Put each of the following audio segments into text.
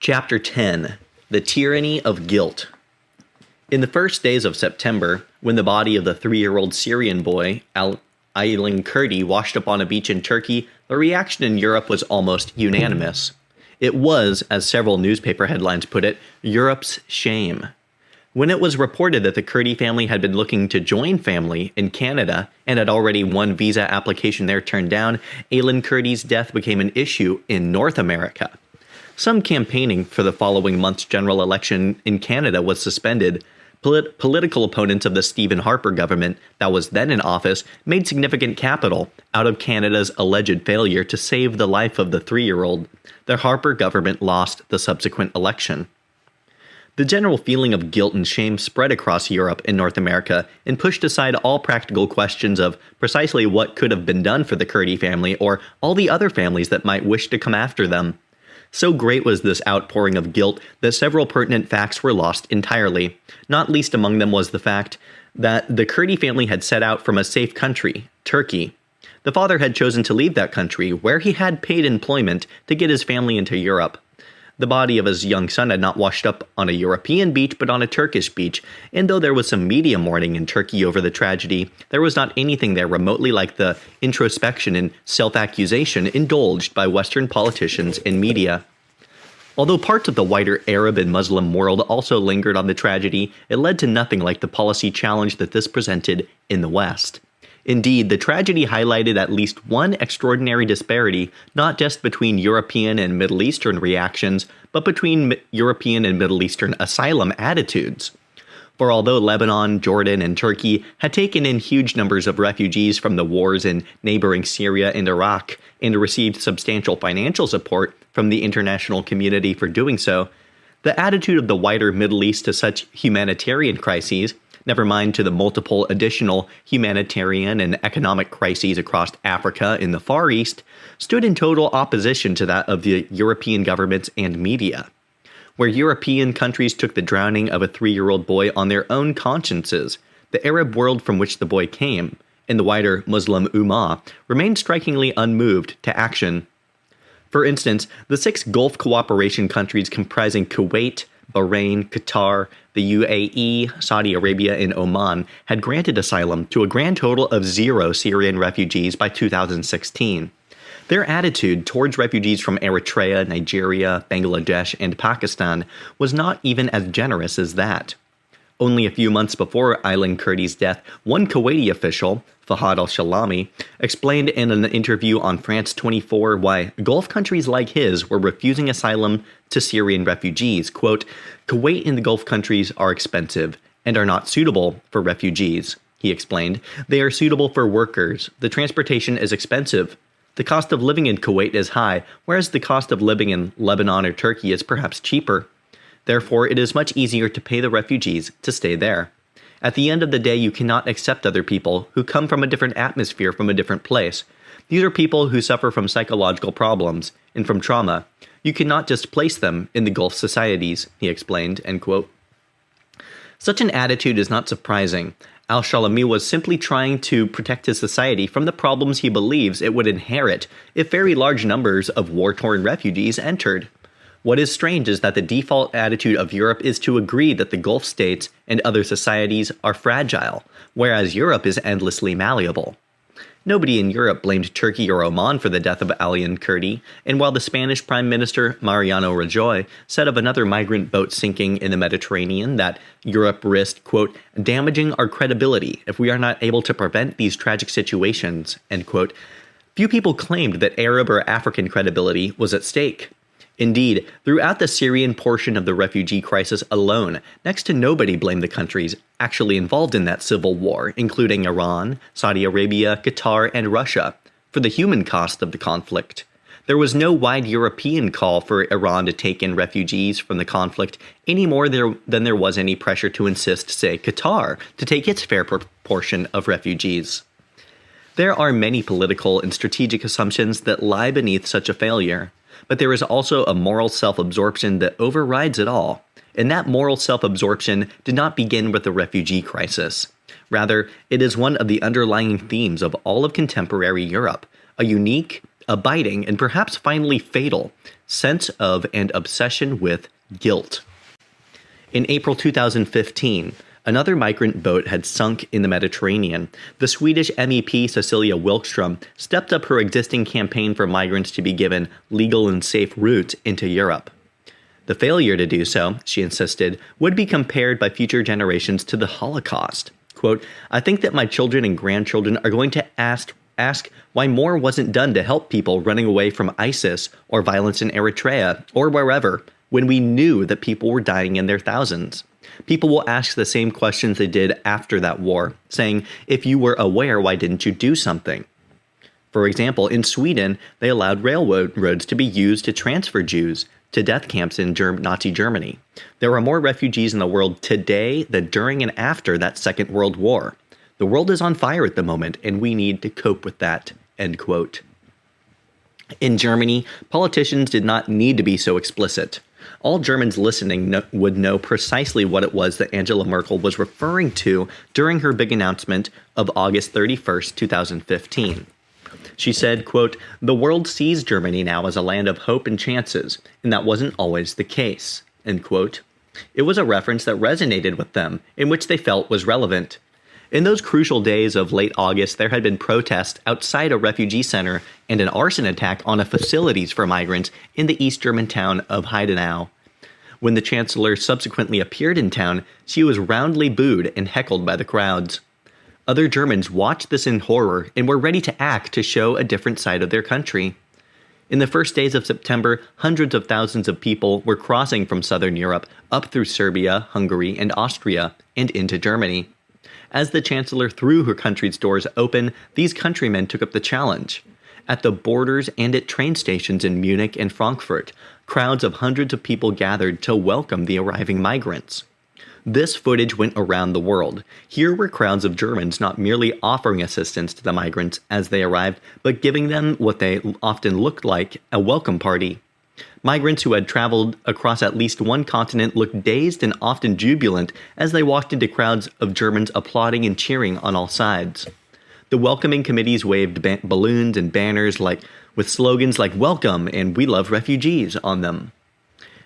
Chapter 10: The Tyranny of Guilt. In the first days of September, when the body of the 3-year-old Syrian boy, Aylan Kurdi, washed up on a beach in Turkey, the reaction in Europe was almost unanimous. It was, as several newspaper headlines put it, Europe's shame. When it was reported that the Kurdi family had been looking to join family in Canada and had already one visa application there turned down, Aylan Kurdi's death became an issue in North America. Some campaigning for the following month's general election in Canada was suspended. Political opponents of the Stephen Harper government that was then in office made significant capital out of Canada's alleged failure to save the life of the 3-year-old. The Harper government lost the subsequent election. The general feeling of guilt and shame spread across Europe and North America and pushed aside all practical questions of precisely what could have been done for the Kurdi family or all the other families that might wish to come after them. So great was this outpouring of guilt that several pertinent facts were lost entirely. Not least among them was the fact that the Kurdi family had set out from a safe country, Turkey. The father had chosen to leave that country, where he had paid employment, to get his family into Europe. The body of his young son had not washed up on a European beach, but on a Turkish beach, and though there was some media mourning in Turkey over the tragedy, there was not anything there remotely like the introspection and self-accusation indulged by Western politicians and media. Although parts of the wider Arab and Muslim world also lingered on the tragedy, it led to nothing like the policy challenge that this presented in the West. Indeed, the tragedy highlighted at least one extraordinary disparity, not just between European and Middle Eastern reactions, but between European and Middle Eastern asylum attitudes. For although Lebanon, Jordan, and Turkey had taken in huge numbers of refugees from the wars in neighboring Syria and Iraq, and received substantial financial support from the international community for doing so, the attitude of the wider Middle East to such humanitarian crises, never mind to the multiple additional humanitarian and economic crises across Africa and the Far East, stood in total opposition to that of the European governments and media. Where European countries took the drowning of a 3-year-old boy on their own consciences, the Arab world from which the boy came, and the wider Muslim Ummah, remained strikingly unmoved to action. For instance, the 6 Gulf cooperation countries comprising Kuwait, Bahrain, Qatar, the UAE, Saudi Arabia, and Oman had granted asylum to a grand total of 0 Syrian refugees by 2016. Their attitude towards refugees from Eritrea, Nigeria, Bangladesh, and Pakistan was not even as generous as that. Only a few months before Aylan Kurdi's death, one Kuwaiti official, Fahad al-Shalami, explained in an interview on France 24 why Gulf countries like his were refusing asylum to Syrian refugees. Quote, "Kuwait and the Gulf countries are expensive and are not suitable for refugees," he explained. "They are suitable for workers. The transportation is expensive. The cost of living in Kuwait is high, whereas the cost of living in Lebanon or Turkey is perhaps cheaper. Therefore, it is much easier to pay the refugees to stay there. At the end of the day, you cannot accept other people who come from a different atmosphere, from a different place. These are people who suffer from psychological problems and from trauma. You cannot just place them in the Gulf societies," he explained, end quote. Such an attitude is not surprising. Al-Shalami was simply trying to protect his society from the problems he believes it would inherit if very large numbers of war-torn refugees entered. What is strange is that the default attitude of Europe is to agree that the Gulf states and other societies are fragile, whereas Europe is endlessly malleable. Nobody in Europe blamed Turkey or Oman for the death of Aylan Kurdi, and while the Spanish Prime Minister Mariano Rajoy said of another migrant boat sinking in the Mediterranean that Europe risked, quote, "damaging our credibility if we are not able to prevent these tragic situations," end quote, few people claimed that Arab or African credibility was at stake. Indeed, throughout the Syrian portion of the refugee crisis alone, next to nobody blamed the countries actually involved in that civil war, including Iran, Saudi Arabia, Qatar, and Russia, for the human cost of the conflict. There was no wide European call for Iran to take in refugees from the conflict any more than there was any pressure to insist, say, Qatar to take its fair proportion of refugees. There are many political and strategic assumptions that lie beneath such a failure. But there is also a moral self-absorption that overrides it all, and that moral self-absorption did not begin with the refugee crisis. Rather, it is one of the underlying themes of all of contemporary Europe, a unique, abiding, and perhaps finally fatal sense of and obsession with guilt. In April 2015, another migrant boat had sunk in the Mediterranean. The Swedish MEP Cecilia Wilkström stepped up her existing campaign for migrants to be given legal and safe routes into Europe. The failure to do so, she insisted, would be compared by future generations to the Holocaust. Quote, "I think that my children and grandchildren are going to ask why more wasn't done to help people running away from ISIS or violence in Eritrea or wherever, when we knew that people were dying in their thousands. People will ask the same questions they did after that war, saying, if you were aware, why didn't you do something?" For example, in Sweden, they allowed railroads to be used to transfer Jews to death camps in Nazi Germany. There are more refugees in the world today than during and after that Second World War. The world is on fire at the moment, and we need to cope with that. End quote. In Germany, politicians did not need to be so explicit. All Germans listening would know precisely what it was that Angela Merkel was referring to during her big announcement of August 31st, 2015. She said, quote, "The world sees Germany now as a land of hope and chances, and that wasn't always the case." End quote. It was a reference that resonated with them, in which they felt was relevant. In those crucial days of late August, there had been protests outside a refugee center and an arson attack on a facilities for migrants in the East German town of Heidenau. When the chancellor subsequently appeared in town, she was roundly booed and heckled by the crowds. Other Germans watched this in horror and were ready to act to show a different side of their country. In the first days of September, hundreds of thousands of people were crossing from southern Europe up through Serbia, Hungary, and Austria, and into Germany. As the chancellor threw her country's doors open, these countrymen took up the challenge. At the borders and at train stations in Munich and Frankfurt, crowds of hundreds of people gathered to welcome the arriving migrants. This footage went around the world. Here were crowds of Germans not merely offering assistance to the migrants as they arrived, but giving them what they often looked like, a welcome party. Migrants who had traveled across at least one continent looked dazed and often jubilant as they walked into crowds of Germans applauding and cheering on all sides. The welcoming committees waved balloons and banners with slogans like "Welcome" and "We love refugees" on them.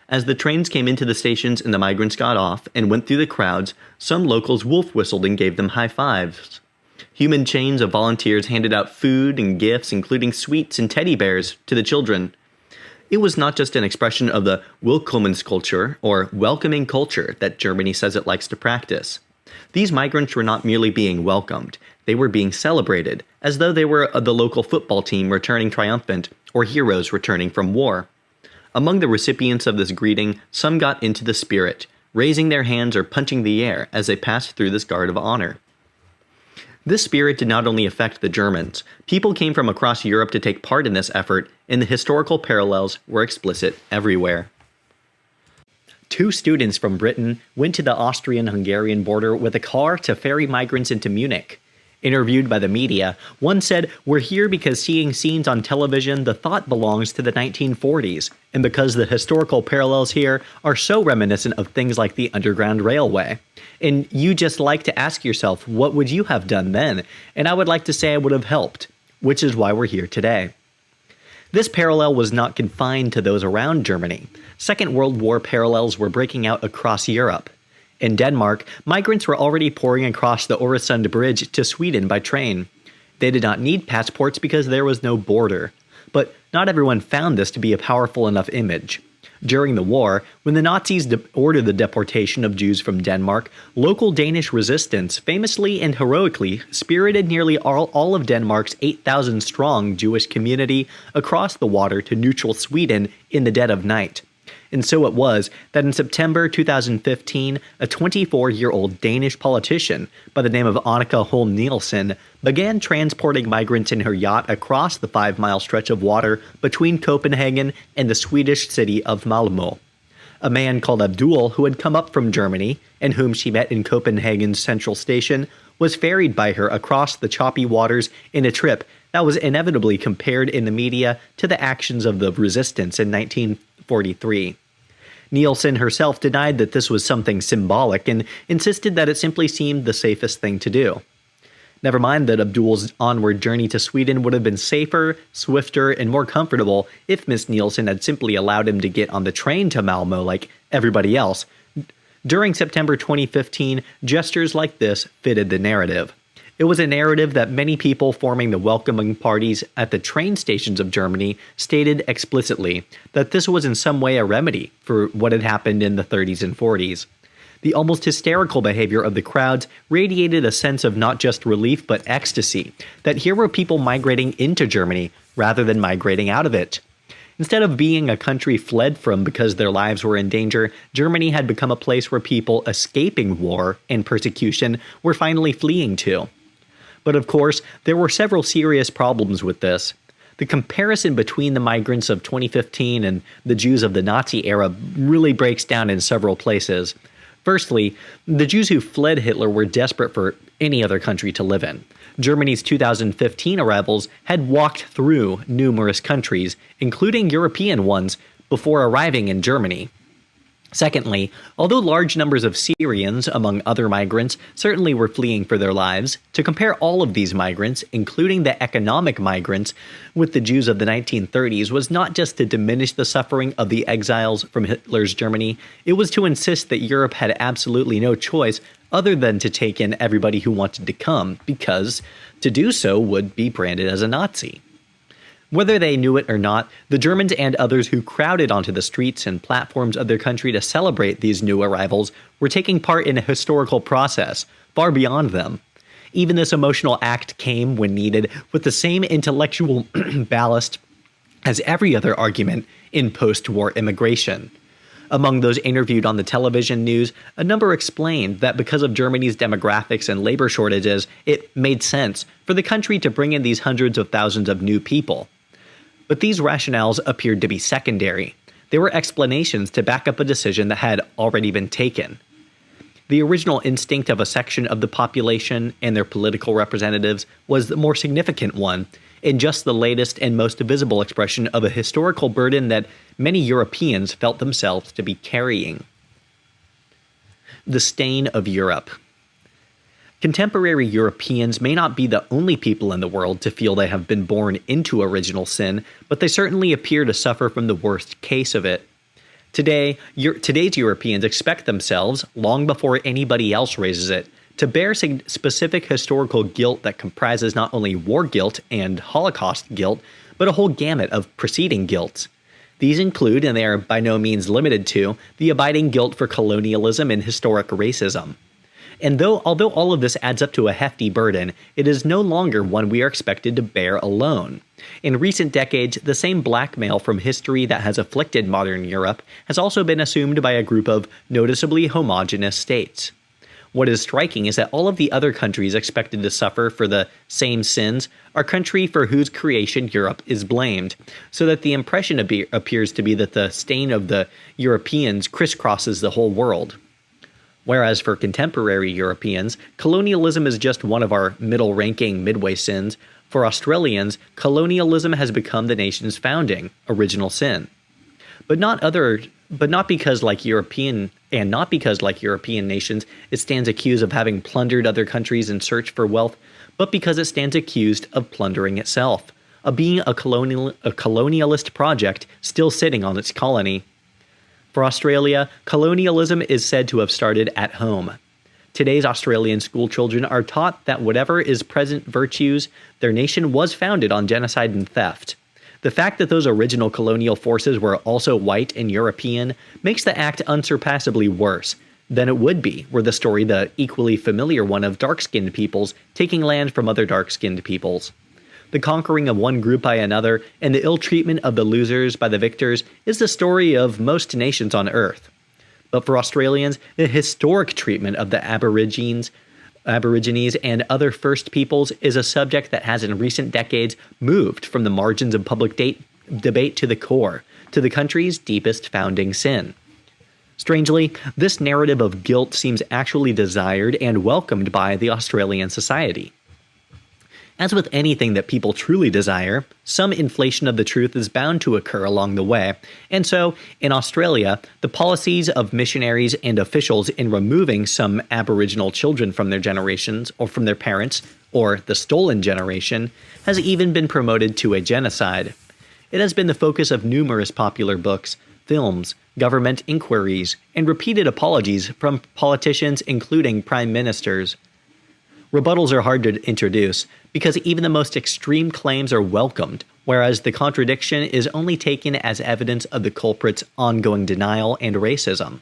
As the trains came into the stations and the migrants got off and went through the crowds, some locals wolf whistled and gave them high fives. Human chains of volunteers handed out food and gifts, including sweets and teddy bears, to the children. It was not just an expression of the Willkommenskultur, or welcoming culture, that Germany says it likes to practice. These migrants were not merely being welcomed, they were being celebrated, as though they were the local football team returning triumphant, or heroes returning from war. Among the recipients of this greeting, some got into the spirit, raising their hands or punching the air as they passed through this guard of honor. This spirit did not only affect the Germans. People came from across Europe to take part in this effort, and the historical parallels were explicit everywhere. 2 students from Britain went to the Austrian-Hungarian border with a car to ferry migrants into Munich. Interviewed by the media, one said, "We're here because seeing scenes on television, the thought belongs to the 1940s, and because the historical parallels here are so reminiscent of things like the Underground Railway. And you just like to ask yourself, what would you have done then? And I would like to say I would have helped, which is why we're here today." This parallel was not confined to those around Germany. Second World War parallels were breaking out across Europe. In Denmark, migrants were already pouring across the Øresund Bridge to Sweden by train. They did not need passports because there was no border. But not everyone found this to be a powerful enough image. During the war, when the Nazis ordered the deportation of Jews from Denmark, local Danish resistance famously and heroically spirited nearly all of Denmark's 8,000-strong Jewish community across the water to neutral Sweden in the dead of night. And so it was that in September 2015, a 24-year-old Danish politician by the name of Annika Holm Nielsen began transporting migrants in her yacht across the 5-mile stretch of water between Copenhagen and the Swedish city of Malmö. A man called Abdul, who had come up from Germany and whom she met in Copenhagen's central station, was ferried by her across the choppy waters in a trip that was inevitably compared in the media to the actions of the resistance in 1943. Nielsen herself denied that this was something symbolic and insisted that it simply seemed the safest thing to do. Never mind that Abdul's onward journey to Sweden would have been safer, swifter, and more comfortable if Miss Nielsen had simply allowed him to get on the train to Malmo like everybody else. During September 2015, gestures like this fitted the narrative. It was a narrative that many people forming the welcoming parties at the train stations of Germany stated explicitly that this was in some way a remedy for what had happened in the 30s and 40s. The almost hysterical behavior of the crowds radiated a sense of not just relief but ecstasy, that here were people migrating into Germany rather than migrating out of it. Instead of being a country fled from because their lives were in danger, Germany had become a place where people escaping war and persecution were finally fleeing to. But of course, there were several serious problems with this. The comparison between the migrants of 2015 and the Jews of the Nazi era really breaks down in several places. Firstly, the Jews who fled Hitler were desperate for any other country to live in. Germany's 2015 arrivals had walked through numerous countries, including European ones, before arriving in Germany. Secondly, although large numbers of Syrians, among other migrants, certainly were fleeing for their lives, to compare all of these migrants, including the economic migrants, with the Jews of the 1930s was not just to diminish the suffering of the exiles from Hitler's Germany, it was to insist that Europe had absolutely no choice other than to take in everybody who wanted to come, because to do so would be branded as a Nazi. Whether they knew it or not, the Germans and others who crowded onto the streets and platforms of their country to celebrate these new arrivals were taking part in a historical process, far beyond them. Even this emotional act came, when needed, with the same intellectual ballast as every other argument in post-war immigration. Among those interviewed on the television news, a number explained that because of Germany's demographics and labor shortages, it made sense for the country to bring in these hundreds of thousands of new people. But these rationales appeared to be secondary. They were explanations to back up a decision that had already been taken. The original instinct of a section of the population and their political representatives was the more significant one, and just the latest and most visible expression of a historical burden that many Europeans felt themselves to be carrying. The stain of Europe. Contemporary Europeans may not be the only people in the world to feel they have been born into original sin, but they certainly appear to suffer from the worst case of it. Today's Europeans expect themselves, long before anybody else raises it, to bear specific historical guilt that comprises not only war guilt and Holocaust guilt, but a whole gamut of preceding guilts. These include, and they are by no means limited to, the abiding guilt for colonialism and historic racism. And although all of this adds up to a hefty burden, it is no longer one we are expected to bear alone. In recent decades, the same blackmail from history that has afflicted modern Europe has also been assumed by a group of noticeably homogenous states. What is striking is that all of the other countries expected to suffer for the same sins are countries for whose creation Europe is blamed, so that the impression appears to be that the stain of the Europeans crisscrosses the whole world. Whereas for contemporary Europeans, colonialism is just one of our middle-ranking midway sins. For Australians, colonialism has become the nation's founding original sin. But not because like European nations, it stands accused of having plundered other countries in search for wealth, but because it stands accused of plundering itself, of being a colonialist project still sitting on its colony. For Australia, colonialism is said to have started at home. Today's Australian schoolchildren are taught that whatever is present virtues, their nation was founded on genocide and theft. The fact that those original colonial forces were also white and European makes the act unsurpassably worse than it would be were the story the equally familiar one of dark-skinned peoples taking land from other dark-skinned peoples. The conquering of one group by another and the ill treatment of the losers by the victors is the story of most nations on Earth. But for Australians, the historic treatment of the Aborigines and other First Peoples is a subject that has in recent decades moved from the margins of public debate to the core, to the country's deepest founding sin. Strangely, this narrative of guilt seems actually desired and welcomed by the Australian society. As with anything that people truly desire, some inflation of the truth is bound to occur along the way, and so, in Australia, the policies of missionaries and officials in removing some Aboriginal children from their generations, or from their parents, or the stolen generation, has even been promoted to a genocide. It has been the focus of numerous popular books, films, government inquiries, and repeated apologies from politicians including prime ministers. Rebuttals are hard to introduce, because even the most extreme claims are welcomed, whereas the contradiction is only taken as evidence of the culprit's ongoing denial and racism.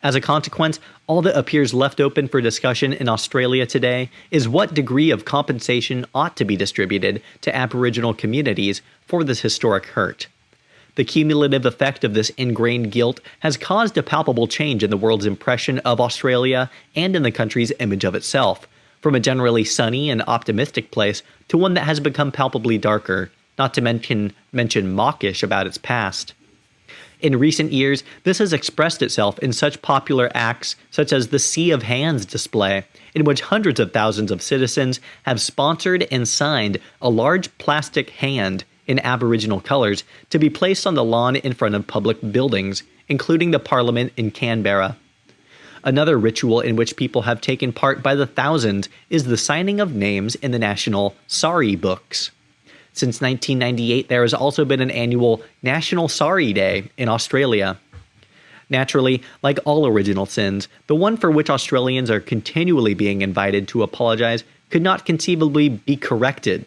As a consequence, all that appears left open for discussion in Australia today is what degree of compensation ought to be distributed to Aboriginal communities for this historic hurt. The cumulative effect of this ingrained guilt has caused a palpable change in the world's impression of Australia and in the country's image of itself, from a generally sunny and optimistic place to one that has become palpably darker, not to mention mawkish about its past. In recent years, this has expressed itself in such popular acts such as the Sea of Hands display, in which hundreds of thousands of citizens have sponsored and signed a large plastic hand in Aboriginal colors to be placed on the lawn in front of public buildings, including the Parliament in Canberra. Another ritual in which people have taken part by the thousands is the signing of names in the national Sorry books. Since 1998, there has also been an annual National Sorry Day in Australia. Naturally, like all original sins, the one for which Australians are continually being invited to apologize could not conceivably be corrected.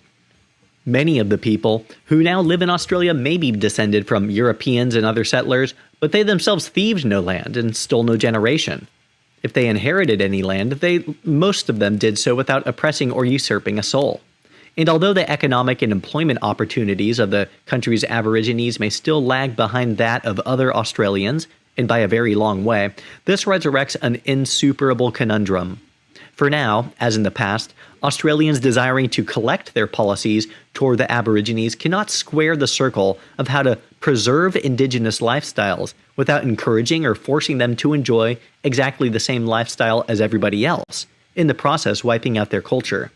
Many of the people who now live in Australia may be descended from Europeans and other settlers, but they themselves thieved no land and stole no generation. If they inherited any land, most of them did so without oppressing or usurping a soul. And although the economic and employment opportunities of the country's Aborigines may still lag behind that of other Australians, and by a very long way, this resurrects an insuperable conundrum. For now, as in the past, Australians desiring to collect their policies toward the Aborigines cannot square the circle of how to preserve indigenous lifestyles without encouraging or forcing them to enjoy exactly the same lifestyle as everybody else, in the process wiping out their culture.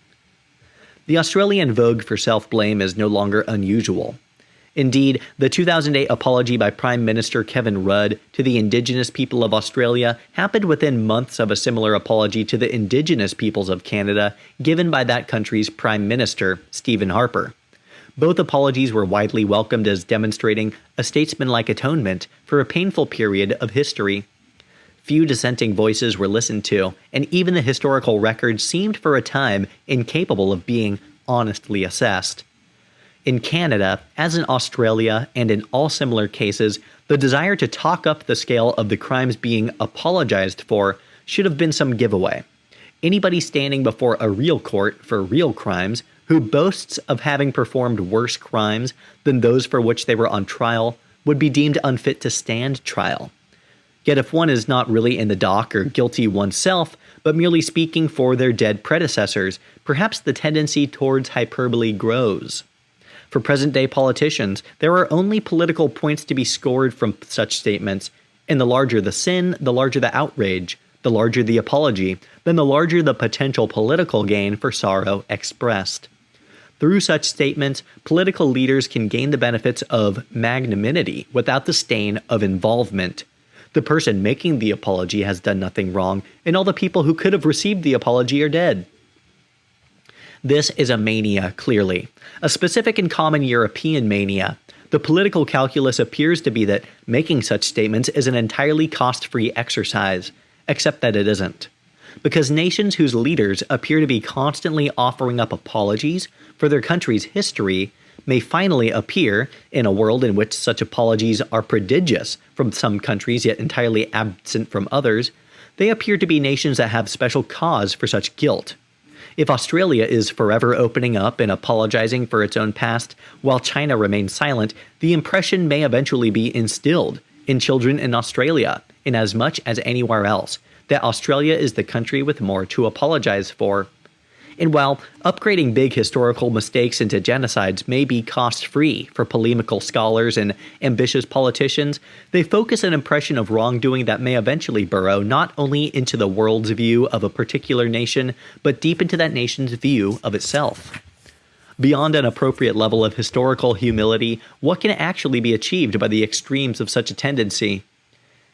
The Australian vogue for self-blame is no longer unusual. Indeed, the 2008 apology by Prime Minister Kevin Rudd to the Indigenous people of Australia happened within months of a similar apology to the Indigenous peoples of Canada given by that country's Prime Minister, Stephen Harper. Both apologies were widely welcomed as demonstrating a statesmanlike atonement for a painful period of history. Few dissenting voices were listened to, and even the historical record seemed for a time incapable of being honestly assessed. In Canada, as in Australia and in all similar cases, the desire to talk up the scale of the crimes being apologized for should have been some giveaway. Anybody standing before a real court for real crimes who boasts of having performed worse crimes than those for which they were on trial would be deemed unfit to stand trial. Yet if one is not really in the dock or guilty oneself, but merely speaking for their dead predecessors, perhaps the tendency towards hyperbole grows. For present-day politicians, there are only political points to be scored from such statements, and the larger the sin, the larger the outrage, the larger the apology, then the larger the potential political gain for sorrow expressed. Through such statements, political leaders can gain the benefits of magnanimity without the stain of involvement. The person making the apology has done nothing wrong, and all the people who could have received the apology are dead. This is a mania, clearly. A specific and common European mania. The political calculus appears to be that making such statements is an entirely cost-free exercise, except that it isn't. Because nations whose leaders appear to be constantly offering up apologies for their country's history may finally appear, in a world in which such apologies are prodigious from some countries yet entirely absent from others, they appear to be nations that have special cause for such guilt. If Australia is forever opening up and apologizing for its own past, while China remains silent, the impression may eventually be instilled in children in Australia, in as much as anywhere else, that Australia is the country with more to apologize for. And while upgrading big historical mistakes into genocides may be cost-free for polemical scholars and ambitious politicians, they focus an impression of wrongdoing that may eventually burrow not only into the world's view of a particular nation, but deep into that nation's view of itself. Beyond an appropriate level of historical humility, what can actually be achieved by the extremes of such a tendency?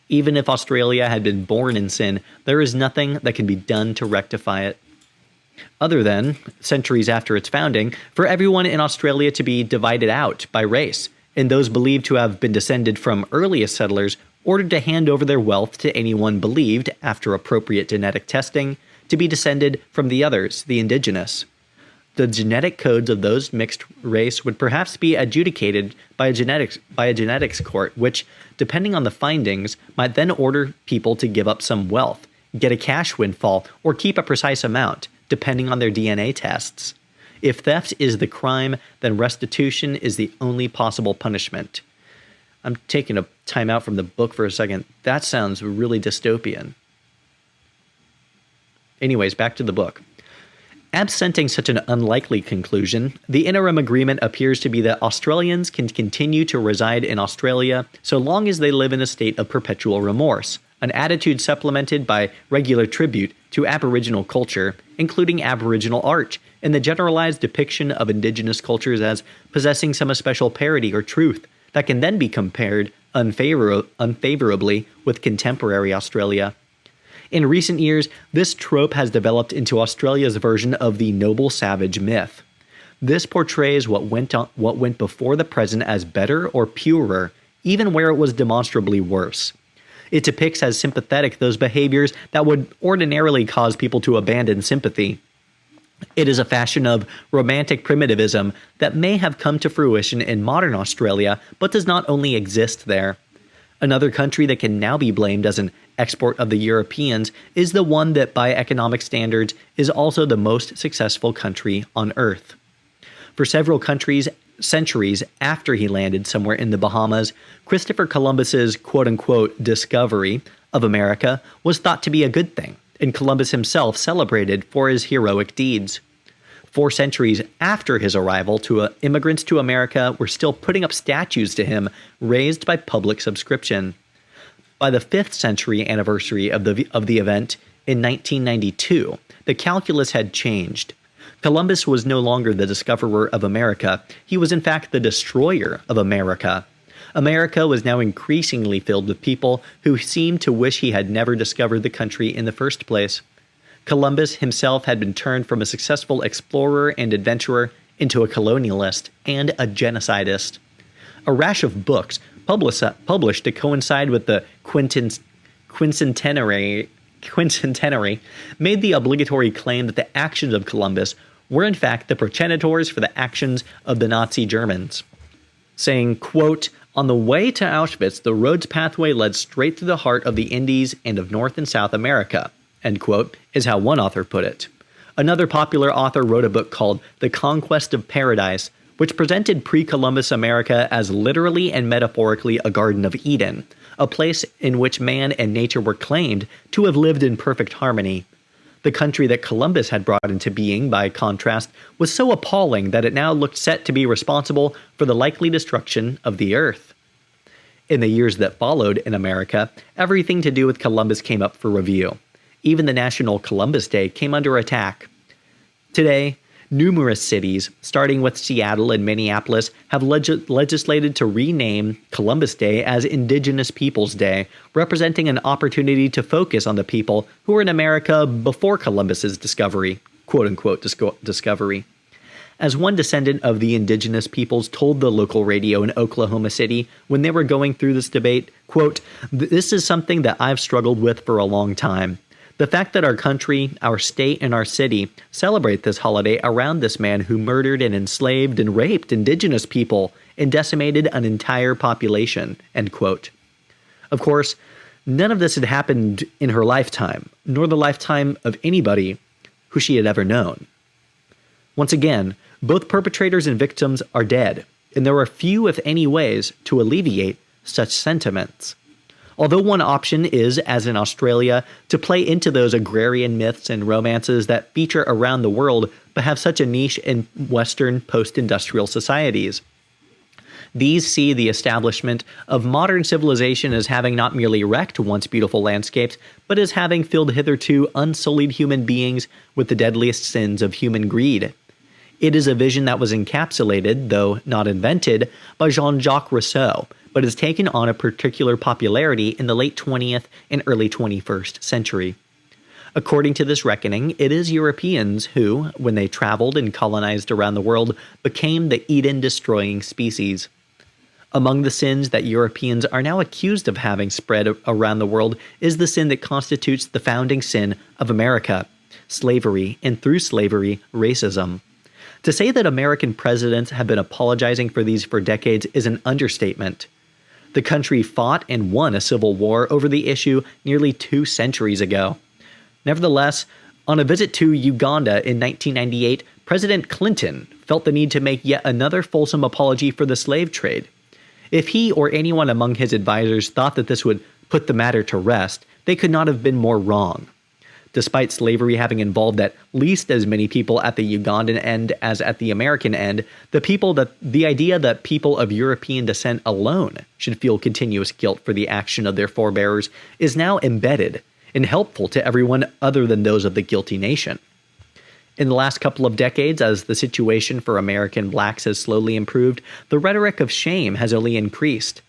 Even if Australia had been born in sin, there is nothing that can be done to rectify it. Other than, centuries after its founding, for everyone in Australia to be divided out by race, and those believed to have been descended from earliest settlers ordered to hand over their wealth to anyone believed, after appropriate genetic testing, to be descended from the others, the indigenous. The genetic codes of those mixed race would perhaps be adjudicated by a genetics court, which, depending on the findings, might then order people to give up some wealth, get a cash windfall, or keep a precise amount, depending on their DNA tests. If theft is the crime, then restitution is the only possible punishment. I'm taking a time out from the book for a second. That sounds really dystopian. Anyways, back to the book. Absenting such an unlikely conclusion, the interim agreement appears to be that Australians can continue to reside in Australia so long as they live in a state of perpetual remorse, an attitude supplemented by regular tribute to Aboriginal culture, including Aboriginal art, and the generalized depiction of Indigenous cultures as possessing some especial parity or truth that can then be compared unfavorably with contemporary Australia. In recent years, this trope has developed into Australia's version of the noble savage myth. This portrays what went before the present as better or purer, even where it was demonstrably worse. It depicts as sympathetic those behaviors that would ordinarily cause people to abandon sympathy. It is a fashion of romantic primitivism that may have come to fruition in modern Australia, but does not only exist there. Another country that can now be blamed as an export of the Europeans is the one that, by economic standards, is also the most successful country on Earth. For several centuries after he landed somewhere in the Bahamas, Christopher Columbus's quote-unquote discovery of America was thought to be a good thing, and Columbus himself celebrated for his heroic deeds. 4 centuries after his arrival, immigrants to America were still putting up statues to him raised by public subscription. By the 5th century anniversary of the event in 1992, the calculus had changed. Columbus was no longer the discoverer of America. He was in fact the destroyer of America. America was now increasingly filled with people who seemed to wish he had never discovered the country in the first place. Columbus himself had been turned from a successful explorer and adventurer into a colonialist and a genocidist. A rash of books published to coincide with the quincentenary made the obligatory claim that the actions of Columbus were in fact the progenitors for the actions of the Nazi Germans, saying, quote, "On the way to Auschwitz, the road's pathway led straight through the heart of the Indies and of North and South America," end quote, is how one author put it. Another popular author wrote a book called The Conquest of Paradise, which presented pre-Columbus America as literally and metaphorically a Garden of Eden, a place in which man and nature were claimed to have lived in perfect harmony. The country that Columbus had brought into being, by contrast, was so appalling that it now looked set to be responsible for the likely destruction of the earth. In the years that followed in America, everything to do with Columbus came up for review. Even the National Columbus Day came under attack. Today, numerous cities, starting with Seattle and Minneapolis, have legislated to rename Columbus Day as Indigenous Peoples Day, representing an opportunity to focus on the people who were in America before Columbus's discovery, quote-unquote discovery. As one descendant of the indigenous peoples told the local radio in Oklahoma City when they were going through this debate, quote, "This is something that I've struggled with for a long time. The fact that our country, our state, and our city celebrate this holiday around this man who murdered and enslaved and raped indigenous people and decimated an entire population," end quote. Of course, none of this had happened in her lifetime, nor the lifetime of anybody who she had ever known. Once again, both perpetrators and victims are dead, and there are few, if any, ways to alleviate such sentiments. Although one option is, as in Australia, to play into those agrarian myths and romances that feature around the world but have such a niche in Western post-industrial societies. These see the establishment of modern civilization as having not merely wrecked once beautiful landscapes, but as having filled hitherto unsullied human beings with the deadliest sins of human greed. It is a vision that was encapsulated, though not invented, by Jean-Jacques Rousseau, but has taken on a particular popularity in the late 20th and early 21st century. According to this reckoning, it is Europeans who, when they traveled and colonized around the world, became the Eden-destroying species. Among the sins that Europeans are now accused of having spread around the world is the sin that constitutes the founding sin of America: slavery, and through slavery, racism. To say that American presidents have been apologizing for these for decades is an understatement. The country fought and won a civil war over the issue nearly 2 centuries ago. Nevertheless, on a visit to Uganda in 1998, President Clinton felt the need to make yet another fulsome apology for the slave trade. If he or anyone among his advisors thought that this would put the matter to rest, they could not have been more wrong. Despite slavery having involved at least as many people at the Ugandan end as at the American end, the idea that people of European descent alone should feel continuous guilt for the action of their forebears is now embedded and helpful to everyone other than those of the guilty nation. In the last couple of decades, as the situation for American blacks has slowly improved, the rhetoric of shame has only increased.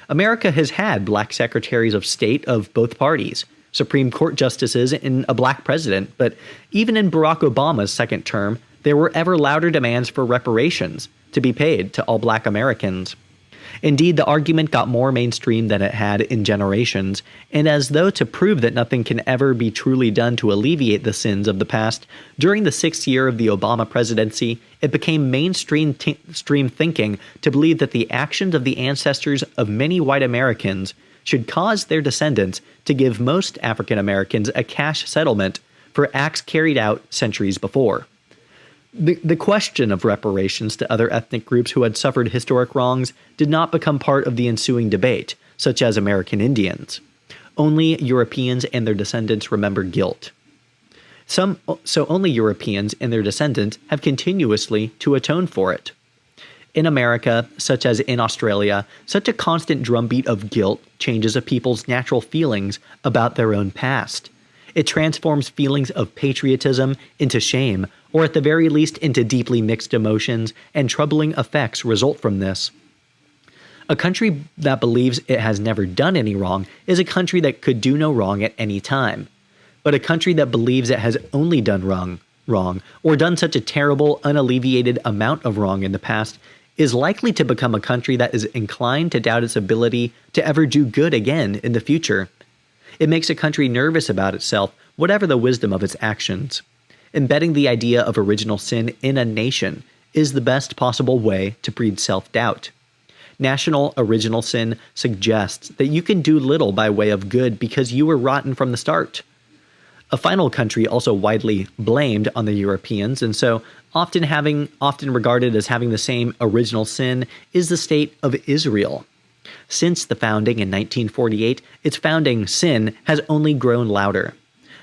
America has had black secretaries of state of both parties, Supreme Court justices, and a black president, but even in Barack Obama's second term, there were ever louder demands for reparations to be paid to all black Americans. Indeed, the argument got more mainstream than it had in generations, and as though to prove that nothing can ever be truly done to alleviate the sins of the past, during the 6th year of the Obama presidency, it became mainstream thinking to believe that the actions of the ancestors of many white Americans should cause their descendants to give most African Americans a cash settlement for acts carried out centuries before. The question of reparations to other ethnic groups who had suffered historic wrongs did not become part of the ensuing debate, such as American Indians. Only Europeans and their descendants remember guilt. So only Europeans and their descendants have continuously to atone for it. In America, such as in Australia, such a constant drumbeat of guilt changes a people's natural feelings about their own past. It transforms feelings of patriotism into shame, or at the very least into deeply mixed emotions, and troubling effects result from this. A country that believes it has never done any wrong is a country that could do no wrong at any time. But a country that believes it has only done wrong, or done such a terrible, unalleviated amount of wrong in the past, is likely to become a country that is inclined to doubt its ability to ever do good again in the future. It makes a country nervous about itself, whatever the wisdom of its actions. Embedding the idea of original sin in a nation is the best possible way to breed self-doubt. National original sin suggests that you can do little by way of good because you were rotten from the start. A final country also widely blamed on the Europeans, and so often regarded as having the same original sin, is the state of Israel. Since the founding in 1948, its founding sin has only grown louder.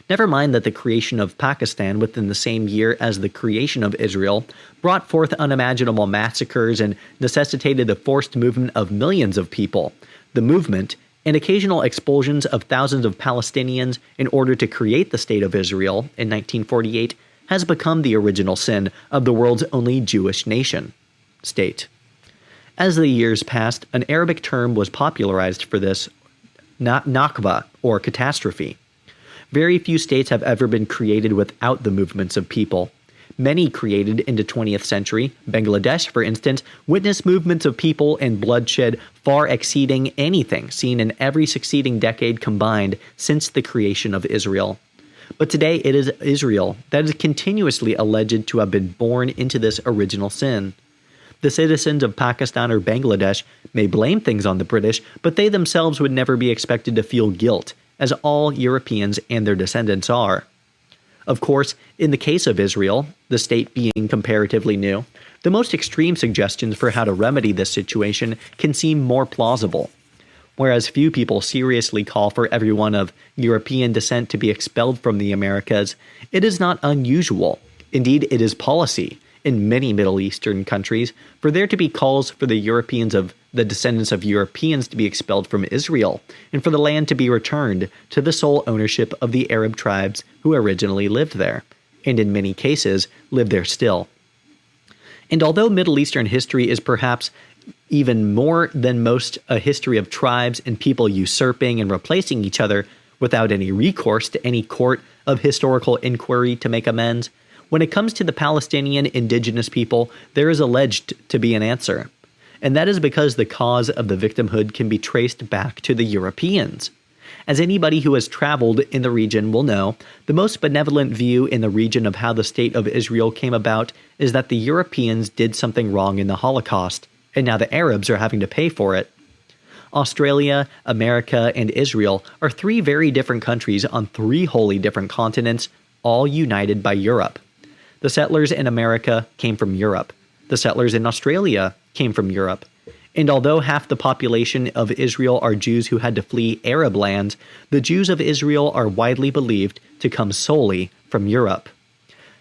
Never mind that the creation of Pakistan within the same year as the creation of Israel brought forth unimaginable massacres and necessitated the forced movement of millions of people. The movement, and occasional expulsions of thousands of Palestinians in order to create the State of Israel in 1948, has become the original sin of the world's only Jewish state. As the years passed, an Arabic term was popularized for this, Nakba, or catastrophe. Very few states have ever been created without the movements of people. Many created in the 20th century, Bangladesh, for instance, witnessed movements of people and bloodshed far exceeding anything seen in every succeeding decade combined since the creation of Israel. But today it is Israel that is continuously alleged to have been born into this original sin. The citizens of Pakistan or Bangladesh may blame things on the British, but they themselves would never be expected to feel guilt, as all Europeans and their descendants are. Of course, in the case of Israel, the state being comparatively new, the most extreme suggestions for how to remedy this situation can seem more plausible. Whereas few people seriously call for everyone of European descent to be expelled from the Americas, it is not unusual, indeed it is policy, in many Middle Eastern countries, for there to be calls for the descendants of Europeans to be expelled from Israel, and for the land to be returned to the sole ownership of the Arab tribes who originally lived there, and in many cases live there still. And although Middle Eastern history is perhaps even more than most a history of tribes and people usurping and replacing each other without any recourse to any court of historical inquiry to make amends, when it comes to the Palestinian indigenous people, there is alleged to be an answer. And that is because the cause of the victimhood can be traced back to the Europeans. As anybody who has traveled in the region will know, the most benevolent view in the region of how the state of Israel came about is that the Europeans did something wrong in the Holocaust, and now the Arabs are having to pay for it. Australia, America, and Israel are three very different countries on three wholly different continents, all united by Europe. The settlers in America came from Europe. The settlers in Australia came from Europe. And although half the population of Israel are Jews who had to flee Arab lands, the Jews of Israel are widely believed to come solely from Europe.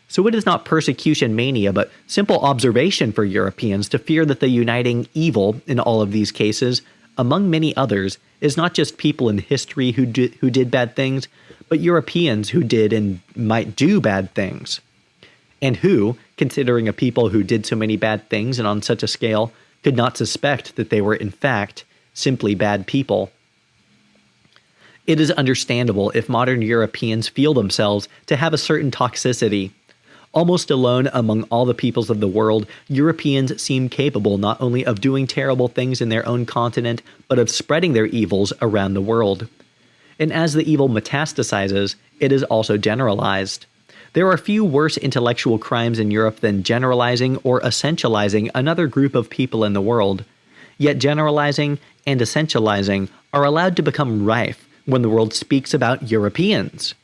So it is not persecution mania, but simple observation for Europeans to fear that the uniting evil in all of these cases, among many others, is not just people in history who did bad things, but Europeans who did and might do bad things. And who, considering a people who did so many bad things and on such a scale, could not suspect that they were in fact simply bad people. It is understandable if modern Europeans feel themselves to have a certain toxicity. Almost alone among all the peoples of the world, Europeans seem capable not only of doing terrible things in their own continent, but of spreading their evils around the world. And as the evil metastasizes, it is also generalized. There are few worse intellectual crimes in Europe than generalizing or essentializing another group of people in the world. Yet generalizing and essentializing are allowed to become rife when the world speaks about Europeans.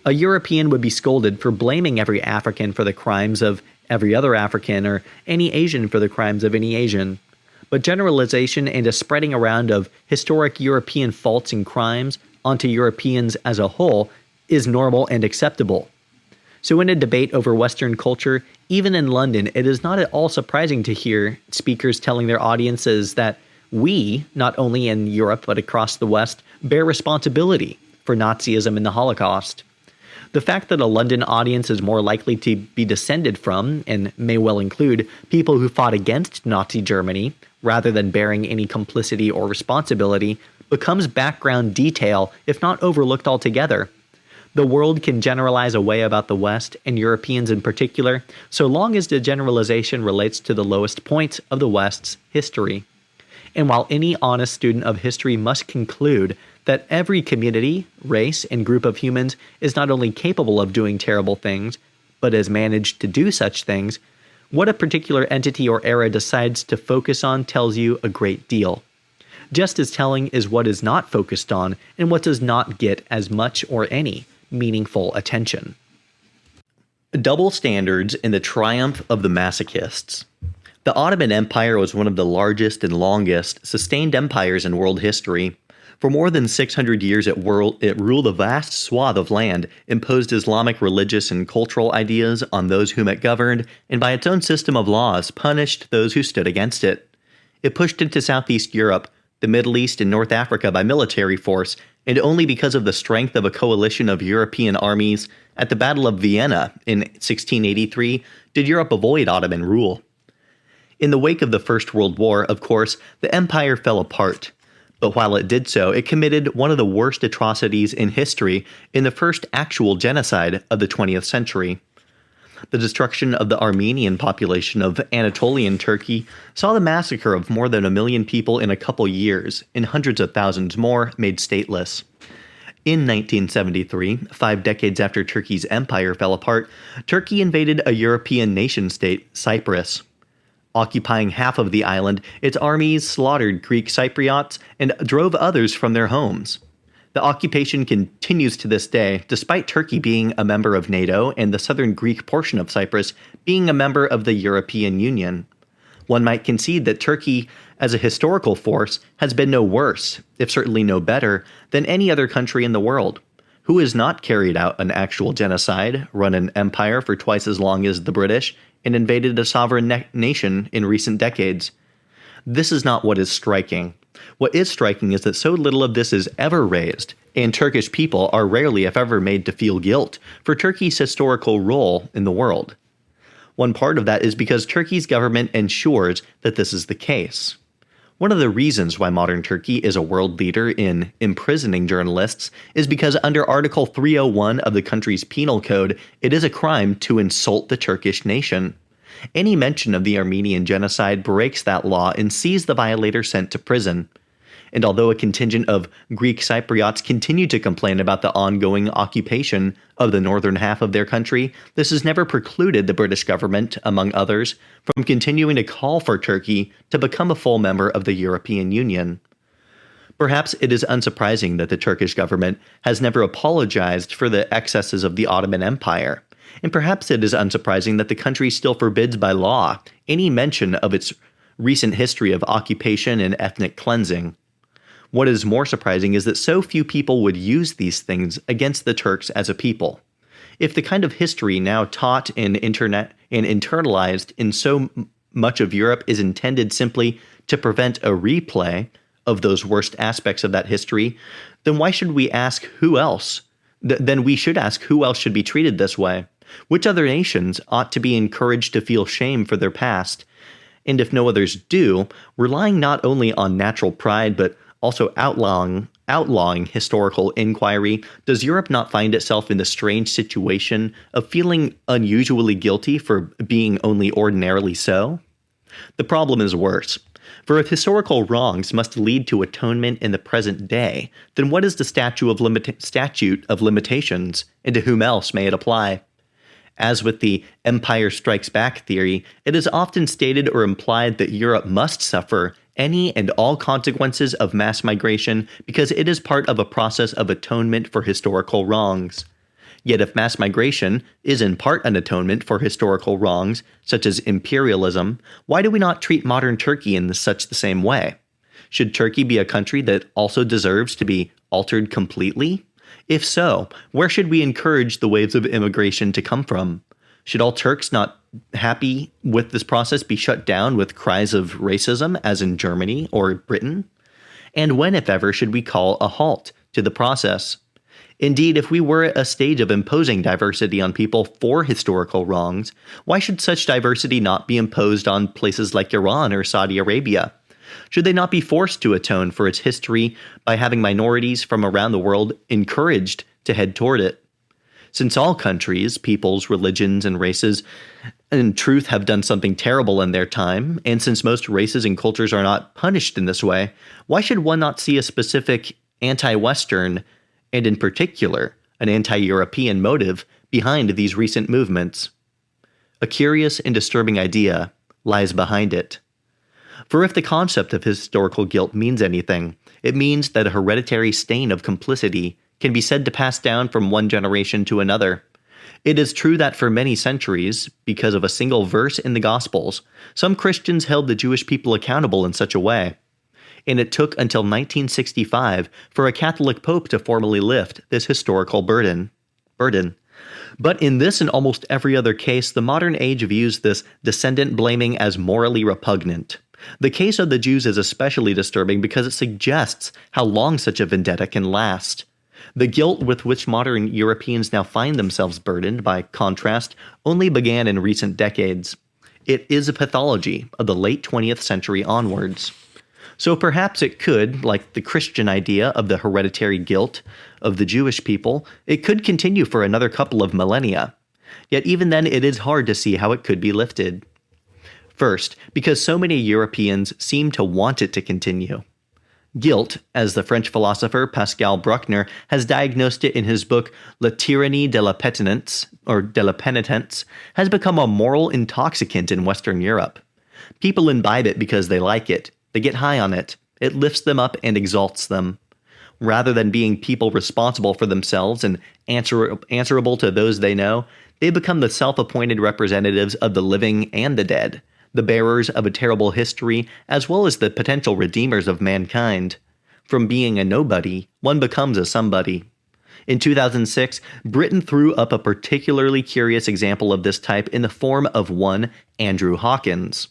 A European would be scolded for blaming every African for the crimes of every other African, or any Asian for the crimes of any Asian. But generalization and a spreading around of historic European faults and crimes onto Europeans as a whole is normal and acceptable. So in a debate over Western culture, even in London, it is not at all surprising to hear speakers telling their audiences that we, not only in Europe but across the West, bear responsibility for Nazism and the Holocaust. The fact that a London audience is more likely to be descended from, and may well include, people who fought against Nazi Germany, rather than bearing any complicity or responsibility, becomes background detail, if not overlooked altogether. The world can generalize away about the West, and Europeans in particular, so long as the generalization relates to the lowest points of the West's history. And while any honest student of history must conclude that every community, race, and group of humans is not only capable of doing terrible things, but has managed to do such things, what a particular entity or era decides to focus on tells you a great deal. Just as telling is what is not focused on and what does not get as much or any meaningful attention. Double standards in the triumph of the masochists. The Ottoman Empire was one of the largest and longest sustained empires in world history. For more than 600 years it ruled a vast swath of land, imposed Islamic religious and cultural ideas on those whom it governed, and by its own system of laws punished those who stood against it. It pushed into Southeast Europe, the Middle East, and North Africa by military force, and only because of the strength of a coalition of European armies at the Battle of Vienna in 1683 did Europe avoid Ottoman rule. In the wake of the First World War, of course, the empire fell apart. But while it did so, it committed one of the worst atrocities in history in the first actual genocide of the 20th century. The destruction of the Armenian population of Anatolian Turkey saw the massacre of more than 1 million people in a couple years, and hundreds of thousands more made stateless. In 1973, 5 decades after Turkey's empire fell apart, Turkey invaded a European nation-state, Cyprus. Occupying half of the island, its armies slaughtered Greek Cypriots and drove others from their homes. The occupation continues to this day, despite Turkey being a member of NATO and the southern Greek portion of Cyprus being a member of the European Union. One might concede that Turkey, as a historical force, has been no worse, if certainly no better, than any other country in the world. Who has not carried out an actual genocide, run an empire for twice as long as the British, and invaded a sovereign nation in recent decades? This is not what is striking. What is striking is that so little of this is ever raised, and Turkish people are rarely, if ever, made to feel guilt for Turkey's historical role in the world. One part of that is because Turkey's government ensures that this is the case. One of the reasons why modern Turkey is a world leader in imprisoning journalists is because under Article 301 of the country's penal code, it is a crime to insult the Turkish nation. Any mention of the Armenian genocide breaks that law and sees the violator sent to prison. And although a contingent of Greek Cypriots continue to complain about the ongoing occupation of the northern half of their country, this has never precluded the British government, among others, from continuing to call for Turkey to become a full member of the European Union. Perhaps it is unsurprising that the Turkish government has never apologized for the excesses of the Ottoman Empire, and perhaps it is unsurprising that the country still forbids by law any mention of its recent history of occupation and ethnic cleansing. What is more surprising is that so few people would use these things against the Turks as a people. If the kind of history now taught and internalized in so much of Europe is intended simply to prevent a replay of those worst aspects of that history, then why should we ask who else? Then we should ask who else should be treated this way. Which other nations ought to be encouraged to feel shame for their past? And if no others do, relying not only on natural pride but also outlawing historical inquiry, does Europe not find itself in the strange situation of feeling unusually guilty for being only ordinarily so? The problem is worse. For if historical wrongs must lead to atonement in the present day, then what is the statute of limitations, and to whom else may it apply? As with the Empire Strikes Back theory, it is often stated or implied that Europe must suffer any and all consequences of mass migration because it is part of a process of atonement for historical wrongs. Yet if mass migration is in part an atonement for historical wrongs, such as imperialism, why do we not treat modern Turkey in such the same way? Should Turkey be a country that also deserves to be altered completely? If so, where should we encourage the waves of immigration to come from? Should all Turks not happy with this process be shut down with cries of racism, as in Germany or Britain? And when, if ever, should we call a halt to the process? Indeed, if we were at a stage of imposing diversity on people for historical wrongs, why should such diversity not be imposed on places like Iran or Saudi Arabia? Should they not be forced to atone for its history by having minorities from around the world encouraged to head toward it? Since all countries, peoples, religions, and races in truth have done something terrible in their time, and since most races and cultures are not punished in this way, why should one not see a specific anti-Western, and in particular, an anti-European motive behind these recent movements? A curious and disturbing idea lies behind it. For if the concept of historical guilt means anything, it means that a hereditary stain of complicity can be said to pass down from one generation to another. It is true that for many centuries, because of a single verse in the Gospels, some Christians held the Jewish people accountable in such a way. And it took until 1965 for a Catholic pope to formally lift this historical burden. But in this and almost every other case, the modern age views this descendant blaming as morally repugnant. The case of the Jews is especially disturbing because it suggests how long such a vendetta can last. The guilt with which modern Europeans now find themselves burdened, by contrast, only began in recent decades. It is a pathology of the late 20th century onwards. So perhaps it could, like the Christian idea of the hereditary guilt of the Jewish people, it could continue for another couple of millennia. Yet even then it is hard to see how it could be lifted. First, because so many Europeans seem to want it to continue. Guilt, as the French philosopher Pascal Bruckner has diagnosed it in his book La Tyrannie de la Pénitence, has become a moral intoxicant in Western Europe. People imbibe it because they like it. They get high on it. It lifts them up and exalts them. Rather than being people responsible for themselves and answerable to those they know, they become the self-appointed representatives of the living and the dead, the bearers of a terrible history, as well as the potential redeemers of mankind. From being a nobody, one becomes a somebody. In 2006, Britain threw up a particularly curious example of this type in the form of one Andrew Hawkins.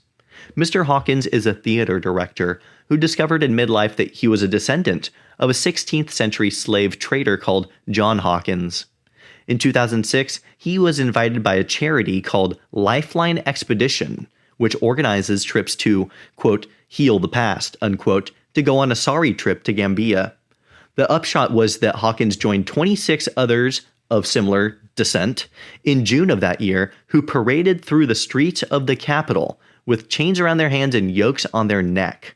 Mr. Hawkins is a theater director who discovered in midlife that he was a descendant of a 16th century slave trader called John Hawkins. In 2006, he was invited by a charity called Lifeline Expedition, which organizes trips to, quote, heal the past, unquote, to go on a sorry trip to Gambia. The upshot was that Hawkins joined 26 others of similar descent in June of that year who paraded through the streets of the capital with chains around their hands and yokes on their neck.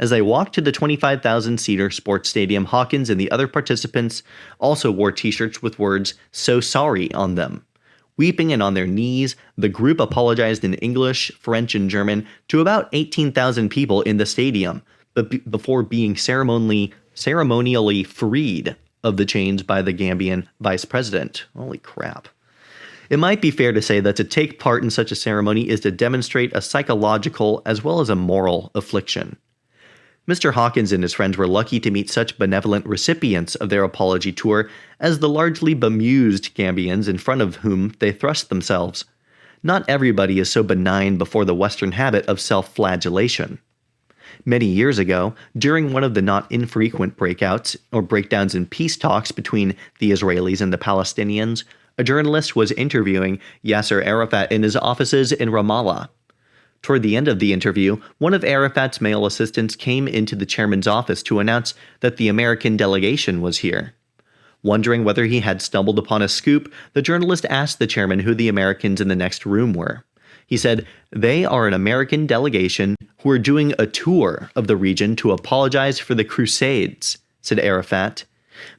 As they walked to the 25,000-seater sports stadium, Hawkins and the other participants also wore t-shirts with words, "So sorry," on them. Weeping and on their knees, the group apologized in English, French, and German to about 18,000 people in the stadium, before being ceremonially freed of the chains by the Gambian vice president. Holy crap. It might be fair to say that to take part in such a ceremony is to demonstrate a psychological as well as a moral affliction. Mr. Hawkins and his friends were lucky to meet such benevolent recipients of their apology tour as the largely bemused Gambians in front of whom they thrust themselves. Not everybody is so benign before the Western habit of self-flagellation. Many years ago, during one of the not infrequent breakdowns in peace talks between the Israelis and the Palestinians, a journalist was interviewing Yasser Arafat in his offices in Ramallah. Toward the end of the interview, one of Arafat's male assistants came into the chairman's office to announce that the American delegation was here. Wondering whether he had stumbled upon a scoop, the journalist asked the chairman who the Americans in the next room were. He said, "They are an American delegation who are doing a tour of the region to apologize for the Crusades," said Arafat.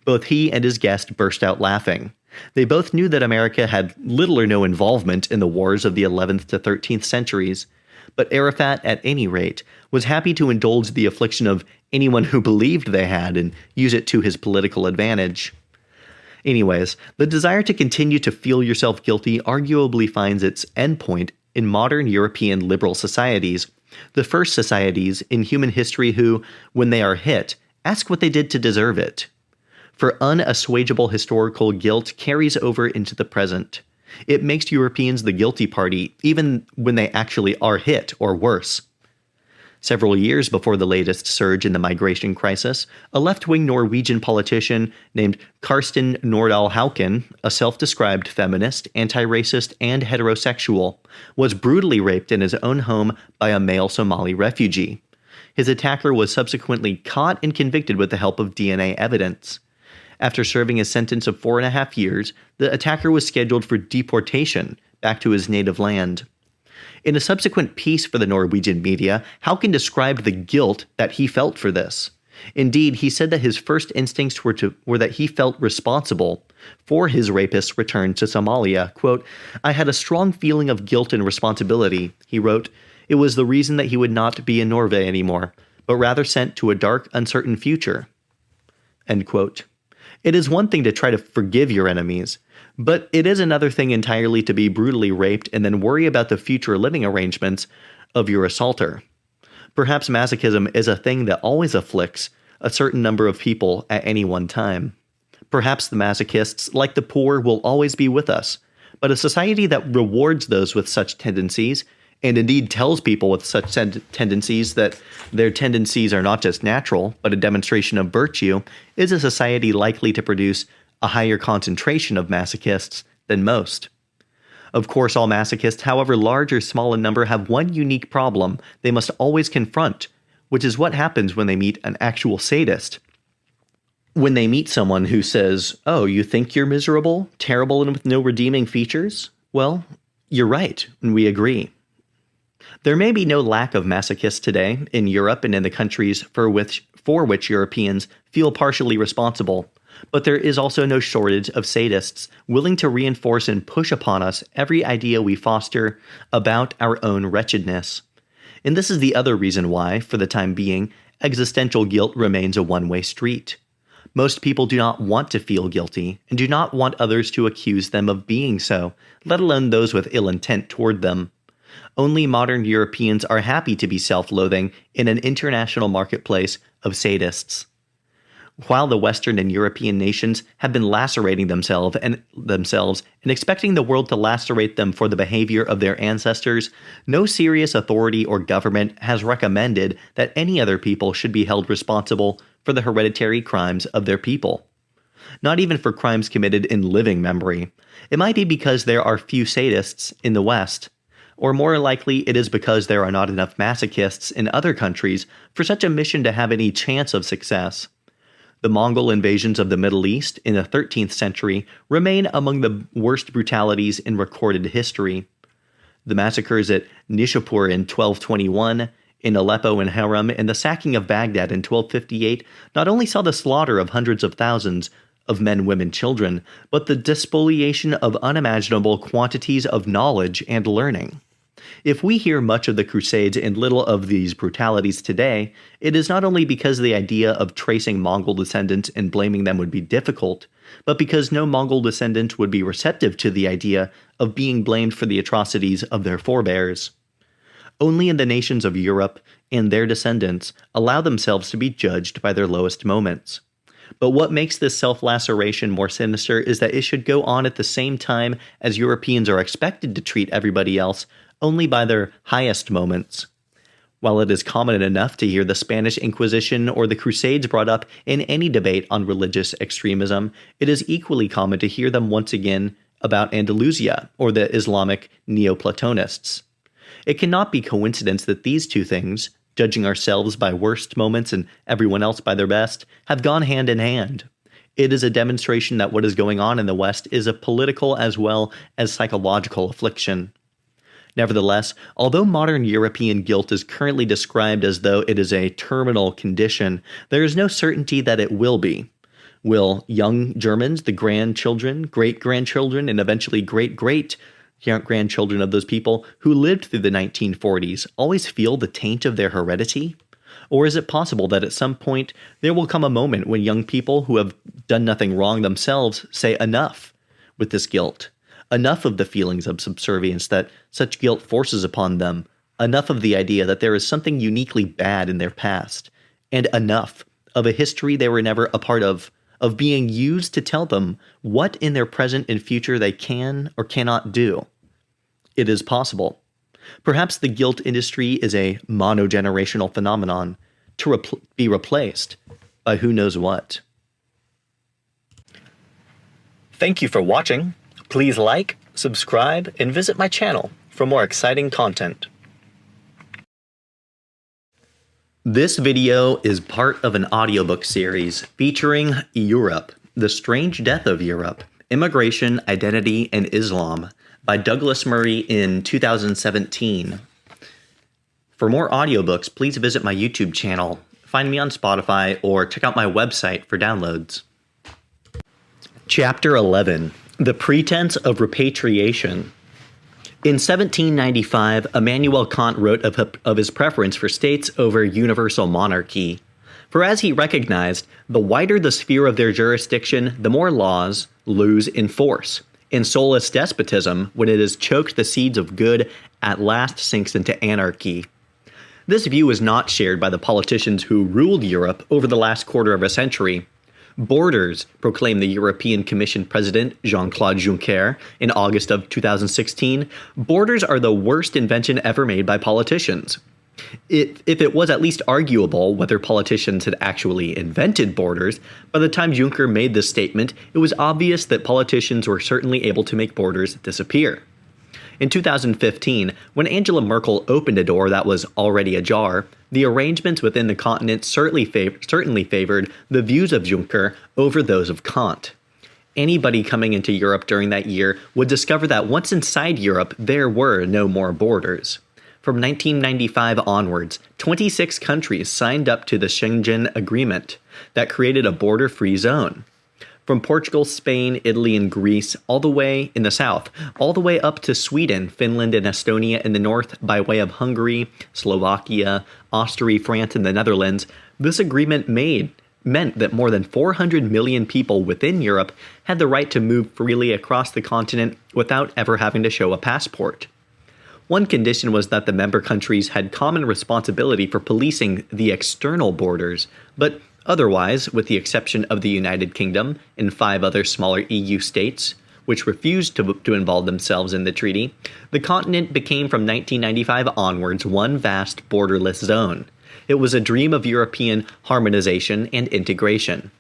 Both he and his guest burst out laughing. They both knew that America had little or no involvement in the wars of the 11th to 13th centuries. But Arafat, at any rate, was happy to indulge the affliction of anyone who believed they had and use it to his political advantage. Anyways, the desire to continue to feel yourself guilty arguably finds its endpoint in modern European liberal societies, the first societies in human history who, when they are hit, ask what they did to deserve it. For unassuageable historical guilt carries over into the present. It makes Europeans the guilty party, even when they actually are hit, or worse. Several years before the latest surge in the migration crisis, a left-wing Norwegian politician named Karsten Nordahl Hauken, a self-described feminist, anti-racist, and heterosexual, was brutally raped in his own home by a male Somali refugee. His attacker was subsequently caught and convicted with the help of DNA evidence. After serving a sentence of 4.5 years, the attacker was scheduled for deportation back to his native land. In a subsequent piece for the Norwegian media, Hauken described the guilt that he felt for this. Indeed, he said that his first instincts were that he felt responsible for his rapist's return to Somalia. Quote, "I had a strong feeling of guilt and responsibility," he wrote. "It was the reason that he would not be in Norway anymore, but rather sent to a dark, uncertain future." End quote. It is one thing to try to forgive your enemies, but it is another thing entirely to be brutally raped and then worry about the future living arrangements of your assaulter. Perhaps masochism is a thing that always afflicts a certain number of people at any one time. Perhaps the masochists, like the poor, will always be with us, but a society that rewards those with such tendencies, and indeed tells people with such tendencies that their tendencies are not just natural, but a demonstration of virtue, is a society likely to produce a higher concentration of masochists than most. Of course, all masochists, however large or small in number, have one unique problem they must always confront, which is what happens when they meet an actual sadist. When they meet someone who says, "Oh, you think you're miserable, terrible, and with no redeeming features? Well, you're right, and we agree." There may be no lack of masochists today in Europe and in the countries for which Europeans feel partially responsible, but there is also no shortage of sadists willing to reinforce and push upon us every idea we foster about our own wretchedness. And this is the other reason why, for the time being, existential guilt remains a one-way street. Most people do not want to feel guilty and do not want others to accuse them of being so, let alone those with ill intent toward them. Only modern Europeans are happy to be self-loathing in an international marketplace of sadists. While the Western and European nations have been lacerating themselves and expecting the world to lacerate them for the behavior of their ancestors, no serious authority or government has recommended that any other people should be held responsible for the hereditary crimes of their people. not even for crimes committed in living memory. It might be because there are few sadists in the West, or more likely it is because there are not enough masochists in other countries for such a mission to have any chance of success. The Mongol invasions of the Middle East in the 13th century remain among the worst brutalities in recorded history. The massacres at Nishapur in 1221, in Aleppo and Haram, and the sacking of Baghdad in 1258 not only saw the slaughter of hundreds of thousands of men, women, children, but the despoliation of unimaginable quantities of knowledge and learning. If we hear much of the Crusades and little of these brutalities today, it is not only because the idea of tracing Mongol descendants and blaming them would be difficult, but because no Mongol descendant would be receptive to the idea of being blamed for the atrocities of their forebears. Only in the nations of Europe and their descendants allow themselves to be judged by their lowest moments. But what makes this self-laceration more sinister is that it should go on at the same time as Europeans are expected to treat everybody else only by their highest moments. While it is common enough to hear the Spanish Inquisition or the Crusades brought up in any debate on religious extremism, it is equally common to hear them once again about Andalusia or the Islamic Neoplatonists. It cannot be coincidence that these two things, judging ourselves by worst moments and everyone else by their best, have gone hand in hand. It is a demonstration that what is going on in the West is a political as well as psychological affliction. Nevertheless, although modern European guilt is currently described as though it is a terminal condition, there is no certainty that it will be. Will young Germans, the grandchildren, great-grandchildren, and eventually great-great-grandchildren of those people who lived through the 1940s always feel the taint of their heredity? Or is it possible that at some point there will come a moment when young people who have done nothing wrong themselves say enough with this guilt? Enough of the feelings of subservience that such guilt forces upon them, enough of the idea that there is something uniquely bad in their past, and enough of a history they were never a part of being used to tell them what in their present and future they can or cannot do. It is possible. Perhaps the guilt industry is a monogenerational phenomenon to be replaced by who knows what. Thank you for watching. Please like, subscribe, and visit my channel for more exciting content. This video is part of an audiobook series featuring Europe, The Strange Death of Europe, Immigration, Identity, and Islam by Douglas Murray in 2017. For more audiobooks, please visit my YouTube channel, find me on Spotify, or check out my website for downloads. Chapter 11. The Pretense of Repatriation. In 1795, Immanuel Kant wrote of his preference for states over universal monarchy. For as he recognized, the wider the sphere of their jurisdiction, the more laws lose in force. And soulless despotism, when it has choked the seeds of good, at last sinks into anarchy. This view is not shared by the politicians who ruled Europe over the last quarter of a century. Borders, proclaimed the European Commission President Jean-Claude Juncker in August of 2016, borders are the worst invention ever made by politicians. If it was at least arguable whether politicians had actually invented borders, by the time Juncker made this statement, it was obvious that politicians were certainly able to make borders disappear. In 2015, when Angela Merkel opened a door that was already ajar, the arrangements within the continent certainly favored the views of Juncker over those of Kant. Anybody coming into Europe during that year would discover that once inside Europe, there were no more borders. From 1995 onwards, 26 countries signed up to the Schengen Agreement that created a border-free zone. From Portugal, Spain, Italy, and Greece, all the way in the south, all the way up to Sweden, Finland, and Estonia in the north by way of Hungary, Slovakia, Austria, France, and the Netherlands, this agreement meant that more than 400 million people within Europe had the right to move freely across the continent without ever having to show a passport. One condition was that the member countries had common responsibility for policing the external borders, but otherwise, with the exception of the United Kingdom and 5 other smaller EU states, which refused to involve themselves in the treaty, the continent became from 1995 onwards one vast borderless zone. It was a dream of European harmonization and integration.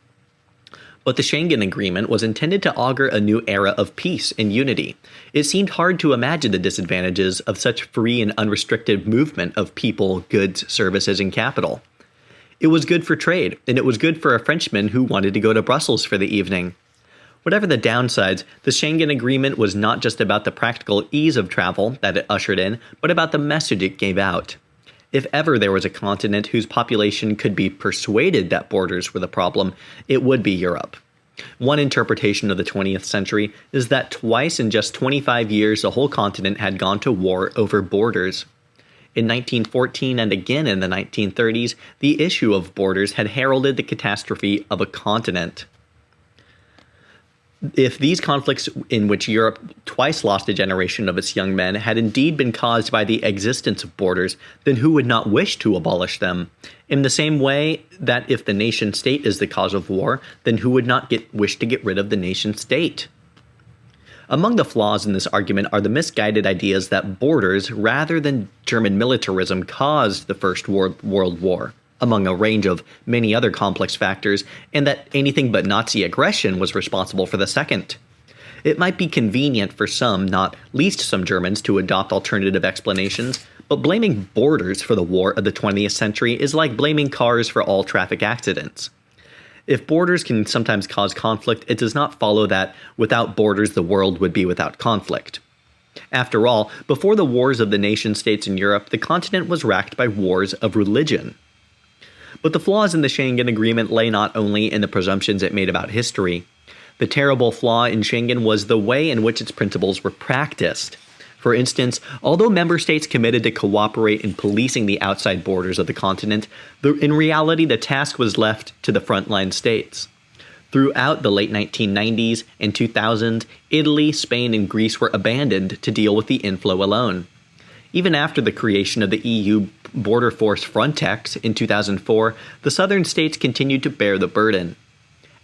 But the Schengen Agreement was intended to augur a new era of peace and unity. It seemed hard to imagine the disadvantages of such free and unrestricted movement of people, goods, services, and capital. It was good for trade, and it was good for a Frenchman who wanted to go to Brussels for the evening. Whatever the downsides, the Schengen Agreement was not just about the practical ease of travel that it ushered in, but about the message it gave out. If ever there was a continent whose population could be persuaded that borders were the problem, it would be Europe. One interpretation of the 20th century is that twice in just 25 years the whole continent had gone to war over borders. In 1914 and again in the 1930s, the issue of borders had heralded the catastrophe of a continent. If these conflicts in which Europe twice lost a generation of its young men had indeed been caused by the existence of borders, then who would not wish to abolish them? In the same way that if the nation state is the cause of war, then who would not wish to get rid of the nation state? Among the flaws in this argument are the misguided ideas that borders, rather than German militarism, caused the First World War, among a range of many other complex factors, and that anything but Nazi aggression was responsible for the second. It might be convenient for some, not least some Germans, to adopt alternative explanations, but blaming borders for the war of the 20th century is like blaming cars for all traffic accidents. If borders can sometimes cause conflict, it does not follow that without borders the world would be without conflict. After all, before the wars of the nation-states in Europe, the continent was racked by wars of religion. But the flaws in the Schengen Agreement lay not only in the presumptions it made about history. The terrible flaw in Schengen was the way in which its principles were practiced. For instance, although member states committed to cooperate in policing the outside borders of the continent, in reality the task was left to the frontline states. Throughout the late 1990s and 2000s, Italy, Spain, and Greece were abandoned to deal with the inflow alone. Even after the creation of the EU border force Frontex in 2004, the southern states continued to bear the burden.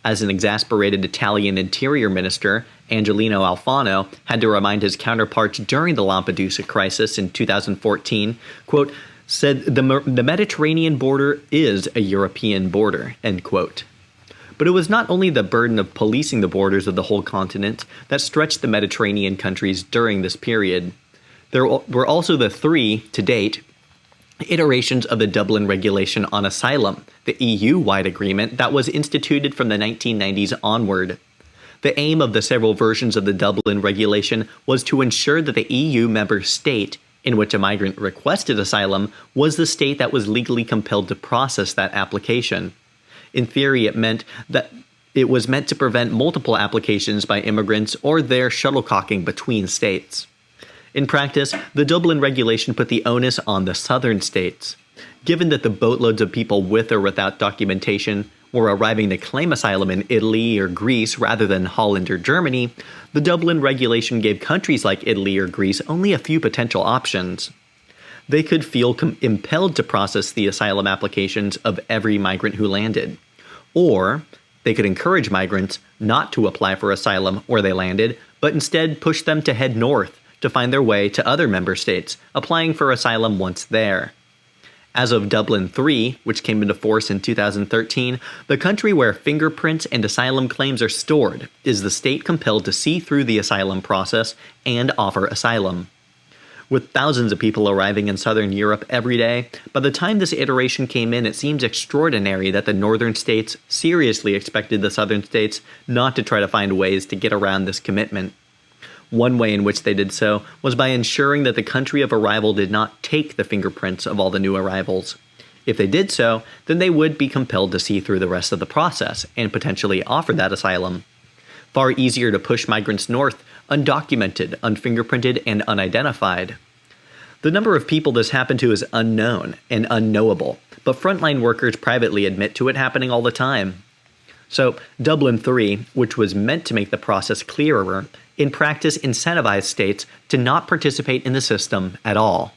As an exasperated Italian interior minister, Angelino Alfano, had to remind his counterparts during the Lampedusa crisis in 2014, quote, said the Mediterranean border is a European border, end quote. But it was not only the burden of policing the borders of the whole continent that stretched the Mediterranean countries during this period. There were also the three, to date, iterations of the Dublin Regulation on Asylum, the EU-wide agreement that was instituted from the 1990s onward. The aim of the several versions of the Dublin Regulation was to ensure that the EU member state in which a migrant requested asylum was the state that was legally compelled to process that application. In theory, it was meant to prevent multiple applications by immigrants or their shuttlecocking between states. In practice, the Dublin Regulation put the onus on the southern states. Given that the boatloads of people with or without documentation were arriving to claim asylum in Italy or Greece rather than Holland or Germany, the Dublin Regulation gave countries like Italy or Greece only a few potential options. They could feel impelled to process the asylum applications of every migrant who landed. Or they could encourage migrants not to apply for asylum where they landed, but instead push them to head north to find their way to other member states, applying for asylum once there. As of Dublin III, which came into force in 2013, the country where fingerprints and asylum claims are stored is the state compelled to see through the asylum process and offer asylum. With thousands of people arriving in southern Europe every day, by the time this iteration came in, it seems extraordinary that the northern states seriously expected the southern states not to try to find ways to get around this commitment. One way in which they did so was by ensuring that the country of arrival did not take the fingerprints of all the new arrivals. If they did so, then they would be compelled to see through the rest of the process and potentially offer that asylum. Far easier to push migrants north, undocumented, unfingerprinted, and unidentified. The number of people this happened to is unknown and unknowable, but frontline workers privately admit to it happening all the time. So, Dublin III, which was meant to make the process clearer, in practice incentivized states to not participate in the system at all.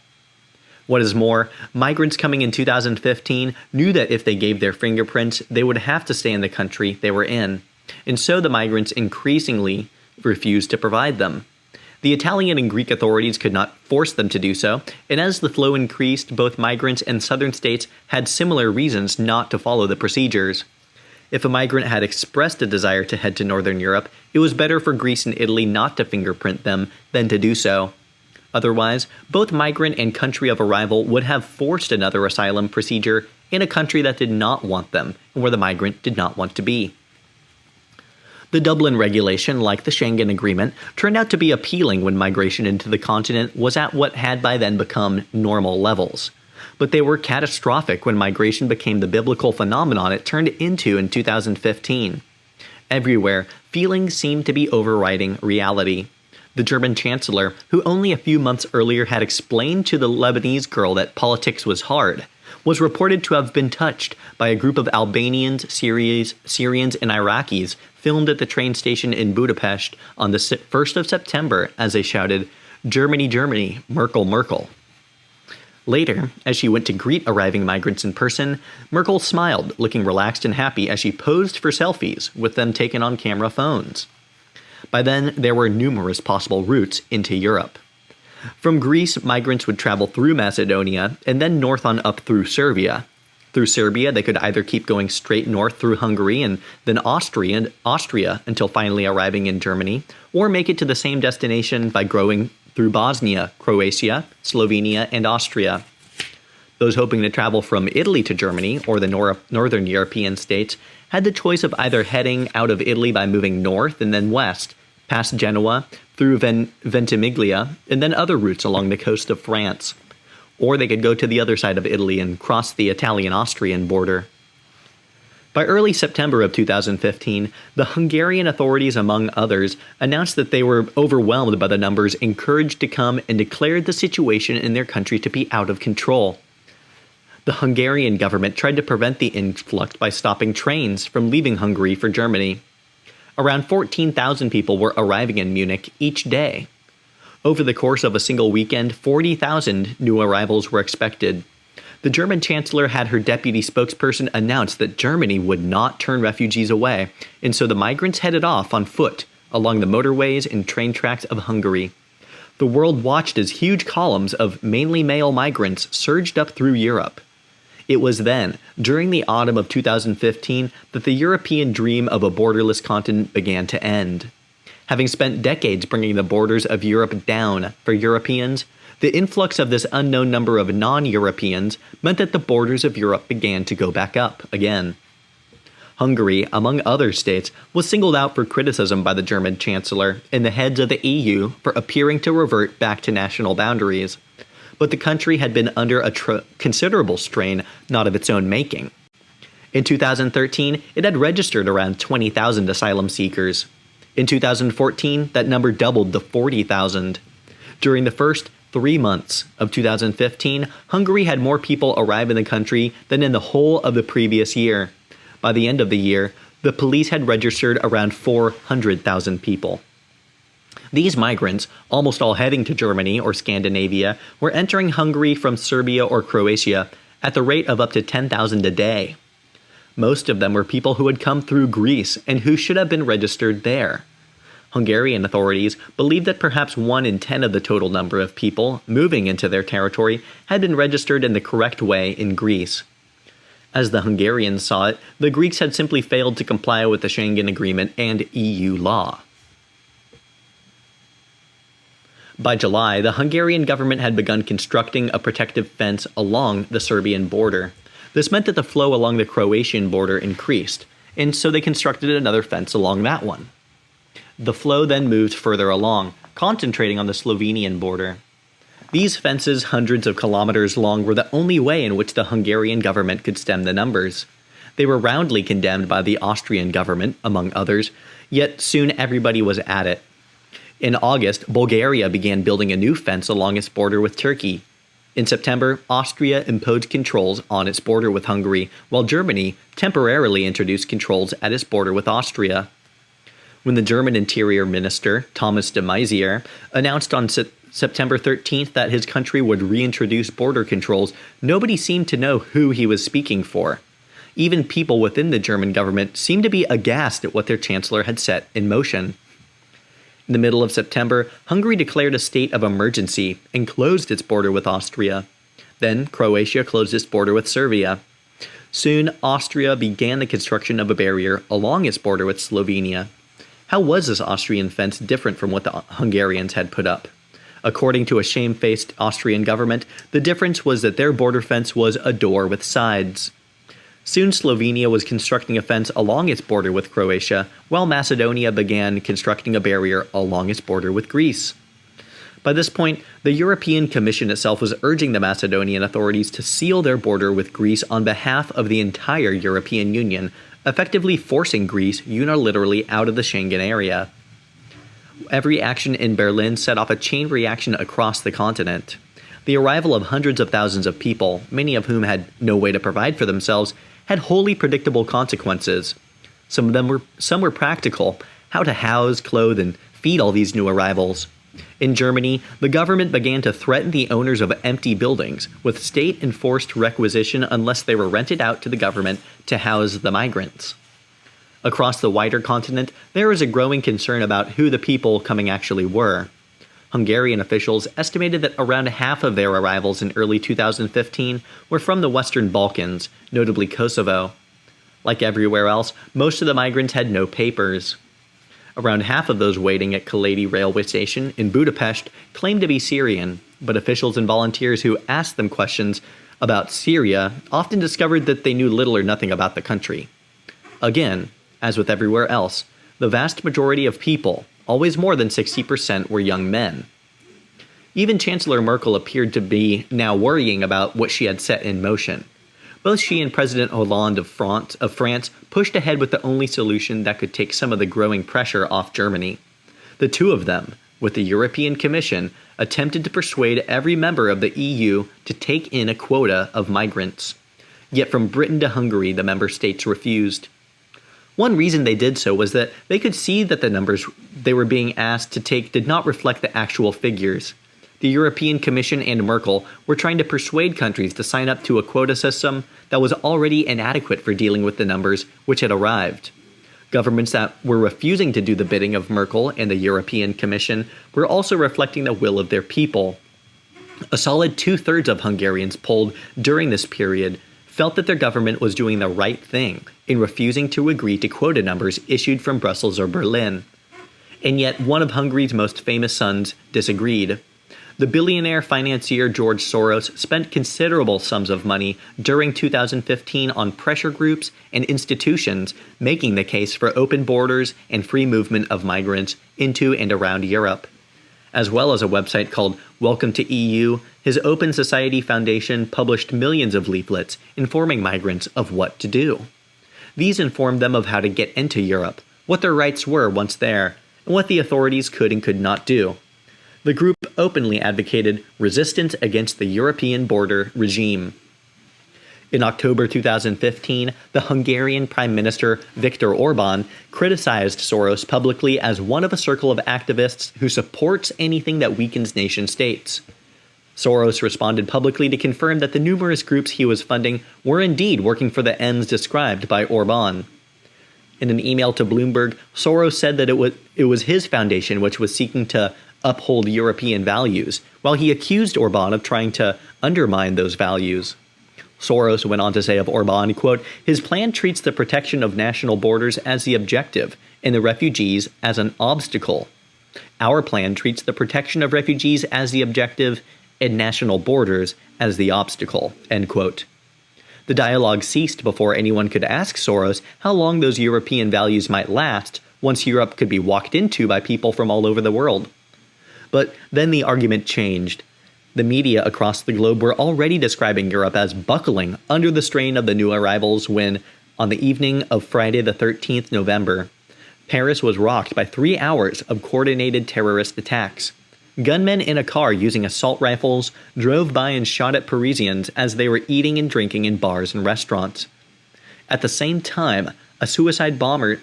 What is more, migrants coming in 2015 knew that if they gave their fingerprints, they would have to stay in the country they were in, and so the migrants increasingly refused to provide them. The Italian and Greek authorities could not force them to do so, and as the flow increased, both migrants and southern states had similar reasons not to follow the procedures. If a migrant had expressed a desire to head to Northern Europe, it was better for Greece and Italy not to fingerprint them than to do so. Otherwise, both migrant and country of arrival would have forced another asylum procedure in a country that did not want them and where the migrant did not want to be. The Dublin regulation, like the Schengen Agreement, turned out to be appealing when migration into the continent was at what had by then become normal levels. But they were catastrophic when migration became the biblical phenomenon it turned into in 2015. Everywhere, feelings seemed to be overriding reality. The German chancellor, who only a few months earlier had explained to the Lebanese girl that politics was hard, was reported to have been touched by a group of Albanians, Syrians, and Iraqis filmed at the train station in Budapest on the 1st of September as they shouted, "Germany, Germany, Merkel, Merkel." Later, as she went to greet arriving migrants in person, Merkel smiled, looking relaxed and happy as she posed for selfies with them taken on camera phones. By then, there were numerous possible routes into Europe. From Greece, migrants would travel through Macedonia and then north on up through Serbia. Through Serbia, they could either keep going straight north through Hungary and then Austria until finally arriving in Germany, or make it to the same destination by going through Bosnia, Croatia, Slovenia, and Austria. Those hoping to travel from Italy to Germany, or the northern European states, had the choice of either heading out of Italy by moving north and then west, past Genoa, through Ventimiglia, and then other routes along the coast of France. Or they could go to the other side of Italy and cross the Italian-Austrian border. By early September of 2015, the Hungarian authorities, among others, announced that they were overwhelmed by the numbers encouraged to come and declared the situation in their country to be out of control. The Hungarian government tried to prevent the influx by stopping trains from leaving Hungary for Germany. Around 14,000 people were arriving in Munich each day. Over the course of a single weekend, 40,000 new arrivals were expected. The German chancellor had her deputy spokesperson announce that Germany would not turn refugees away, and so the migrants headed off on foot along the motorways and train tracks of Hungary. The world watched as huge columns of mainly male migrants surged up through Europe. It was then, during the autumn of 2015, that the European dream of a borderless continent began to end. Having spent decades bringing the borders of Europe down for Europeans, the influx of this unknown number of non-Europeans meant that the borders of Europe began to go back up again. Hungary, among other states, was singled out for criticism by the German chancellor and the heads of the EU for appearing to revert back to national boundaries. But the country had been under a considerable strain not of its own making. In 2013, it had registered around 20,000 asylum seekers. In 2014, that number doubled to 40,000. During the first 3 months of 2015, Hungary had more people arrive in the country than in the whole of the previous year. By the end of the year, the police had registered around 400,000 people. These migrants, almost all heading to Germany or Scandinavia, were entering Hungary from Serbia or Croatia at the rate of up to 10,000 a day. Most of them were people who had come through Greece and who should have been registered there. Hungarian authorities believed that perhaps 1 in 10 of the total number of people moving into their territory had been registered in the correct way in Greece. As the Hungarians saw it, the Greeks had simply failed to comply with the Schengen Agreement and EU law. By July, the Hungarian government had begun constructing a protective fence along the Serbian border. This meant that the flow along the Croatian border increased, and so they constructed another fence along that one. The flow then moved further along, concentrating on the Slovenian border. These fences, hundreds of kilometers long, were the only way in which the Hungarian government could stem the numbers. They were roundly condemned by the Austrian government, among others, yet soon everybody was at it. In August, Bulgaria began building a new fence along its border with Turkey. In September, Austria imposed controls on its border with Hungary, while Germany temporarily introduced controls at its border with Austria. When the German Interior Minister, Thomas de Maizière, announced on September 13th that his country would reintroduce border controls, nobody seemed to know who he was speaking for. Even people within the German government seemed to be aghast at what their chancellor had set in motion. In the middle of September, Hungary declared a state of emergency and closed its border with Austria. Then Croatia closed its border with Serbia. Soon, Austria began the construction of a barrier along its border with Slovenia. How was this Austrian fence different from what the Hungarians had put up? According to a shamefaced Austrian government, the difference was that their border fence was a door with sides. Soon Slovenia was constructing a fence along its border with Croatia, while Macedonia began constructing a barrier along its border with Greece. By this point, the European Commission itself was urging the Macedonian authorities to seal their border with Greece on behalf of the entire European Union, effectively forcing Greece unilaterally out of the Schengen area. Every action in Berlin set off a chain reaction across the continent. The arrival of hundreds of thousands of people, many of whom had no way to provide for themselves, had wholly predictable consequences. Some were practical: how to house, clothe, and feed all these new arrivals. In Germany, the government began to threaten the owners of empty buildings with state-enforced requisition unless they were rented out to the government to house the migrants. Across the wider continent, there was a growing concern about who the people coming actually were. Hungarian officials estimated that around half of their arrivals in early 2015 were from the Western Balkans, notably Kosovo. Like everywhere else, most of the migrants had no papers. Around half of those waiting at Kaledi railway station in Budapest claimed to be Syrian, but officials and volunteers who asked them questions about Syria often discovered that they knew little or nothing about the country. Again, as with everywhere else, the vast majority of people, always more than 60%, were young men. Even Chancellor Merkel appeared to be now worrying about what she had set in motion. Both she and President Hollande of France pushed ahead with the only solution that could take some of the growing pressure off Germany. The two of them, with the European Commission, attempted to persuade every member of the EU to take in a quota of migrants. Yet from Britain to Hungary, the member states refused. One reason they did so was that they could see that the numbers they were being asked to take did not reflect the actual figures. The European Commission and Merkel were trying to persuade countries to sign up to a quota system that was already inadequate for dealing with the numbers which had arrived. Governments that were refusing to do the bidding of Merkel and the European Commission were also reflecting the will of their people. A solid 2/3 of Hungarians polled during this period felt that their government was doing the right thing in refusing to agree to quota numbers issued from Brussels or Berlin. And yet one of Hungary's most famous sons disagreed. The billionaire financier George Soros spent considerable sums of money during 2015 on pressure groups and institutions making the case for open borders and free movement of migrants into and around Europe. As well as a website called Welcome to EU, his Open Society Foundation published millions of leaflets informing migrants of what to do. These informed them of how to get into Europe, what their rights were once there, and what the authorities could and could not do. The group openly advocated resistance against the European border regime. In October 2015, the Hungarian Prime Minister Viktor Orbán criticized Soros publicly as one of a circle of activists who supports anything that weakens nation-states. Soros responded publicly to confirm that the numerous groups he was funding were indeed working for the ends described by Orbán. In an email to Bloomberg, Soros said that it was his foundation which was seeking to uphold European values, while he accused Orbán of trying to undermine those values. Soros went on to say of Orbán, quote, "His plan treats the protection of national borders as the objective and the refugees as an obstacle. Our plan treats the protection of refugees as the objective and national borders as the obstacle," end quote. The dialogue ceased before anyone could ask Soros how long those European values might last once Europe could be walked into by people from all over the world. But then the argument changed. The media across the globe were already describing Europe as buckling under the strain of the new arrivals when, on the evening of Friday the 13th November, Paris was rocked by 3 hours of coordinated terrorist attacks. Gunmen in a car using assault rifles drove by and shot at Parisians as they were eating and drinking in bars and restaurants. At the same time, a suicide bomber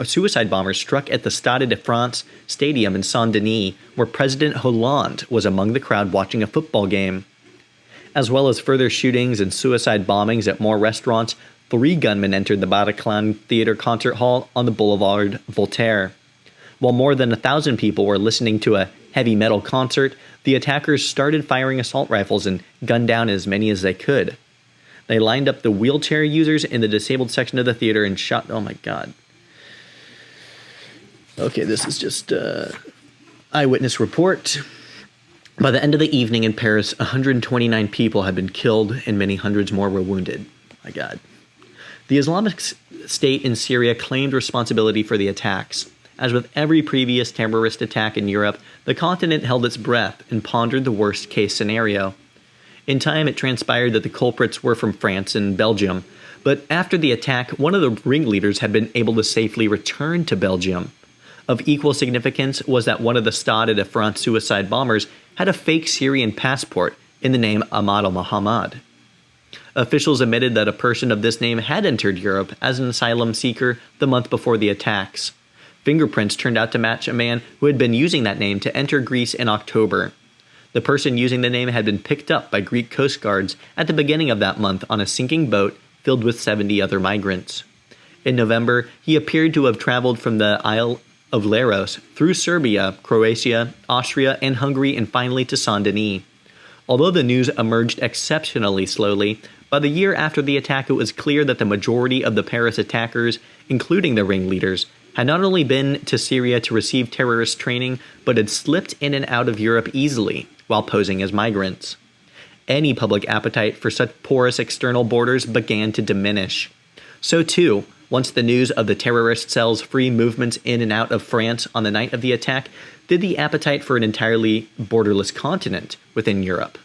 struck at the Stade de France stadium in Saint-Denis, where President Hollande was among the crowd watching a football game. As well as further shootings and suicide bombings at more restaurants, 3 gunmen entered the Bataclan Theatre concert hall on the Boulevard Voltaire. While more than 1,000 people were listening to a heavy metal concert, the attackers started firing assault rifles and gunned down as many as they could. They lined up the wheelchair users in the disabled section of the theater and shot... Oh my god. Okay, this is just eyewitness report. By the end of the evening in Paris, 129 people had been killed and many hundreds more were wounded. My god. The Islamic State in Syria claimed responsibility for the attacks. As with every previous terrorist attack in Europe, the continent held its breath and pondered the worst-case scenario. In time, it transpired that the culprits were from France and Belgium, but after the attack, one of the ringleaders had been able to safely return to Belgium. Of equal significance was that one of the Stade de France suicide bombers had a fake Syrian passport in the name Ahmad al-Muhammad. Officials admitted that a person of this name had entered Europe as an asylum seeker the month before the attacks. Fingerprints turned out to match a man who had been using that name to enter Greece in October. The person using the name had been picked up by Greek coast guards at the beginning of that month on a sinking boat filled with 70 other migrants. In November, he appeared to have traveled from the Isle of Leros through Serbia, Croatia, Austria, and Hungary, and finally to Saint-Denis. Although the news emerged exceptionally slowly, by the year after the attack it was clear that the majority of the Paris attackers, including the ringleaders, had not only been to Syria to receive terrorist training, but had slipped in and out of Europe easily, while posing as migrants. Any public appetite for such porous external borders began to diminish. So too, once the news of the terrorist cell's free movements in and out of France on the night of the attack, did the appetite for an entirely borderless continent within Europe.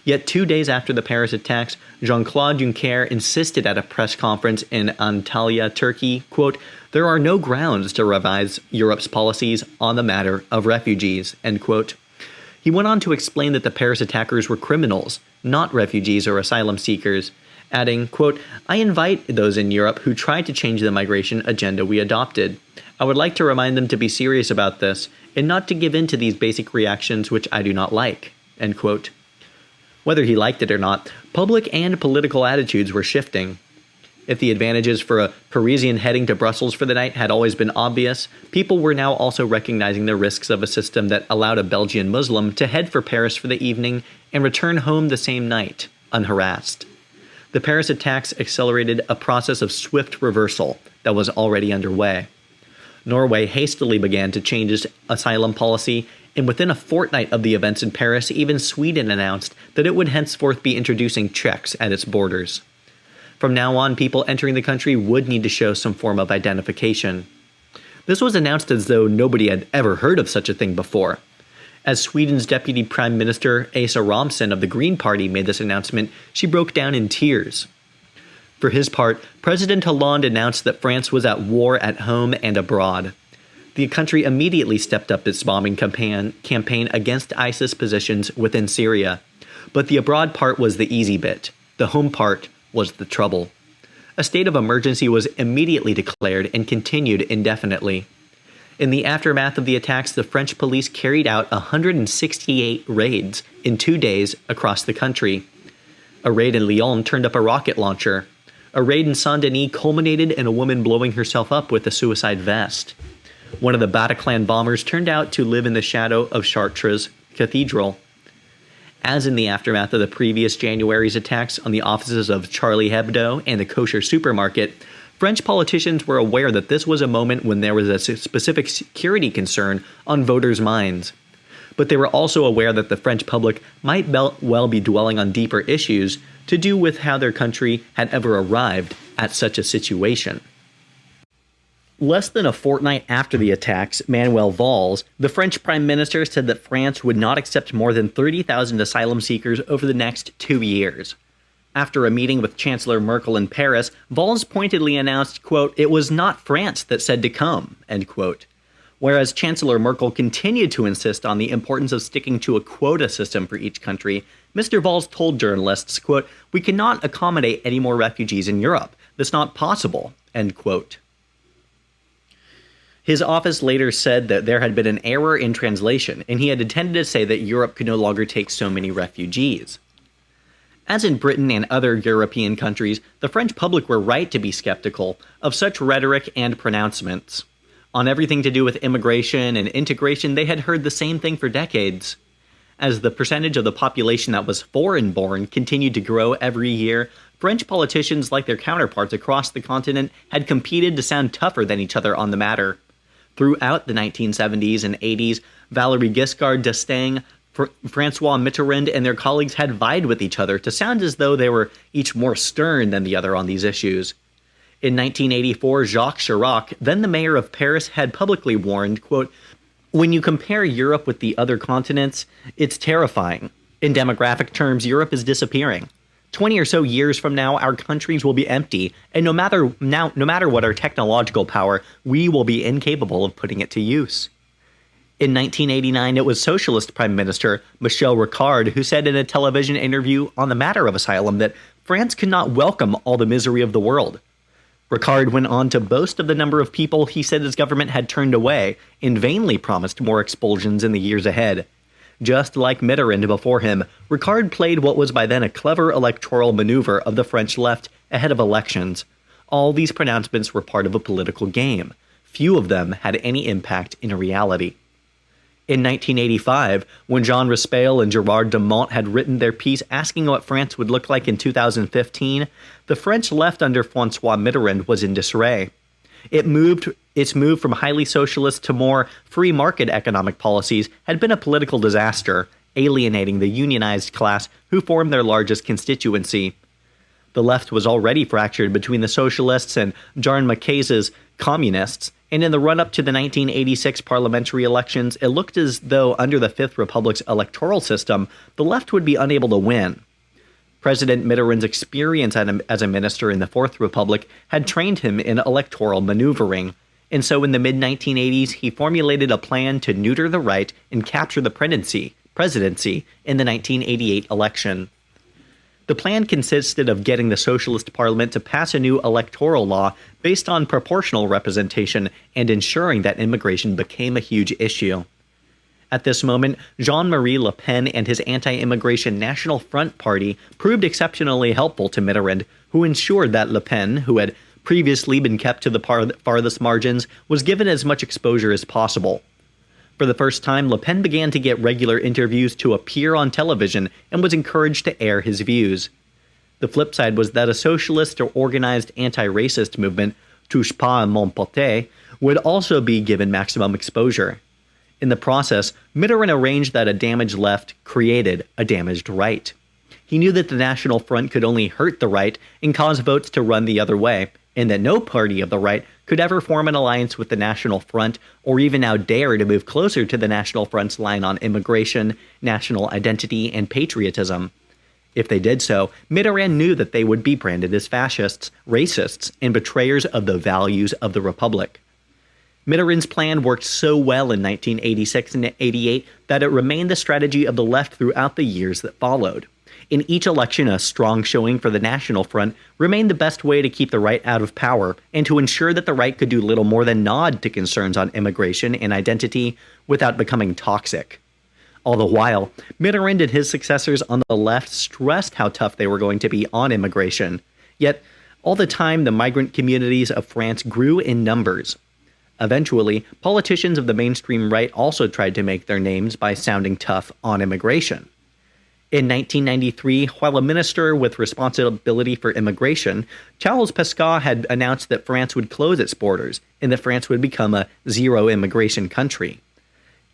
Yet 2 days after the Paris attacks, Jean-Claude Juncker insisted at a press conference in Antalya, Turkey, quote, "There are no grounds to revise Europe's policies on the matter of refugees," end quote. He went on to explain that the Paris attackers were criminals, not refugees or asylum seekers, adding, quote, "I invite those in Europe who tried to change the migration agenda we adopted. I would like to remind them to be serious about this, and not to give in to these basic reactions which I do not like," end quote. Whether he liked it or not, public and political attitudes were shifting. If the advantages for a Parisian heading to Brussels for the night had always been obvious, people were now also recognizing the risks of a system that allowed a Belgian Muslim to head for Paris for the evening and return home the same night, unharassed. The Paris attacks accelerated a process of swift reversal that was already underway. Norway hastily began to change its asylum policy, and within a fortnight of the events in Paris, even Sweden announced that it would henceforth be introducing checks at its borders. From now on, people entering the country would need to show some form of identification. This was announced as though nobody had ever heard of such a thing before. As Sweden's Deputy Prime Minister Asa Romson of the Green Party made this announcement, she broke down in tears. For his part, President Hollande announced that France was at war at home and abroad. The country immediately stepped up its bombing campaign against ISIS positions within Syria. But the abroad part was the easy bit. The home part was the trouble. A state of emergency was immediately declared and continued indefinitely. In the aftermath of the attacks, the French police carried out 168 raids in 2 days across the country. A raid in Lyon turned up a rocket launcher. A raid in Saint-Denis culminated in a woman blowing herself up with a suicide vest. One of the Bataclan bombers turned out to live in the shadow of Chartres Cathedral. As in the aftermath of the previous January's attacks on the offices of Charlie Hebdo and the kosher supermarket, French politicians were aware that this was a moment when there was a specific security concern on voters' minds. But they were also aware that the French public might well be dwelling on deeper issues to do with how their country had ever arrived at such a situation. Less than a fortnight after the attacks, Manuel Valls, the French Prime Minister, said that France would not accept more than 30,000 asylum seekers over the next 2 years. After a meeting with Chancellor Merkel in Paris, Valls pointedly announced, quote, "It was not France that said to come," end quote. Whereas Chancellor Merkel continued to insist on the importance of sticking to a quota system for each country, Mr. Valls told journalists, quote, "We cannot accommodate any more refugees in Europe. That's not possible," end quote. His office later said that there had been an error in translation, and he had intended to say that Europe could no longer take so many refugees. As in Britain and other European countries, the French public were right to be skeptical of such rhetoric and pronouncements. On everything to do with immigration and integration, they had heard the same thing for decades. As the percentage of the population that was foreign-born continued to grow every year, French politicians, like their counterparts across the continent, had competed to sound tougher than each other on the matter. Throughout the 1970s and 80s, Valéry Giscard d'Estaing, François Mitterrand, and their colleagues had vied with each other to sound as though they were each more stern than the other on these issues. In 1984, Jacques Chirac, then the mayor of Paris, had publicly warned, quote, "When you compare Europe with the other continents, it's terrifying. In demographic terms, Europe is disappearing. 20 or so years from now, our countries will be empty, and no matter what our technological power, we will be incapable of putting it to use." In 1989, it was Socialist Prime Minister Michel Rocard who said in a television interview on the matter of asylum that France could not welcome all the misery of the world. Ricard went on to boast of the number of people he said his government had turned away and vainly promised more expulsions in the years ahead. Just like Mitterrand before him, Ricard played what was by then a clever electoral maneuver of the French left ahead of elections. All these pronouncements were part of a political game. Few of them had any impact in reality. In 1985, when Jean Raspail and Gerard Dumont had written their piece asking what France would look like in 2015, the French left under François Mitterrand was in disarray. Its move from highly socialist to more free market economic policies had been a political disaster, alienating the unionized class who formed their largest constituency. The left was already fractured between the socialists and Jean Maquis's communists, and in the run-up to the 1986 parliamentary elections, it looked as though under the Fifth Republic's electoral system, the left would be unable to win. President Mitterrand's experience as a minister in the Fourth Republic had trained him in electoral maneuvering, and so in the mid-1980s, he formulated a plan to neuter the right and capture the presidency in the 1988 election. The plan consisted of getting the Socialist Parliament to pass a new electoral law based on proportional representation and ensuring that immigration became a huge issue. At this moment, Jean-Marie Le Pen and his anti-immigration National Front Party proved exceptionally helpful to Mitterrand, who ensured that Le Pen, who had previously been kept to the farthest margins, was given as much exposure as possible. For the first time, Le Pen began to get regular interviews to appear on television and was encouraged to air his views. The flip side was that a socialist or organized anti-racist movement, Touche pas à mon pote, would also be given maximum exposure. In the process, Mitterrand arranged that a damaged left created a damaged right. He knew that the National Front could only hurt the right and cause votes to run the other way, and that no party of the right could ever form an alliance with the National Front or even now dare to move closer to the National Front's line on immigration, national identity, and patriotism. If they did so, Mitterrand knew that they would be branded as fascists, racists, and betrayers of the values of the Republic. Mitterrand's plan worked so well in 1986 and 88 that it remained the strategy of the left throughout the years that followed. In each election, a strong showing for the National Front remained the best way to keep the right out of power and to ensure that the right could do little more than nod to concerns on immigration and identity without becoming toxic. All the while, Mitterrand and his successors on the left stressed how tough they were going to be on immigration. Yet, all the time, the migrant communities of France grew in numbers. Eventually, politicians of the mainstream right also tried to make their names by sounding tough on immigration. In 1993, while a minister with responsibility for immigration, Charles Pasqua had announced that France would close its borders and that France would become a zero-immigration country.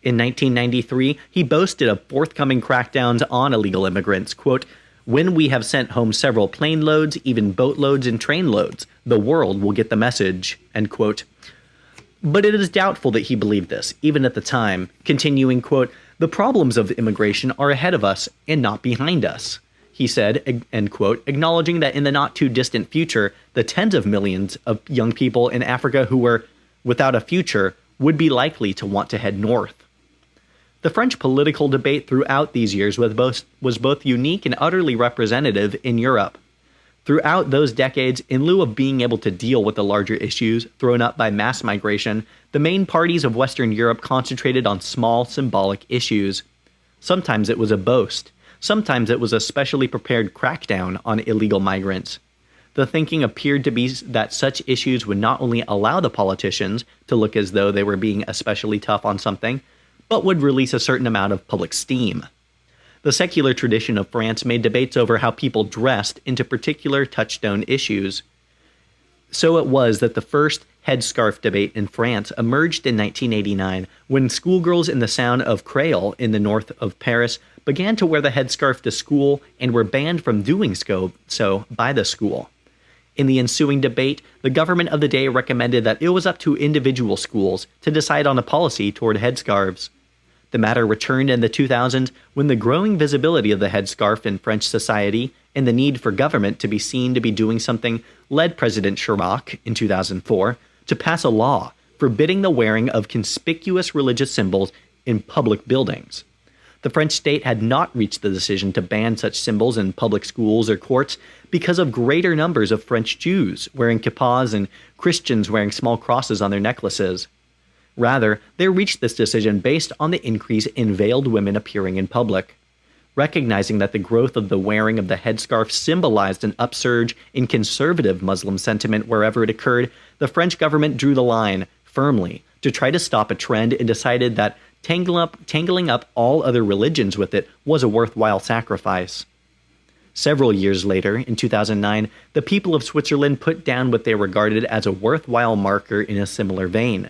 In 1993, he boasted of forthcoming crackdowns on illegal immigrants, quote, "When we have sent home several plane loads, even boat loads and train loads, the world will get the message," end quote. But it is doubtful that he believed this, even at the time, continuing, quote, "The problems of immigration are ahead of us and not behind us," he said, end quote, acknowledging that in the not-too-distant future, the tens of millions of young people in Africa who were without a future would be likely to want to head north. The French political debate throughout these years was both unique and utterly representative in Europe. Throughout those decades, in lieu of being able to deal with the larger issues thrown up by mass migration, the main parties of Western Europe concentrated on small, symbolic issues. Sometimes it was a boast. Sometimes it was a specially prepared crackdown on illegal migrants. The thinking appeared to be that such issues would not only allow the politicians to look as though they were being especially tough on something, but would release a certain amount of public steam. The secular tradition of France made debates over how people dressed into particular touchstone issues. So it was that the first headscarf debate in France emerged in 1989 when schoolgirls in the town of Creil in the north of Paris began to wear the headscarf to school and were banned from doing so by the school. In the ensuing debate, the government of the day recommended that it was up to individual schools to decide on a policy toward headscarves. The matter returned in the 2000s when the growing visibility of the headscarf in French society and the need for government to be seen to be doing something led President Chirac in 2004 to pass a law forbidding the wearing of conspicuous religious symbols in public buildings. The French state had not reached the decision to ban such symbols in public schools or courts because of greater numbers of French Jews wearing kippas and Christians wearing small crosses on their necklaces. Rather, they reached this decision based on the increase in veiled women appearing in public. Recognizing that the growth of the wearing of the headscarf symbolized an upsurge in conservative Muslim sentiment wherever it occurred, the French government drew the line firmly to try to stop a trend and decided that tangling up all other religions with it was a worthwhile sacrifice. Several years later, in 2009, the people of Switzerland put down what they regarded as a worthwhile marker in a similar vein.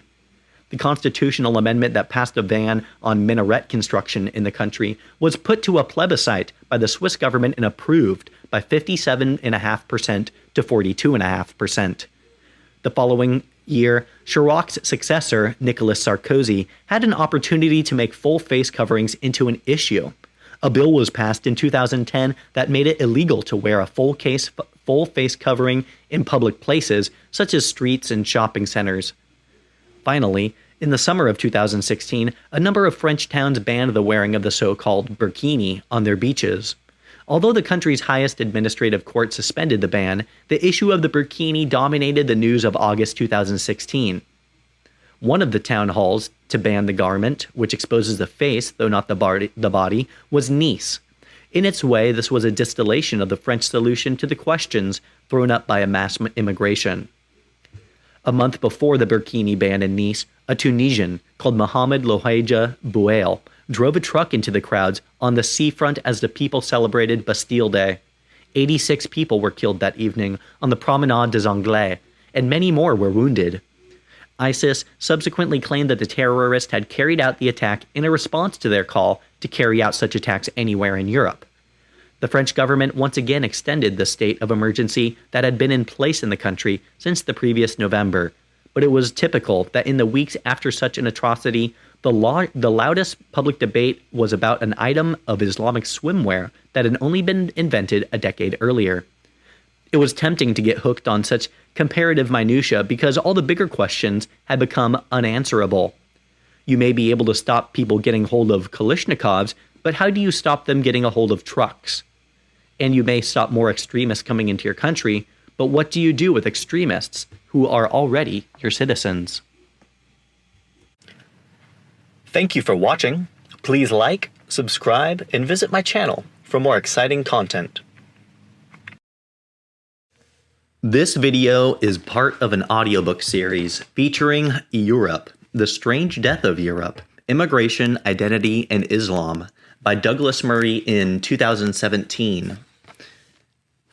The constitutional amendment that passed a ban on minaret construction in the country was put to a plebiscite by the Swiss government and approved by 57.5% to 42.5%. The following year, Chirac's successor, Nicolas Sarkozy, had an opportunity to make full face coverings into an issue. A bill was passed in 2010 that made it illegal to wear a full face covering in public places, such as streets and shopping centers. Finally, in the summer of 2016, a number of French towns banned the wearing of the so-called burkini on their beaches. Although the country's highest administrative court suspended the ban, the issue of the burkini dominated the news of August 2016. One of the town halls to ban the garment, which exposes the face, though not the body, was Nice. In its way, this was a distillation of the French solution to the questions thrown up by a mass immigration. A month before the burkini ban in Nice, a Tunisian called Mohamed Louhaja Bouail drove a truck into the crowds on the seafront as the people celebrated Bastille Day. 86 people were killed that evening on the Promenade des Anglais, and many more were wounded. ISIS subsequently claimed that the terrorist had carried out the attack in a response to their call to carry out such attacks anywhere in Europe. The French government once again extended the state of emergency that had been in place in the country since the previous November, but it was typical that in the weeks after such an atrocity, the loudest public debate was about an item of Islamic swimwear that had only been invented a decade earlier. It was tempting to get hooked on such comparative minutiae because all the bigger questions had become unanswerable. You may be able to stop people getting hold of Kalashnikovs, but how do you stop them getting a hold of trucks? And you may stop more extremists coming into your country, but what do you do with extremists who are already your citizens? Thank you for watching. Please like, subscribe, and visit my channel for more exciting content. This video is part of an audiobook series featuring Europe, The Strange Death of Europe, Immigration, Identity, and Islam by Douglas Murray in 2017.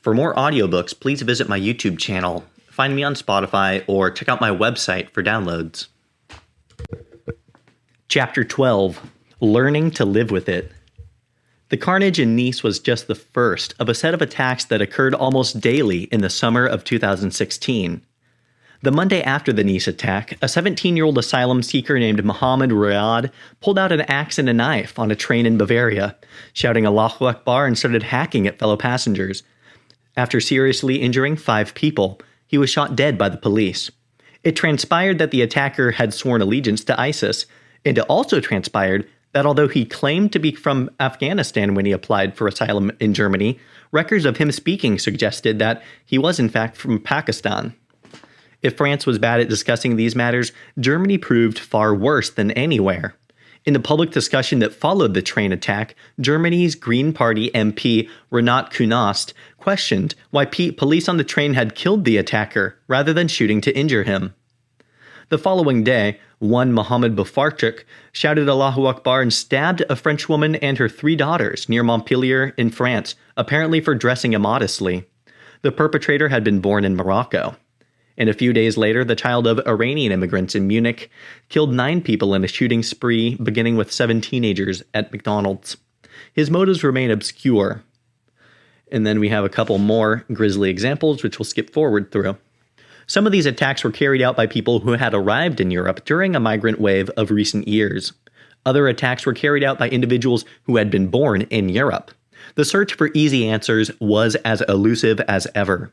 For more audiobooks, please visit my YouTube channel, find me on Spotify, or check out my website for downloads. Chapter 12, Learning to Live with It. The carnage in Nice was just the first of a set of attacks that occurred almost daily in the summer of 2016. The Monday after the Nice attack, a 17-year-old asylum seeker named Mohammed Riyad pulled out an axe and a knife on a train in Bavaria, shouting Allahu Akbar and started hacking at fellow passengers. After seriously injuring 5 people, he was shot dead by the police. It transpired that the attacker had sworn allegiance to ISIS, and it also transpired that although he claimed to be from Afghanistan when he applied for asylum in Germany, records of him speaking suggested that he was in fact from Pakistan. If France was bad at discussing these matters, Germany proved far worse than anywhere. In the public discussion that followed the train attack, Germany's Green Party MP Renat Künast questioned why police on the train had killed the attacker rather than shooting to injure him. The following day, one Mohammed Bufarchuk shouted Allahu Akbar and stabbed a French woman and her 3 daughters near Montpellier in France, apparently for dressing immodestly. The perpetrator had been born in Morocco. And a few days later, the child of Iranian immigrants in Munich killed 9 people in a shooting spree, beginning with 7 teenagers at McDonald's. His motives remain obscure. And then we have a couple more grisly examples, which we'll skip forward through. Some of these attacks were carried out by people who had arrived in Europe during a migrant wave of recent years. Other attacks were carried out by individuals who had been born in Europe. The search for easy answers was as elusive as ever.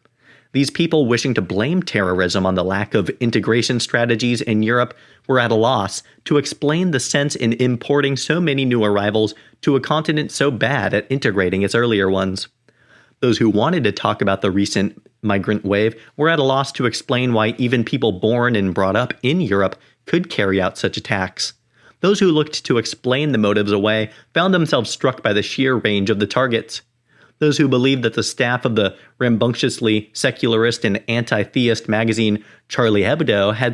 These people wishing to blame terrorism on the lack of integration strategies in Europe were at a loss to explain the sense in importing so many new arrivals to a continent so bad at integrating its earlier ones. Those who wanted to talk about the recent migrant wave were at a loss to explain why even people born and brought up in Europe could carry out such attacks. Those who looked to explain the motives away found themselves struck by the sheer range of the targets. Those who believed that the staff of the rambunctiously secularist and anti-theist magazine Charlie Hebdo had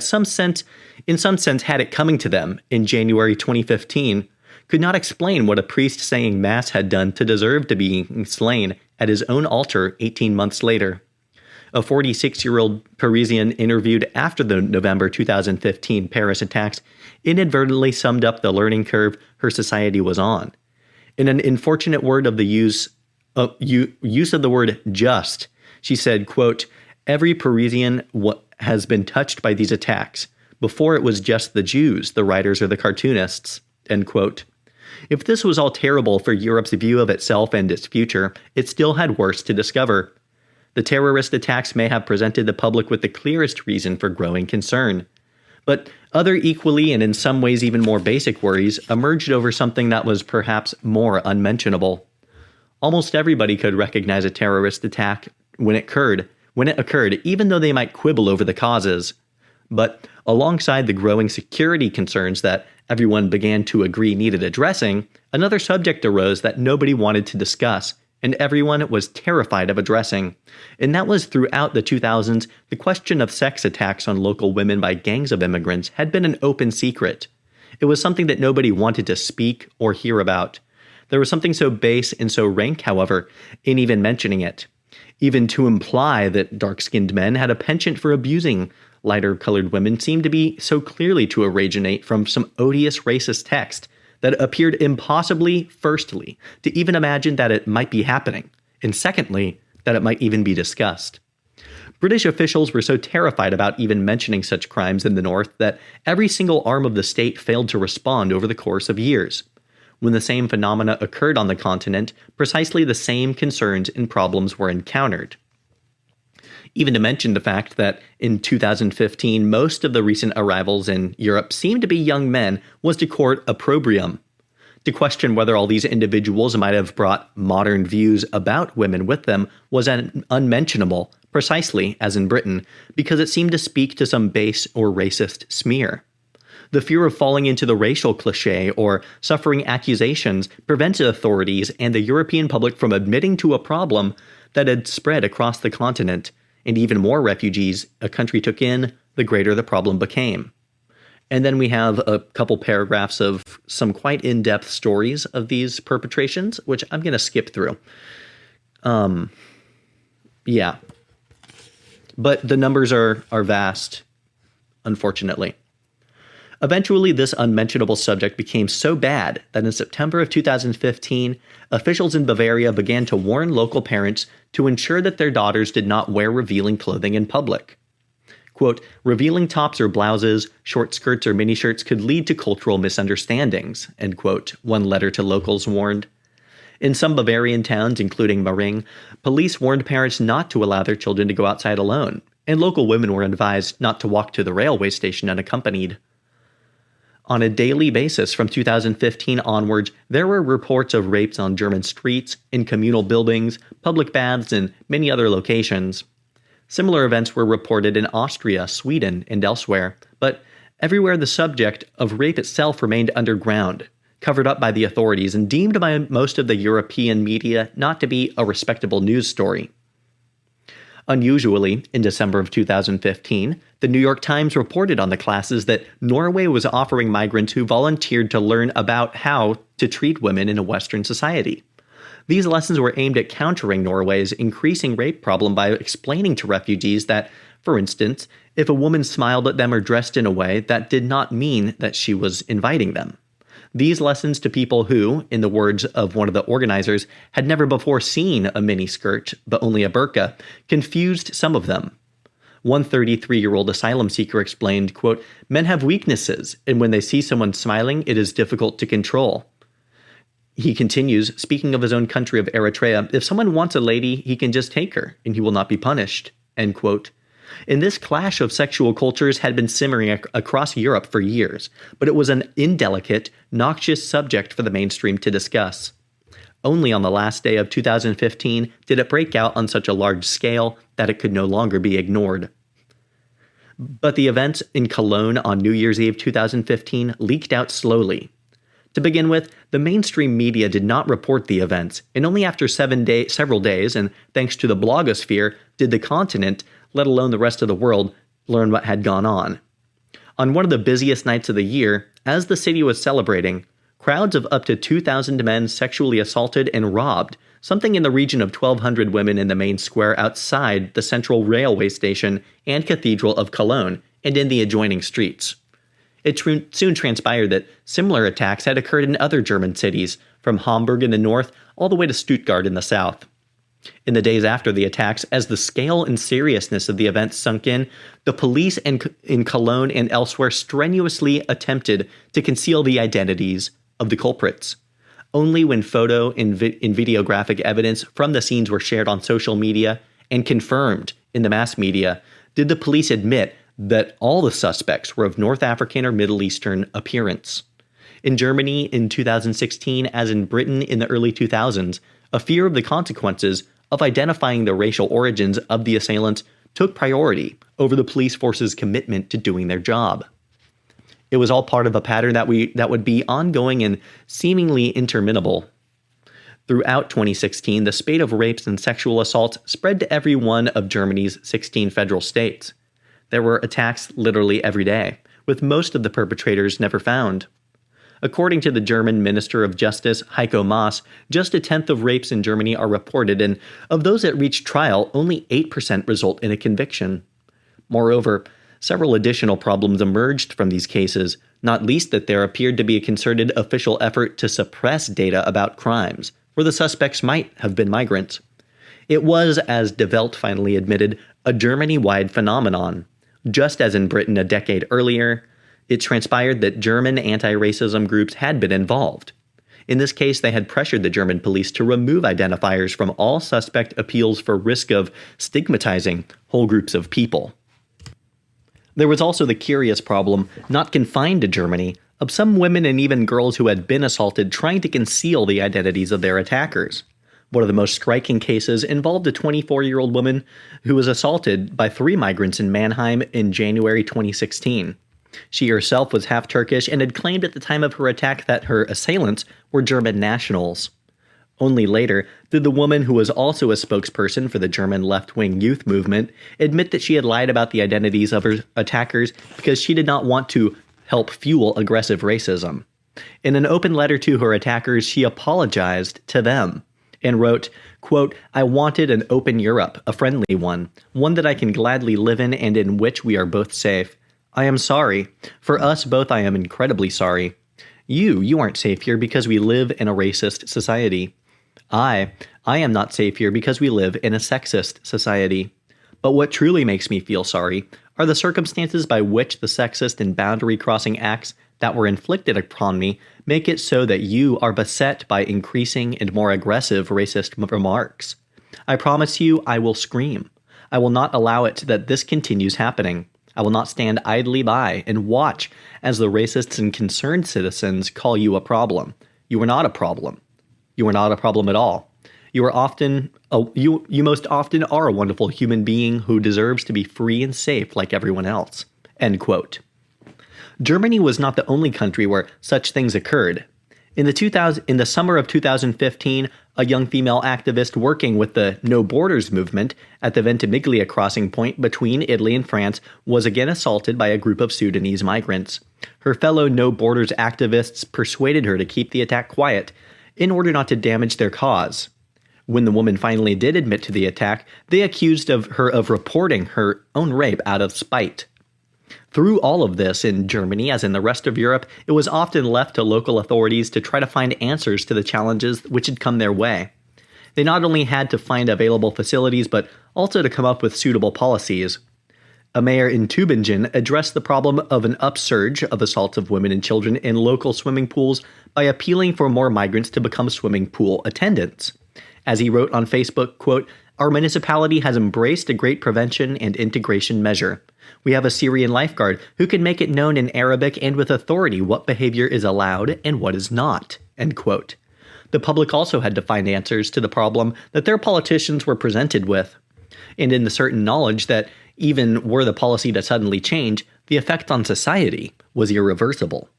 in some sense had it coming to them in January 2015, could not explain what a priest saying Mass had done to deserve to be slain at his own altar 18 months later. A 46-year-old Parisian interviewed after the November 2015 Paris attacks inadvertently summed up the learning curve her society was on. In an unfortunate word of the use of the word just, she said, quote, "Every Parisian has been touched by these attacks. Before it was just the Jews, the writers or the cartoonists," end quote. If this was all terrible for Europe's view of itself and its future, it still had worse to discover. The terrorist attacks may have presented the public with the clearest reason for growing concern. But other equally and in some ways even more basic worries emerged over something that was perhaps more unmentionable. Almost everybody could recognize a terrorist attack when it occurred, even though they might quibble over the causes. But alongside the growing security concerns that everyone began to agree needed addressing, another subject arose that nobody wanted to discuss, and everyone was terrified of addressing. And that was throughout the 2000s, the question of sex attacks on local women by gangs of immigrants had been an open secret. It was something that nobody wanted to speak or hear about. There was something so base and so rank, however, in even mentioning it. Even to imply that dark-skinned men had a penchant for abusing lighter-colored women seemed to be so clearly to originate from some odious racist text that it appeared impossibly, firstly, to even imagine that it might be happening, and secondly, that it might even be discussed. British officials were so terrified about even mentioning such crimes in the North that every single arm of the state failed to respond over the course of years. When the same phenomena occurred on the continent, precisely the same concerns and problems were encountered. Even to mention the fact that in 2015, most of the recent arrivals in Europe seemed to be young men was to court opprobrium. To question whether all these individuals might have brought modern views about women with them was unmentionable, precisely as in Britain, because it seemed to speak to some base or racist smear. The fear of falling into the racial cliché or suffering accusations prevented authorities and the European public from admitting to a problem that had spread across the continent, and even more refugees a country took in, the greater the problem became. And then we have a couple paragraphs of some quite in-depth stories of these perpetrations, which I'm going to skip through. Yeah. But the numbers are vast, unfortunately. Eventually, this unmentionable subject became so bad that in September of 2015, officials in Bavaria began to warn local parents to ensure that their daughters did not wear revealing clothing in public. Quote, "Revealing tops or blouses, short skirts or mini-shirts could lead to cultural misunderstandings," end quote, one letter to locals warned. In some Bavarian towns, including Maring, police warned parents not to allow their children to go outside alone, and local women were advised not to walk to the railway station unaccompanied. On a daily basis from 2015 onwards, there were reports of rapes on German streets, in communal buildings, public baths, and many other locations. Similar events were reported in Austria, Sweden, and elsewhere, but everywhere the subject of rape itself remained underground, covered up by the authorities and deemed by most of the European media not to be a respectable news story. Unusually, in December of 2015, the New York Times reported on the classes that Norway was offering migrants who volunteered to learn about how to treat women in a Western society. These lessons were aimed at countering Norway's increasing rape problem by explaining to refugees that, for instance, if a woman smiled at them or dressed in a way, that did not mean that she was inviting them. These lessons to people who, in the words of one of the organizers, had never before seen a miniskirt, but only a burqa, confused some of them. One 33-year-old asylum seeker explained, quote, "Men have weaknesses, and when they see someone smiling, it is difficult to control." He continues, speaking of his own country of Eritrea, "If someone wants a lady, he can just take her, and he will not be punished." End quote. And this clash of sexual cultures had been simmering across Europe for years, but it was an indelicate, noxious subject for the mainstream to discuss. Only on the last day of 2015 did it break out on such a large scale that it could no longer be ignored. But the events in Cologne on New Year's Eve 2015 leaked out slowly. To begin with, the mainstream media did not report the events, and only after several days, and thanks to the blogosphere, did the continent, let alone the rest of the world, learn what had gone on. On one of the busiest nights of the year, as the city was celebrating, crowds of up to 2,000 men sexually assaulted and robbed, something in the region of 1,200 women in the main square outside the central railway station and cathedral of Cologne, and in the adjoining streets. It soon transpired that similar attacks had occurred in other German cities, from Hamburg in the north all the way to Stuttgart in the south. In the days after the attacks, as the scale and seriousness of the events sunk in, the police in Cologne and elsewhere strenuously attempted to conceal the identities of the culprits. Only when photo and videographic evidence from the scenes were shared on social media and confirmed in the mass media did the police admit that all the suspects were of North African or Middle Eastern appearance. In Germany in 2016, as in Britain in the early 2000s, a fear of the consequences of identifying the racial origins of the assailants took priority over the police force's commitment to doing their job. It was all part of a pattern that would be ongoing and seemingly interminable. Throughout 2016, the spate of rapes and sexual assaults spread to every one of Germany's 16 federal states. There were attacks literally every day, with most of the perpetrators never found. According to the German Minister of Justice, Heiko Maas, just a tenth of rapes in Germany are reported, and of those that reach trial, only 8% result in a conviction. Moreover, several additional problems emerged from these cases, not least that there appeared to be a concerted official effort to suppress data about crimes, where the suspects might have been migrants. It was, as De Welt finally admitted, a Germany-wide phenomenon. Just as in Britain a decade earlier, it transpired that German anti-racism groups had been involved. In this case, they had pressured the German police to remove identifiers from all suspect appeals for risk of stigmatizing whole groups of people. There was also the curious problem, not confined to Germany, of some women and even girls who had been assaulted trying to conceal the identities of their attackers. One of the most striking cases involved a 24-year-old woman who was assaulted by 3 migrants in Mannheim in January 2016. She herself was half Turkish and had claimed at the time of her attack that her assailants were German nationals. Only later did the woman, who was also a spokesperson for the German left-wing youth movement, admit that she had lied about the identities of her attackers because she did not want to help fuel aggressive racism. In an open letter to her attackers, she apologized to them and wrote, quote, "I wanted an open Europe, a friendly one that I can gladly live in and in which we are both safe. I am sorry. For us both, I am incredibly sorry. You aren't safe here because we live in a racist society. I am not safe here because we live in a sexist society. But what truly makes me feel sorry are the circumstances by which the sexist and boundary-crossing acts that were inflicted upon me make it so that you are beset by increasing and more aggressive racist remarks. I promise you I will scream. I will not allow it that this continues happening. I will not stand idly by and watch as the racists and concerned citizens call you a problem. You are not a problem. You are not a problem at all. You most often are a wonderful human being who deserves to be free and safe like everyone else." End quote. Germany was not the only country where such things occurred. In the summer of 2015, a young female activist working with the No Borders movement at the Ventimiglia crossing point between Italy and France was again assaulted by a group of Sudanese migrants. Her fellow No Borders activists persuaded her to keep the attack quiet in order not to damage their cause. When the woman finally did admit to the attack, they accused her of reporting her own rape out of spite. Through all of this, in Germany, as in the rest of Europe, it was often left to local authorities to try to find answers to the challenges which had come their way. They not only had to find available facilities, but also to come up with suitable policies. A mayor in Tübingen addressed the problem of an upsurge of assaults of women and children in local swimming pools by appealing for more migrants to become swimming pool attendants. As he wrote on Facebook, quote, "Our municipality has embraced a great prevention and integration measure. We have a Syrian lifeguard who can make it known in Arabic and with authority what behavior is allowed and what is not," end quote. The public also had to find answers to the problem that their politicians were presented with, and in the certain knowledge that even were the policy to suddenly change, the effect on society was irreversible.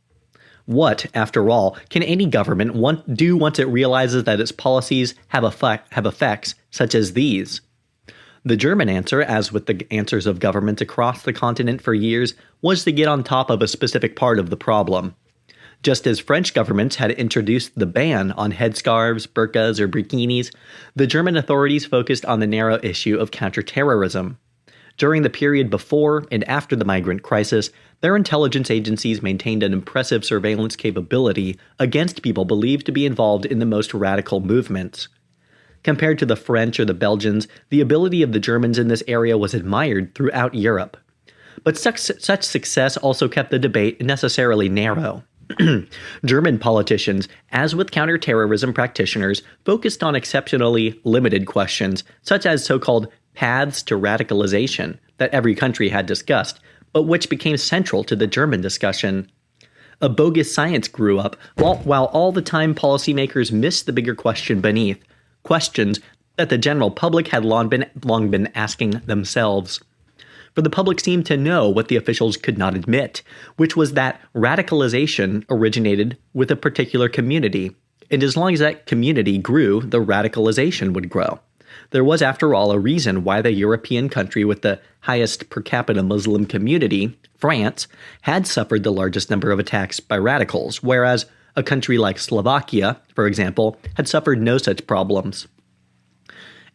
What, after all, can any government do once it realizes that its policies have effects such as these? The German answer, as with the answers of governments across the continent for years, was to get on top of a specific part of the problem. Just as French governments had introduced the ban on headscarves, burqas, or bikinis, the German authorities focused on the narrow issue of counterterrorism. During the period before and after the migrant crisis, their intelligence agencies maintained an impressive surveillance capability against people believed to be involved in the most radical movements. Compared to the French or the Belgians, the ability of the Germans in this area was admired throughout Europe. But such success also kept the debate necessarily narrow. German politicians, as with counterterrorism practitioners, focused on exceptionally limited questions, such as so-called paths to radicalization that every country had discussed, but which became central to the German discussion. A bogus science grew up, while all the time policymakers missed the bigger question beneath, questions that the general public had long been asking themselves. For the public seemed to know what the officials could not admit, which was that radicalization originated with a particular community, and as long as that community grew, the radicalization would grow. There was, after all, a reason why the European country with the highest per capita Muslim community, France, had suffered the largest number of attacks by radicals, whereas a country like Slovakia, for example, had suffered no such problems.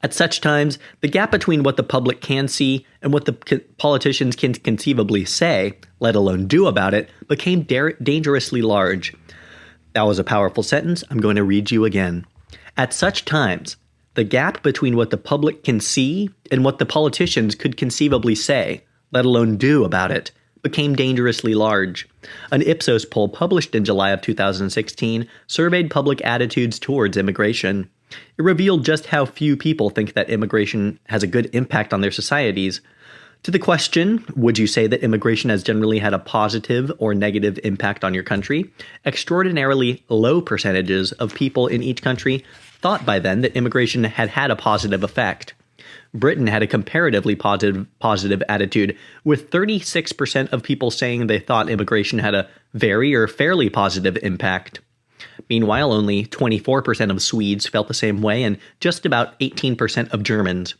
At such times, the gap between what the public can see and what the politicians can conceivably say, let alone do about it, became dangerously large. That was a powerful sentence. I'm going to read you again. At such times, the gap between what the public can see and what the politicians could conceivably say, let alone do about it, became dangerously large. An Ipsos poll published in July of 2016 surveyed public attitudes towards immigration. It revealed just how few people think that immigration has a good impact on their societies. To the question, would you say that immigration has generally had a positive or negative impact on your country? Extraordinarily low percentages of people in each country thought by then that immigration had had a positive effect. Britain had a comparatively positive attitude, with 36% of people saying they thought immigration had a very or fairly positive impact. Meanwhile, only 24% of Swedes felt the same way, and just about 18% of Germans.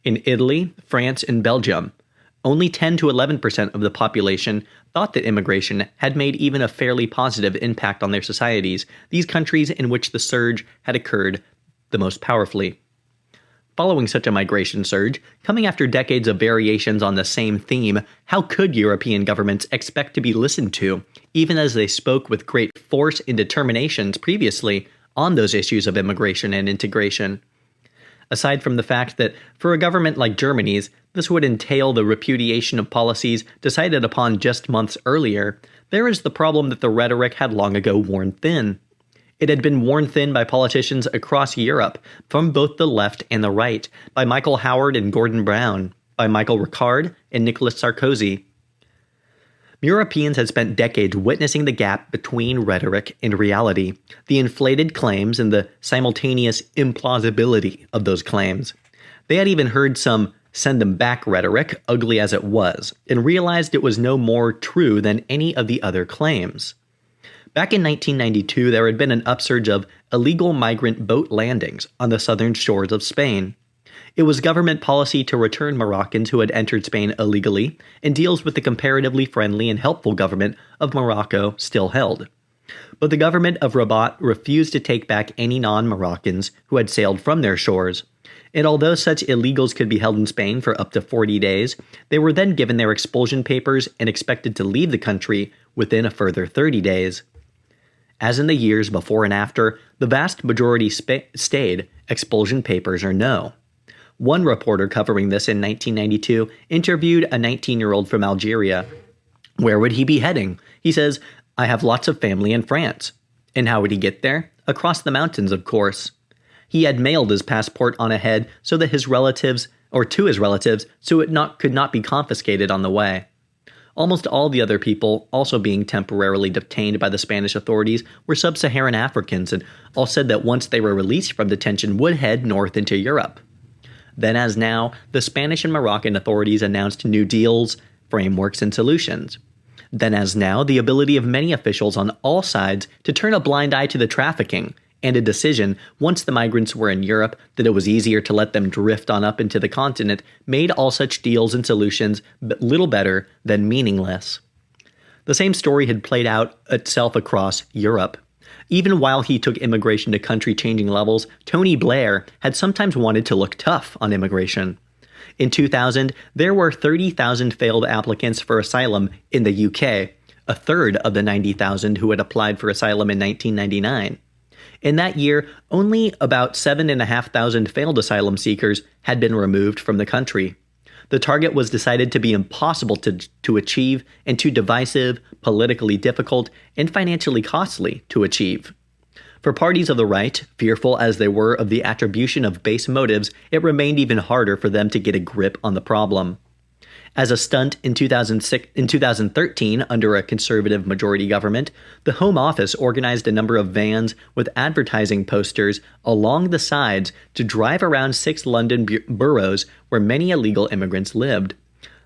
In Italy, France, and Belgium, only 10 to 11% of the population thought that immigration had made even a fairly positive impact on their societies, these countries in which the surge had occurred the most powerfully. Following such a migration surge, coming after decades of variations on the same theme, how could European governments expect to be listened to, even as they spoke with great force and determinations previously on those issues of immigration and integration? Aside from the fact that, for a government like Germany's, this would entail the repudiation of policies decided upon just months earlier, there is the problem that the rhetoric had long ago worn thin. It had been worn thin by politicians across Europe, from both the left and the right, by Michael Howard and Gordon Brown, by Michael Ricard and Nicolas Sarkozy. Europeans had spent decades witnessing the gap between rhetoric and reality, the inflated claims and the simultaneous implausibility of those claims. They had even heard some send them back rhetoric, ugly as it was, and realized it was no more true than any of the other claims. Back in 1992, there had been an upsurge of illegal migrant boat landings on the southern shores of Spain. It was government policy to return Moroccans who had entered Spain illegally, and deals with the comparatively friendly and helpful government of Morocco still held. But the government of Rabat refused to take back any non-Moroccans who had sailed from their shores, and although such illegals could be held in Spain for up to 40 days, they were then given their expulsion papers and expected to leave the country within a further 30 days. As in the years before and after, the vast majority stayed, expulsion papers or no. One reporter covering this in 1992 interviewed a 19-year-old from Algeria. Where would he be heading? He says, "I have lots of family in France." And how would he get there? Across the mountains, of course. He had mailed his passport on ahead so that to his relatives, so it could not be confiscated on the way. Almost all the other people, also being temporarily detained by the Spanish authorities, were sub-Saharan Africans, and all said that once they were released from detention would head north into Europe. Then as now, the Spanish and Moroccan authorities announced new deals, frameworks, and solutions. Then as now, the ability of many officials on all sides to turn a blind eye to the trafficking, and a decision, once the migrants were in Europe, that it was easier to let them drift on up into the continent, made all such deals and solutions little better than meaningless. The same story had played out itself across Europe. Even while he took immigration to country-changing levels, Tony Blair had sometimes wanted to look tough on immigration. In 2000, there were 30,000 failed applicants for asylum in the UK, a third of the 90,000 who had applied for asylum in 1999. In that year, only about 7,500 failed asylum seekers had been removed from the country. The target was decided to be impossible to achieve and too divisive, politically difficult, and financially costly to achieve. For parties of the right, fearful as they were of the attribution of base motives, it remained even harder for them to get a grip on the problem. As a stunt in 2013, under a conservative majority government, the Home Office organized a number of vans with advertising posters along the sides to drive around 6 London boroughs where many illegal immigrants lived.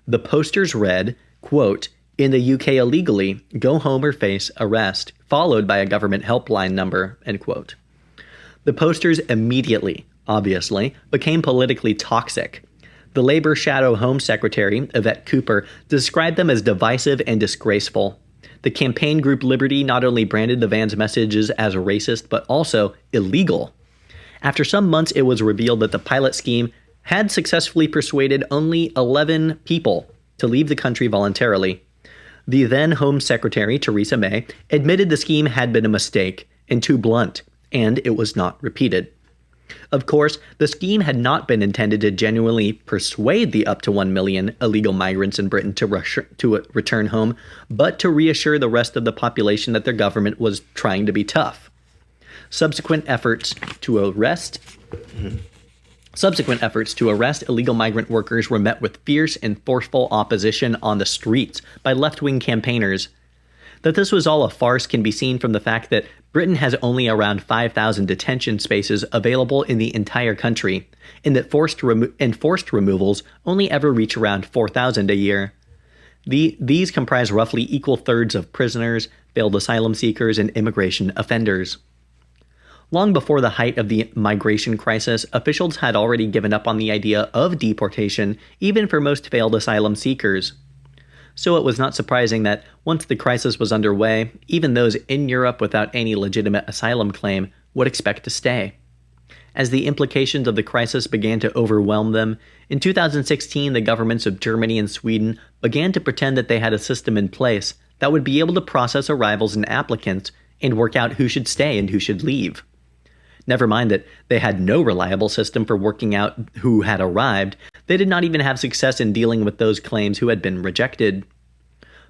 The posters read, quote, "In the UK illegally, go home or face arrest," followed by a government helpline number, end quote. The posters immediately, obviously, became politically toxic. The Labour Shadow Home Secretary, Yvette Cooper, described them as divisive and disgraceful. The campaign group Liberty not only branded the van's messages as racist, but also illegal. After some months, it was revealed that the pilot scheme had successfully persuaded only 11 people to leave the country voluntarily. The then Home Secretary, Theresa May, admitted the scheme had been a mistake and too blunt, and it was not repeated. Of course, the scheme had not been intended to genuinely persuade the up to 1 million illegal migrants in Britain to return home, but to reassure the rest of the population that their government was trying to be tough. Subsequent efforts to arrest illegal migrant workers were met with fierce and forceful opposition on the streets by left-wing campaigners. That this was all a farce can be seen from the fact that Britain has only around 5,000 detention spaces available in the entire country, and that forced removals only ever reach around 4,000 a year. These comprise roughly equal thirds of prisoners, failed asylum seekers, and immigration offenders. Long before the height of the migration crisis, officials had already given up on the idea of deportation, even for most failed asylum seekers. So it was not surprising that once the crisis was underway, even those in Europe without any legitimate asylum claim would expect to stay. As the implications of the crisis began to overwhelm them, in 2016 the governments of Germany and Sweden began to pretend that they had a system in place that would be able to process arrivals and applicants and work out who should stay and who should leave. Never mind that they had no reliable system for working out who had arrived, they did not even have success in dealing with those claims who had been rejected.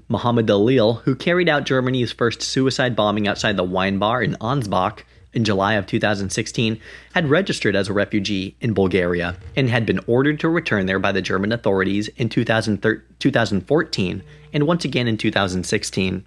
Mohammed Dalil, who carried out Germany's first suicide bombing outside the wine bar in Ansbach in July of 2016, had registered as a refugee in Bulgaria and had been ordered to return there by the German authorities in 2014 and once again in 2016.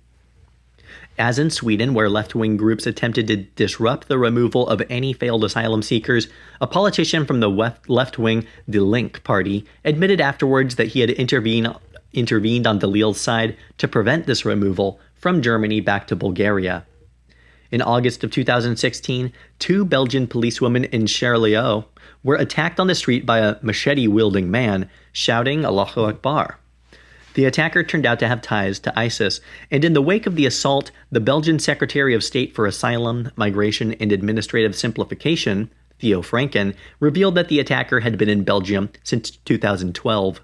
As in Sweden, where left-wing groups attempted to disrupt the removal of any failed asylum seekers, a politician from the left-wing Die Linke party admitted afterwards that he had intervened on Dalil's side to prevent this removal from Germany back to Bulgaria. In August of 2016, two Belgian policewomen in Charleroi were attacked on the street by a machete-wielding man, shouting Allahu Akbar. The attacker turned out to have ties to ISIS, and in the wake of the assault, the Belgian Secretary of State for Asylum, Migration, and Administrative Simplification, Theo Franken, revealed that the attacker had been in Belgium since 2012.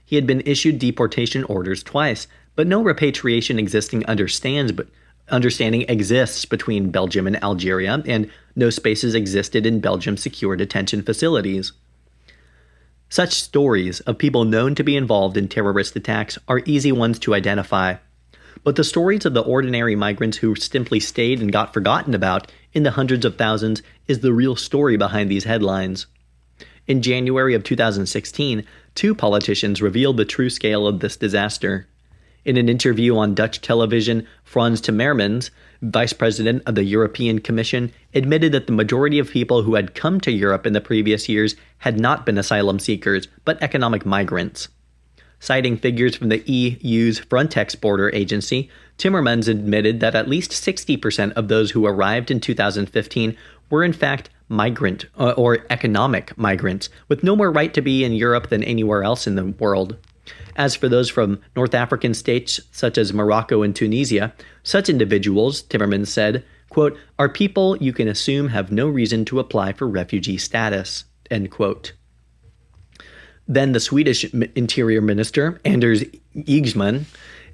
He had been issued deportation orders twice, but no repatriation understanding exists between Belgium and Algeria, and no spaces existed in Belgium's secure detention facilities. Such stories of people known to be involved in terrorist attacks are easy ones to identify. But the stories of the ordinary migrants who simply stayed and got forgotten about in the hundreds of thousands is the real story behind these headlines. In January of 2016, two politicians revealed the true scale of this disaster. In an interview on Dutch television, Frans Timmermans, vice president of the European Commission, admitted that the majority of people who had come to Europe in the previous years had not been asylum seekers, but economic migrants. Citing figures from the EU's Frontex border agency, Timmermans admitted that at least 60% of those who arrived in 2015 were in fact migrant or economic migrants, with no more right to be in Europe than anywhere else in the world. As for those from North African states such as Morocco and Tunisia, such individuals, Timmermans said, quote, are people you can assume have no reason to apply for refugee status, end quote. Then the Swedish Interior Minister, Anders Ygeman,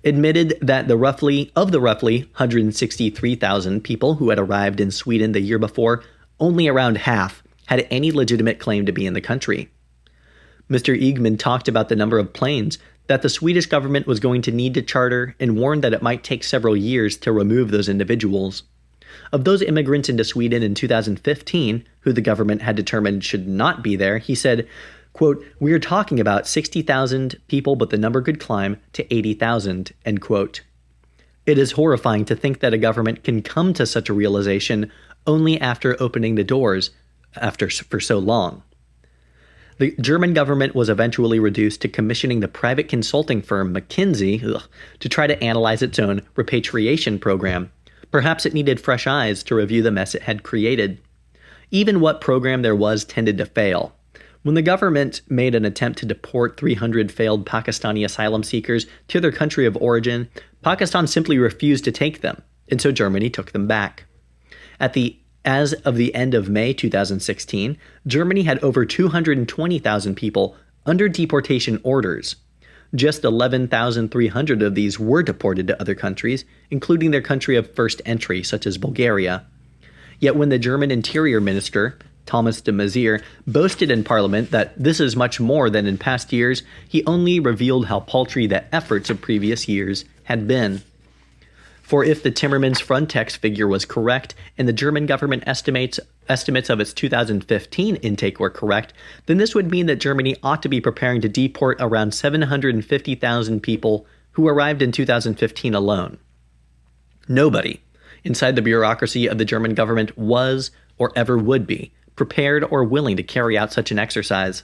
admitted that the roughly 163,000 people who had arrived in Sweden the year before, only around half had any legitimate claim to be in the country. Mr. Ygeman talked about the number of planes that the Swedish government was going to need to charter and warned that it might take several years to remove those individuals. Of those immigrants into Sweden in 2015, who the government had determined should not be there, he said, quote, we are talking about 60,000 people, but the number could climb to 80,000, end quote. It is horrifying to think that a government can come to such a realization only after opening the doors for so long. The German government was eventually reduced to commissioning the private consulting firm McKinsey to try to analyze its own repatriation program. Perhaps it needed fresh eyes to review the mess it had created. Even what program there was tended to fail. When the government made an attempt to deport 300 failed Pakistani asylum seekers to their country of Pakistan simply refused to take them, and so Germany took them back. As of the end of May 2016, Germany had over 220,000 people under deportation orders. Just 11,300 of these were deported to other countries, including their country of first entry, such as Bulgaria. Yet when the German Interior Minister, Thomas de Maizière, boasted in Parliament that this is much more than in past years, he only revealed how paltry the efforts of previous years had been. For if the Timmermans Frontex figure was correct, and the German government estimates of its 2015 intake were correct, then this would mean that Germany ought to be preparing to deport around 750,000 people who arrived in 2015 alone. Nobody inside the bureaucracy of the German government was, or ever would be, prepared or willing to carry out such an exercise.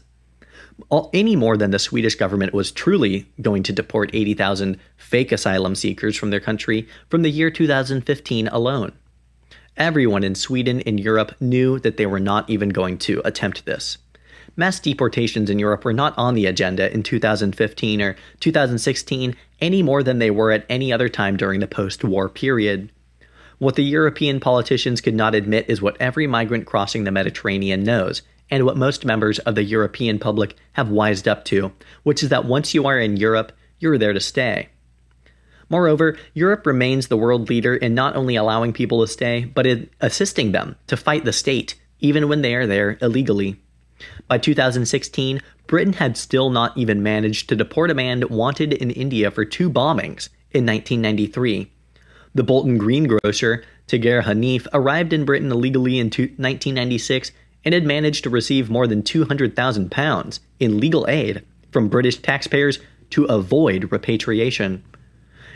Any more than the Swedish government was truly going to deport 80,000 fake asylum seekers from their country from the year 2015 alone. Everyone in Sweden and Europe knew that they were not even going to attempt this. Mass deportations in Europe were not on the agenda in 2015 or 2016 any more than they were at any other time during the post-war period. What the European politicians could not admit is what every migrant crossing the Mediterranean knows, and what most members of the European public have wised up to, which is that once you are in Europe, you're there to stay. Moreover, Europe remains the world leader in not only allowing people to stay, but in assisting them to fight the state, even when they are there illegally. By 2016, Britain had still not even managed to deport a man wanted in India for 2 bombings in 1993. The Bolton greengrocer, Tager Hanif, arrived in Britain illegally in 1996 and had managed to receive more than £200,000 in legal aid from British taxpayers to avoid repatriation.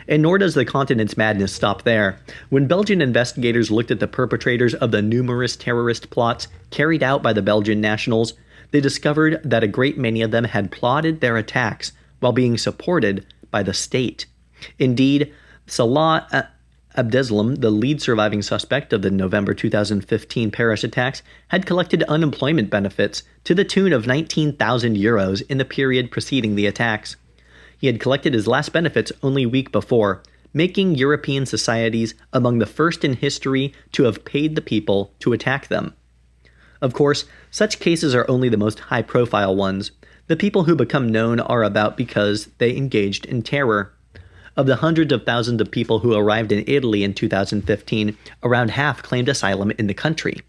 And nor does the continent's madness stop there. When Belgian investigators looked at the perpetrators of the numerous terrorist plots carried out by the Belgian nationals, they discovered that a great many of them had plotted their attacks while being supported by the state. Indeed, Salah Abdeslam, the lead surviving suspect of the November 2015 Paris attacks, had collected unemployment benefits to the tune of 19,000 euros in the period preceding the attacks. He had collected his last benefits only a week before, making European societies among the first in history to have paid the people to attack them. Of course, such cases are only the most high-profile ones. The people who become known are about because they engaged in terror. Of the hundreds of thousands of people who arrived in Italy in 2015, around half claimed asylum in the country.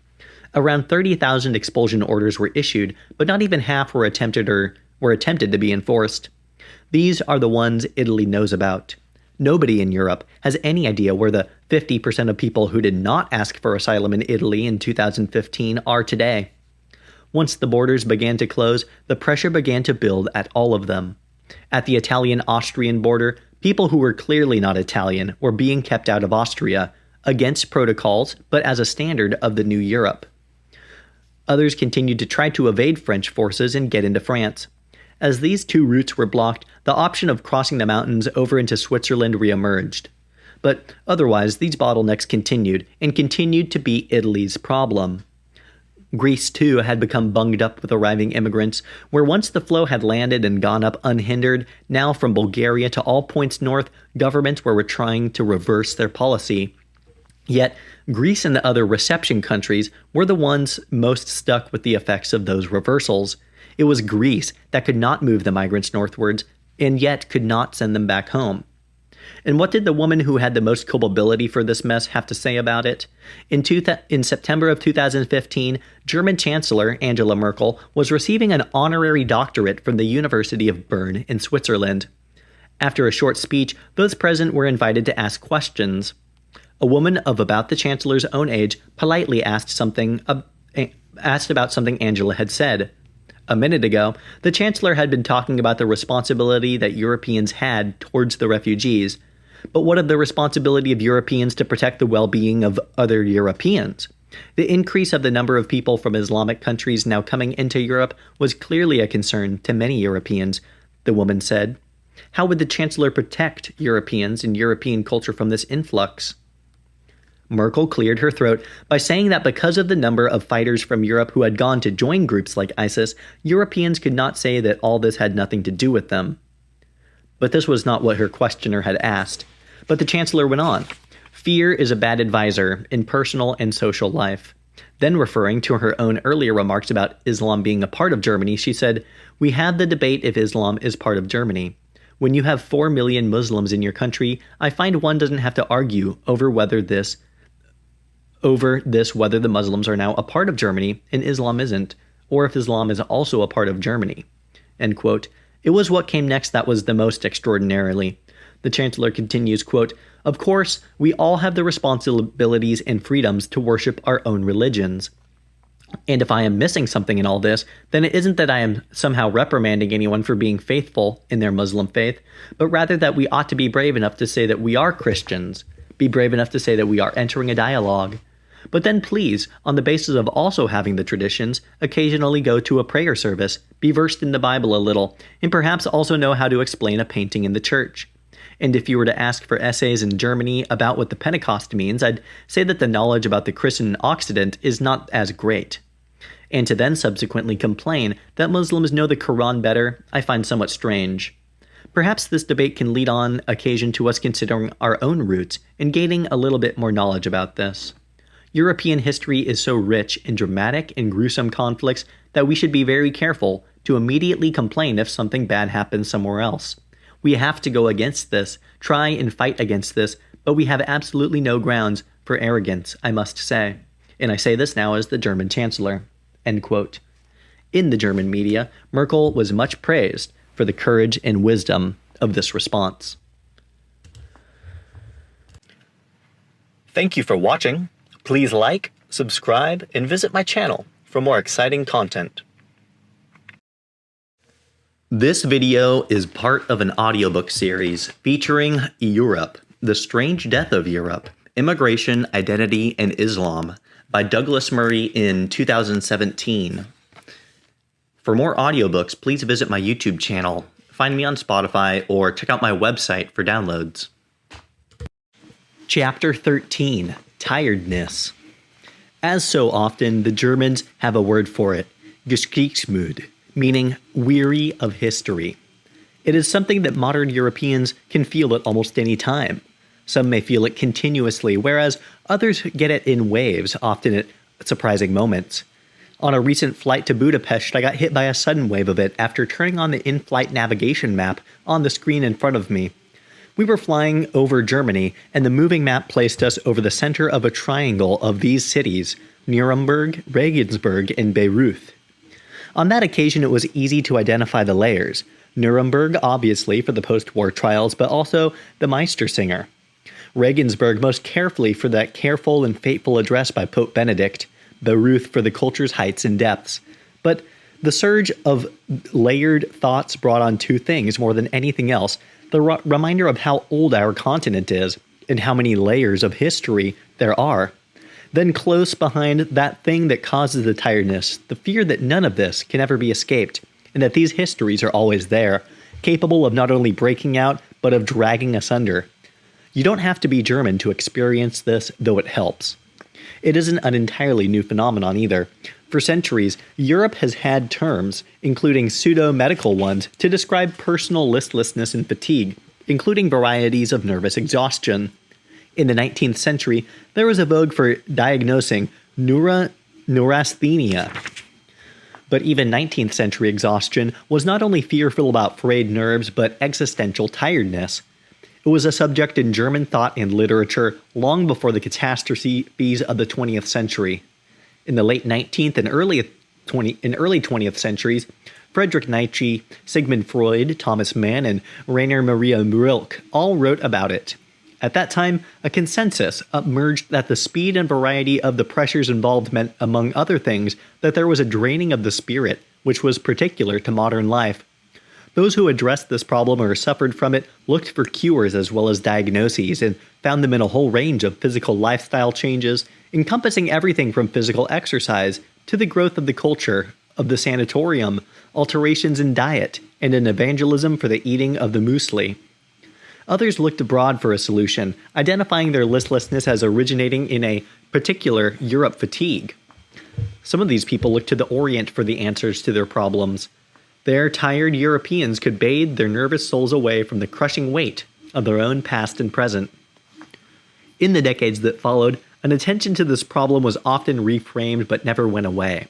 Around 30,000 expulsion orders were issued, but not even half were attempted to be enforced. These are the ones Italy knows about. Nobody in Europe has any idea where the 50% of people who did not ask for asylum in Italy in 2015 are today. Once the borders began to close, the pressure began to build at all of them. At the Italian-Austrian border, people who were clearly not Italian were being kept out of Austria, against protocols, but as a standard of the new Europe. Others continued to try to evade French forces and get into France. As these two routes were blocked, the option of crossing the mountains over into Switzerland re-emerged. But otherwise, these bottlenecks continued, and continued to be Italy's problem. Greece, too, had become bunged up with arriving immigrants, where once the flow had landed and gone up unhindered, now from Bulgaria to all points north, governments were trying to reverse their policy. Yet, Greece and the other reception countries were the ones most stuck with the effects of those reversals. It was Greece that could not move the migrants northwards, and yet could not send them back home. And what did the woman who had the most culpability for this mess have to say about it? In September of 2015, German Chancellor Angela Merkel was receiving an honorary doctorate from the University of Bern in Switzerland. After a short speech, those present were invited to ask questions. A woman of about the Chancellor's own age politely asked about something Angela had said. A minute ago, the Chancellor had been talking about the responsibility that Europeans had towards the refugees. But what of the responsibility of Europeans to protect the well-being of other Europeans? The increase of the number of people from Islamic countries now coming into Europe was clearly a concern to many Europeans, the woman said. How would the Chancellor protect Europeans and European culture from this influx? Merkel cleared her throat by saying that because of the number of fighters from Europe who had gone to join groups like ISIS, Europeans could not say that all this had nothing to do with them. But this was not what her questioner had asked. But the Chancellor went on. Fear is a bad advisor in personal and social life. Then referring to her own earlier remarks about Islam being a part of Germany, she said, "We had the debate if Islam is part of Germany. When you have 4 million Muslims in your country, I find one doesn't have to argue over whether the Muslims are now a part of Germany and Islam isn't, or if Islam is also a part of Germany." End quote. It was what came next that was the most extraordinarily. The Chancellor continues, quote, "Of course, we all have the responsibilities and freedoms to worship our own religions. And if I am missing something in all this, then it isn't that I am somehow reprimanding anyone for being faithful in their Muslim faith, but rather that we ought to be brave enough to say that we are Christians, be brave enough to say that we are entering a dialogue. But then please, on the basis of also having the traditions, occasionally go to a prayer service, be versed in the Bible a little, and perhaps also know how to explain a painting in the church. And if you were to ask for essays in Germany about what the Pentecost means, I'd say that the knowledge about the Christian Occident is not as great. And to then subsequently complain that Muslims know the Quran better, I find somewhat strange. Perhaps this debate can lead on occasion to us considering our own roots and gaining a little bit more knowledge about this. European history is so rich in dramatic and gruesome conflicts that we should be very careful to immediately complain if something bad happens somewhere else. We have to go against this, try and fight against this, but we have absolutely no grounds for arrogance, I must say. And I say this now as the German Chancellor." End quote. In the German media, Merkel was much praised for the courage and wisdom of this response. Thank you for watching. Please like, subscribe, and visit my channel for more exciting content. This video is part of an audiobook series featuring Europe, The Strange Death of Europe, Immigration, Identity, and Islam by Douglas Murray in 2017. For more audiobooks, please visit my YouTube channel, find me on Spotify, or check out my website for downloads. Chapter 13, Tiredness. As so often, the Germans have a word for it, Geschichtsmüde, meaning weary of history. It is something that modern Europeans can feel at almost any time. Some may feel it continuously, whereas others get it in waves, often at surprising moments. On a recent flight to Budapest, I got hit by a sudden wave of it after turning on the in-flight navigation map on the screen in front of me. We were flying over Germany, and the moving map placed us over the center of a triangle of these cities, Nuremberg, Regensburg, and Bayreuth. On that occasion, it was easy to identify the layers. Nuremberg, obviously, for the post-war trials, but also the Meistersinger. Regensburg most carefully for that careful and fateful address by Pope Benedict. Bayreuth for the culture's heights and depths. But the surge of layered thoughts brought on two things more than anything else: the reminder of how old our continent is, and how many layers of history there are. Then close behind that thing that causes the tiredness, the fear that none of this can ever be escaped, and that these histories are always there, capable of not only breaking out, but of dragging us under. You don't have to be German to experience this, though it helps. It isn't an entirely new phenomenon either. For centuries, Europe has had terms, including pseudo-medical ones, to describe personal listlessness and fatigue, including varieties of nervous exhaustion. In the 19th century, there was a vogue for diagnosing neurasthenia. But even 19th century exhaustion was not only fearful about frayed nerves, but existential tiredness. It was a subject in German thought and literature long before the catastrophes of the 20th century. In the late 19th and early 20th centuries, Friedrich Nietzsche, Sigmund Freud, Thomas Mann, and Rainer Maria Rilke all wrote about it. At that time, a consensus emerged that the speed and variety of the pressures involved meant, among other things, that there was a draining of the spirit, which was particular to modern life. Those who addressed this problem or suffered from it looked for cures as well as diagnoses, and found them in a whole range of physical lifestyle changes, encompassing everything from physical exercise to the growth of the culture, of the sanatorium, alterations in diet, and an evangelism for the eating of the muesli. Others looked abroad for a solution, identifying their listlessness as originating in a particular Europe fatigue. Some of these people looked to the Orient for the answers to their problems. There, tired Europeans could bathe their nervous souls away from the crushing weight of their own past and present. In the decades that followed, an attention to this problem was often reframed but never went away.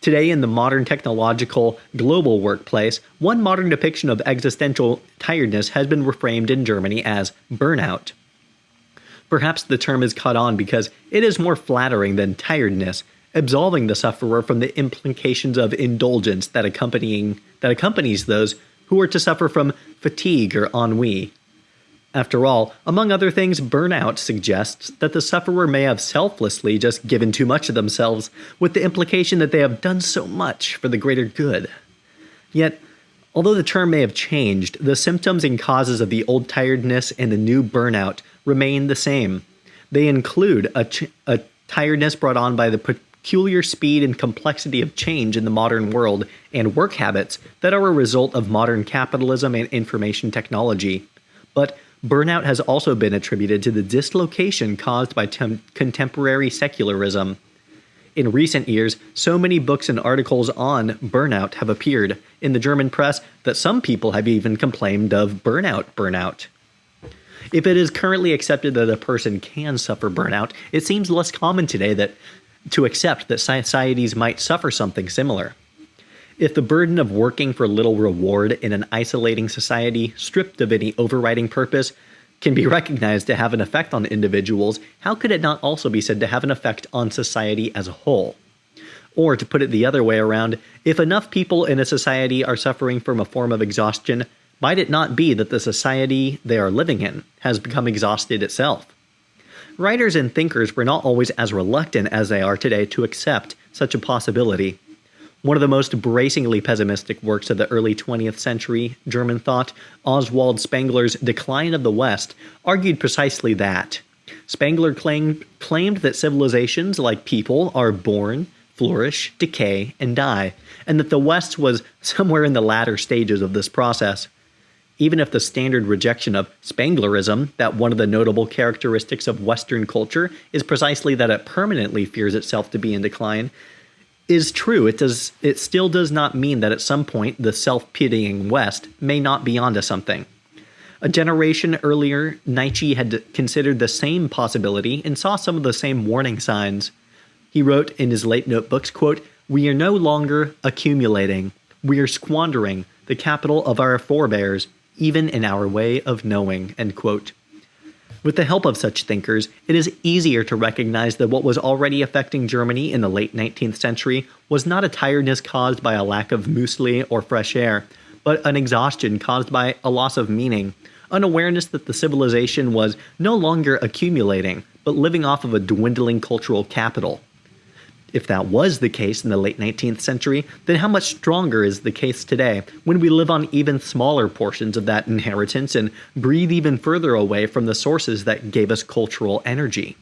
Today, in the modern technological global workplace, one modern depiction of existential tiredness has been reframed in Germany as burnout. Perhaps the term is caught on because it is more flattering than tiredness, absolving the sufferer from the implications of indulgence that accompanies those who are to suffer from fatigue or ennui. After all, among other things, burnout suggests that the sufferer may have selflessly just given too much of themselves, with the implication that they have done so much for the greater good. Yet, although the term may have changed, the symptoms and causes of the old tiredness and the new burnout remain the same. They include a tiredness brought on by the peculiar speed and complexity of change in the modern world, and work habits that are a result of modern capitalism and information technology. But burnout has also been attributed to the dislocation caused by contemporary secularism. In recent years, so many books and articles on burnout have appeared in the German press that some people have even complained of burnout. If it is currently accepted that a person can suffer burnout, it seems less common today to accept that societies might suffer something similar. If the burden of working for little reward in an isolating society, stripped of any overriding purpose, can be recognized to have an effect on individuals, how could it not also be said to have an effect on society as a whole? Or, to put it the other way around, if enough people in a society are suffering from a form of exhaustion, might it not be that the society they are living in has become exhausted itself? Writers and thinkers were not always as reluctant as they are today to accept such a possibility. One of the most bracingly pessimistic works of the early 20th century German thought, Oswald Spengler's Decline of the West, argued precisely that. Spengler claimed that civilizations, like people, are born, flourish, decay, and die, and that the West was somewhere in the latter stages of this process. even if the standard rejection of Spanglerism, that one of the notable characteristics of Western culture is precisely that it permanently fears itself to be in decline, is true, it still does not mean that at some point the self-pitying West may not be onto something. A generation earlier, Nietzsche had considered the same possibility and saw some of the same warning signs. He wrote in his late notebooks, quote, "We are no longer accumulating. We are squandering the capital of our forebears, even in our way of knowing," end quote. With the help of such thinkers, it is easier to recognize that what was already affecting Germany in the late 19th century was not a tiredness caused by a lack of muesli or fresh air, but an exhaustion caused by a loss of meaning, an awareness that the civilization was no longer accumulating, but living off of a dwindling cultural capital. If that was the case in the late 19th century, then how much stronger is the case today, when we live on even smaller portions of that inheritance and breathe even further away from the sources that gave us cultural energy?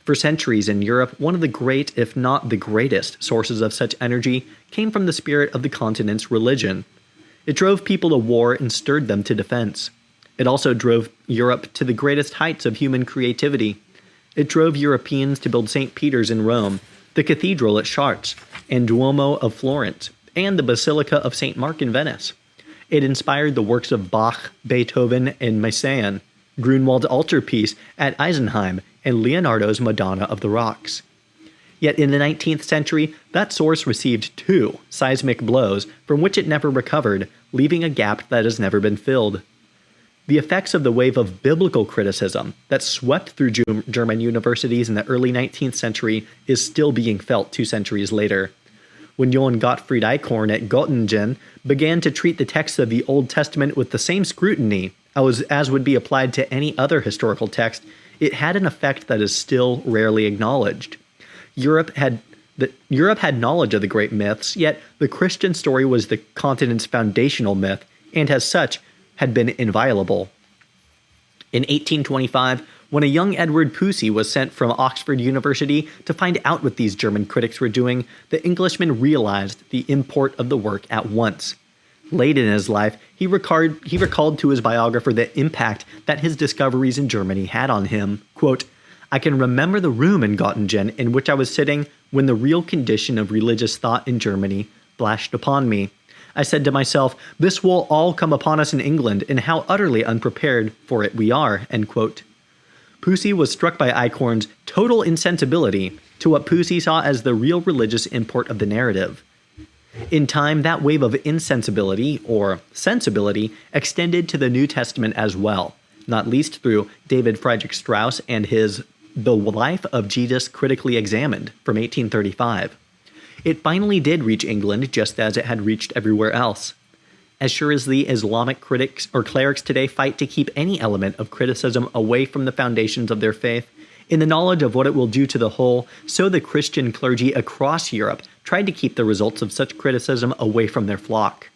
For centuries in Europe, one of the great, if not the greatest, sources of such energy came from the spirit of the continent's religion. It drove people to war and stirred them to defense. It also drove Europe to the greatest heights of human creativity. It drove Europeans to build St. Peter's in Rome, the Cathedral at Chartres, and Duomo of Florence, and the Basilica of St. Mark in Venice. It inspired the works of Bach, Beethoven, and Messiaen, Grunwald's altarpiece at Eisenheim, and Leonardo's Madonna of the Rocks. Yet in the 19th century, that source received two seismic blows from which it never recovered, leaving a gap that has never been filled. The effects of the wave of biblical criticism that swept through German universities in the early 19th century is still being felt 2 centuries later. When Johann Gottfried Eichhorn at Göttingen began to treat the texts of the Old Testament with the same scrutiny as would be applied to any other historical text, it had an effect that is still rarely acknowledged. Europe had knowledge of the great myths, yet the Christian story was the continent's foundational myth, and as such, had been inviolable. In 1825, when a young Edward Pusey was sent from Oxford University to find out what these German critics were doing, the Englishman realized the import of the work at once. Late in his life, he recalled to his biographer the impact that his discoveries in Germany had on him. Quote, "I can remember the room in Göttingen in which I was sitting when the real condition of religious thought in Germany flashed upon me. I said to myself, this will all come upon us in England, and how utterly unprepared for it we are," end quote. Pusey was struck by Eichhorn's total insensibility to what Pusey saw as the real religious import of the narrative. In time, that wave of insensibility, or sensibility, extended to the New Testament as well, not least through David Friedrich Strauss and his The Life of Jesus Critically Examined from 1835. It finally did reach England just as it had reached everywhere else. As sure as the Islamic critics or clerics today fight to keep any element of criticism away from the foundations of their faith, in the knowledge of what it will do to the whole, so the Christian clergy across Europe tried to keep the results of such criticism away from their flock.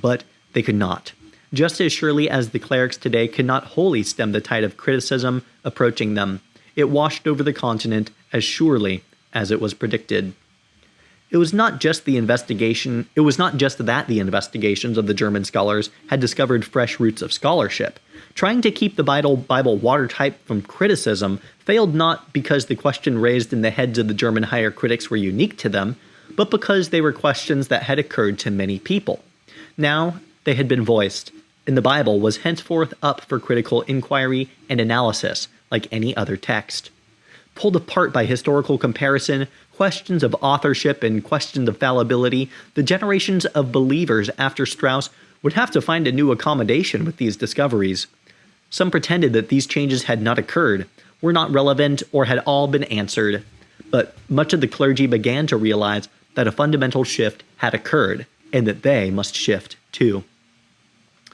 But they could not. Just as surely as the clerics today could not wholly stem the tide of criticism approaching them, it washed over the continent as surely as it was predicted. It was not just that the investigations of the German scholars had discovered fresh roots of scholarship. Trying to keep the Bible watertight from criticism failed not because the question raised in the heads of the German higher critics were unique to them, but because they were questions that had occurred to many people. Now they had been voiced, and the Bible was henceforth up for critical inquiry and analysis like any other text. Pulled apart by historical comparison, questions of authorship, and questions of fallibility, the generations of believers after Strauss would have to find a new accommodation with these discoveries. Some pretended that these changes had not occurred, were not relevant, or had all been answered. But much of the clergy began to realize that a fundamental shift had occurred, and that they must shift too.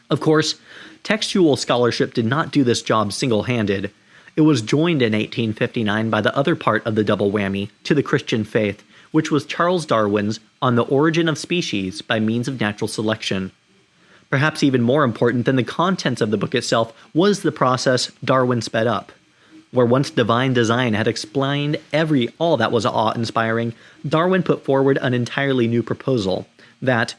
Of course, textual scholarship did not do this job single-handed. It was joined in 1859 by the other part of the double whammy to the Christian faith, which was Charles Darwin's On the Origin of Species by Means of Natural Selection. Perhaps even more important than the contents of the book itself was the process Darwin sped up. Where once divine design had explained all that was awe-inspiring, Darwin put forward an entirely new proposal that,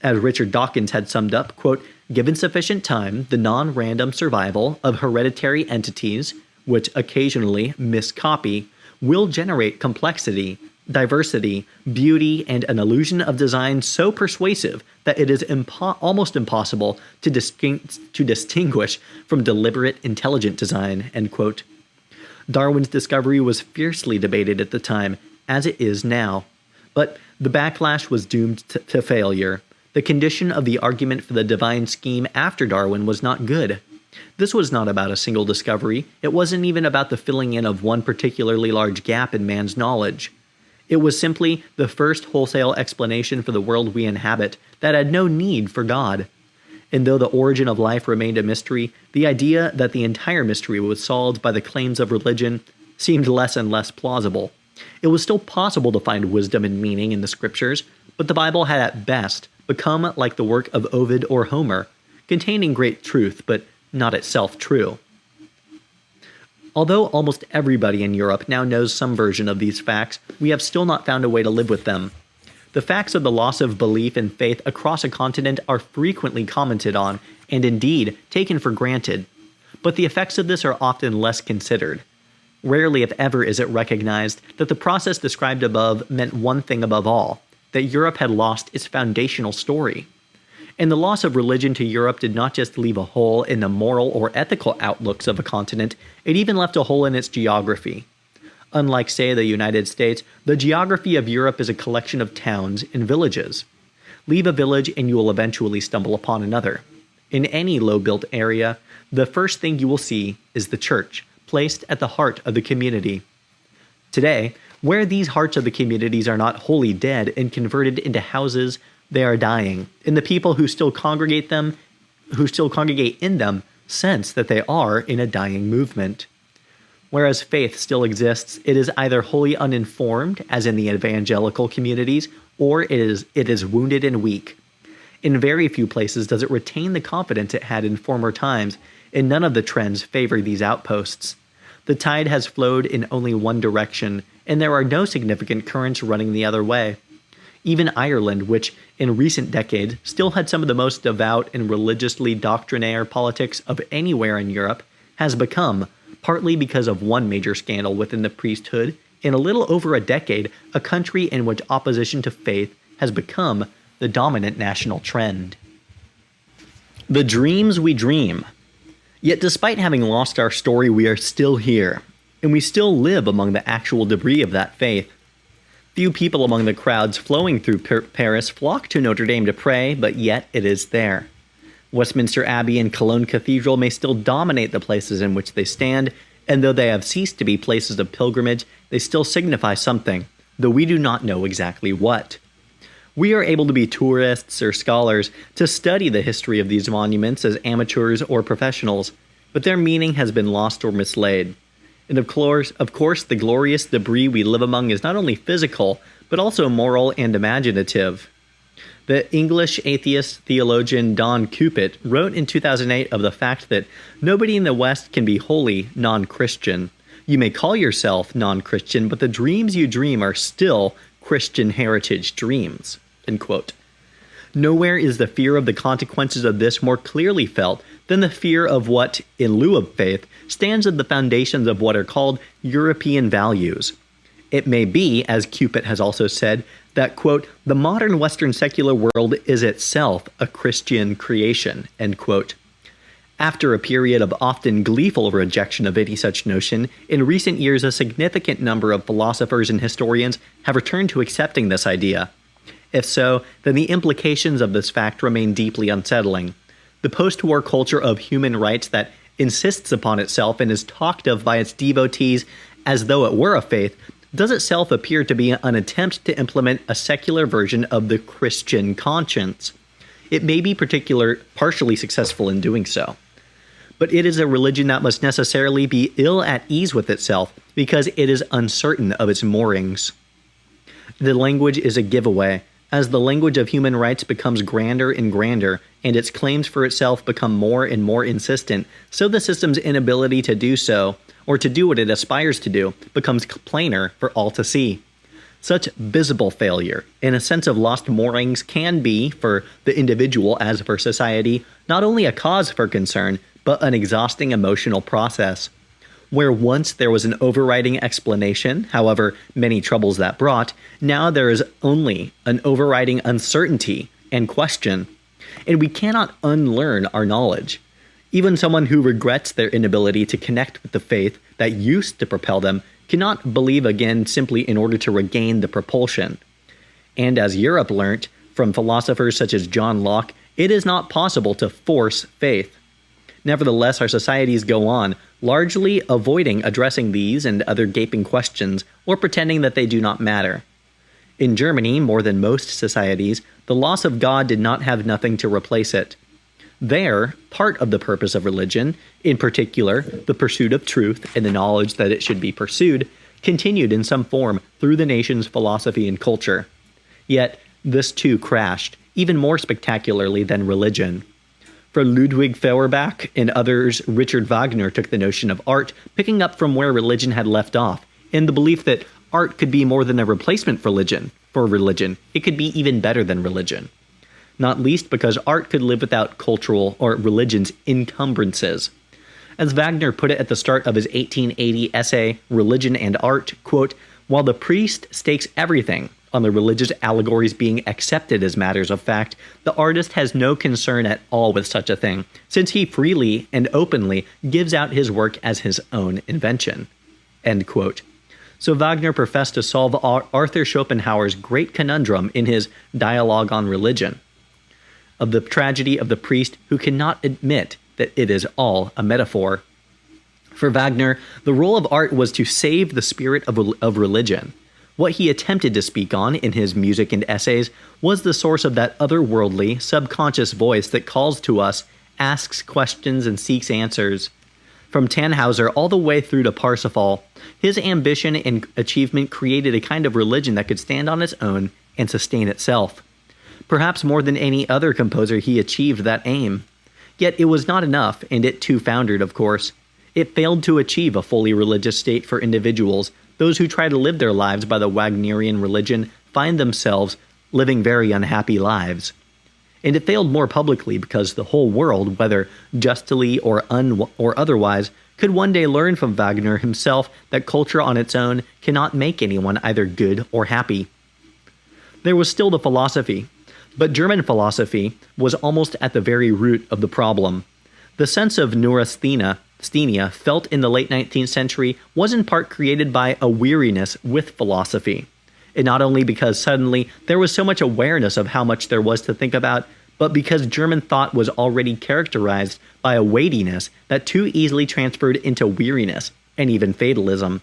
as Richard Dawkins had summed up, quote, Given sufficient time, the non-random survival of hereditary entities, which occasionally miscopy, will generate complexity, diversity, beauty, and an illusion of design so persuasive that it is almost impossible to distinguish from deliberate, intelligent design." End quote. Darwin's discovery was fiercely debated at the time, as it is now. But the backlash was doomed to failure. The condition of the argument for the divine scheme after Darwin was not good. This was not about a single discovery. It wasn't even about the filling in of one particularly large gap in man's knowledge. It was simply the first wholesale explanation for the world we inhabit that had no need for God. And though the origin of life remained a mystery, the idea that the entire mystery was solved by the claims of religion seemed less and less plausible. It was still possible to find wisdom and meaning in the scriptures, but the Bible had at best become like the work of Ovid or Homer, containing great truth, but not itself true. Although almost everybody in Europe now knows some version of these facts, we have still not found a way to live with them. The facts of the loss of belief and faith across a continent are frequently commented on, and indeed taken for granted. But the effects of this are often less considered. Rarely, if ever, is it recognized that the process described above meant one thing above all, that Europe had lost its foundational story. And the loss of religion to Europe did not just leave a hole in the moral or ethical outlooks of a continent, it even left a hole in its geography. Unlike, say, the United States, the geography of Europe is a collection of towns and villages. Leave a village and you will eventually stumble upon another. In any low-built area, the first thing you will see is the church, placed at the heart of the community. Today, where these hearts of the communities are not wholly dead and converted into houses, they are dying, and the people who still congregate in them sense that they are in a dying movement. Whereas faith still exists, it is either wholly uninformed, as in the evangelical communities, or it is wounded and weak. In very few places does it retain the confidence it had in former times, and none of the trends favor these outposts. The tide has flowed in only one direction, and there are no significant currents running the other way. Even Ireland, which in recent decades still had some of the most devout and religiously doctrinaire politics of anywhere in Europe, has become, partly because of one major scandal within the priesthood, in a little over a decade, a country in which opposition to faith has become the dominant national trend. The dreams we dream. Yet despite having lost our story, we are still here, and we still live among the actual debris of that faith. Few people among the crowds flowing through Paris flock to Notre Dame to pray, but yet it is there. Westminster Abbey and Cologne Cathedral may still dominate the places in which they stand, and though they have ceased to be places of pilgrimage, they still signify something, though we do not know exactly what. We are able to be tourists or scholars to study the history of these monuments as amateurs or professionals, but their meaning has been lost or mislaid. And of course, the glorious debris we live among is not only physical, but also moral and imaginative. The English atheist theologian Don Cupit wrote in 2008 of the fact that nobody in the West can be wholly non-Christian. You may call yourself non-Christian, but the dreams you dream are still Christian heritage dreams. End quote. Nowhere is the fear of the consequences of this more clearly felt than the fear of what, in lieu of faith, stands at the foundations of what are called European values. It may be, as Cupit has also said, that, quote, the modern Western secular world is itself a Christian creation, end quote. After a period of often gleeful rejection of any such notion, in recent years a significant number of philosophers and historians have returned to accepting this idea. If so, then the implications of this fact remain deeply unsettling. The post-war culture of human rights that insists upon itself and is talked of by its devotees as though it were a faith does itself appear to be an attempt to implement a secular version of the Christian conscience. It may be partially successful in doing so. But it is a religion that must necessarily be ill at ease with itself because it is uncertain of its moorings. The language is a giveaway. As the language of human rights becomes grander and grander, and its claims for itself become more and more insistent, so the system's inability to do so, or to do what it aspires to do, becomes plainer for all to see. Such visible failure, and a sense of lost moorings, can be, for the individual as for society, not only a cause for concern, but an exhausting emotional process. Where once there was an overriding explanation, however many troubles that brought, now there is only an overriding uncertainty and question. And we cannot unlearn our knowledge. Even someone who regrets their inability to connect with the faith that used to propel them cannot believe again simply in order to regain the propulsion. And as Europe learnt from philosophers such as John Locke, it is not possible to force faith. Nevertheless, our societies go on, largely avoiding addressing these and other gaping questions, or pretending that they do not matter. In Germany, more than most societies, the loss of God did not have nothing to replace it. There, part of the purpose of religion, in particular, the pursuit of truth and the knowledge that it should be pursued, continued in some form through the nation's philosophy and culture. Yet, this too crashed, even more spectacularly than religion. For Ludwig Feuerbach and others, Richard Wagner took the notion of art, picking up from where religion had left off, in the belief that art could be more than a replacement for religion. It could be even better than religion. Not least because art could live without cultural or religion's encumbrances. As Wagner put it at the start of his 1880 essay, Religion and Art, quote, "While the priest stakes everything on the religious allegories being accepted as matters of fact, the artist has no concern at all with such a thing, since he freely and openly gives out his work as his own invention." End quote. So Wagner professed to solve Arthur Schopenhauer's great conundrum in his Dialogue on Religion, of the tragedy of the priest who cannot admit that it is all a metaphor. For Wagner, the role of art was to save the spirit of religion. What he attempted to speak on in his music and essays was the source of that otherworldly, subconscious voice that calls to us, asks questions, and seeks answers. From Tannhauser all the way through to Parsifal, his ambition and achievement created a kind of religion that could stand on its own and sustain itself. Perhaps more than any other composer, he achieved that aim. Yet it was not enough, and it too foundered, of course. It failed to achieve a fully religious state for individuals. Those who try to live their lives by the Wagnerian religion find themselves living very unhappy lives. And it failed more publicly because the whole world, whether justly or otherwise, could one day learn from Wagner himself that culture on its own cannot make anyone either good or happy. There was still the philosophy. But German philosophy was almost at the very root of the problem. The sense of neurasthenia felt in the late 19th century was in part created by a weariness with philosophy. And not only because suddenly there was so much awareness of how much there was to think about, but because German thought was already characterized by a weightiness that too easily transferred into weariness and even fatalism.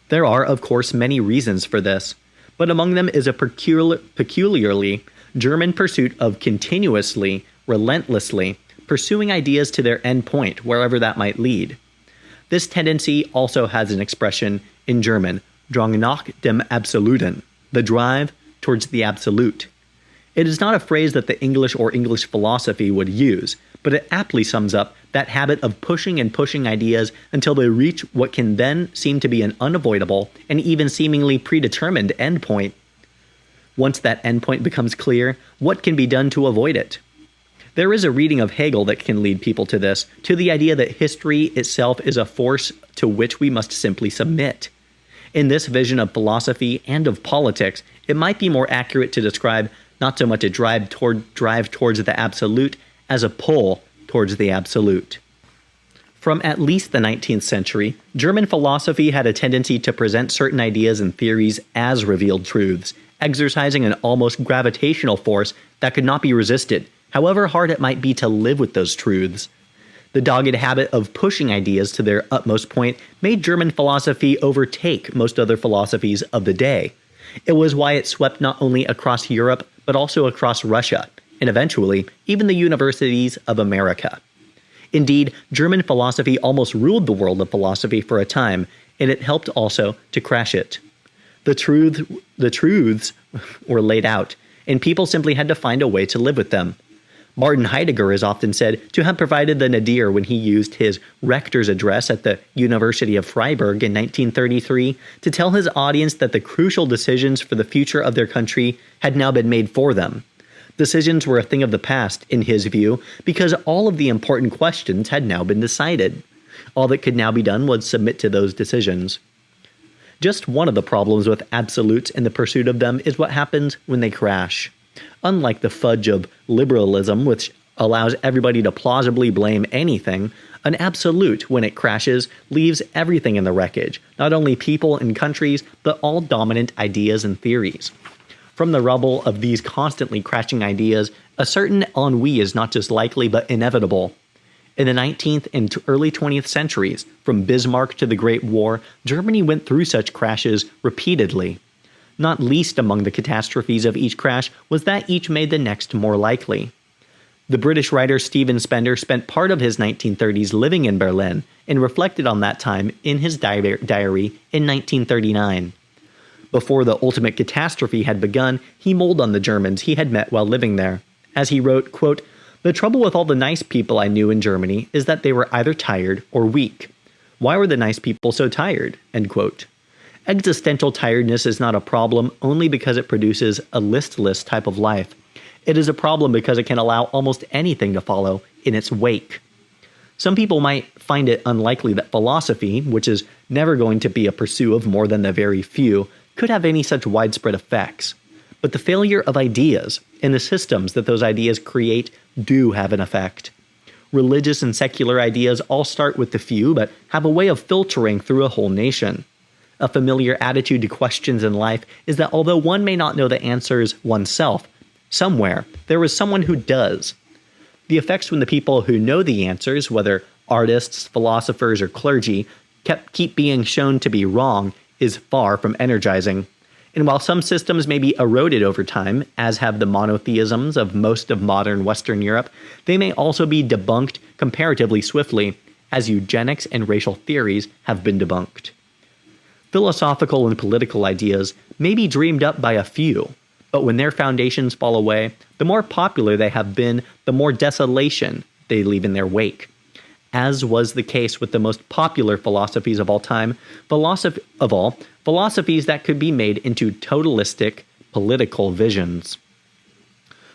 There are, of course, many reasons for this, but among them is a peculiarly German pursuit of continuously, relentlessly, pursuing ideas to their end point, wherever that might lead. This tendency also has an expression in German, Drang nach dem Absoluten, the drive towards the absolute. It is not a phrase that the English or English philosophy would use, but it aptly sums up that habit of pushing and pushing ideas until they reach what can then seem to be an unavoidable and even seemingly predetermined endpoint. Once that endpoint becomes clear, what can be done to avoid it? There is a reading of Hegel that can lead people to this, to the idea that history itself is a force to which we must simply submit. In this vision of philosophy and of politics, it might be more accurate to describe not so much a drive towards the absolute as a pull towards the absolute. From at least the 19th century, German philosophy had a tendency to present certain ideas and theories as revealed truths, exercising an almost gravitational force that could not be resisted, however hard it might be to live with those truths. The dogged habit of pushing ideas to their utmost point made German philosophy overtake most other philosophies of the day. It was why it swept not only across Europe, but also across Russia, and eventually, even the universities of America. Indeed, German philosophy almost ruled the world of philosophy for a time, and it helped also to crash it. The truths were laid out, and people simply had to find a way to live with them. Martin Heidegger is often said to have provided the nadir when he used his rector's address at the University of Freiburg in 1933 to tell his audience that the crucial decisions for the future of their country had now been made for them. Decisions were a thing of the past, in his view, because all of the important questions had now been decided. All that could now be done was submit to those decisions. Just one of the problems with absolutes and the pursuit of them is what happens when they crash. Unlike the fudge of liberalism, which allows everybody to plausibly blame anything, an absolute, when it crashes, leaves everything in the wreckage, not only people and countries, but all dominant ideas and theories. From the rubble of these constantly crashing ideas, a certain ennui is not just likely but inevitable. In the 19th and early 20th centuries, from Bismarck to the Great War, Germany went through such crashes repeatedly. Not least among the catastrophes of each crash was that each made the next more likely. The British writer Stephen Spender spent part of his 1930s living in Berlin and reflected on that time in his diary in 1939. Before the ultimate catastrophe had begun, he mulled on the Germans he had met while living there. As he wrote, quote, "The trouble with all the nice people I knew in Germany is that they were either tired or weak. Why were the nice people so tired?" End quote. Existential tiredness is not a problem only because it produces a listless type of life. It is a problem because it can allow almost anything to follow in its wake. Some people might find it unlikely that philosophy, which is never going to be a pursuit of more than the very few, could have any such widespread effects. But the failure of ideas and the systems that those ideas create do have an effect. Religious and secular ideas all start with the few, but have a way of filtering through a whole nation. A familiar attitude to questions in life is that although one may not know the answers oneself, somewhere there is someone who does. The effects when the people who know the answers, whether artists, philosophers, or clergy, keep being shown to be wrong is far from energizing. And while some systems may be eroded over time, as have the monotheisms of most of modern Western Europe, they may also be debunked comparatively swiftly, as eugenics and racial theories have been debunked. Philosophical and political ideas may be dreamed up by a few, but when their foundations fall away, the more popular they have been, the more desolation they leave in their wake. As was the case with the most popular philosophies of all time, philosophies that could be made into totalistic political visions.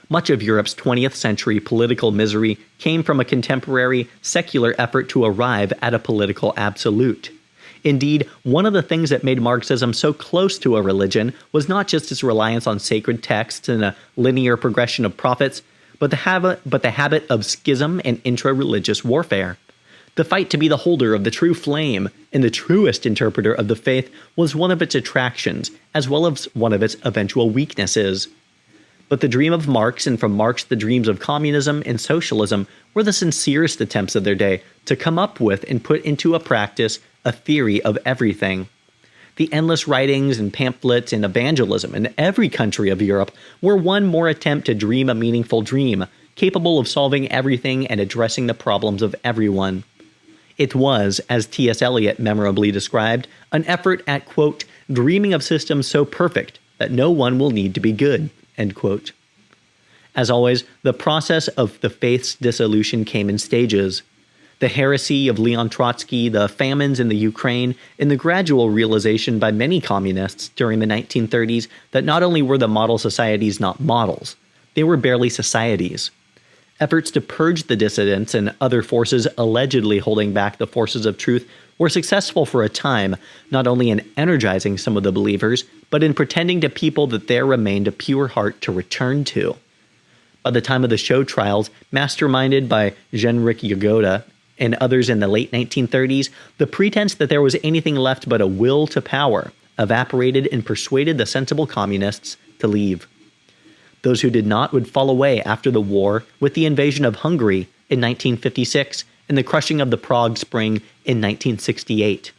Much of Europe's 20th century political misery came from a contemporary secular effort to arrive at a political absolute. Indeed, one of the things that made Marxism so close to a religion was not just its reliance on sacred texts and a linear progression of prophets, but the habit of schism and intra-religious warfare. The fight to be the holder of the true flame and the truest interpreter of the faith was one of its attractions, as well as one of its eventual weaknesses. But the dream of Marx, and from Marx the dreams of communism and socialism, were the sincerest attempts of their day to come up with and put into a practice a theory of everything. The endless writings and pamphlets and evangelism in every country of Europe were one more attempt to dream a meaningful dream, capable of solving everything and addressing the problems of everyone. It was, as T.S. Eliot memorably described, an effort at, quote, dreaming of systems so perfect that no one will need to be good, end quote. As always, the process of the faith's dissolution came in stages. The heresy of Leon Trotsky, the famines in the Ukraine, and the gradual realization by many communists during the 1930s that not only were the model societies not models, they were barely societies. Efforts to purge the dissidents and other forces allegedly holding back the forces of truth were successful for a time, not only in energizing some of the believers, but in pretending to people that there remained a pure heart to return to. By the time of the show trials, masterminded by Genrikh Yagoda and others in the late 1930s, the pretense that there was anything left but a will to power evaporated and persuaded the sensible communists to leave. Those who did not would fall away after the war with the invasion of Hungary in 1956 and the crushing of the Prague Spring in 1968.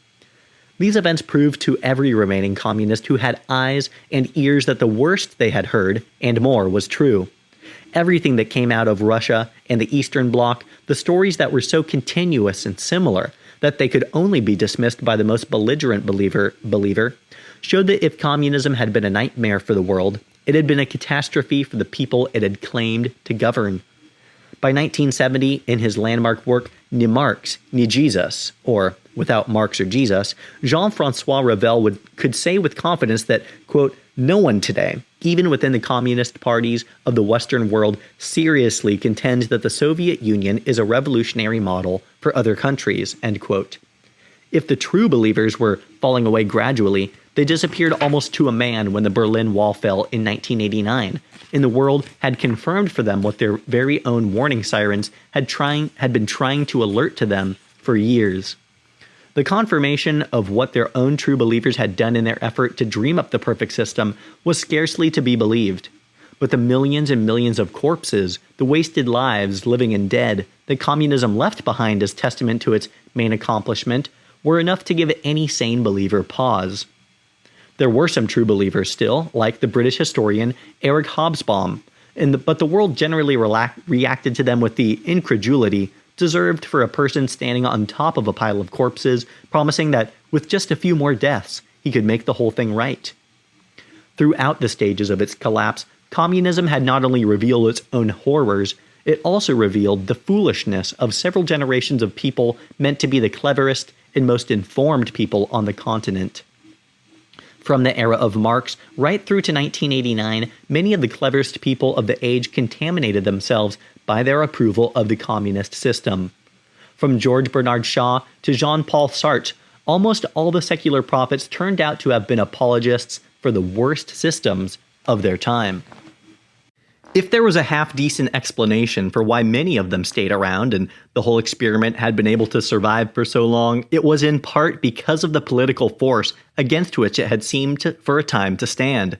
These events proved to every remaining communist who had eyes and ears that the worst they had heard, and more, was true. Everything that came out of Russia and the Eastern Bloc, the stories that were so continuous and similar that they could only be dismissed by the most belligerent believer, showed that if communism had been a nightmare for the world, it had been a catastrophe for the people it had claimed to govern. By 1970, in his landmark work Ni Marx, Ni Jesus, or Without Marx or Jesus, Jean-Francois Revel could say with confidence that, quote, no one today, even within the communist parties of the Western world, seriously contends that the Soviet Union is a revolutionary model for other countries, end quote. If the true believers were falling away gradually, they disappeared almost to a man when the Berlin Wall fell in 1989, and the world had confirmed for them what their very own warning sirens had been trying to alert to them for years. The confirmation of what their own true believers had done in their effort to dream up the perfect system was scarcely to be believed. But the millions and millions of corpses, the wasted lives, living and dead, that communism left behind as testament to its main accomplishment, were enough to give any sane believer pause. There were some true believers still, like the British historian Eric Hobsbawm, but the world generally reacted to them with the incredulity deserved for a person standing on top of a pile of corpses, promising that with just a few more deaths, he could make the whole thing right. Throughout the stages of its collapse, communism had not only revealed its own horrors, it also revealed the foolishness of several generations of people meant to be the cleverest and most informed people on the continent. From the era of Marx right through to 1989, many of the cleverest people of the age contaminated themselves by their approval of the communist system. From George Bernard Shaw to Jean-Paul Sartre, almost all the secular prophets turned out to have been apologists for the worst systems of their time. If there was a half-decent explanation for why many of them stayed around and the whole experiment had been able to survive for so long, it was in part because of the political force against which it had seemed for a time to stand.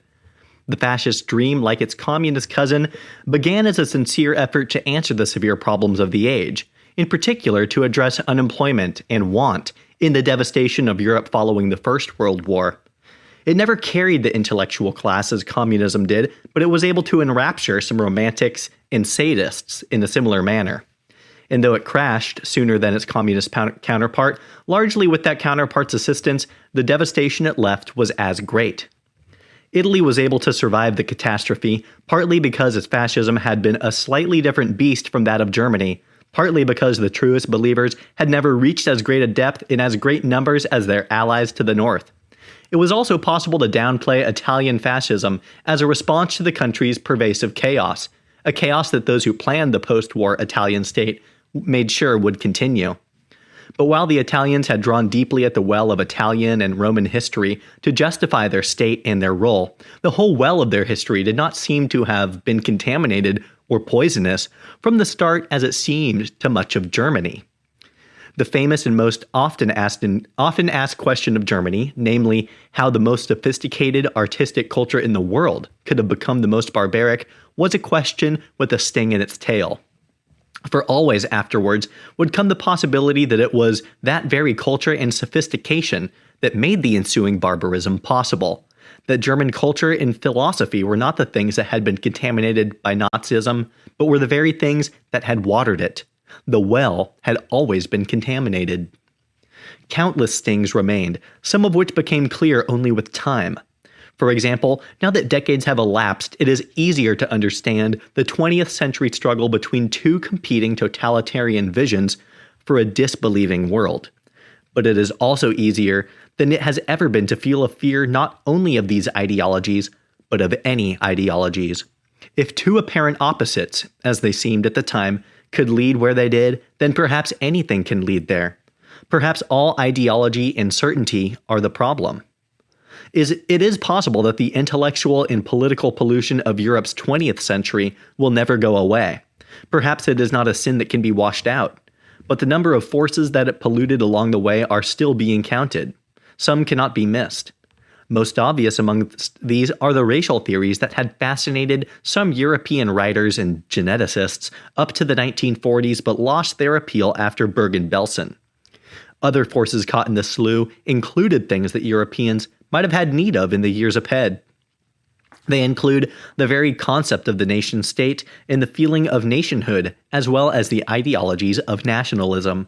The fascist dream, like its communist cousin, began as a sincere effort to answer the severe problems of the age, in particular to address unemployment and want in the devastation of Europe following the First World War. It never carried the intellectual class as communism did, but it was able to enrapture some romantics and sadists in a similar manner. And though it crashed sooner than its communist counterpart, largely with that counterpart's assistance, the devastation it left was as great. Italy was able to survive the catastrophe, partly because its fascism had been a slightly different beast from that of Germany, partly because the truest believers had never reached as great a depth in as great numbers as their allies to the north. It was also possible to downplay Italian fascism as a response to the country's pervasive chaos, a chaos that those who planned the post-war Italian state made sure would continue. But while the Italians had drawn deeply at the well of Italian and Roman history to justify their state and their role, the whole well of their history did not seem to have been contaminated or poisonous from the start as it seemed to much of Germany. The famous and most often asked question of Germany, namely how the most sophisticated artistic culture in the world could have become the most barbaric, was a question with a sting in its tail. For always afterwards would come the possibility that it was that very culture and sophistication that made the ensuing barbarism possible, that German culture and philosophy were not the things that had been contaminated by Nazism, but were the very things that had watered it. The well had always been contaminated. Countless stings remained, some of which became clear only with time. For example, now that decades have elapsed, it is easier to understand the 20th century struggle between two competing totalitarian visions for a disbelieving world. But it is also easier than it has ever been to feel a fear not only of these ideologies, but of any ideologies. If two apparent opposites, as they seemed at the time, could lead where they did, then perhaps anything can lead there. Perhaps all ideology and certainty are the problem. It is possible that the intellectual and political pollution of Europe's 20th century will never go away. Perhaps it is not a sin that can be washed out, but the number of forces that it polluted along the way are still being counted. Some cannot be missed. Most obvious among these are the racial theories that had fascinated some European writers and geneticists up to the 1940s but lost their appeal after Bergen-Belsen. Other forces caught in the slough included things that Europeans might have had need of in the years ahead. They include the very concept of the nation-state and the feeling of nationhood, as well as the ideologies of nationalism.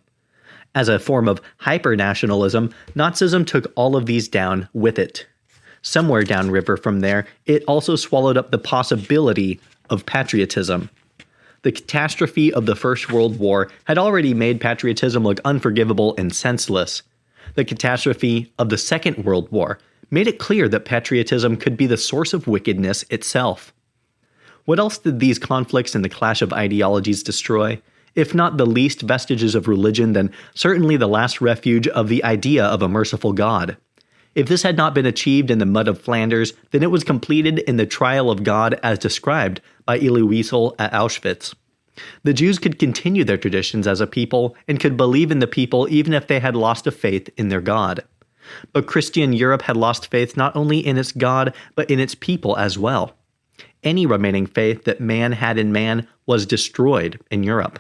As a form of hyper-nationalism, Nazism took all of these down with it. Somewhere downriver from there, it also swallowed up the possibility of patriotism. The catastrophe of the First World War had already made patriotism look unforgivable and senseless. The catastrophe of the Second World War made it clear that patriotism could be the source of wickedness itself. What else did these conflicts and the clash of ideologies destroy? If not the least vestiges of religion, then certainly the last refuge of the idea of a merciful God. If this had not been achieved in the mud of Flanders, then it was completed in the trial of God as described by Elie Wiesel at Auschwitz. The Jews could continue their traditions as a people and could believe in the people even if they had lost a faith in their God. But Christian Europe had lost faith not only in its God, but in its people as well. Any remaining faith that man had in man was destroyed in Europe.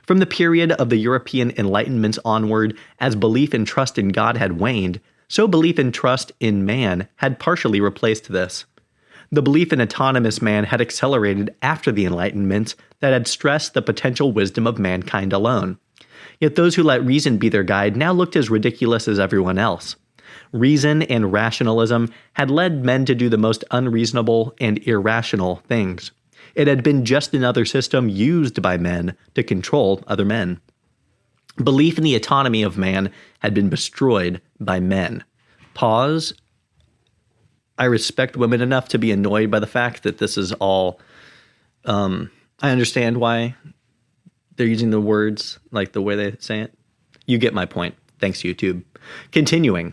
From the period of the European Enlightenment onward, as belief and trust in God had waned, so belief and trust in man had partially replaced this. The belief in autonomous man had accelerated after the Enlightenment that had stressed the potential wisdom of mankind alone. Yet those who let reason be their guide now looked as ridiculous as everyone else. Reason and rationalism had led men to do the most unreasonable and irrational things. It had been just another system used by men to control other men. Belief in the autonomy of man had been destroyed by men. Pause. I respect women enough to be annoyed by the fact that this is all... I understand why they're using the words like the way they say it. You get my point. Thanks, YouTube. Continuing.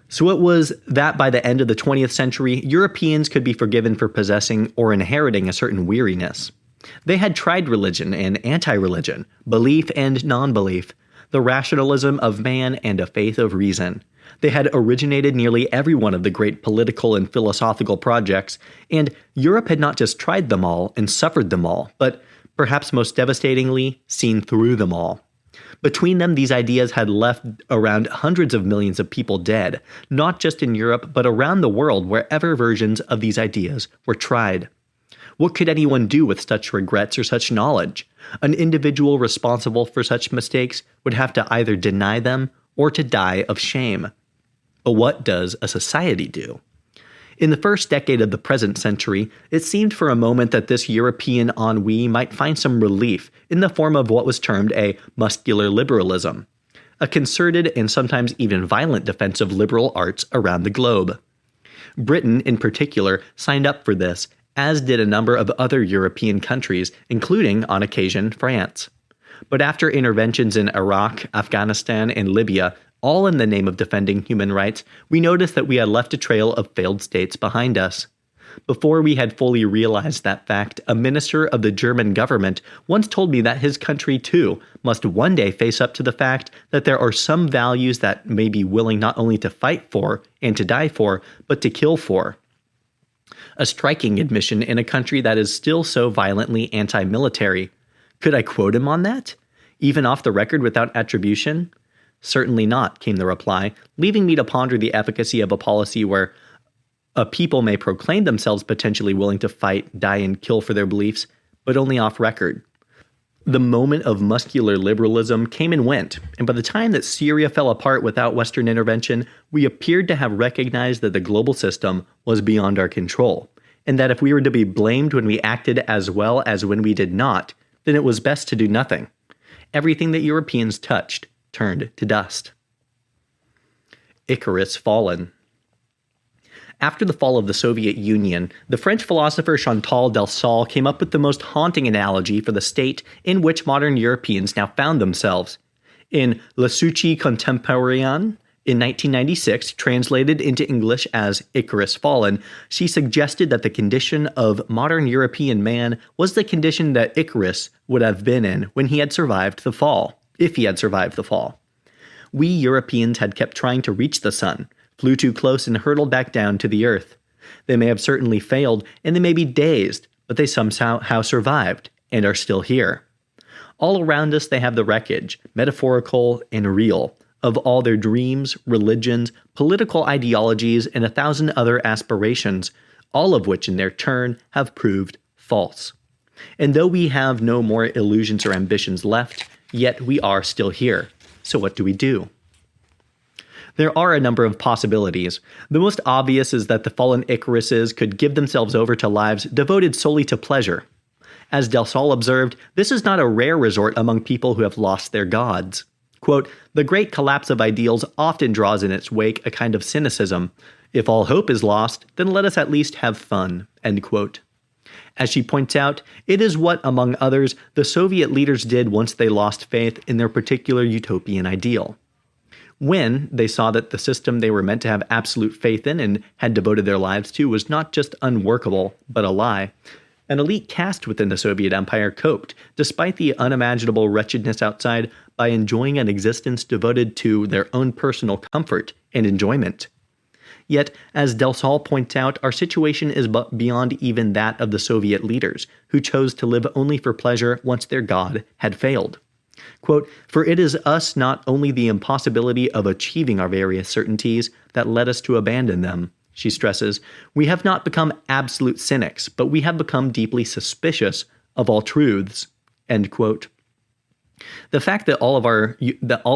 So it was that by the end of the 20th century, Europeans could be forgiven for possessing or inheriting a certain weariness. They had tried religion and anti-religion, belief and non-belief, the rationalism of man and a faith of reason. They had originated nearly every one of the great political and philosophical projects, and Europe had not just tried them all and suffered them all, but, perhaps most devastatingly, seen through them all. Between them, these ideas had left around hundreds of millions of people dead, not just in Europe, but around the world wherever versions of these ideas were tried. What could anyone do with such regrets or such knowledge? An individual responsible for such mistakes would have to either deny them or to die of shame. But what does a society do? In the first decade of the present century, it seemed for a moment that this European ennui might find some relief in the form of what was termed a muscular liberalism, a concerted and sometimes even violent defense of liberal arts around the globe. Britain, in particular, signed up for this, as did a number of other European countries, including, on occasion, France. But after interventions in Iraq, Afghanistan, and Libya, all in the name of defending human rights, we noticed that we had left a trail of failed states behind us. Before we had fully realized that fact, a minister of the German government once told me that his country, too, must one day face up to the fact that there are some values that may be willing not only to fight for and to die for, but to kill for. A striking admission in a country that is still so violently anti-military. Could I quote him on that? Even off the record without attribution? Certainly not, came the reply, leaving me to ponder the efficacy of a policy where a people may proclaim themselves potentially willing to fight, die, and kill for their beliefs, but only off record. The moment of muscular liberalism came and went, and by the time that Syria fell apart without Western intervention, we appeared to have recognized that the global system was beyond our control, and that if we were to be blamed when we acted as well as when we did not, then it was best to do nothing. Everything that Europeans touched turned to dust. Icarus fallen. After the fall of the Soviet Union, the French philosopher Chantal Delsol came up with the most haunting analogy for the state in which modern Europeans now found themselves. In Le Souci Contemporain, in 1996, translated into English as Icarus Fallen, she suggested that the condition of modern European man was the condition that Icarus would have been in when he had survived the fall, if he had survived the fall. We Europeans had kept trying to reach the sun, flew too close and hurtled back down to the earth. They may have certainly failed, and they may be dazed, but they somehow survived, and are still here. All around us they have the wreckage, metaphorical and real, of all their dreams, religions, political ideologies, and 1,000 other aspirations, all of which in their turn have proved false. And though we have no more illusions or ambitions left, yet we are still here. So what do we do? There are a number of possibilities. The most obvious is that the fallen Icaruses could give themselves over to lives devoted solely to pleasure. As Del Sol observed, this is not a rare resort among people who have lost their gods. Quote, "The great collapse of ideals often draws in its wake a kind of cynicism. If all hope is lost, then let us at least have fun." End quote. As she points out, it is what, among others, the Soviet leaders did once they lost faith in their particular utopian ideal. When they saw that the system they were meant to have absolute faith in and had devoted their lives to was not just unworkable, but a lie, an elite caste within the Soviet Empire coped, despite the unimaginable wretchedness outside, by enjoying an existence devoted to their own personal comfort and enjoyment. Yet, as Del Sol points out, our situation is beyond even that of the Soviet leaders, who chose to live only for pleasure once their god had failed. Quote, "For it is us not only the impossibility of achieving our various certainties that led us to abandon them," she stresses. "We have not become absolute cynics, but we have become deeply suspicious of all truths." End quote. The fact that all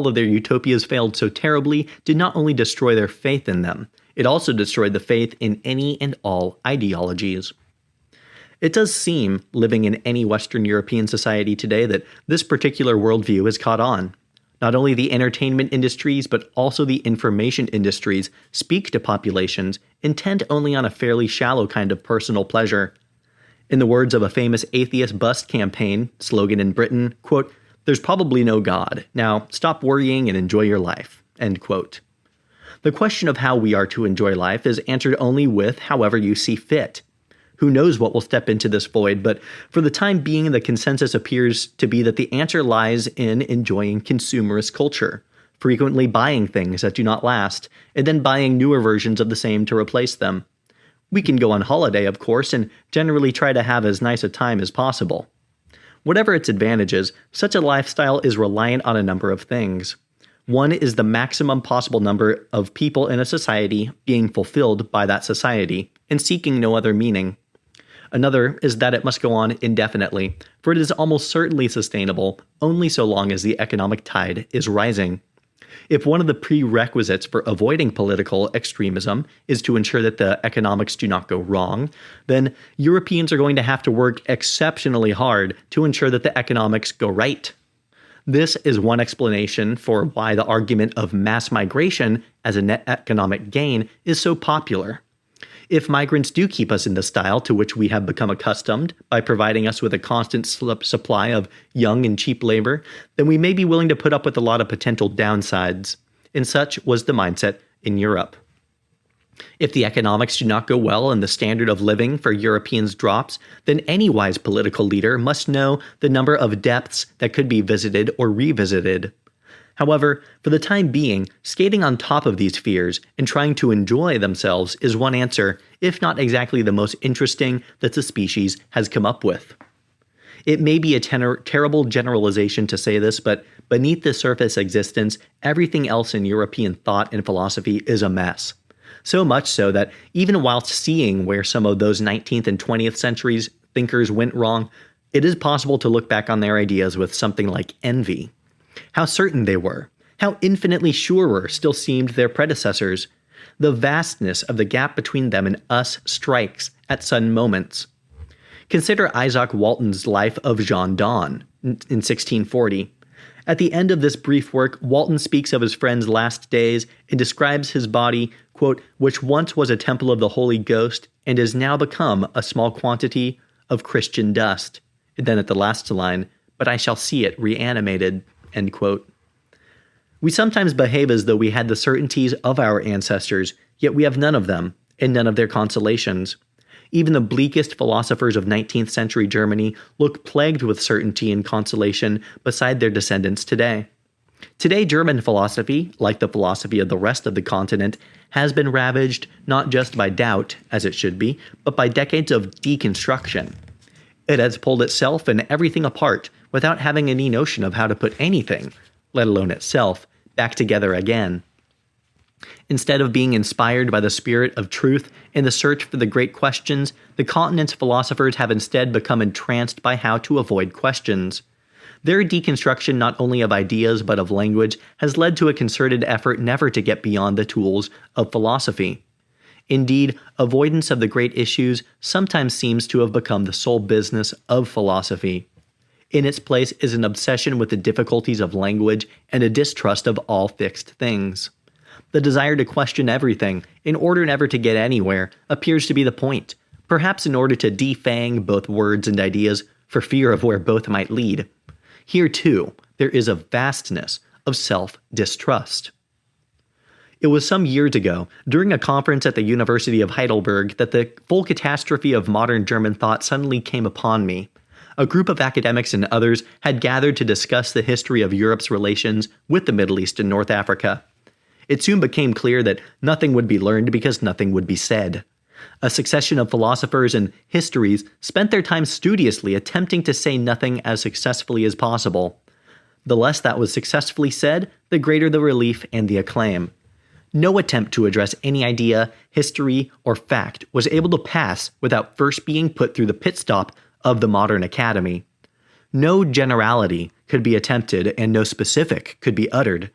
of their utopias failed so terribly did not only destroy their faith in them, it also destroyed the faith in any and all ideologies. It does seem, living in any Western European society today, that this particular worldview has caught on. Not only the entertainment industries, but also the information industries speak to populations intent only on a fairly shallow kind of personal pleasure. In the words of a famous atheist bust campaign slogan in Britain, quote, "There's probably no God. Now stop worrying and enjoy your life." End quote. The question of how we are to enjoy life is answered only with however you see fit. Who knows what will step into this void, but for the time being, the consensus appears to be that the answer lies in enjoying consumerist culture, frequently buying things that do not last, and then buying newer versions of the same to replace them. We can go on holiday, of course, and generally try to have as nice a time as possible. Whatever its advantages, such a lifestyle is reliant on a number of things. One is the maximum possible number of people in a society being fulfilled by that society, and seeking no other meaning. Another is that it must go on indefinitely, for it is almost certainly sustainable only so long as the economic tide is rising. If one of the prerequisites for avoiding political extremism is to ensure that the economics do not go wrong, then Europeans are going to have to work exceptionally hard to ensure that the economics go right. This is one explanation for why the argument of mass migration as a net economic gain is so popular. If migrants do keep us in the style to which we have become accustomed by providing us with a constant supply of young and cheap labor, then we may be willing to put up with a lot of potential downsides. And such was the mindset in Europe. If the economics do not go well and the standard of living for Europeans drops, then any wise political leader must know the number of depths that could be visited or revisited. However, for the time being, skating on top of these fears and trying to enjoy themselves is one answer, if not exactly the most interesting that the species has come up with. It may be a terrible generalization to say this, but beneath the surface existence, everything else in European thought and philosophy is a mess. So much so that even whilst seeing where some of those 19th and 20th centuries thinkers went wrong, it is possible to look back on their ideas with something like envy. How certain they were, how infinitely surer still seemed their predecessors. The vastness of the gap between them and us strikes at sudden moments. Consider Isaac Walton's Life of Jean Donne in 1640. At the end of this brief work, Walton speaks of his friend's last days and describes his body, quote, "which once was a temple of the Holy Ghost and has now become a small quantity of Christian dust." And then at the last line, "but I shall see it reanimated." End quote. We sometimes behave as though we had the certainties of our ancestors, yet we have none of them, and none of their consolations. Even the bleakest philosophers of 19th century Germany look plagued with certainty and consolation beside their descendants today. Today, German philosophy, like the philosophy of the rest of the continent, has been ravaged not just by doubt, as it should be, but by decades of deconstruction. It has pulled itself and everything apart without having any notion of how to put anything, let alone itself, back together again. Instead of being inspired by the spirit of truth in the search for the great questions, the continent's philosophers have instead become entranced by how to avoid questions. Their deconstruction not only of ideas but of language has led to a concerted effort never to get beyond the tools of philosophy. Indeed, avoidance of the great issues sometimes seems to have become the sole business of philosophy. In its place is an obsession with the difficulties of language and a distrust of all fixed things. The desire to question everything, in order never to get anywhere, appears to be the point, perhaps in order to defang both words and ideas for fear of where both might lead. Here, too, there is a vastness of self-distrust. It was some years ago, during a conference at the University of Heidelberg, that the full catastrophe of modern German thought suddenly came upon me. A group of academics and others had gathered to discuss the history of Europe's relations with the Middle East and North Africa. It soon became clear that nothing would be learned because nothing would be said. A succession of philosophers and histories spent their time studiously attempting to say nothing as successfully as possible. The less that was successfully said, the greater the relief and the acclaim. No attempt to address any idea, history, or fact was able to pass without first being put through the pit stop of the modern academy. No generality could be attempted and no specific could be uttered.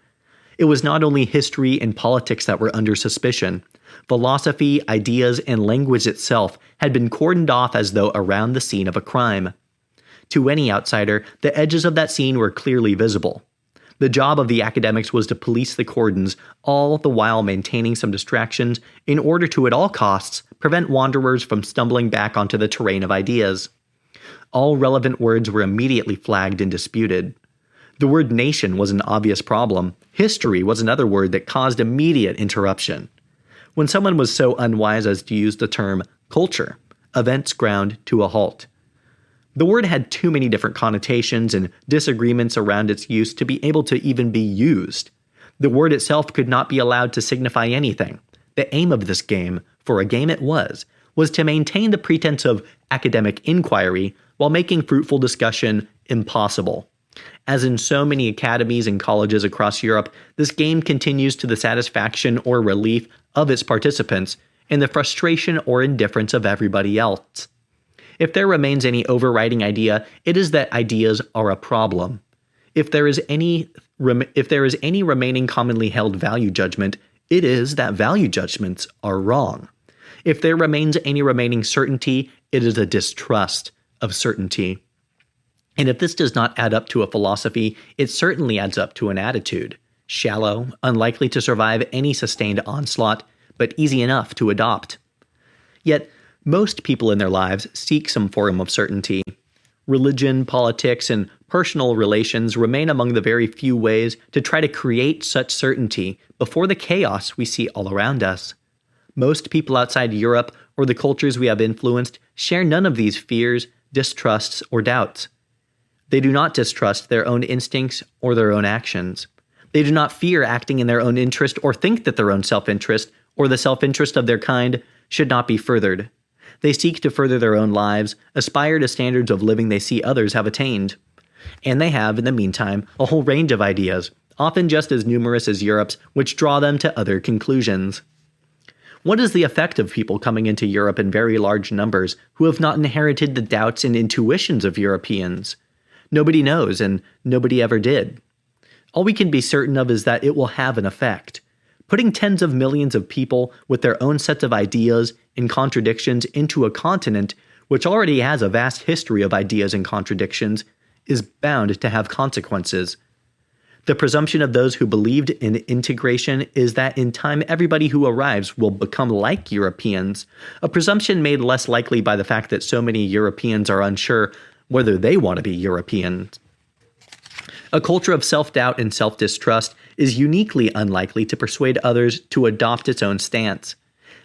It was not only history and politics that were under suspicion. Philosophy, ideas, and language itself had been cordoned off as though around the scene of a crime. To any outsider, the edges of that scene were clearly visible. The job of the academics was to police the cordons, all the while maintaining some distractions in order to, at all costs, prevent wanderers from stumbling back onto the terrain of ideas. All relevant words were immediately flagged and disputed. The word nation was an obvious problem. History was another word that caused immediate interruption. When someone was so unwise as to use the term culture, events ground to a halt. The word had too many different connotations and disagreements around its use to be able to even be used. The word itself could not be allowed to signify anything. The aim of this game, for a game it was to maintain the pretense of academic inquiry while making fruitful discussion impossible. As in so many academies and colleges across Europe, this game continues to the satisfaction or relief of its participants and the frustration or indifference of everybody else. If there remains any overriding idea, it is that ideas are a problem. If there is any remaining commonly held value judgment, it is that value judgments are wrong. If there remains any remaining certainty, it is a distrust of certainty. And if this does not add up to a philosophy, it certainly adds up to an attitude. Shallow, unlikely to survive any sustained onslaught, but easy enough to adopt. Yet, most people in their lives seek some form of certainty. Religion, politics, and personal relations remain among the very few ways to try to create such certainty before the chaos we see all around us. Most people outside Europe or the cultures we have influenced share none of these fears, distrusts, or doubts. They do not distrust their own instincts or their own actions. They do not fear acting in their own interest or think that their own self-interest or the self-interest of their kind should not be furthered. They seek to further their own lives, aspire to standards of living they see others have attained. And they have, in the meantime, a whole range of ideas, often just as numerous as Europe's, which draw them to other conclusions. What is the effect of people coming into Europe in very large numbers who have not inherited the doubts and intuitions of Europeans? Nobody knows, and nobody ever did. All we can be certain of is that it will have an effect. Putting tens of millions of people with their own sets of ideas and contradictions into a continent which already has a vast history of ideas and contradictions is bound to have consequences. The presumption of those who believed in integration is that in time everybody who arrives will become like Europeans, a presumption made less likely by the fact that so many Europeans are unsure whether they want to be Europeans. A culture of self-doubt and self-distrust is uniquely unlikely to persuade others to adopt its own stance.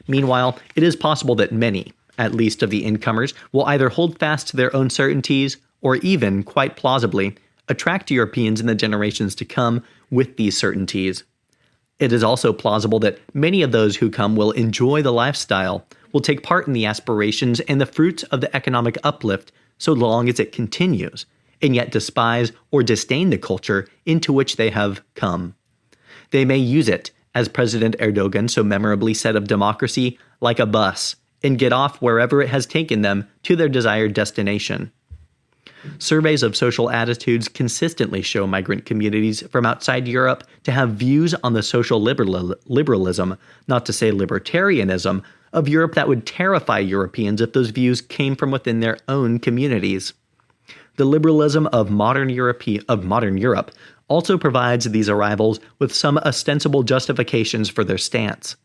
Meanwhile, it is possible that many, at least of the incomers, will either hold fast to their own certainties or even, quite plausibly, attract Europeans in the generations to come with these certainties. It is also plausible that many of those who come will enjoy the lifestyle, will take part in the aspirations and the fruits of the economic uplift so long as it continues, and yet despise or disdain the culture into which they have come. They may use it, as President Erdogan so memorably said of democracy, like a bus, and get off wherever it has taken them to their desired destination. Surveys of social attitudes consistently show migrant communities from outside Europe to have views on the social liberalism, not to say libertarianism, of Europe that would terrify Europeans if those views came from within their own communities. The liberalism of modern Europe also provides these arrivals with some ostensible justifications for their stance.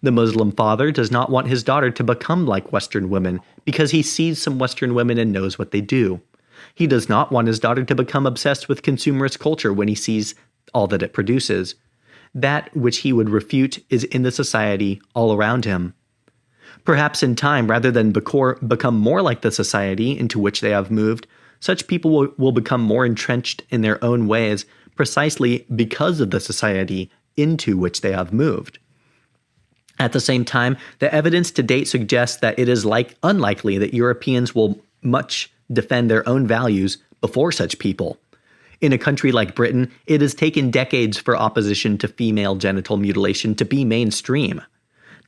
The Muslim father does not want his daughter to become like Western women because he sees some Western women and knows what they do. He does not want his daughter to become obsessed with consumerist culture when he sees all that it produces. That which he would refute is in the society all around him. Perhaps in time, rather than become more like the society into which they have moved, such people will become more entrenched in their own ways precisely because of the society into which they have moved. At the same time, the evidence to date suggests that it is unlikely that Europeans will much defend their own values before such people. In a country like Britain, it has taken decades for opposition to female genital mutilation to be mainstream.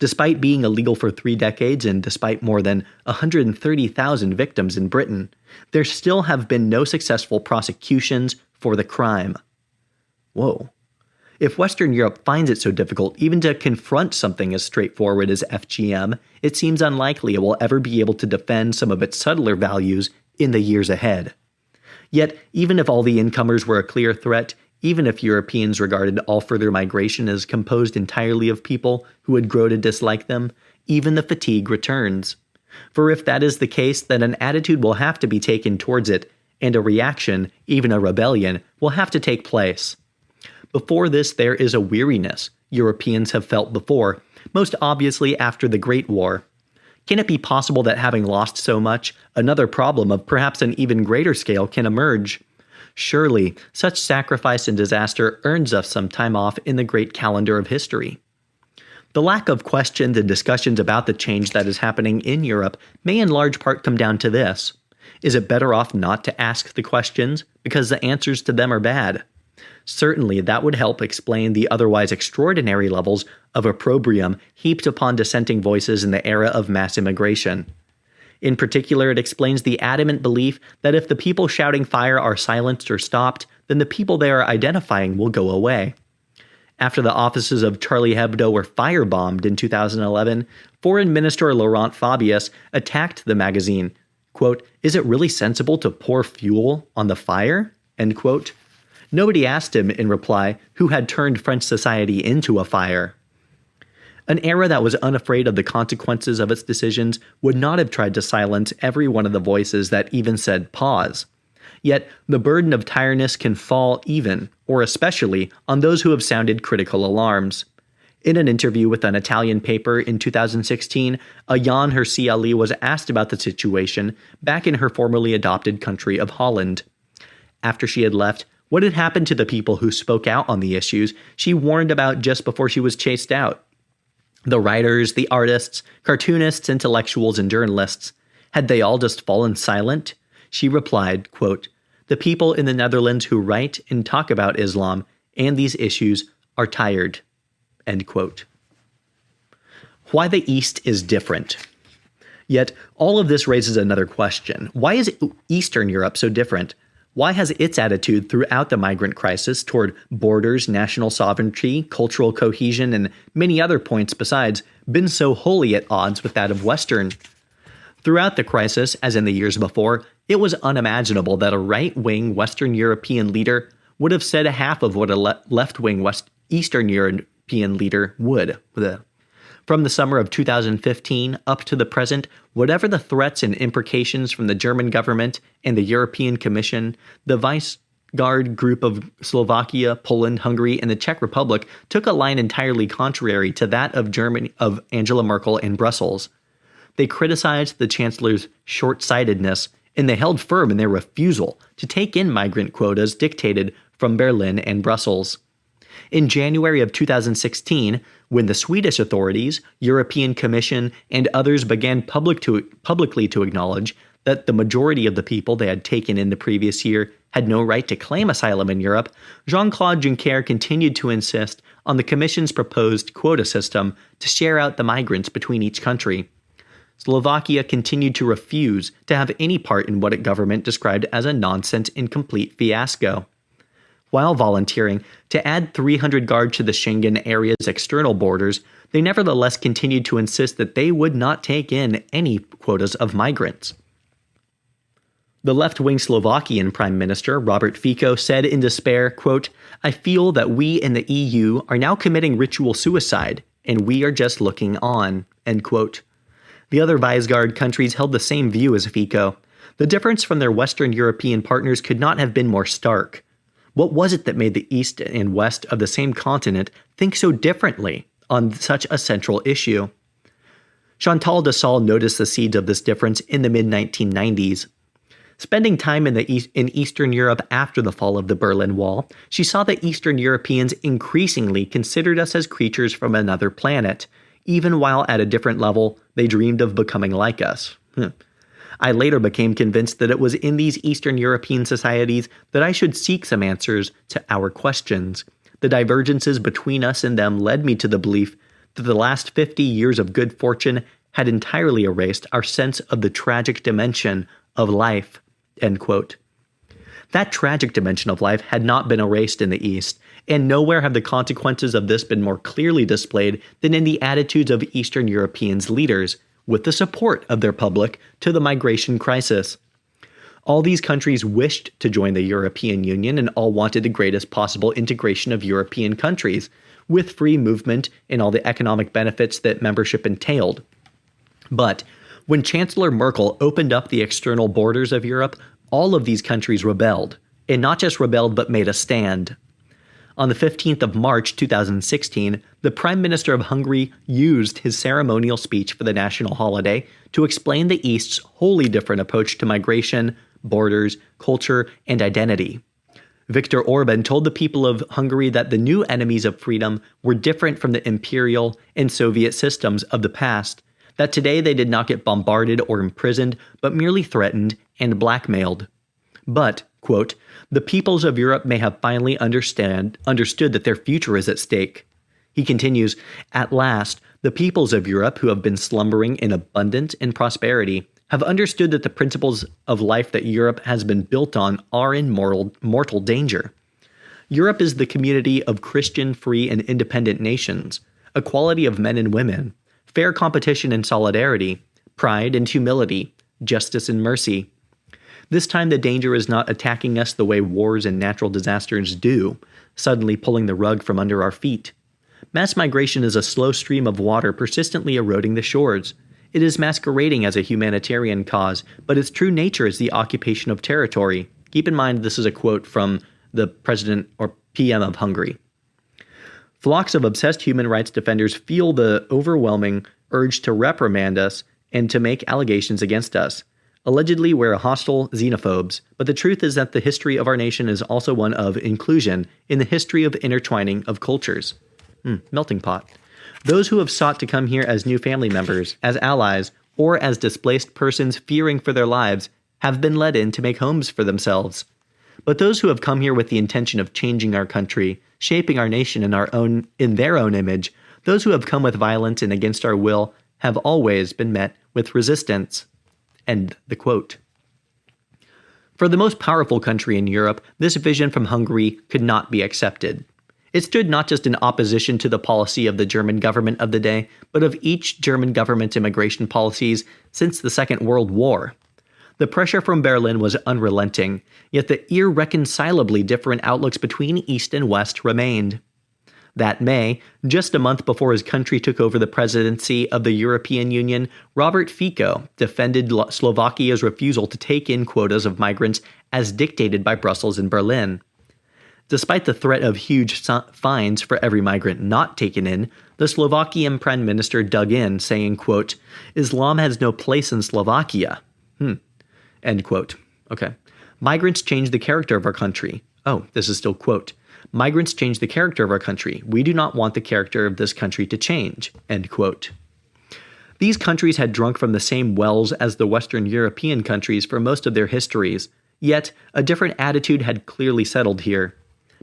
Despite being illegal for 3 decades and despite more than 130,000 victims in Britain, there still have been no successful prosecutions for the crime. Whoa. If Western Europe finds it so difficult even to confront something as straightforward as FGM, it seems unlikely it will ever be able to defend some of its subtler values in the years ahead. Yet, even if all the incomers were a clear threat, even if Europeans regarded all further migration as composed entirely of people who would grow to dislike them, even the fatigue returns. For if that is the case, then an attitude will have to be taken towards it, and a reaction, even a rebellion, will have to take place. Before this, there is a weariness Europeans have felt before, most obviously after the Great War. Can it be possible that having lost so much, another problem of perhaps an even greater scale can emerge? Surely, such sacrifice and disaster earns us some time off in the great calendar of history. The lack of questions and discussions about the change that is happening in Europe may in large part come down to this. Is it better off not to ask the questions because the answers to them are bad? Certainly, that would help explain the otherwise extraordinary levels of opprobrium heaped upon dissenting voices in the era of mass immigration. In particular, it explains the adamant belief that if the people shouting fire are silenced or stopped, then the people they are identifying will go away. After the offices of Charlie Hebdo were firebombed in 2011, Foreign Minister Laurent Fabius attacked the magazine. Quote, "Is it really sensible to pour fuel on the fire?" End quote. Nobody asked him, in reply, who had turned French society into a fire. An era that was unafraid of the consequences of its decisions would not have tried to silence every one of the voices that even said pause. Yet, the burden of tiredness can fall even, or especially, on those who have sounded critical alarms. In an interview with an Italian paper in 2016, Ayaan Hirsi Ali was asked about the situation back in her formerly adopted country of Holland. After she had left, what had happened to the people who spoke out on the issues she warned about just before she was chased out? The writers, the artists, cartoonists, intellectuals, and journalists, had they all just fallen silent? She replied, quote, "The people in the Netherlands who write and talk about Islam and these issues are tired." End quote. Why the East is different. Yet, all of this raises another question. Why is Eastern Europe so different? Why has its attitude throughout the migrant crisis toward borders, national sovereignty, cultural cohesion, and many other points besides been so wholly at odds with that of Western? Throughout the crisis, as in the years before, it was unimaginable that a right-wing Western European leader would have said half of what a left-wing Eastern European leader would. From the summer of 2015 up to the present, whatever the threats and imprecations from the German government and the European Commission, the Visegrad group of Slovakia, Poland, Hungary, and the Czech Republic took a line entirely contrary to that of Angela Merkel in Brussels. They criticized the Chancellor's short-sightedness, and they held firm in their refusal to take in migrant quotas dictated from Berlin and Brussels. In January of 2016, when the Swedish authorities, European Commission, and others began publicly to acknowledge that the majority of the people they had taken in the previous year had no right to claim asylum in Europe, Jean-Claude Juncker continued to insist on the Commission's proposed quota system to share out the migrants between each country. Slovakia continued to refuse to have any part in what its government described as a nonsense and complete fiasco. While volunteering to add 300 guards to the Schengen area's external borders, they nevertheless continued to insist that they would not take in any quotas of migrants. The left-wing Slovakian Prime Minister, Robert Fico, said in despair, quote, "I feel that we in the EU are now committing ritual suicide, and we are just looking on," end quote. The other Visegrad countries held the same view as Fico. The difference from their Western European partners could not have been more stark. What was it that made the East and West of the same continent think so differently on such a central issue? Chantal de Salle noticed the seeds of this difference in the mid-1990s. Spending time in Eastern Europe after the fall of the Berlin Wall, she saw that Eastern Europeans increasingly considered us as creatures from another planet, even while at a different level they dreamed of becoming like us. I later became convinced that it was in these Eastern European societies that I should seek some answers to our questions. The divergences between us and them led me to the belief that the last 50 years of good fortune had entirely erased our sense of the tragic dimension of life, end quote. That tragic dimension of life had not been erased in the East, and nowhere have the consequences of this been more clearly displayed than in the attitudes of Eastern Europeans' leaders, with the support of their public, to the migration crisis. All these countries wished to join the European Union and all wanted the greatest possible integration of European countries, with free movement and all the economic benefits that membership entailed. But when Chancellor Merkel opened up the external borders of Europe, all of these countries rebelled, and not just rebelled but made a stand. On the 15th of March 2016, the Prime Minister of Hungary used his ceremonial speech for the national holiday to explain the East's wholly different approach to migration, borders, culture, and identity. Viktor Orban told the people of Hungary that the new enemies of freedom were different from the imperial and Soviet systems of the past, that today they did not get bombarded or imprisoned, but merely threatened and blackmailed. But, quote, "the peoples of Europe may have finally understood that their future is at stake." He continues, "At last, the peoples of Europe who have been slumbering in abundance and prosperity have understood that the principles of life that Europe has been built on are in mortal danger. Europe is the community of Christian, free, and independent nations, equality of men and women, fair competition and solidarity, pride and humility, justice and mercy. This time the danger is not attacking us the way wars and natural disasters do, suddenly pulling the rug from under our feet. Mass migration is a slow stream of water persistently eroding the shores. It is masquerading as a humanitarian cause, but its true nature is the occupation of territory." Keep in mind this is a quote from the President or PM of Hungary. "Flocks of obsessed human rights defenders feel the overwhelming urge to reprimand us and to make allegations against us. Allegedly, we're hostile xenophobes, but the truth is that the history of our nation is also one of inclusion in the history of intertwining of cultures." Melting pot. "Those who have sought to come here as new family members, as allies, or as displaced persons fearing for their lives have been let in to make homes for themselves. But those who have come here with the intention of changing our country, shaping our nation in their own image, those who have come with violence and against our will, have always been met with resistance." End the quote. For the most powerful country in Europe, this vision from Hungary could not be accepted. It stood not just in opposition to the policy of the German government of the day, but of each German government's immigration policies since the Second World War. The pressure from Berlin was unrelenting, yet the irreconcilably different outlooks between East and West remained. That May, just a month before his country took over the presidency of the European Union, Robert Fico defended Slovakia's refusal to take in quotas of migrants as dictated by Brussels and Berlin. Despite the threat of huge fines for every migrant not taken in, the Slovakian Prime Minister dug in, saying, quote, "Islam has no place in Slovakia." End quote. Okay. "Migrants change the character of our country." Oh, this is still quote. "Migrants change the character of our country. We do not want the character of this country to change." End quote. These countries had drunk from the same wells as the Western European countries for most of their histories, yet a different attitude had clearly settled here.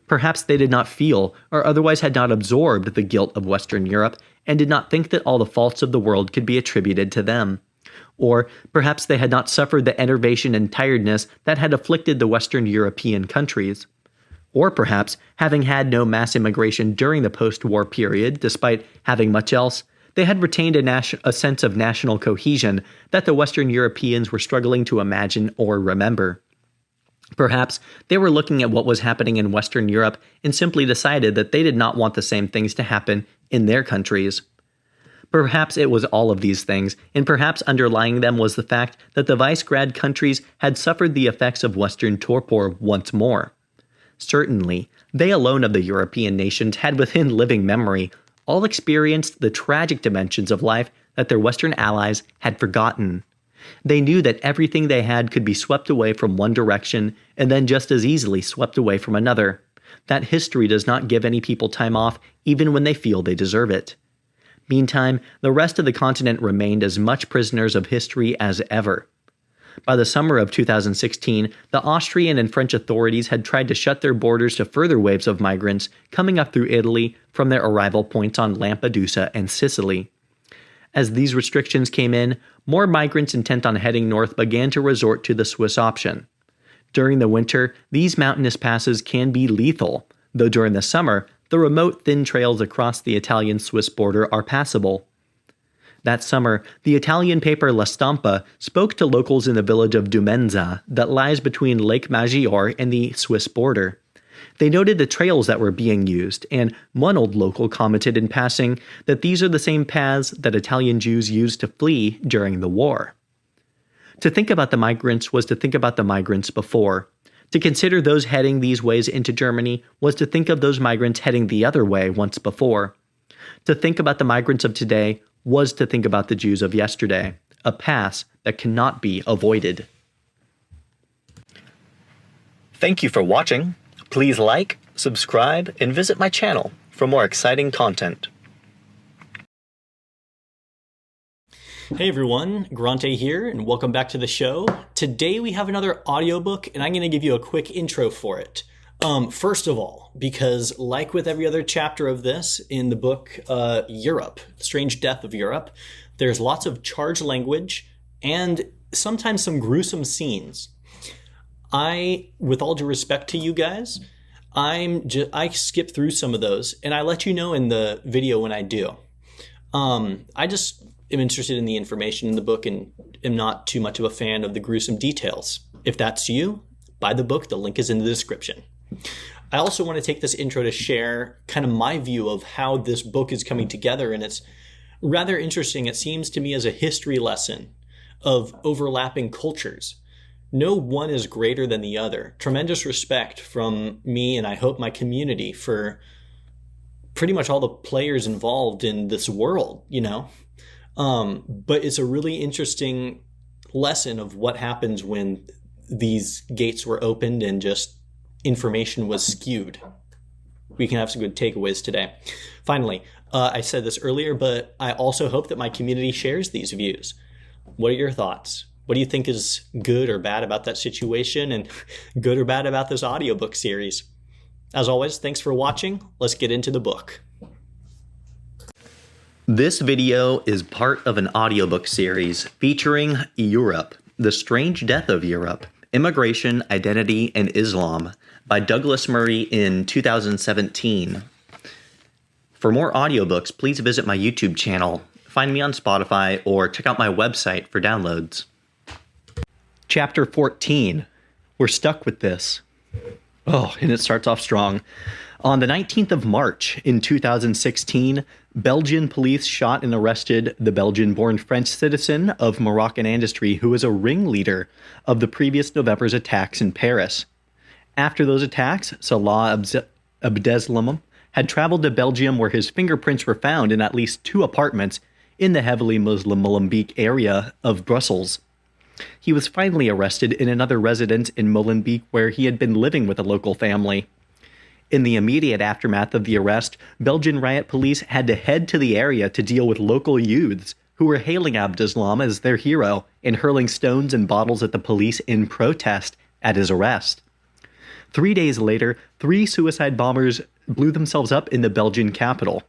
Perhaps they did not feel, or otherwise had not absorbed, the guilt of Western Europe, and did not think that all the faults of the world could be attributed to them. Or perhaps they had not suffered the enervation and tiredness that had afflicted the Western European countries. Or perhaps, having had no mass immigration during the post-war period, despite having much else, they had retained a sense of national cohesion that the Western Europeans were struggling to imagine or remember. Perhaps they were looking at what was happening in Western Europe and simply decided that they did not want the same things to happen in their countries. Perhaps it was all of these things, and perhaps underlying them was the fact that the Visegrad countries had suffered the effects of Western torpor once more. Certainly, they alone of the European nations had within living memory all experienced the tragic dimensions of life that their Western allies had forgotten. They knew that everything they had could be swept away from one direction and then just as easily swept away from another. That history does not give any people time off even when they feel they deserve it. Meantime, the rest of the continent remained as much prisoners of history as ever. By the summer of 2016, the Austrian and French authorities had tried to shut their borders to further waves of migrants coming up through Italy from their arrival points on Lampedusa and Sicily. As these restrictions came in, more migrants intent on heading north began to resort to the Swiss option. During the winter, these mountainous passes can be lethal, though during the summer, the remote thin trails across the Italian-Swiss border are passable. That summer, the Italian paper La Stampa spoke to locals in the village of Dumenza that lies between Lake Maggiore and the Swiss border. They noted the trails that were being used, and one old local commented in passing that these are the same paths that Italian Jews used to flee during the war. To think about the migrants was to think about the migrants before. To consider those heading these ways into Germany was to think of those migrants heading the other way once before. To think about the migrants of today was to think about the Jews of yesterday, a past that cannot be avoided. Thank you for watching. Please like, subscribe, and visit my channel for more exciting content. Hey everyone, Grante here, and welcome back to the show. Today we have another audiobook, and I'm going to give you a quick intro for it. First of all, because like with every other chapter of this in the book Europe, The Strange Death of Europe, there's lots of charged language and sometimes some gruesome scenes. With all due respect to you guys, I skip through some of those, and I let you know in the video when I do. I just am interested in the information in the book and am not too much of a fan of the gruesome details. If that's you, buy the book. The link is in the description. I also want to take this intro to share kind of my view of how this book is coming together, and it's rather interesting. It seems to me as a history lesson of overlapping cultures. No one is greater than the other. Tremendous respect from me, and I hope my community, for pretty much all the players involved in this world, you know? But it's a really interesting lesson of what happens when these gates were opened and just information was skewed. We can have some good takeaways today. Finally, I said this earlier, but I also hope that my community shares these views. What are your thoughts? What do you think is good or bad about that situation, and good or bad about this audiobook series? As always, thanks for watching. Let's get into the book. This video is part of an audiobook series featuring Europe, The Strange Death of Europe, Immigration, Identity, and Islam by Douglas Murray in 2017. For more audiobooks, please visit my YouTube channel, find me on Spotify, or check out my website for downloads. Chapter 14. We're stuck with this. Oh, and it starts off strong. On the 19th of March in 2016, Belgian police shot and arrested the Belgian-born French citizen of Moroccan ancestry who was a ringleader of the previous November's attacks in Paris. After those attacks, Salah Abdeslam had traveled to Belgium, where his fingerprints were found in at least 2 apartments in the heavily Muslim Molenbeek area of Brussels. He was finally arrested in another residence in Molenbeek, where he had been living with a local family. In the immediate aftermath of the arrest, Belgian riot police had to head to the area to deal with local youths who were hailing Abdeslam as their hero and hurling stones and bottles at the police in protest at his arrest. 3 days later, 3 suicide bombers blew themselves up in the Belgian capital.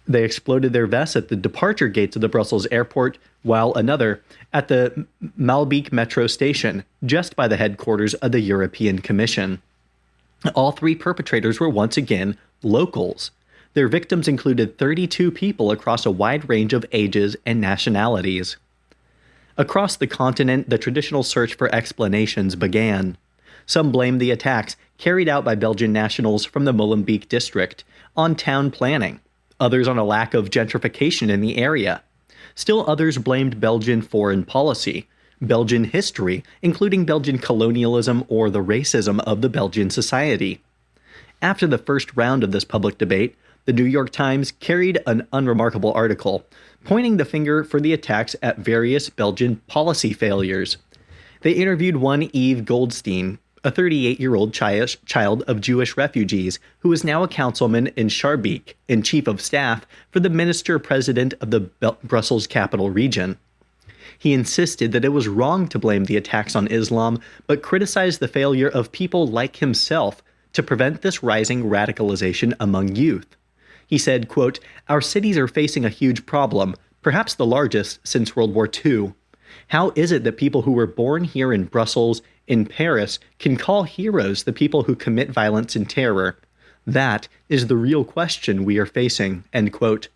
They exploded their vests at the departure gates of the Brussels airport, while another at the Malbeek metro station, just by the headquarters of the European Commission. All three perpetrators were once again locals. Their victims included 32 people across a wide range of ages and nationalities. Across the continent, the traditional search for explanations began. Some blamed the attacks, carried out by Belgian nationals from the Molenbeek district, on town planning, others on a lack of gentrification in the area. Still others blamed Belgian foreign policy, Belgian history, including Belgian colonialism or the racism of the Belgian society. After the first round of this public debate, the New York Times carried an unremarkable article, pointing the finger for the attacks at various Belgian policy failures. They interviewed one Eve Goldstein, a 38-year-old child of Jewish refugees, who is now a councilman in Schaerbeek and chief of staff for the minister-president of the Brussels capital region. He insisted that it was wrong to blame the attacks on Islam, but criticized the failure of people like himself to prevent this rising radicalization among youth. He said, quote, "Our cities are facing a huge problem, perhaps the largest since World War II. How is it that people who were born here in Brussels, in Paris, can call heroes the people who commit violence and terror? That is the real question we are facing," end quote.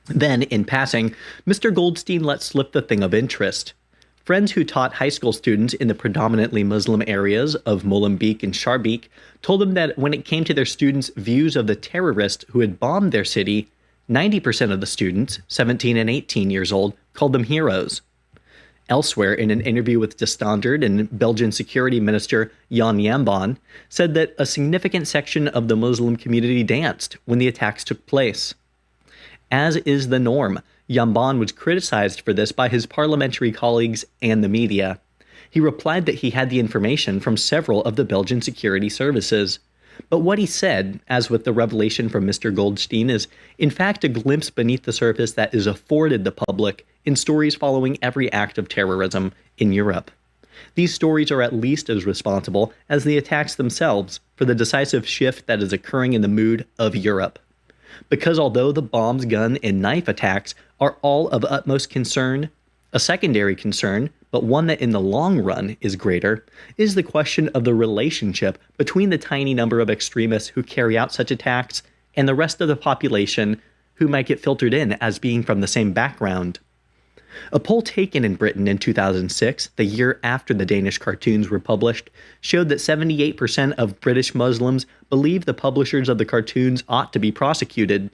Then, in passing, Mr. Goldstein let slip the thing of interest. Friends who taught high school students in the predominantly Muslim areas of Molenbeek and Schaerbeek told them that when it came to their students' views of the terrorists who had bombed their city, 90% of the students, 17 and 18 years old, called them heroes. Elsewhere, in an interview with De Standaard, and Belgian Security Minister Jan Jambon said that a significant section of the Muslim community danced when the attacks took place. As is the norm, Jambon was criticized for this by his parliamentary colleagues and the media. He replied that he had the information from several of the Belgian security services. But what he said, as with the revelation from Mr. Goldstein, is in fact a glimpse beneath the surface that is afforded the public in stories following every act of terrorism in Europe. These stories are at least as responsible as the attacks themselves for the decisive shift that is occurring in the mood of Europe. Because although the bombs, gun, and knife attacks are all of utmost concern, a secondary concern, but one that in the long run is greater, is the question of the relationship between the tiny number of extremists who carry out such attacks and the rest of the population who might get filtered in as being from the same background. A poll taken in Britain in 2006, the year after the Danish cartoons were published, showed that 78% of British Muslims believe the publishers of the cartoons ought to be prosecuted.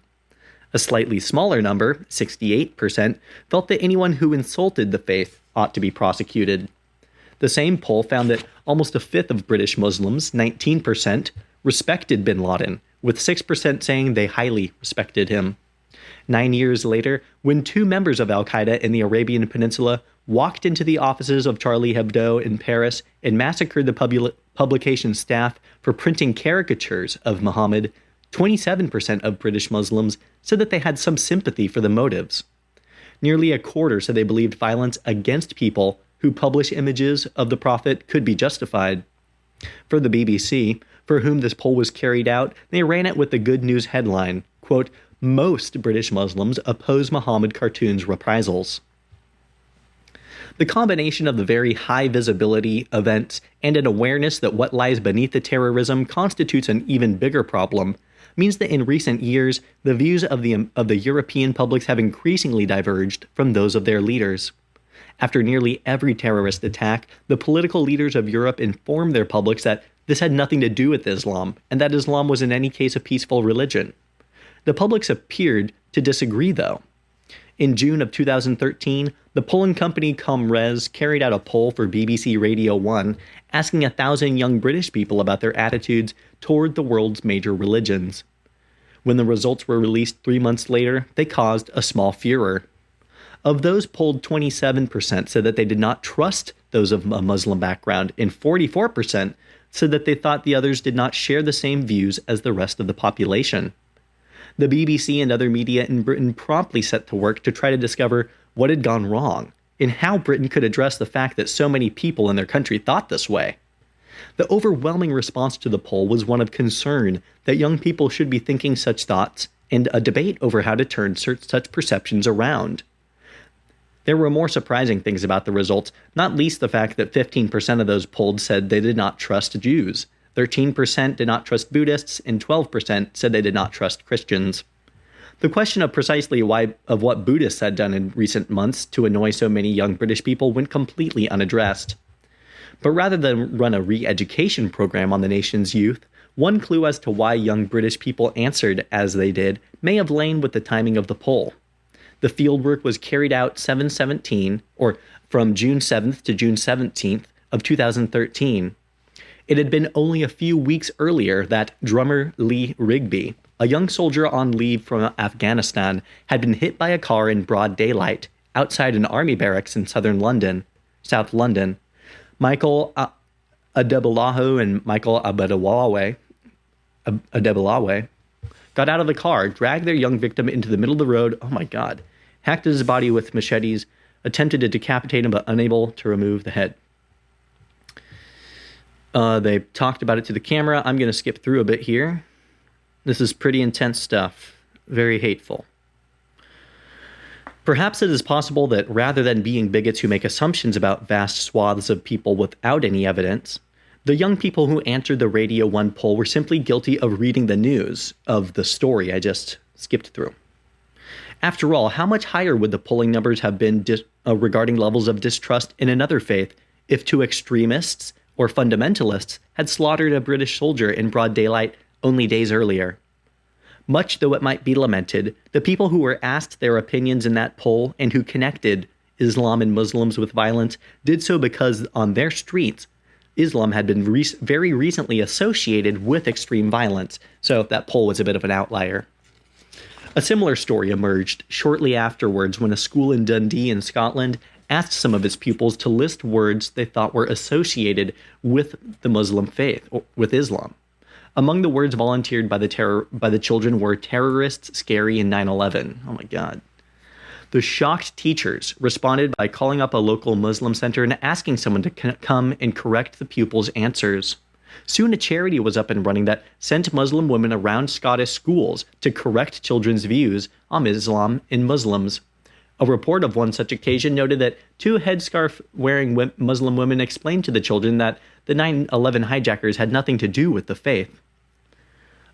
A slightly smaller number, 68%, felt that anyone who insulted the faith ought to be prosecuted. The same poll found that almost a fifth of British Muslims, 19%, respected bin Laden, with 6% saying they highly respected him. 9 years later, when two members of al-Qaeda in the Arabian Peninsula walked into the offices of Charlie Hebdo in Paris and massacred the publication staff for printing caricatures of Muhammad, 27% of British Muslims said that they had some sympathy for the motives. Nearly a quarter said they believed violence against people who publish images of the Prophet could be justified. For the BBC, for whom this poll was carried out, they ran it with the good news headline, quote, "Most British Muslims oppose Muhammad cartoons' reprisals." The combination of the very high visibility events and an awareness that what lies beneath the terrorism constitutes an even bigger problem means that in recent years, the views of the European publics have increasingly diverged from those of their leaders. After nearly every terrorist attack, the political leaders of Europe informed their publics that this had nothing to do with Islam, and that Islam was in any case a peaceful religion. The publics appeared to disagree, though. In June of 2013, the polling company Comres carried out a poll for BBC Radio 1, asking 1,000 young British people about their attitudes toward the world's major religions. When the results were released 3 months later, they caused a small furor. Of those polled, 27% said that they did not trust those of a Muslim background, and 44% said that they thought the others did not share the same views as the rest of the population. The BBC and other media in Britain promptly set to work to try to discover what had gone wrong and how Britain could address the fact that so many people in their country thought this way. The overwhelming response to the poll was one of concern that young people should be thinking such thoughts and a debate over how to turn such perceptions around. There were more surprising things about the results, not least the fact that 15% of those polled said they did not trust Jews, 13% did not trust Buddhists, and 12% said they did not trust Christians. The question of precisely of what Buddhists had done in recent months to annoy so many young British people went completely unaddressed. But rather than run a re-education program on the nation's youth, one clue as to why young British people answered as they did may have lain with the timing of the poll. The fieldwork was carried out from June 7th to June 17th of 2013. It had been only a few weeks earlier that drummer Lee Rigby, a young soldier on leave from Afghanistan, had been hit by a car in broad daylight outside an army barracks in South London. Michael Adebolaho and Michael Adebolawe got out of the car, dragged their young victim into the middle of the road, hacked at his body with machetes, attempted to decapitate him but unable to remove the head. They talked about it to the camera. I'm going to skip through a bit here. This is pretty intense stuff. Very hateful. Perhaps it is possible that rather than being bigots who make assumptions about vast swaths of people without any evidence, the young people who answered the Radio 1 poll were simply guilty of reading the news of the story I just skipped through. After all, how much higher would the polling numbers have been regarding levels of distrust in another faith if two extremists or fundamentalists had slaughtered a British soldier in broad daylight only days earlier? Much though it might be lamented, the people who were asked their opinions in that poll and who connected Islam and Muslims with violence did so because on their streets, Islam had been very recently associated with extreme violence, so that poll was a bit of an outlier. A similar story emerged shortly afterwards when a school in Dundee in Scotland asked some of its pupils to list words they thought were associated with the Muslim faith, or with Islam. Among the words volunteered by the children were terrorists, scary, and 9/11. Oh my God. The shocked teachers responded by calling up a local Muslim center and asking someone to come and correct the pupils' answers. Soon a charity was up and running that sent Muslim women around Scottish schools to correct children's views on Islam and Muslims. A report of one such occasion noted that two headscarf-wearing Muslim women explained to the children that the 9/11 hijackers had nothing to do with the faith.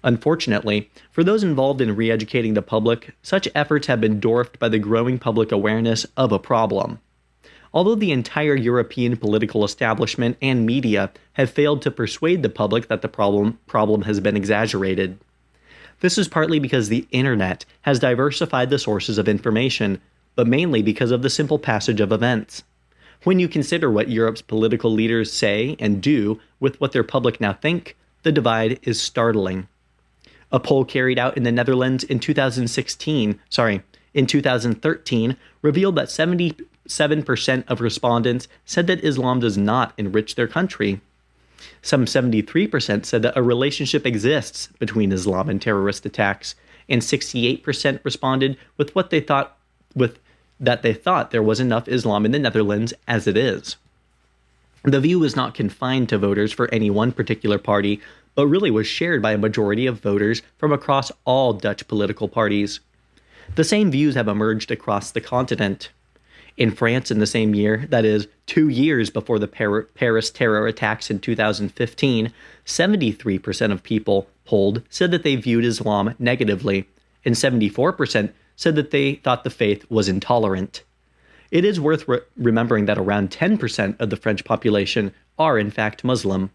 Unfortunately, for those involved in re-educating the public, such efforts have been dwarfed by the growing public awareness of a problem. Although the entire European political establishment and media have failed to persuade the public that the problem has been exaggerated. This is partly because the internet has diversified the sources of information, but mainly because of the simple passage of events. When you consider what Europe's political leaders say and do with what their public now think, the divide is startling. A poll carried out in the Netherlands in 2013 revealed that 77% of respondents said that Islam does not enrich their country. Some 73% said that a relationship exists between Islam and terrorist attacks, and 68% responded with what they thought there was enough Islam in the Netherlands as it is. The view was not confined to voters for any one particular party, but really was shared by a majority of voters from across all Dutch political parties. The same views have emerged across the continent. In France in the same year, that is, 2 years before the Paris terror attacks in 2015, 73% of people polled said that they viewed Islam negatively, and 74% said that they thought the faith was intolerant. It is worth remembering that around 10% of the French population are in fact Muslim.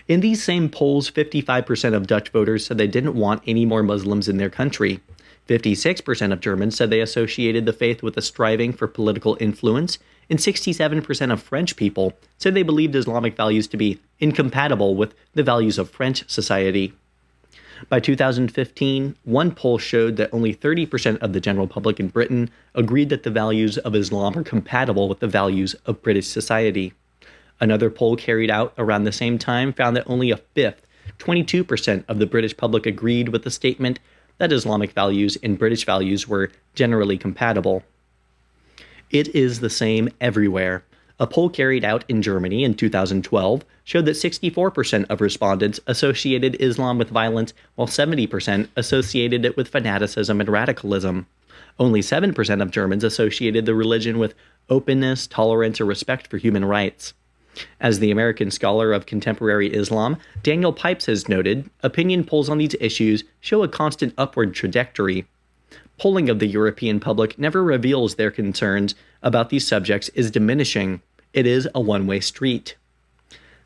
In these same polls, 55% of Dutch voters said they didn't want any more Muslims in their country. 56% of Germans said they associated the faith with a striving for political influence, and 67% of French people said they believed Islamic values to be incompatible with the values of French society. By 2015, one poll showed that only 30% of the general public in Britain agreed that the values of Islam are compatible with the values of British society. Another poll carried out around the same time found that only a fifth, 22% of the British public agreed with the statement that Islamic values and British values were generally compatible. It is the same everywhere. A poll carried out in Germany in 2012 showed that 64% of respondents associated Islam with violence, while 70% associated it with fanaticism and radicalism. Only 7% of Germans associated the religion with openness, tolerance, or respect for human rights. As the American scholar of contemporary Islam, Daniel Pipes has noted, opinion polls on these issues show a constant upward trajectory. Polling of the European public never reveals their concerns about these subjects is diminishing. It is a one-way street.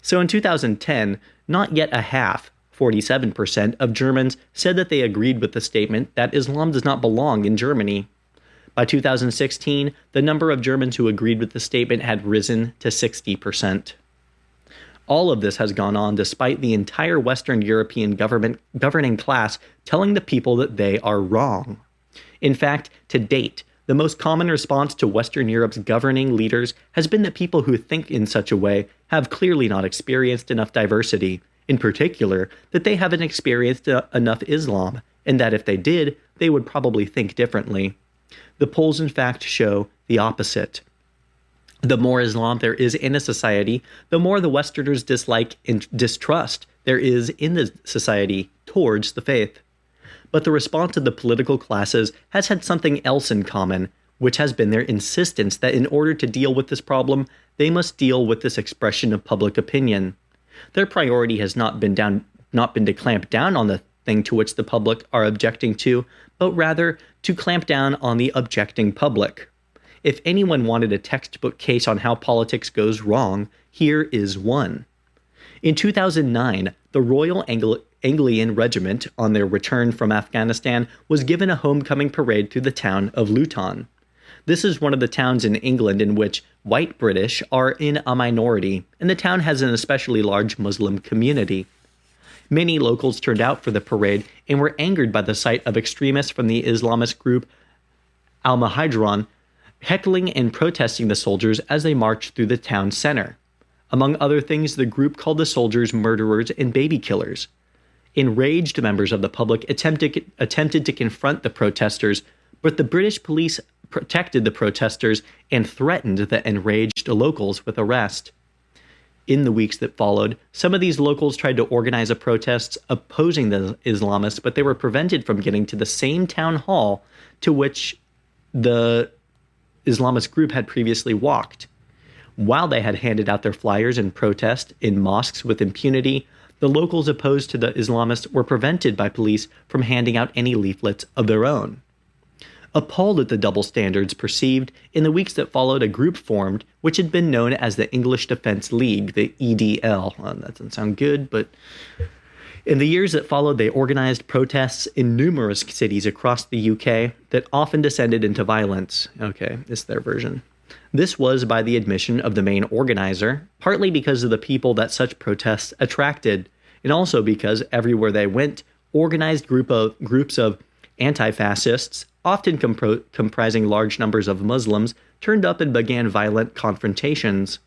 So in 2010, not yet a half, 47% of Germans said that they agreed with the statement that Islam does not belong in Germany. By 2016, the number of Germans who agreed with the statement had risen to 60%. All of this has gone on despite the entire Western European governing class telling the people that they are wrong. In fact, to date, the most common response to Western Europe's governing leaders has been that people who think in such a way have clearly not experienced enough diversity, in particular, that they haven't experienced enough Islam, and that if they did, they would probably think differently. The polls, in fact, show the opposite. The more Islam there is in a society, the more the Westerners dislike and distrust there is in the society towards the faith. But the response of the political classes has had something else in common, which has been their insistence that in order to deal with this problem, they must deal with this expression of public opinion. Their priority has not been to clamp down on the thing to which the public are objecting to, but rather to clamp down on the objecting public. If anyone wanted a textbook case on how politics goes wrong, here is one. In 2009, the Royal Anglian Regiment, on their return from Afghanistan, was given a homecoming parade through the town of Luton. This is one of the towns in England in which white British are in a minority, and the town has an especially large Muslim community. Many locals turned out for the parade and were angered by the sight of extremists from the Islamist group Al-Muhajirun heckling and protesting the soldiers as they marched through the town center. Among other things, the group called the soldiers murderers and baby killers. Enraged members of the public attempted to confront the protesters, but the British police protected the protesters and threatened the enraged locals with arrest. In the weeks that followed, some of these locals tried to organize a protest opposing the Islamists, but they were prevented from getting to the same town hall to which the Islamist group had previously walked. While they had handed out their flyers in protest in mosques with impunity, the locals opposed to the Islamists were prevented by police from handing out any leaflets of their own. Appalled at the double standards perceived, in the weeks that followed, a group formed, which had been known as the English Defence League, the EDL. Well, that doesn't sound good, but in the years that followed, they organized protests in numerous cities across the UK that often descended into violence. Okay, it's their version. This was by the admission of the main organizer, partly because of the people that such protests attracted, and also because everywhere they went, organized groups of anti-fascists, often comprising large numbers of Muslims, turned up and began violent confrontations.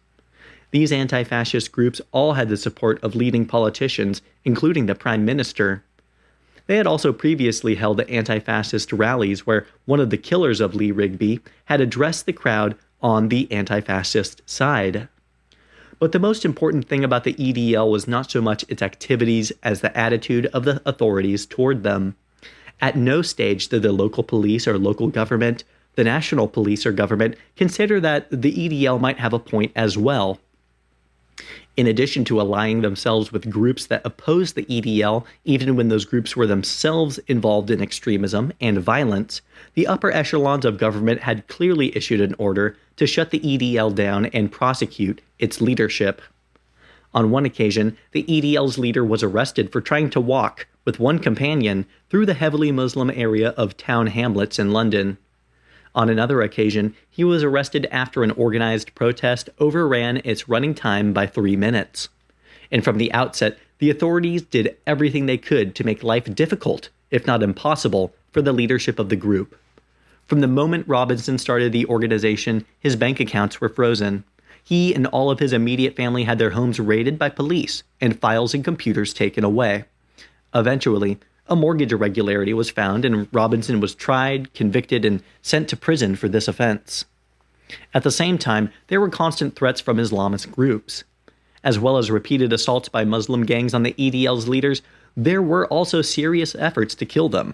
These anti-fascist groups all had the support of leading politicians, including the Prime Minister. They had also previously held anti-fascist rallies where one of the killers of Lee Rigby had addressed the crowd on the anti-fascist side. But the most important thing about the EDL was not so much its activities as the attitude of the authorities toward them. At no stage did the local police or local government, the national police or government, consider that the EDL might have a point as well. In addition to allying themselves with groups that opposed the EDL, even when those groups were themselves involved in extremism and violence, the upper echelons of government had clearly issued an order to shut the EDL down and prosecute its leadership. On one occasion, the EDL's leader was arrested for trying to walk, with one companion, through the heavily Muslim area of town hamlets in London. On another occasion, he was arrested after an organized protest overran its running time by 3 minutes. And from the outset, the authorities did everything they could to make life difficult, if not impossible, for the leadership of the group. From the moment Robinson started the organization, his bank accounts were frozen. He and all of his immediate family had their homes raided by police and files and computers taken away. Eventually, a mortgage irregularity was found and Robinson was tried, convicted, and sent to prison for this offense. At the same time, there were constant threats from Islamist groups. As well as repeated assaults by Muslim gangs on the EDL's leaders, there were also serious efforts to kill them.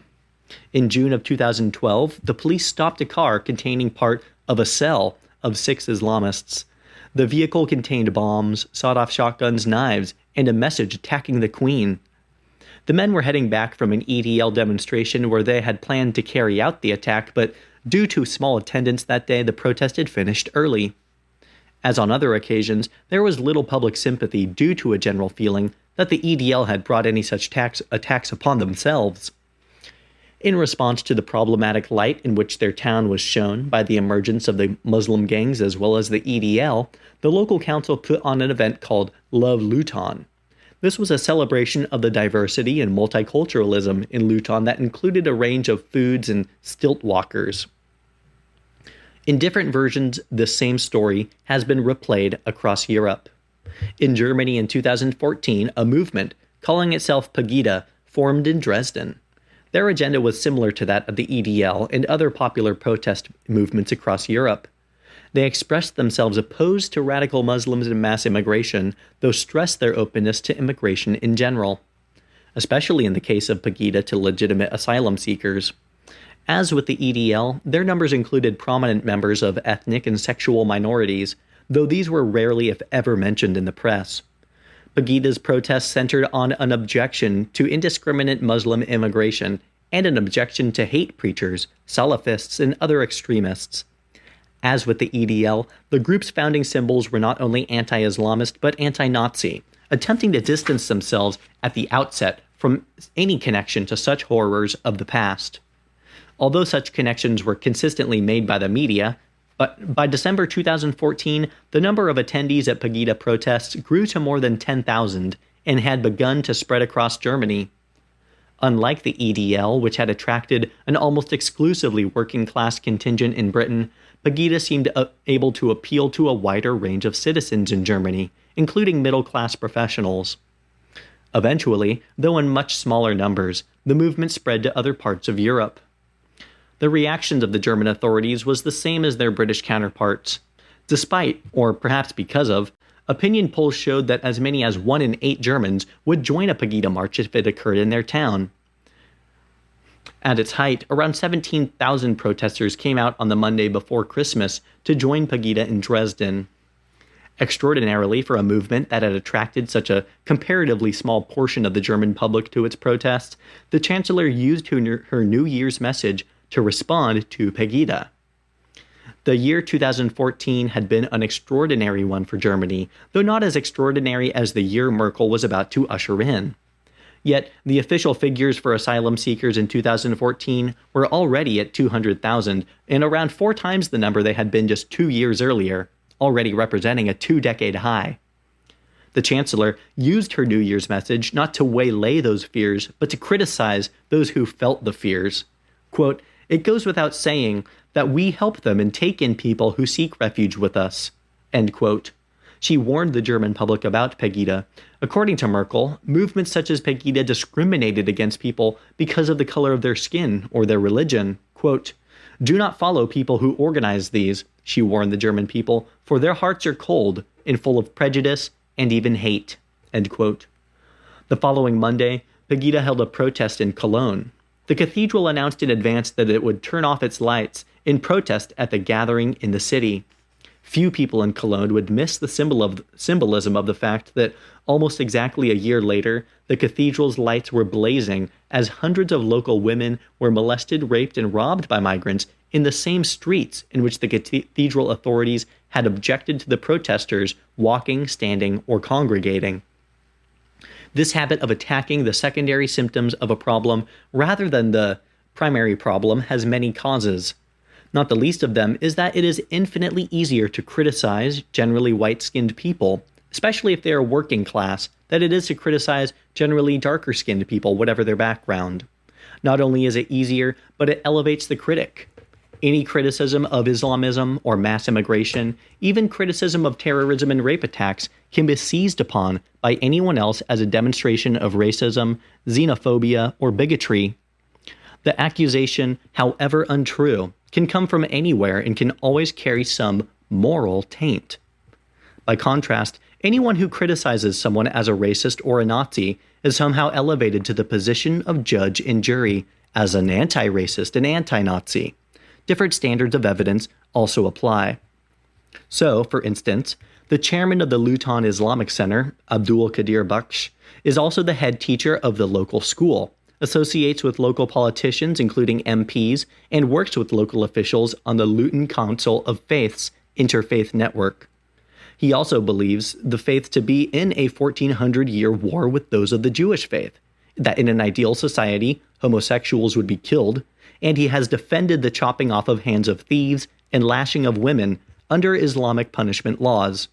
In June of 2012, the police stopped a car containing part of a cell of 6 Islamists. The vehicle contained bombs, sawed-off shotguns, knives, and a message attacking the Queen. The men were heading back from an EDL demonstration where they had planned to carry out the attack, but due to small attendance that day, the protest had finished early. As on other occasions, there was little public sympathy due to a general feeling that the EDL had brought any such attacks upon themselves. In response to the problematic light in which their town was shown by the emergence of the Muslim gangs as well as the EDL, the local council put on an event called Love Luton. This was a celebration of the diversity and multiculturalism in Luton that included a range of foods and stilt walkers. In different versions, this same story has been replayed across Europe. In Germany in 2014, a movement, calling itself Pegida, formed in Dresden. Their agenda was similar to that of the EDL and other popular protest movements across Europe. They expressed themselves opposed to radical Muslims and mass immigration, though stressed their openness to immigration in general, especially in the case of Pegida to legitimate asylum seekers. As with the EDL, their numbers included prominent members of ethnic and sexual minorities, though these were rarely if ever mentioned in the press. Pegida's protests centered on an objection to indiscriminate Muslim immigration and an objection to hate preachers, Salafists, and other extremists. As with the EDL, the group's founding symbols were not only anti-Islamist but anti-Nazi, attempting to distance themselves at the outset from any connection to such horrors of the past. Although such connections were consistently made by the media, but by December 2014, the number of attendees at Pegida protests grew to more than 10,000 and had begun to spread across Germany. Unlike the EDL, which had attracted an almost exclusively working-class contingent in Britain, Pegida seemed able to appeal to a wider range of citizens in Germany, including middle-class professionals. Eventually, though in much smaller numbers, the movement spread to other parts of Europe. The reactions of the German authorities was the same as their British counterparts. Despite, or perhaps because of, opinion polls showed that as many as 1 in 8 Germans would join a Pegida march if it occurred in their town. At its height, around 17,000 protesters came out on the Monday before Christmas to join Pegida in Dresden. Extraordinarily, for a movement that had attracted such a comparatively small portion of the German public to its protests, the Chancellor used her New Year's message to respond to Pegida. The year 2014 had been an extraordinary one for Germany, though not as extraordinary as the year Merkel was about to usher in. Yet, the official figures for asylum seekers in 2014 were already at 200,000, and around 4 times the number they had been just 2 years earlier, already representing a 2-decade high. The Chancellor used her New Year's message not to waylay those fears, but to criticize those who felt the fears. Quote, "It goes without saying that we help them and take in people who seek refuge with us." End quote. She warned the German public about Pegida. According to Merkel, movements such as Pegida discriminated against people because of the color of their skin or their religion. Quote, "Do not follow people who organize these," she warned the German people, "for their hearts are cold and full of prejudice and even hate." End quote. The following Monday, Pegida held a protest in Cologne. The cathedral announced in advance that it would turn off its lights in protest at the gathering in the city. Few people in Cologne would miss the symbolism of the fact that almost exactly a year later, the cathedral's lights were blazing as hundreds of local women were molested, raped, and robbed by migrants in the same streets in which the cathedral authorities had objected to the protesters walking, standing, or congregating. This habit of attacking the secondary symptoms of a problem rather than the primary problem has many causes. Not the least of them is that it is infinitely easier to criticize generally white-skinned people, especially if they are working class, than it is to criticize generally darker-skinned people, whatever their background. Not only is it easier, but it elevates the critic. Any criticism of Islamism or mass immigration, even criticism of terrorism and rape attacks, can be seized upon by anyone else as a demonstration of racism, xenophobia, or bigotry. The accusation, however untrue, can come from anywhere and can always carry some moral taint. By contrast, anyone who criticizes someone as a racist or a Nazi is somehow elevated to the position of judge and jury as an anti-racist and anti-Nazi. Different standards of evidence also apply. So, for instance, the chairman of the Luton Islamic Center, Abdul Qadir Baksh, is also the head teacher of the local school, associates with local politicians, including MPs, and works with local officials on the Luton Council of Faiths interfaith network. He also believes the faith to be in a 1400-year war with those of the Jewish faith, that in an ideal society, homosexuals would be killed, and he has defended the chopping off of hands of thieves and lashing of women under Islamic punishment laws.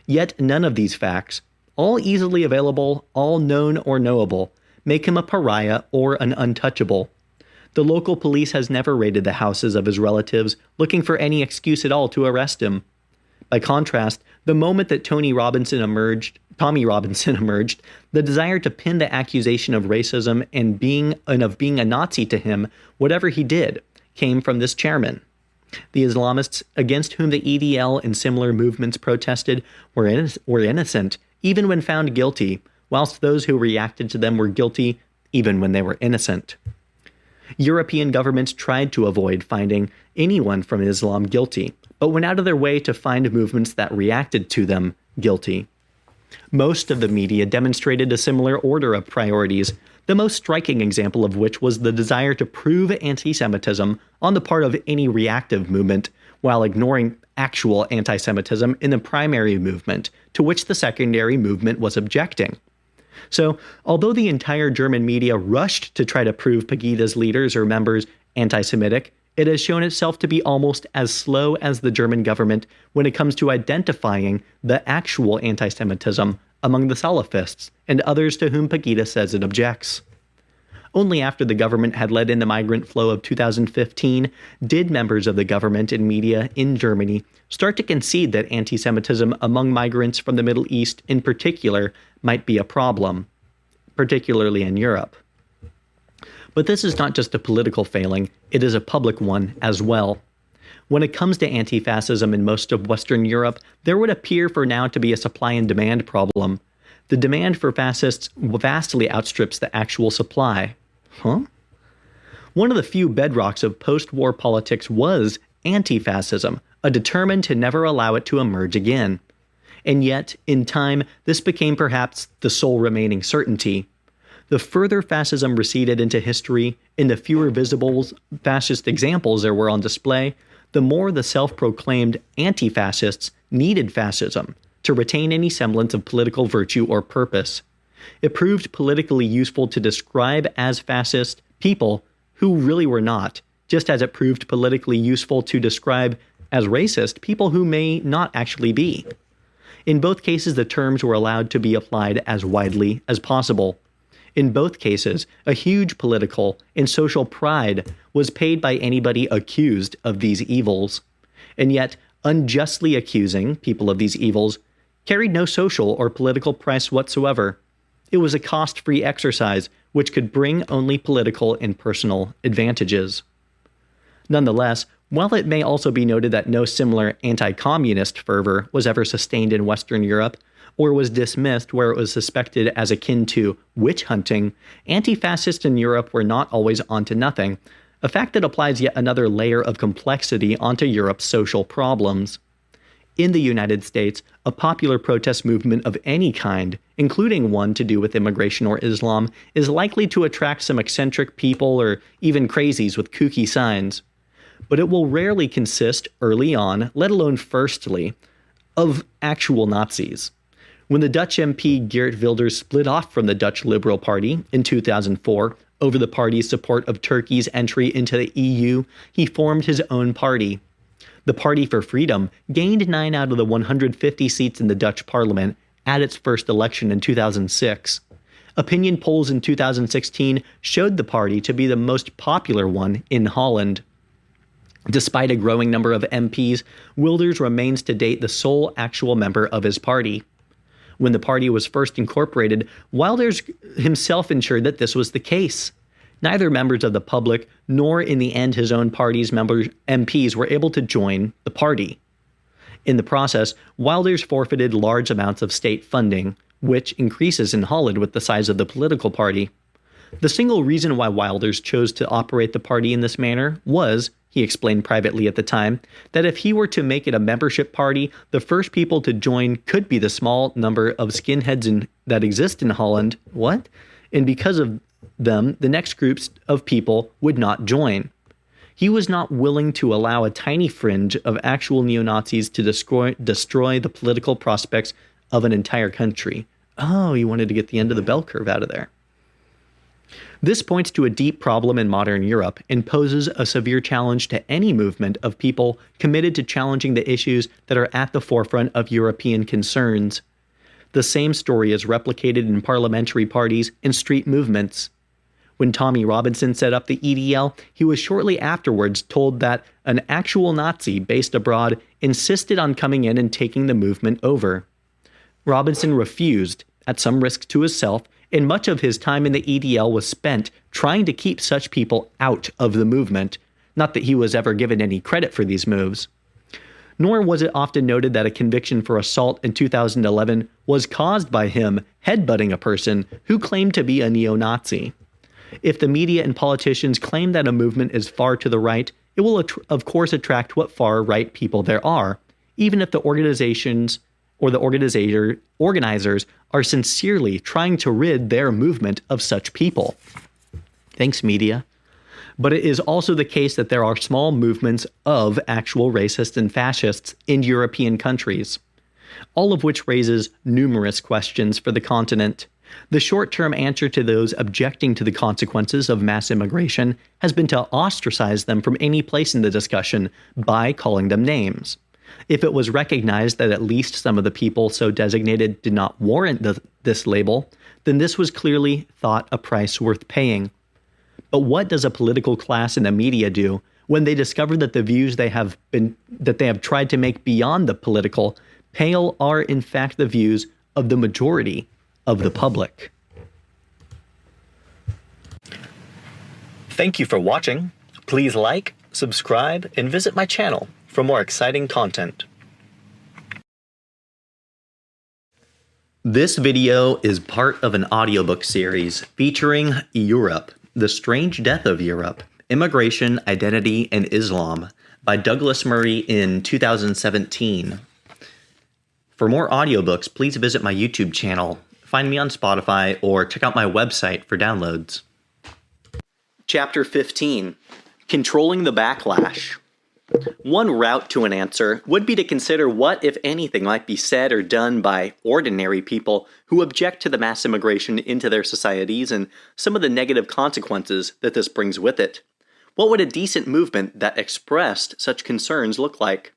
Yet none of these facts, all easily available, all known or knowable, make him a pariah or an untouchable. The local police has never raided the houses of his relatives, looking for any excuse at all to arrest him. By contrast, the moment that Tommy Robinson emerged, the desire to pin the accusation of racism and of being a Nazi to him, whatever he did, came from this chairman. The Islamists against whom the EDL and similar movements protested were innocent, even when found guilty, whilst those who reacted to them were guilty, even when they were innocent. European governments tried to avoid finding anyone from Islam guilty, but went out of their way to find movements that reacted to them guilty. Most of the media demonstrated a similar order of priorities, the most striking example of which was the desire to prove anti-Semitism on the part of any reactive movement, while ignoring actual anti-Semitism in the primary movement, to which the secondary movement was objecting. So, although the entire German media rushed to try to prove Pegita's leaders or members anti-Semitic, it has shown itself to be almost as slow as the German government when it comes to identifying the actual anti-Semitism among the Salafists and others to whom Pegida says it objects. Only after the government had let in the migrant flow of 2015 did members of the government and media in Germany start to concede that anti-Semitism among migrants from the Middle East in particular might be a problem, particularly in Europe. But this is not just a political failing, it is a public one as well. When it comes to anti-fascism in most of Western Europe, there would appear for now to be a supply and demand problem. The demand for fascists vastly outstrips the actual supply. One of the few bedrocks of post-war politics was anti-fascism, a determined to never allow it to emerge again. And yet, in time, this became perhaps the sole remaining certainty. The further fascism receded into history, and the fewer visible fascist examples there were on display, the more the self-proclaimed anti-fascists needed fascism to retain any semblance of political virtue or purpose. It proved politically useful to describe as fascist people who really were not, just as it proved politically useful to describe as racist people who may not actually be. In both cases, the terms were allowed to be applied as widely as possible. In both cases, a huge political and social pride was paid by anybody accused of these evils. And yet, unjustly accusing people of these evils carried no social or political price whatsoever. It was a cost-free exercise which could bring only political and personal advantages. Nonetheless, while it may also be noted that no similar anti-communist fervor was ever sustained in Western Europe, or was dismissed where it was suspected as akin to witch hunting, anti-fascists in Europe were not always onto nothing, a fact that applies yet another layer of complexity onto Europe's social problems. In the United States, a popular protest movement of any kind, including one to do with immigration or Islam, is likely to attract some eccentric people or even crazies with kooky signs. But it will rarely consist early on, let alone firstly, of actual Nazis. When the Dutch MP Geert Wilders split off from the Dutch Liberal Party in 2004 over the party's support of Turkey's entry into the EU, he formed his own party. The Party for Freedom gained 9 out of the 150 seats in the Dutch parliament at its first election in 2006. Opinion polls in 2016 showed the party to be the most popular one in Holland. Despite a growing number of MPs, Wilders remains to date the sole actual member of his party. When the party was first incorporated, Wilders himself ensured that this was the case. Neither members of the public, nor in the end his own party's MPs were able to join the party. In the process, Wilders forfeited large amounts of state funding, which increases in Holland with the size of the political party. The single reason why Wilders chose to operate the party in this manner was, he explained privately at the time, that if he were to make it a membership party, the first people to join could be the small number of skinheads that exist in Holland. What? And because of them, the next groups of people would not join. He was not willing to allow a tiny fringe of actual neo-Nazis to destroy the political prospects of an entire country. Oh, he wanted to get the end of the bell curve out of there. This points to a deep problem in modern Europe and poses a severe challenge to any movement of people committed to challenging the issues that are at the forefront of European concerns. The same story is replicated in parliamentary parties and street movements. When Tommy Robinson set up the EDL, he was shortly afterwards told that an actual Nazi based abroad insisted on coming in and taking the movement over. Robinson refused, at some risk to himself, and much of his time in the EDL was spent trying to keep such people out of the movement, not that he was ever given any credit for these moves. Nor was it often noted that a conviction for assault in 2011 was caused by him headbutting a person who claimed to be a neo-Nazi. If the media and politicians claim that a movement is far to the right, it will of course attract what far-right people there are, even if the organizations or the organizers are sincerely trying to rid their movement of such people. Thanks, media. But it is also the case that there are small movements of actual racists and fascists in European countries, all of which raises numerous questions for the continent. The short-term answer to those objecting to the consequences of mass immigration has been to ostracize them from any place in the discussion by calling them names. If it was recognized that at least some of the people so designated did not warrant this label, then this was clearly thought a price worth paying. But what does a political class in the media do when they discover that the views they have tried to make beyond the political pale are in fact the views of the majority of the public? Thank you for watching. Please like, subscribe, and visit my channel for more exciting content. This video is part of an audiobook series featuring Europe, The Strange Death of Europe, Immigration, Identity, and Islam by Douglas Murray in 2017. For more audiobooks, please visit my YouTube channel, find me on Spotify, or check out my website for downloads. Chapter 15. Controlling the Backlash. One route to an answer would be to consider what, if anything, might be said or done by ordinary people who object to the mass immigration into their societies and some of the negative consequences that this brings with it. What would a decent movement that expressed such concerns look like?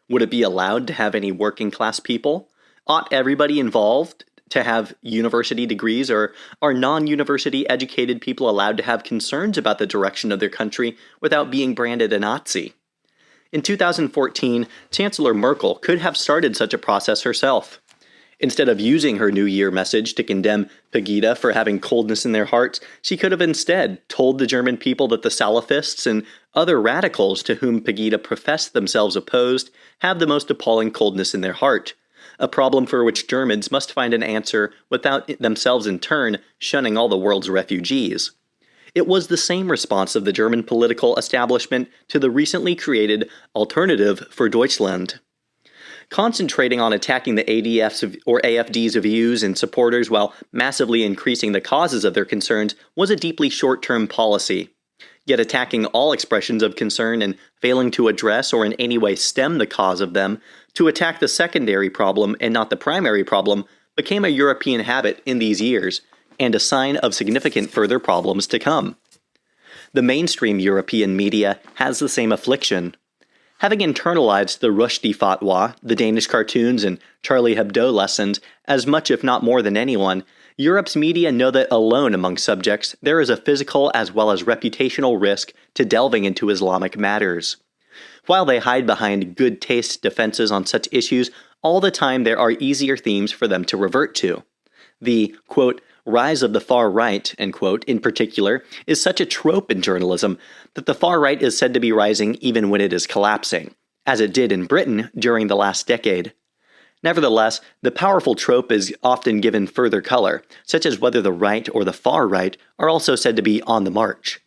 Would it be allowed to have any working class people? Ought everybody involved to have university degrees, or are non-university educated people allowed to have concerns about the direction of their country without being branded a Nazi? In 2014, Chancellor Merkel could have started such a process herself. Instead of using her New Year message to condemn Pegida for having coldness in their hearts, she could have instead told the German people that the Salafists and other radicals to whom Pegida professed themselves opposed have the most appalling coldness in their heart, a problem for which Germans must find an answer without themselves in turn shunning all the world's refugees. It was the same response of the German political establishment to the recently created Alternative for Deutschland. Concentrating on attacking the ADF's or AfD's views and supporters while massively increasing the causes of their concerns was a deeply short-term policy. Yet attacking all expressions of concern and failing to address or in any way stem the cause of them, to attack the secondary problem and not the primary problem, became a European habit in these years, and a sign of significant further problems to come. The mainstream European media has the same affliction. Having internalized the Rushdie fatwa, the Danish cartoons, and Charlie Hebdo lessons as much if not more than anyone, Europe's media know that alone among subjects there is a physical as well as reputational risk to delving into Islamic matters. While they hide behind good taste defenses on such issues, all the time there are easier themes for them to revert to. The, quote, rise of the far right, end quote, in particular, is such a trope in journalism that the far right is said to be rising even when it is collapsing, as it did in Britain during the last decade. Nevertheless, the powerful trope is often given further color, such as whether the right or the far right are also said to be on the march.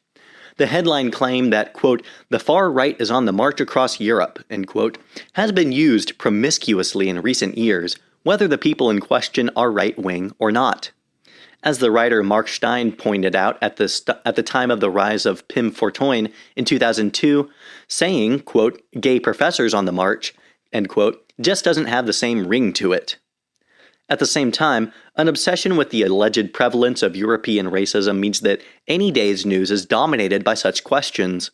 The headline claim that, quote, the far right is on the march across Europe, end quote, has been used promiscuously in recent years, whether the people in question are right-wing or not. As the writer Mark Stein pointed out at the time of the rise of Pim Fortuyn in 2002, saying, quote, gay professors on the march, end quote, just doesn't have the same ring to it. At the same time, an obsession with the alleged prevalence of European racism means that any day's news is dominated by such questions.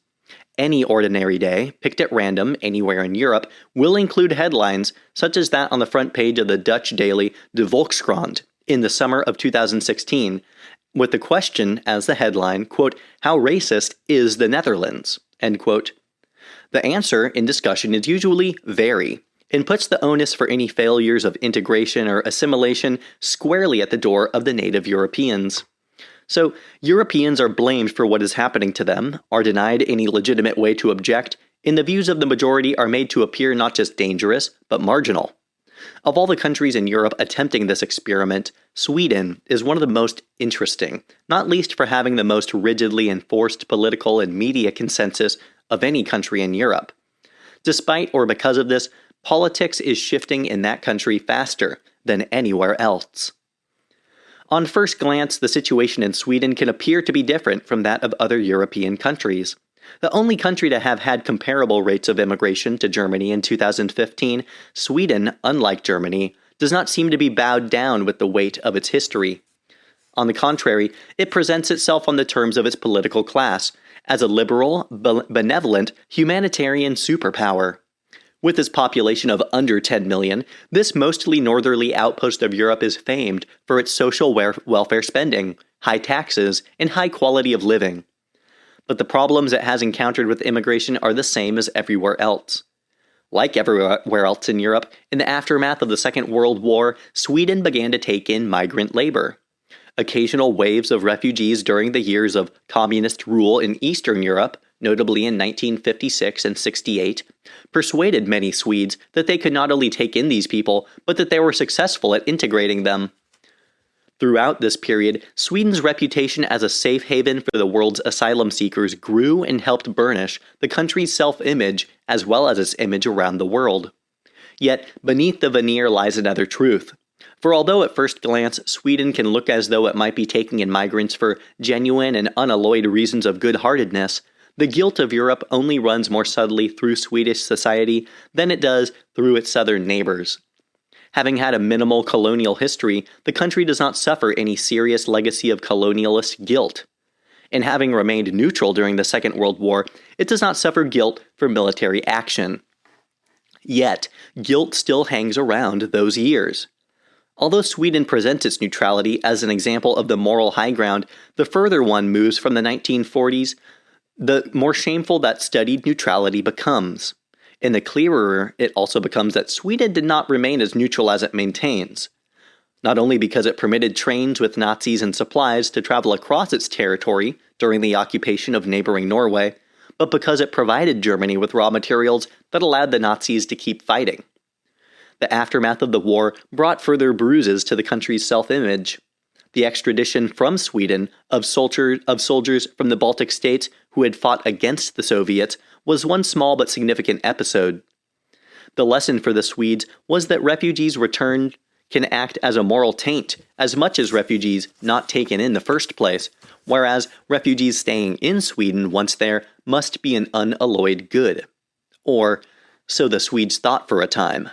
Any ordinary day, picked at random anywhere in Europe, will include headlines such as that on the front page of the Dutch daily De Volkskrant in the summer of 2016, with the question as the headline, quote, how racist is the Netherlands, end quote. The answer in discussion is usually very, and puts the onus for any failures of integration or assimilation squarely at the door of the native Europeans. So, Europeans are blamed for what is happening to them, are denied any legitimate way to object, and the views of the majority are made to appear not just dangerous, but marginal. Of all the countries in Europe attempting this experiment, Sweden is one of the most interesting, not least for having the most rigidly enforced political and media consensus of any country in Europe. Despite or because of this, politics is shifting in that country faster than anywhere else. On first glance, the situation in Sweden can appear to be different from that of other European countries. The only country to have had comparable rates of immigration to Germany in 2015, Sweden, unlike Germany, does not seem to be bowed down with the weight of its history. On the contrary, it presents itself on the terms of its political class, as a liberal, benevolent, humanitarian superpower. With its population of under 10 million, this mostly northerly outpost of Europe is famed for its social welfare spending, high taxes, and high quality of living. But the problems it has encountered with immigration are the same as everywhere else. Like everywhere else in Europe, in the aftermath of the Second World War, Sweden began to take in migrant labor. Occasional waves of refugees during the years of communist rule in Eastern Europe, notably in 1956 and 68, persuaded many Swedes that they could not only take in these people, but that they were successful at integrating them. Throughout this period, Sweden's reputation as a safe haven for the world's asylum seekers grew and helped burnish the country's self-image as well as its image around the world. Yet, beneath the veneer lies another truth. For although at first glance Sweden can look as though it might be taking in migrants for genuine and unalloyed reasons of good-heartedness, the guilt of Europe only runs more subtly through Swedish society than it does through its southern neighbors. Having had a minimal colonial history, the country does not suffer any serious legacy of colonialist guilt. And having remained neutral during the Second World War, it does not suffer guilt for military action. Yet, guilt still hangs around those years. Although Sweden presents its neutrality as an example of the moral high ground, the further one moves from the 1940s, the more shameful that studied neutrality becomes. And the clearer it also becomes that Sweden did not remain as neutral as it maintains. Not only because it permitted trains with Nazis and supplies to travel across its territory during the occupation of neighboring Norway, but because it provided Germany with raw materials that allowed the Nazis to keep fighting. The aftermath of the war brought further bruises to the country's self-image. The extradition from Sweden of soldiers from the Baltic states who had fought against the Soviets was one small but significant episode. The lesson for the Swedes was that refugees returned can act as a moral taint as much as refugees not taken in the first place, whereas refugees staying in Sweden once there must be an unalloyed good. Or, so the Swedes thought for a time.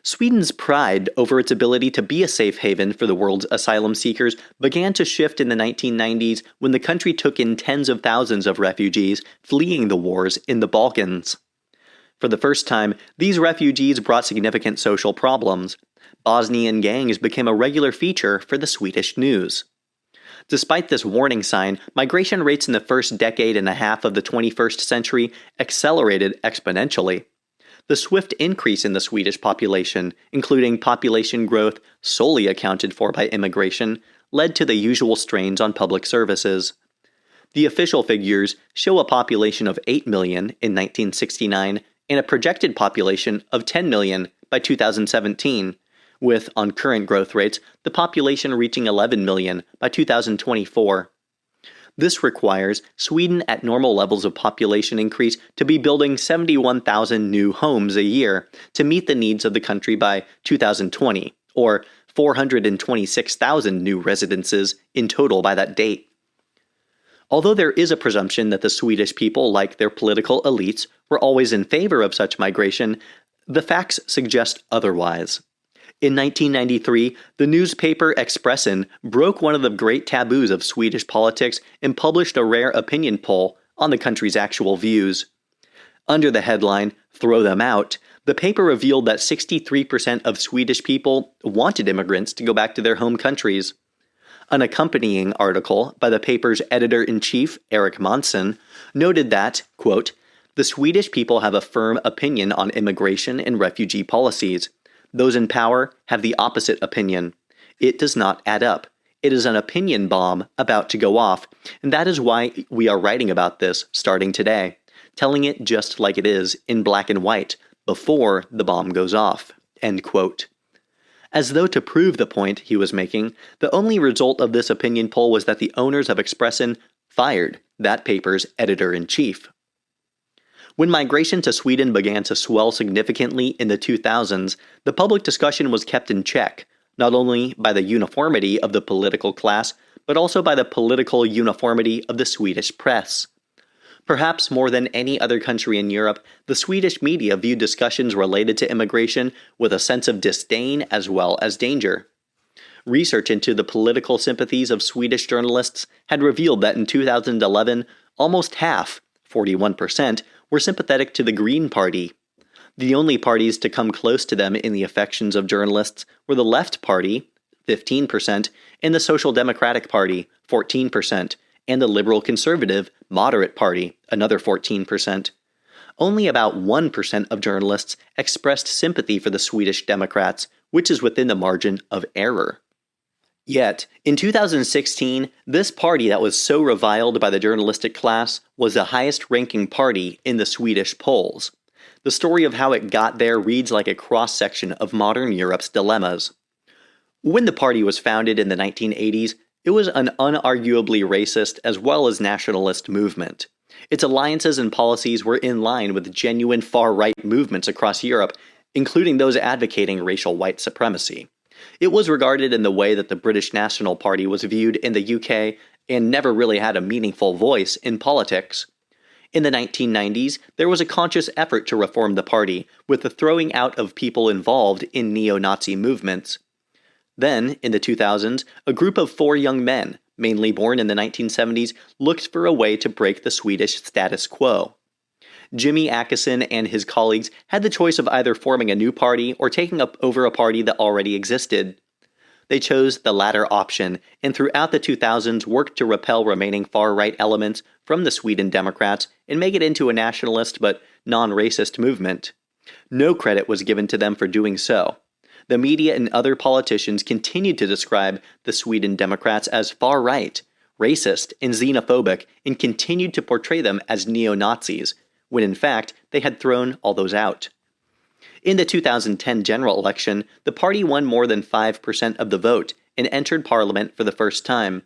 Sweden's pride over its ability to be a safe haven for the world's asylum seekers began to shift in the 1990s when the country took in tens of thousands of refugees fleeing the wars in the Balkans. For the first time, these refugees brought significant social problems. Bosnian gangs became a regular feature for the Swedish news. Despite this warning sign, migration rates in the first decade and a half of the 21st century accelerated exponentially. The swift increase in the Swedish population, including population growth solely accounted for by immigration, led to the usual strains on public services. The official figures show a population of 8 million in 1969 and a projected population of 10 million by 2017, with, on current growth rates, the population reaching 11 million by 2024. This requires Sweden at normal levels of population increase to be building 71,000 new homes a year to meet the needs of the country by 2020, or 426,000 new residences in total by that date. Although there is a presumption that the Swedish people, like their political elites, were always in favor of such migration, the facts suggest otherwise. In 1993, the newspaper Expressen broke one of the great taboos of Swedish politics and published a rare opinion poll on the country's actual views. Under the headline, "Throw Them Out," the paper revealed that 63% of Swedish people wanted immigrants to go back to their home countries. An accompanying article by the paper's editor-in-chief, Eric Monson, noted that, quote, "The Swedish people have a firm opinion on immigration and refugee policies. Those in power have the opposite opinion. It does not add up. It is an opinion bomb about to go off, and that is why we are writing about this starting today, telling it just like it is, in black and white, before the bomb goes off." End quote. As though to prove the point he was making, the only result of this opinion poll was that the owners of Expressen fired that paper's editor-in-chief. When migration to Sweden began to swell significantly in the 2000s, the public discussion was kept in check, not only by the uniformity of the political class, but also by the political uniformity of the Swedish press. Perhaps more than any other country in Europe, the Swedish media viewed discussions related to immigration with a sense of disdain as well as danger. Research into the political sympathies of Swedish journalists had revealed that in 2011, almost half, 41%, were sympathetic to the Green Party. The only parties to come close to them in the affections of journalists were the Left Party, 15%, and the Social Democratic Party, 14%, and the Liberal Conservative Moderate Party, another 14%. Only about 1% of journalists expressed sympathy for the Swedish Democrats, which is within the margin of error. Yet, in 2016, this party that was so reviled by the journalistic class was the highest-ranking party in the Swedish polls. The story of how it got there reads like a cross-section of modern Europe's dilemmas. When the party was founded in the 1980s, it was an unarguably racist as well as nationalist movement. Its alliances and policies were in line with genuine far-right movements across Europe, including those advocating racial white supremacy. It was regarded in the way that the British National Party was viewed in the UK and never really had a meaningful voice in politics. In the 1990s, there was a conscious effort to reform the party, with the throwing out of people involved in neo-Nazi movements. Then, in the 2000s, a group of 4 young men, mainly born in the 1970s, looked for a way to break the Swedish status quo. Jimmy Åkesson and his colleagues had the choice of either forming a new party or taking up over a party that already existed. They chose the latter option, and throughout the 2000s worked to repel remaining far-right elements from the Sweden Democrats and make it into a nationalist but non-racist movement. No credit was given to them for doing so. The media and other politicians continued to describe the Sweden Democrats as far-right, racist, and xenophobic, and continued to portray them as neo-Nazis, when in fact they had thrown all those out. In the 2010 general election, the party won more than 5% of the vote and entered parliament for the first time.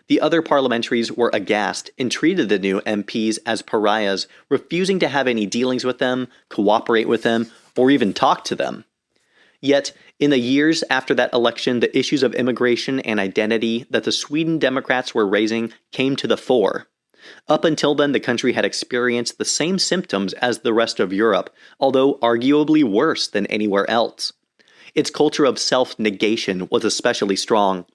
The other parliamentaries were aghast and treated the new MPs as pariahs, refusing to have any dealings with them, cooperate with them, or even talk to them. Yet, in the years after that election, the issues of immigration and identity that the Sweden Democrats were raising came to the fore. Up until then, the country had experienced the same symptoms as the rest of Europe, although arguably worse than anywhere else. Its culture of self-negation was especially strong.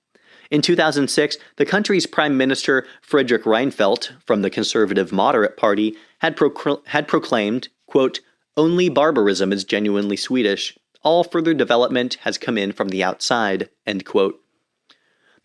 In 2006, the country's Prime Minister Fredrik Reinfeldt, from the conservative Moderate Party, had proclaimed, quote, "Only barbarism is genuinely Swedish. All further development has come in from the outside," end quote.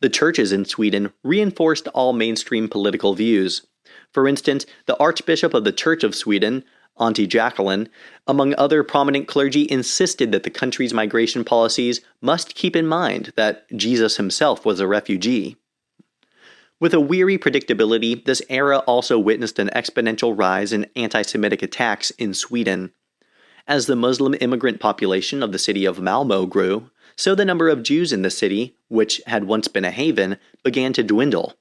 The churches in Sweden reinforced all mainstream political views. For instance, the Archbishop of the Church of Sweden, Antti Jackalin, among other prominent clergy, insisted that the country's migration policies must keep in mind that Jesus himself was a refugee. With a weary predictability, this era also witnessed an exponential rise in anti-Semitic attacks in Sweden. As the Muslim immigrant population of the city of Malmo grew, so the number of Jews in the city, which had once been a haven, began to dwindle.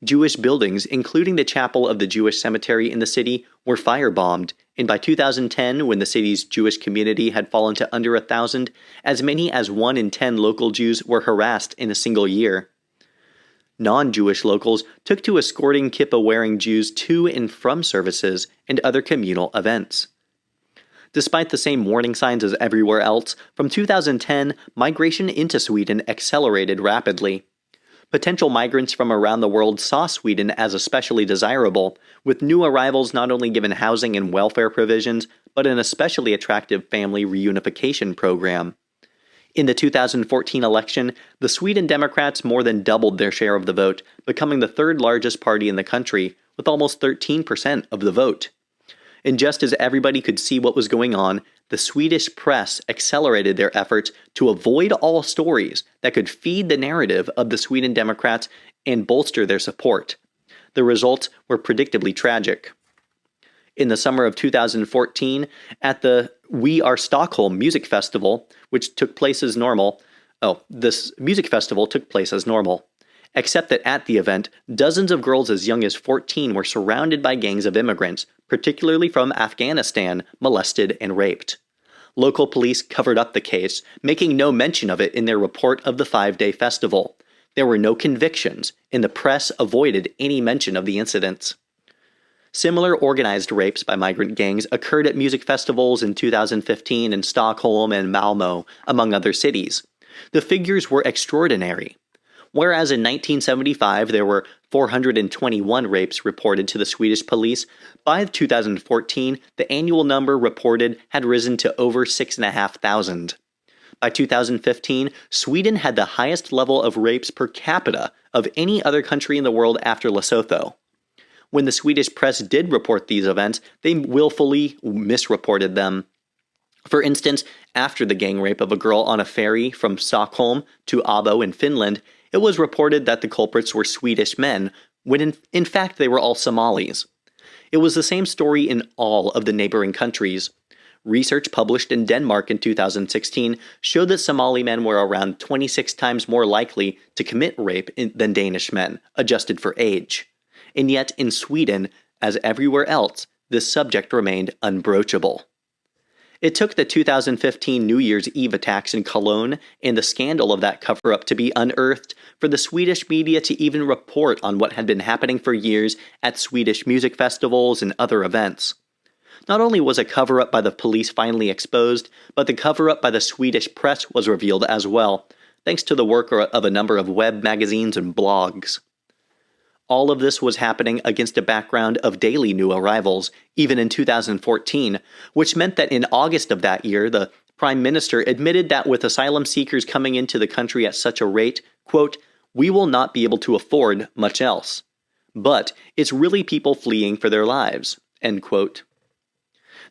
Jewish buildings, including the chapel of the Jewish cemetery in the city, were firebombed, and by 2010, when the city's Jewish community had fallen to under 1,000, as many as 1 in 10 local Jews were harassed in a single year. Non-Jewish locals took to escorting kippah-wearing Jews to and from services and other communal events. Despite the same warning signs as everywhere else, from 2010, migration into Sweden accelerated rapidly. Potential migrants from around the world saw Sweden as especially desirable, with new arrivals not only given housing and welfare provisions, but an especially attractive family reunification program. In the 2014 election, the Sweden Democrats more than doubled their share of the vote, becoming the third largest party in the country, with almost 13% of the vote. And just as everybody could see what was going on, the Swedish press accelerated their efforts to avoid all stories that could feed the narrative of the Sweden Democrats and bolster their support. The results were predictably tragic. In the summer of 2014, at the We Are Stockholm music festival, which took place as normal, this music festival took place as normal. Except that at the event, dozens of girls as young as 14 were surrounded by gangs of immigrants, particularly from Afghanistan, molested and raped. Local police covered up the case, making no mention of it in their report of the 5-day festival. There were no convictions, and the press avoided any mention of the incidents. Similar organized rapes by migrant gangs occurred at music festivals in 2015 in Stockholm and Malmo, among other cities. The figures were extraordinary. Whereas in 1975 there were 421 rapes reported to the Swedish police, by 2014 the annual number reported had risen to over 6,500. By 2015, Sweden had the highest level of rapes per capita of any other country in the world after Lesotho. When the Swedish press did report these events, they willfully misreported them. For instance, after the gang rape of a girl on a ferry from Stockholm to Abo in Finland, it was reported that the culprits were Swedish men, when in fact they were all Somalis. It was the same story in all of the neighboring countries. Research published in Denmark in 2016 showed that Somali men were around 26 times more likely to commit rape than Danish men, adjusted for age. And yet in Sweden, as everywhere else, this subject remained unbroachable. It took the 2015 New Year's Eve attacks in Cologne and the scandal of that cover-up to be unearthed for the Swedish media to even report on what had been happening for years at Swedish music festivals and other events. Not only was a cover-up by the police finally exposed, but the cover-up by the Swedish press was revealed as well, thanks to the work of a number of web magazines and blogs. All of this was happening against a background of daily new arrivals, even in 2014, which meant that in August of that year, the Prime Minister admitted that with asylum seekers coming into the country at such a rate, quote, "we will not be able to afford much else. But it's really people fleeing for their lives," end quote.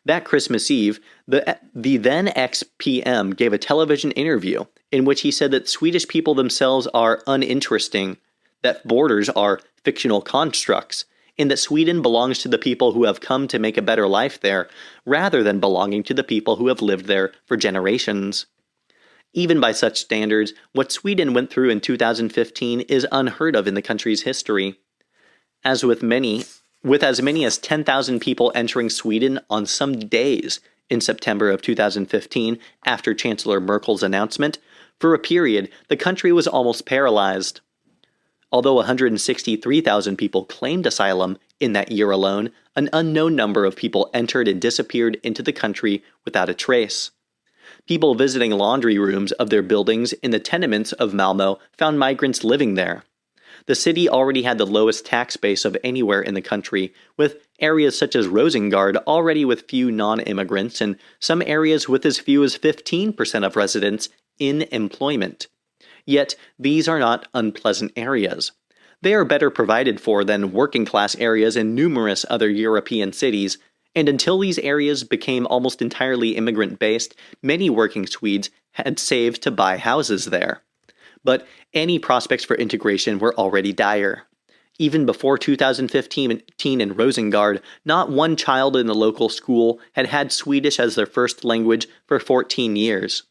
That Christmas Eve, the then ex-PM gave a television interview in which he said that Swedish people themselves are uninteresting, that borders are fictional constructs, and that Sweden belongs to the people who have come to make a better life there, rather than belonging to the people who have lived there for generations. Even by such standards, what Sweden went through in 2015 is unheard of in the country's history. As with as many as 10,000 people entering Sweden on some days in September of 2015 after Chancellor Merkel's announcement, for a period the country was almost paralyzed. Although 163,000 people claimed asylum in that year alone, an unknown number of people entered and disappeared into the country without a trace. People visiting laundry rooms of their buildings in the tenements of Malmo found migrants living there. The city already had the lowest tax base of anywhere in the country, with areas such as Rosengård already with few non-immigrants and some areas with as few as 15% of residents in employment. Yet, these are not unpleasant areas. They are better provided for than working-class areas in numerous other European cities, and until these areas became almost entirely immigrant-based, many working Swedes had saved to buy houses there. But any prospects for integration were already dire. Even before 2015 in Rosengard, not one child in the local school had had Swedish as their first language for 14 years.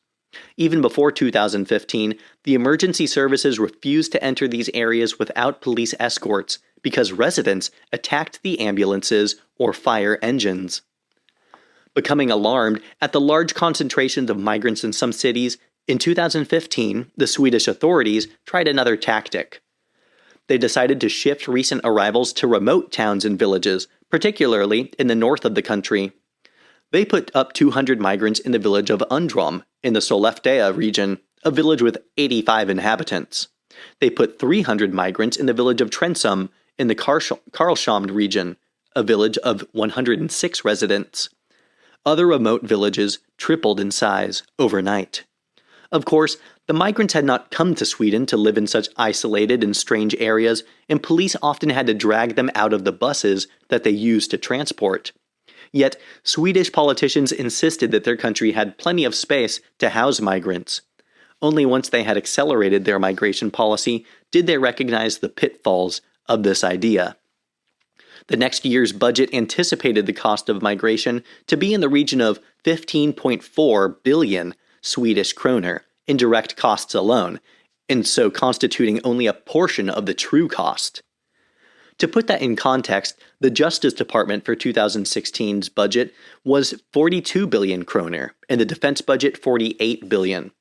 Even before 2015, the emergency services refused to enter these areas without police escorts because residents attacked the ambulances or fire engines. Becoming alarmed at the large concentrations of migrants in some cities, in 2015, the Swedish authorities tried another tactic. They decided to shift recent arrivals to remote towns and villages, particularly in the north of the country. They put up 200 migrants in the village of Undrom, in the Sollefteå region, a village with 85 inhabitants. They put 300 migrants in the village of Trensum, in the Karlshamn region, a village of 106 residents. Other remote villages tripled in size overnight. Of course, the migrants had not come to Sweden to live in such isolated and strange areas, and police often had to drag them out of the buses that they used to transport. Yet, Swedish politicians insisted that their country had plenty of space to house migrants. Only once they had accelerated their migration policy did they recognize the pitfalls of this idea. The next year's budget anticipated the cost of migration to be in the region of 15.4 billion Swedish kroner in direct costs alone, and so constituting only a portion of the true cost. To put that in context, the Justice Department for 2016's budget was 42 billion kroner, and the defense budget 48 billion.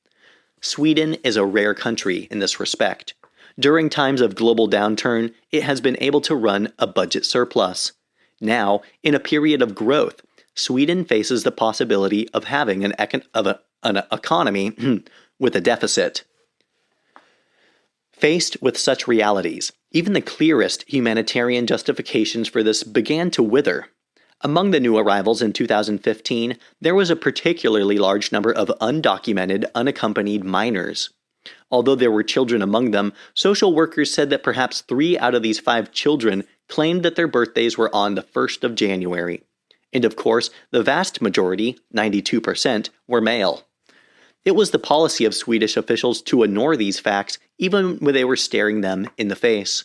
Sweden is a rare country in this respect. During times of global downturn, it has been able to run a budget surplus. Now, in a period of growth, Sweden faces the possibility of having an economy with a deficit. Faced with such realities, even the clearest humanitarian justifications for this began to wither. Among the new arrivals in 2015, there was a particularly large number of undocumented, unaccompanied minors. Although there were children among them, social workers said that perhaps 3 out of these 5 children claimed that their birthdays were on the 1st of January. And of course, the vast majority, 92%, were male. It was the policy of Swedish officials to ignore these facts even when they were staring them in the face.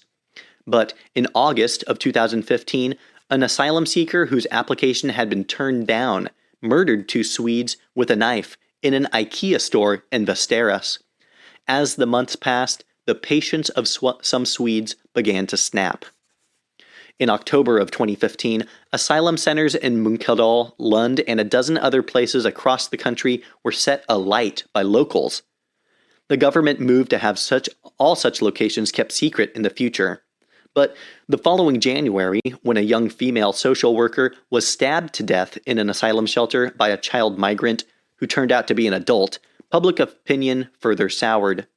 But in August of 2015, an asylum seeker whose application had been turned down murdered 2 Swedes with a knife in an IKEA store in Västerås. As the months passed, the patience of some Swedes began to snap. In October of 2015, asylum centers in Munkedal, Lund, and a dozen other places across the country were set alight by locals. The government moved to have all such locations kept secret in the future. But the following January, when a young female social worker was stabbed to death in an asylum shelter by a child migrant who turned out to be an adult, public opinion further soured.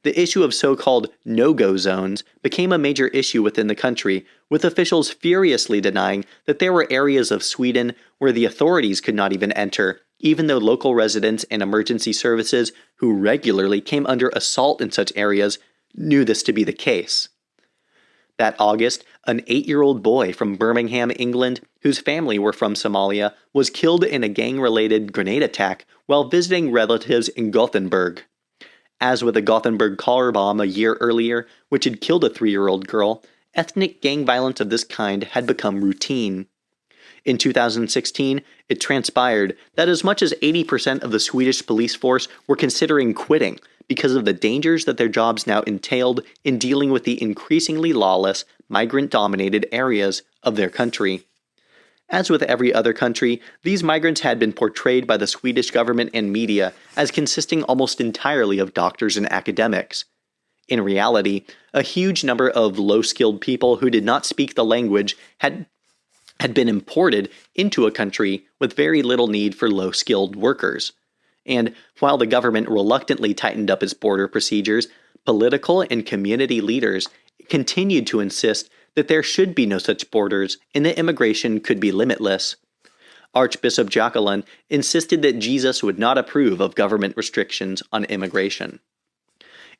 The issue of so-called no-go zones became a major issue within the country, with officials furiously denying that there were areas of Sweden where the authorities could not even enter, even though local residents and emergency services who regularly came under assault in such areas knew this to be the case. That August, an 8-year-old boy from Birmingham, England, whose family were from Somalia, was killed in a gang-related grenade attack while visiting relatives in Gothenburg. As with the Gothenburg car bomb a year earlier, which had killed a 3-year-old girl, ethnic gang violence of this kind had become routine. In 2016, it transpired that as much as 80% of the Swedish police force were considering quitting because of the dangers that their jobs now entailed in dealing with the increasingly lawless, migrant-dominated areas of their country. As with every other country, these migrants had been portrayed by the Swedish government and media as consisting almost entirely of doctors and academics. In reality, a huge number of low-skilled people who did not speak the language had been imported into a country with very little need for low-skilled workers. And while the government reluctantly tightened up its border procedures, political and community leaders continued to insist that there should be no such borders and that immigration could be limitless. Archbishop Jacqueline insisted that Jesus would not approve of government restrictions on immigration.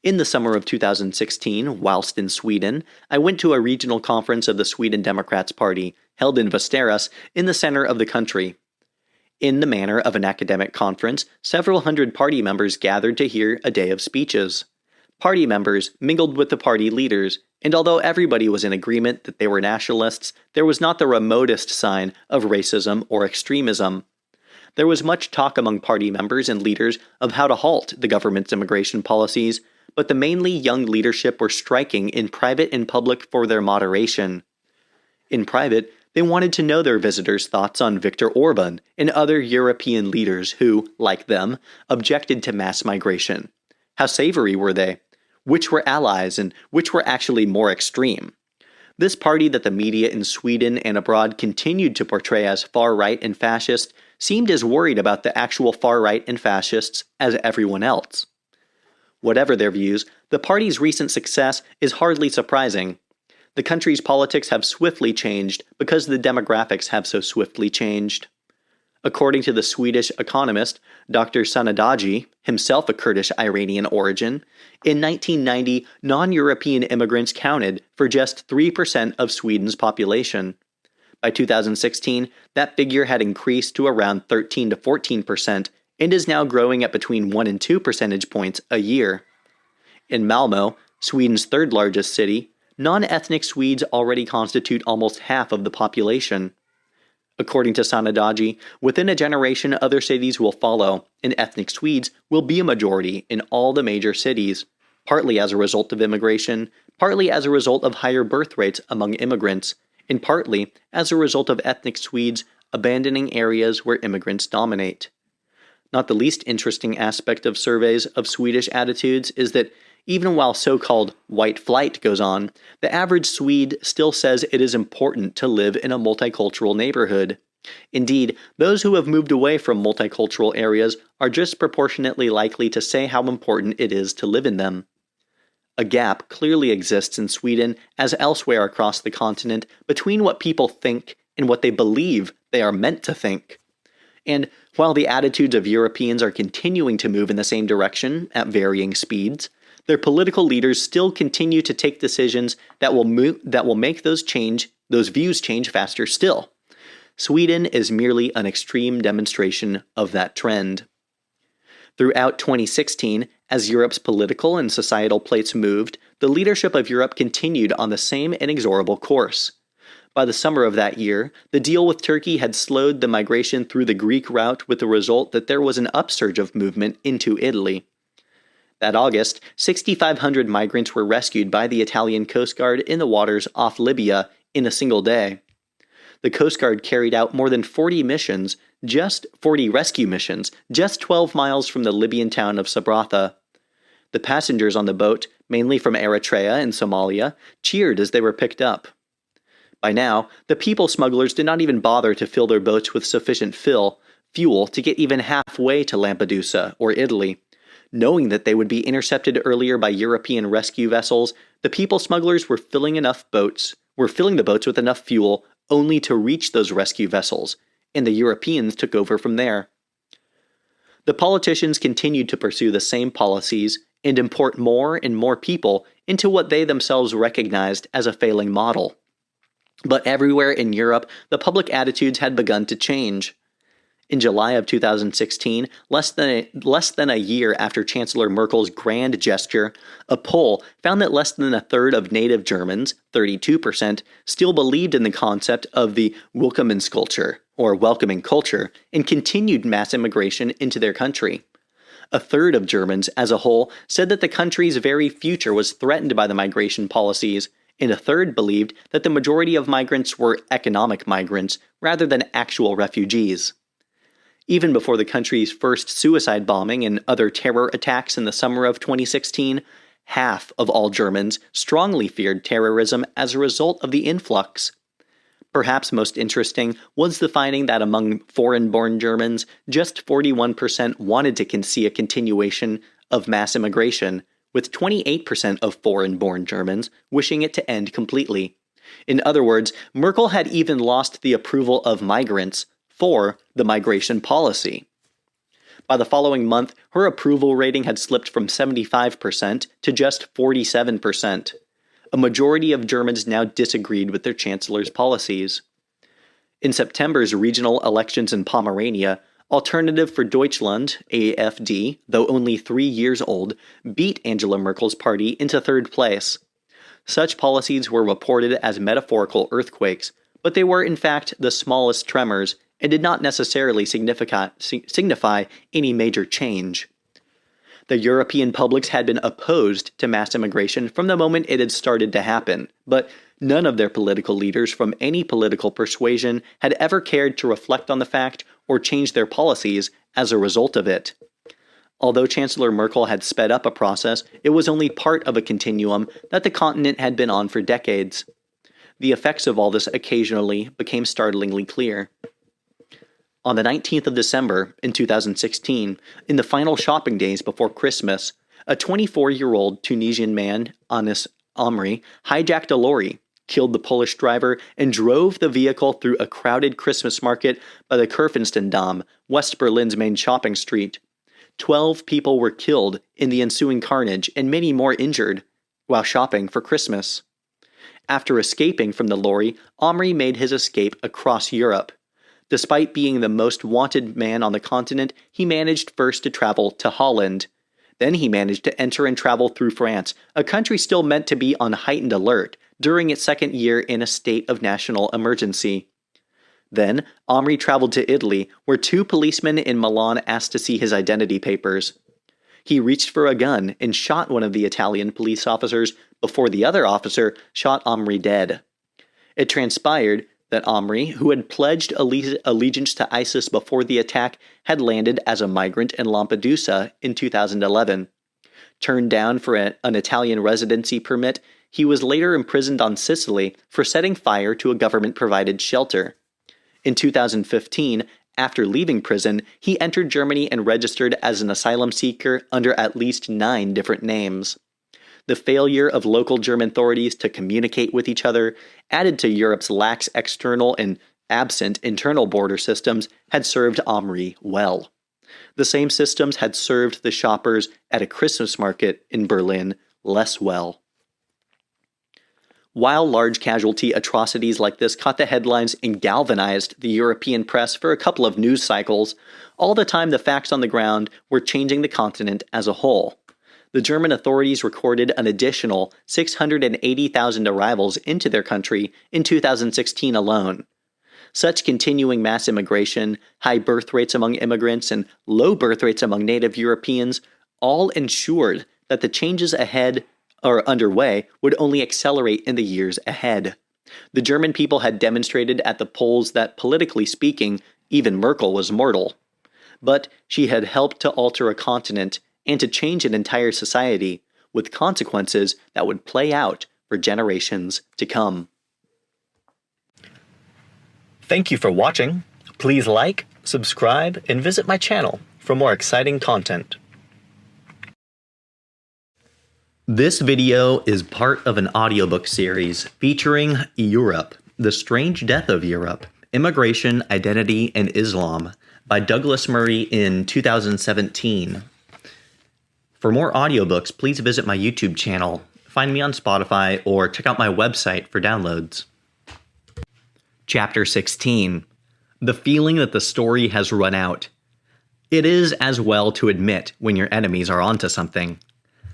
In the summer of 2016, whilst in Sweden, I went to a regional conference of the Sweden Democrats Party, held in Västerås, in the center of the country. In the manner of an academic conference, several hundred party members gathered to hear a day of speeches. Party members mingled with the party leaders, And although everybody was in agreement that they were nationalists, there was not the remotest sign of racism or extremism. There was much talk among party members and leaders of how to halt the government's immigration policies, but the mainly young leadership were striking in private and public for their moderation. In private, they wanted to know their visitors' thoughts on Viktor Orban and other European leaders who, like them, objected to mass migration. How savory were they? Which were allies and which were actually more extreme? This party that the media in Sweden and abroad continued to portray as far-right and fascist seemed as worried about the actual far-right and fascists as everyone else. Whatever their views, the party's recent success is hardly surprising. The country's politics have swiftly changed because the demographics have so swiftly changed. According to the Swedish economist Dr. Sanadaji, himself a Kurdish-Iranian origin, in 1990, non-European immigrants counted for just 3% of Sweden's population. By 2016, that figure had increased to around 13 to 14% and is now growing at between 1 and 2 percentage points a year. In Malmö, Sweden's third largest city, non-ethnic Swedes already constitute almost half of the population. According to Sanadaji, within a generation other cities will follow, and ethnic Swedes will be a majority in all the major cities, partly as a result of immigration, partly as a result of higher birth rates among immigrants, and partly as a result of ethnic Swedes abandoning areas where immigrants dominate. Not the least interesting aspect of surveys of Swedish attitudes is that even while so-called white flight goes on, the average Swede still says it is important to live in a multicultural neighborhood. Indeed, those who have moved away from multicultural areas are disproportionately likely to say how important it is to live in them. A gap clearly exists in Sweden, as elsewhere across the continent, between what people think and what they believe they are meant to think. And while the attitudes of Europeans are continuing to move in the same direction at varying speeds, their political leaders still continue to take decisions that will make those views change faster still. Sweden is merely an extreme demonstration of that trend. Throughout 2016, as Europe's political and societal plates moved, the leadership of Europe continued on the same inexorable course. By the summer of that year, the deal with Turkey had slowed the migration through the Greek route, with the result that there was an upsurge of movement into Italy. That August, 6,500 migrants were rescued by the Italian Coast Guard in the waters off Libya in a single day. The Coast Guard carried out more than 40 rescue missions, just 12 miles from the Libyan town of Sabratha. The passengers on the boat, mainly from Eritrea and Somalia, cheered as they were picked up. By now, the people smugglers did not even bother to fill their boats with sufficient fuel to get even halfway to Lampedusa or Italy. Knowing that they would be intercepted earlier by European rescue vessels, the people smugglers were filling the boats with enough fuel only to reach those rescue vessels, and the Europeans took over from there. The politicians continued to pursue the same policies and import more and more people into what they themselves recognized as a failing model. But everywhere in Europe, the public attitudes had begun to change. In July of 2016, less than a year after Chancellor Merkel's grand gesture, a poll found that less than a third of native Germans, 32%, still believed in the concept of the Willkommenskultur, or welcoming culture, and continued mass immigration into their country. A third of Germans, as a whole, said that the country's very future was threatened by the migration policies, and a third believed that the majority of migrants were economic migrants rather than actual refugees. Even before the country's first suicide bombing and other terror attacks in the summer of 2016, half of all Germans strongly feared terrorism as a result of the influx. Perhaps most interesting was the finding that among foreign-born Germans, just 41% wanted to see a continuation of mass immigration, with 28% of foreign-born Germans wishing it to end completely. In other words, Merkel had even lost the approval of migrants for the migration policy. By the following month, her approval rating had slipped from 75% to just 47%. A majority of Germans now disagreed with their chancellor's policies. In September's regional elections in Pomerania, Alternative for Deutschland, AfD, though only 3 years old, beat Angela Merkel's party into third place. Such policies were reported as metaphorical earthquakes, but they were in fact the smallest tremors and did not necessarily signify any major change. The European publics had been opposed to mass immigration from the moment it had started to happen, but none of their political leaders from any political persuasion had ever cared to reflect on the fact or change their policies as a result of it. Although Chancellor Merkel had sped up a process, it was only part of a continuum that the continent had been on for decades. The effects of all this occasionally became startlingly clear. On the 19th of December in 2016, in the final shopping days before Christmas, a 24-year-old Tunisian man, Anis Amri, hijacked a lorry, killed the Polish driver, and drove the vehicle through a crowded Christmas market by the Kurfürstendamm, West Berlin's main shopping street. 12 people were killed in the ensuing carnage and many more injured while shopping for Christmas. After escaping from the lorry, Amri made his escape across Europe. Despite being the most wanted man on the continent, he managed first to travel to Holland. Then he managed to enter and travel through France, a country still meant to be on heightened alert during its second year in a state of national emergency. Then, Amri traveled to Italy, where 2 policemen in Milan asked to see his identity papers. He reached for a gun and shot one of the Italian police officers before the other officer shot Amri dead. It transpired that Amri, who had pledged allegiance to ISIS before the attack, had landed as a migrant in Lampedusa in 2011. Turned down for an Italian residency permit, he was later imprisoned on Sicily for setting fire to a government-provided shelter. In 2015, after leaving prison, he entered Germany and registered as an asylum seeker under at least 9 different names. The failure of local German authorities to communicate with each other, added to Europe's lax external and absent internal border systems, had served Amri well. The same systems had served the shoppers at a Christmas market in Berlin less well. While large casualty atrocities like this caught the headlines and galvanized the European press for a couple of news cycles, all the time the facts on the ground were changing the continent as a whole. The German authorities recorded an additional 680,000 arrivals into their country in 2016 alone. Such continuing mass immigration, high birth rates among immigrants, and low birth rates among native Europeans all ensured that the changes underway would only accelerate in the years ahead. The German people had demonstrated at the polls that, politically speaking, even Merkel was mortal. But she had helped to alter a continent and to change an entire society, with consequences that would play out for generations to come. Thank you for watching. Please like, subscribe, and visit my channel for more exciting content. This video is part of an audiobook series featuring Europe, The Strange Death of Europe, Immigration, Identity, and Islam by Douglas Murray in 2017. For more audiobooks, please visit my YouTube channel, find me on Spotify, or check out my website for downloads. Chapter 16. The feeling that the story has run out. It is as well to admit when your enemies are onto something.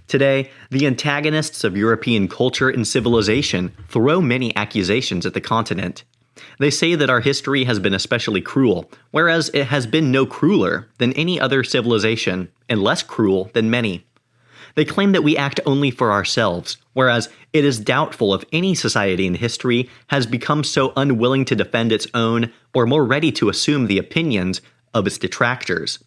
Today, the antagonists of European culture and civilization throw many accusations at the continent. They say that our history has been especially cruel, whereas it has been no crueler than any other civilization, and less cruel than many. They claim that we act only for ourselves, whereas it is doubtful if any society in history has become so unwilling to defend its own or more ready to assume the opinions of its detractors.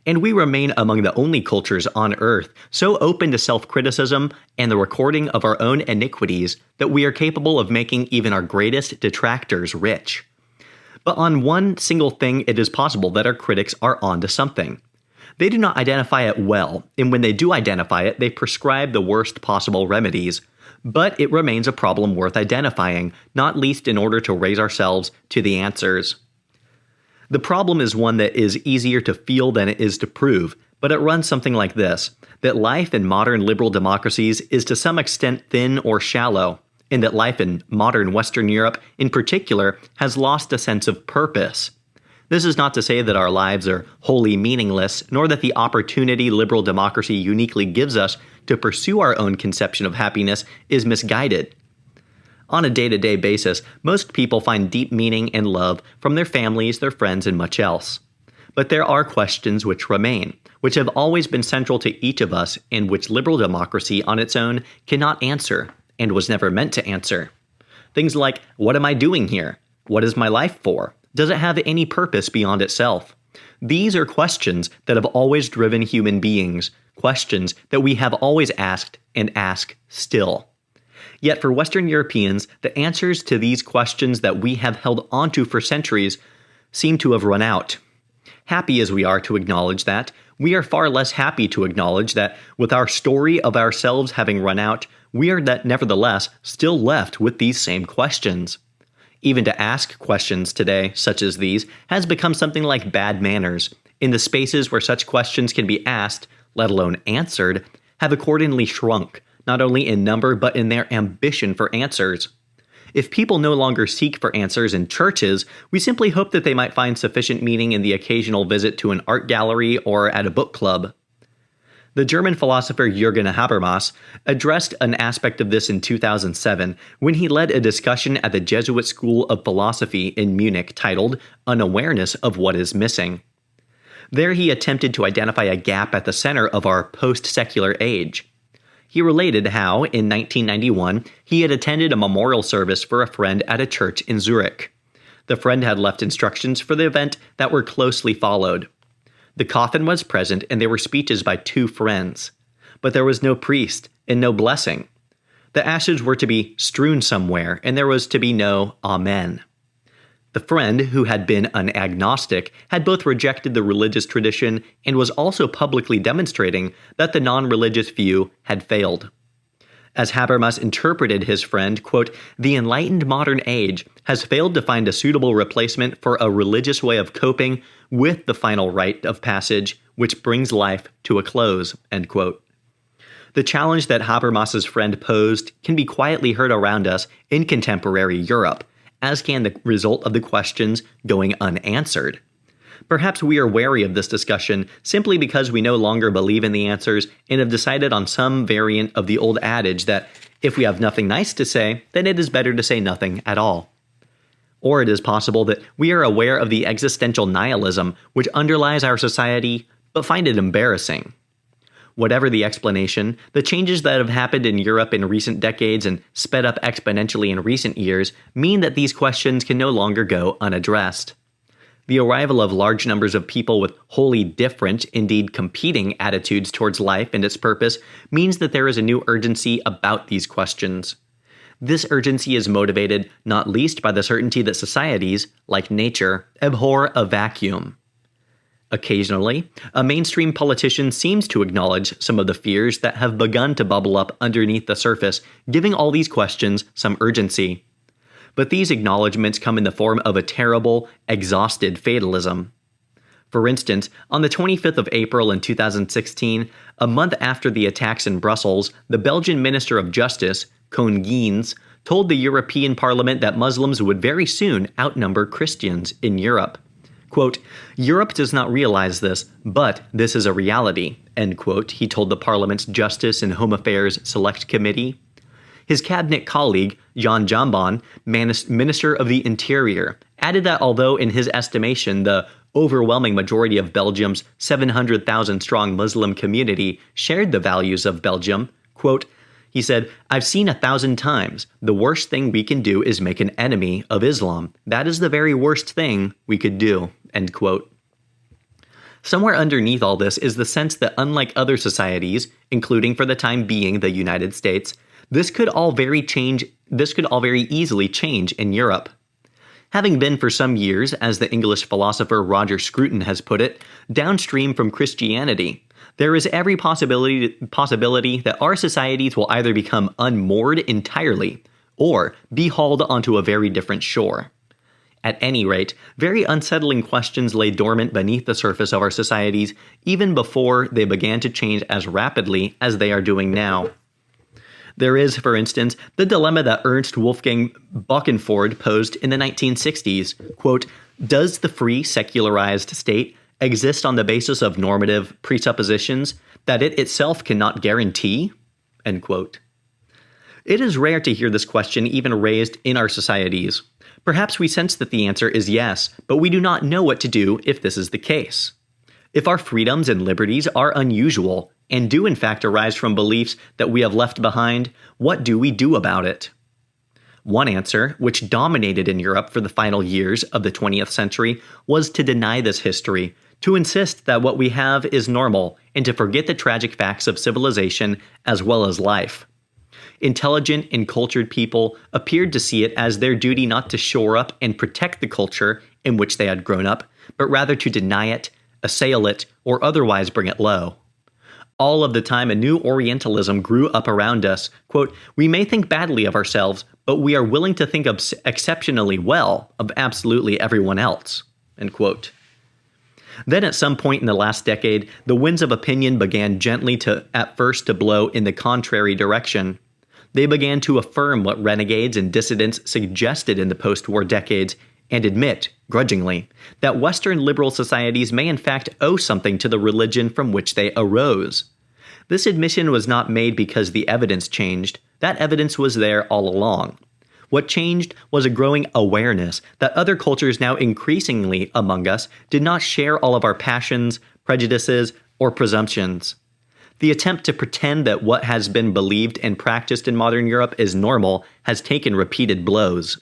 And we remain among the only cultures on Earth so open to self-criticism and the recording of our own iniquities that we are capable of making even our greatest detractors rich. But on one single thing it is possible that our critics are onto something. They do not identify it well, and when they do identify it, they prescribe the worst possible remedies. But it remains a problem worth identifying, not least in order to raise ourselves to the answers. The problem is one that is easier to feel than it is to prove, but it runs something like this, that life in modern liberal democracies is to some extent thin or shallow, and that life in modern Western Europe in particular has lost a sense of purpose. This is not to say that our lives are wholly meaningless, nor that the opportunity liberal democracy uniquely gives us to pursue our own conception of happiness is misguided. On a day-to-day basis, most people find deep meaning and love from their families, their friends, and much else. But there are questions which remain, which have always been central to each of us and which liberal democracy on its own cannot answer and was never meant to answer. Things like, what am I doing here? What is my life for? Does it have any purpose beyond itself? These are questions that have always driven human beings, questions that we have always asked and ask still. Yet for Western Europeans, the answers to these questions that we have held onto for centuries seem to have run out. Happy as we are to acknowledge that, we are far less happy to acknowledge that with our story of ourselves having run out, we are nevertheless still left with these same questions. Even to ask questions today, such as these, has become something like bad manners, and the spaces where such questions can be asked, let alone answered, have accordingly shrunk, not only in number but in their ambition for answers. If people no longer seek for answers in churches, we simply hope that they might find sufficient meaning in the occasional visit to an art gallery or at a book club. The German philosopher Jürgen Habermas addressed an aspect of this in 2007 when he led a discussion at the Jesuit School of Philosophy in Munich titled Unawareness of What is Missing. There he attempted to identify a gap at the center of our post-secular age. He related how, in 1991, he had attended a memorial service for a friend at a church in Zurich. The friend had left instructions for the event that were closely followed. The coffin was present and there were speeches by two friends. But there was no priest and no blessing. The ashes were to be strewn somewhere and there was to be no Amen. The friend, who had been an agnostic, had both rejected the religious tradition and was also publicly demonstrating that the non-religious view had failed. As Habermas interpreted his friend, quote, "The enlightened modern age has failed to find a suitable replacement for a religious way of coping with the final rite of passage which brings life to a close," end quote. The challenge that Habermas's friend posed can be quietly heard around us in contemporary Europe, as can the result of the questions going unanswered. Perhaps we are wary of this discussion simply because we no longer believe in the answers and have decided on some variant of the old adage that if we have nothing nice to say, then it is better to say nothing at all. Or it is possible that we are aware of the existential nihilism which underlies our society, but find it embarrassing. Whatever the explanation, the changes that have happened in Europe in recent decades and sped up exponentially in recent years mean that these questions can no longer go unaddressed. The arrival of large numbers of people with wholly different, indeed competing, attitudes towards life and its purpose means that there is a new urgency about these questions. This urgency is motivated not least by the certainty that societies, like nature, abhor a vacuum. Occasionally, a mainstream politician seems to acknowledge some of the fears that have begun to bubble up underneath the surface, giving all these questions some urgency. But these acknowledgments come in the form of a terrible, exhausted fatalism. For instance, on the 25th of April in 2016, a month after the attacks in Brussels, the Belgian Minister of Justice, Koen Geens, told the European Parliament that Muslims would very soon outnumber Christians in Europe. Quote, "Europe does not realize this, but this is a reality," end quote, he told the Parliament's Justice and Home Affairs Select Committee. His cabinet colleague, Jean Jambon, Minister of the Interior, added that although in his estimation the overwhelming majority of Belgium's 700,000-strong Muslim community shared the values of Belgium, quote, he said, "I've seen 1,000 times. The worst thing we can do is make an enemy of Islam. That is the very worst thing we could do," end quote. Somewhere underneath all this is the sense that unlike other societies, including for the time being the United States, this could all very easily change in Europe. Having been for some years, as the English philosopher Roger Scruton has put it, downstream from Christianity, there is every possibility that our societies will either become unmoored entirely or be hauled onto a very different shore. At any rate, very unsettling questions lay dormant beneath the surface of our societies even before they began to change as rapidly as they are doing now. There is, for instance, the dilemma that Ernst Wolfgang Bockenford posed in the 1960s, quote, "Does the free secularized state exist on the basis of normative presuppositions that it itself cannot guarantee?" End quote. It is rare to hear this question even raised in our societies. Perhaps we sense that the answer is yes, but we do not know what to do if this is the case. If our freedoms and liberties are unusual, and do in fact arise from beliefs that we have left behind, what do we do about it? One answer, which dominated in Europe for the final years of the 20th century, was to deny this history, to insist that what we have is normal, and to forget the tragic facts of civilization as well as life. Intelligent and cultured people appeared to see it as their duty not to shore up and protect the culture in which they had grown up, but rather to deny it, assail it, or otherwise bring it low. All of the time, a new Orientalism grew up around us. Quote, "We may think badly of ourselves, but we are willing to think exceptionally well of absolutely everyone else." End quote. Then at some point in the last decade, the winds of opinion began gently at first to blow in the contrary direction. They began to affirm what renegades and dissidents suggested in the post-war decades and admit, grudgingly, that Western liberal societies may in fact owe something to the religion from which they arose. This admission was not made because the evidence changed. That evidence was there all along. What changed was a growing awareness that other cultures now increasingly among us did not share all of our passions, prejudices, or presumptions. The attempt to pretend that what has been believed and practiced in modern Europe is normal has taken repeated blows.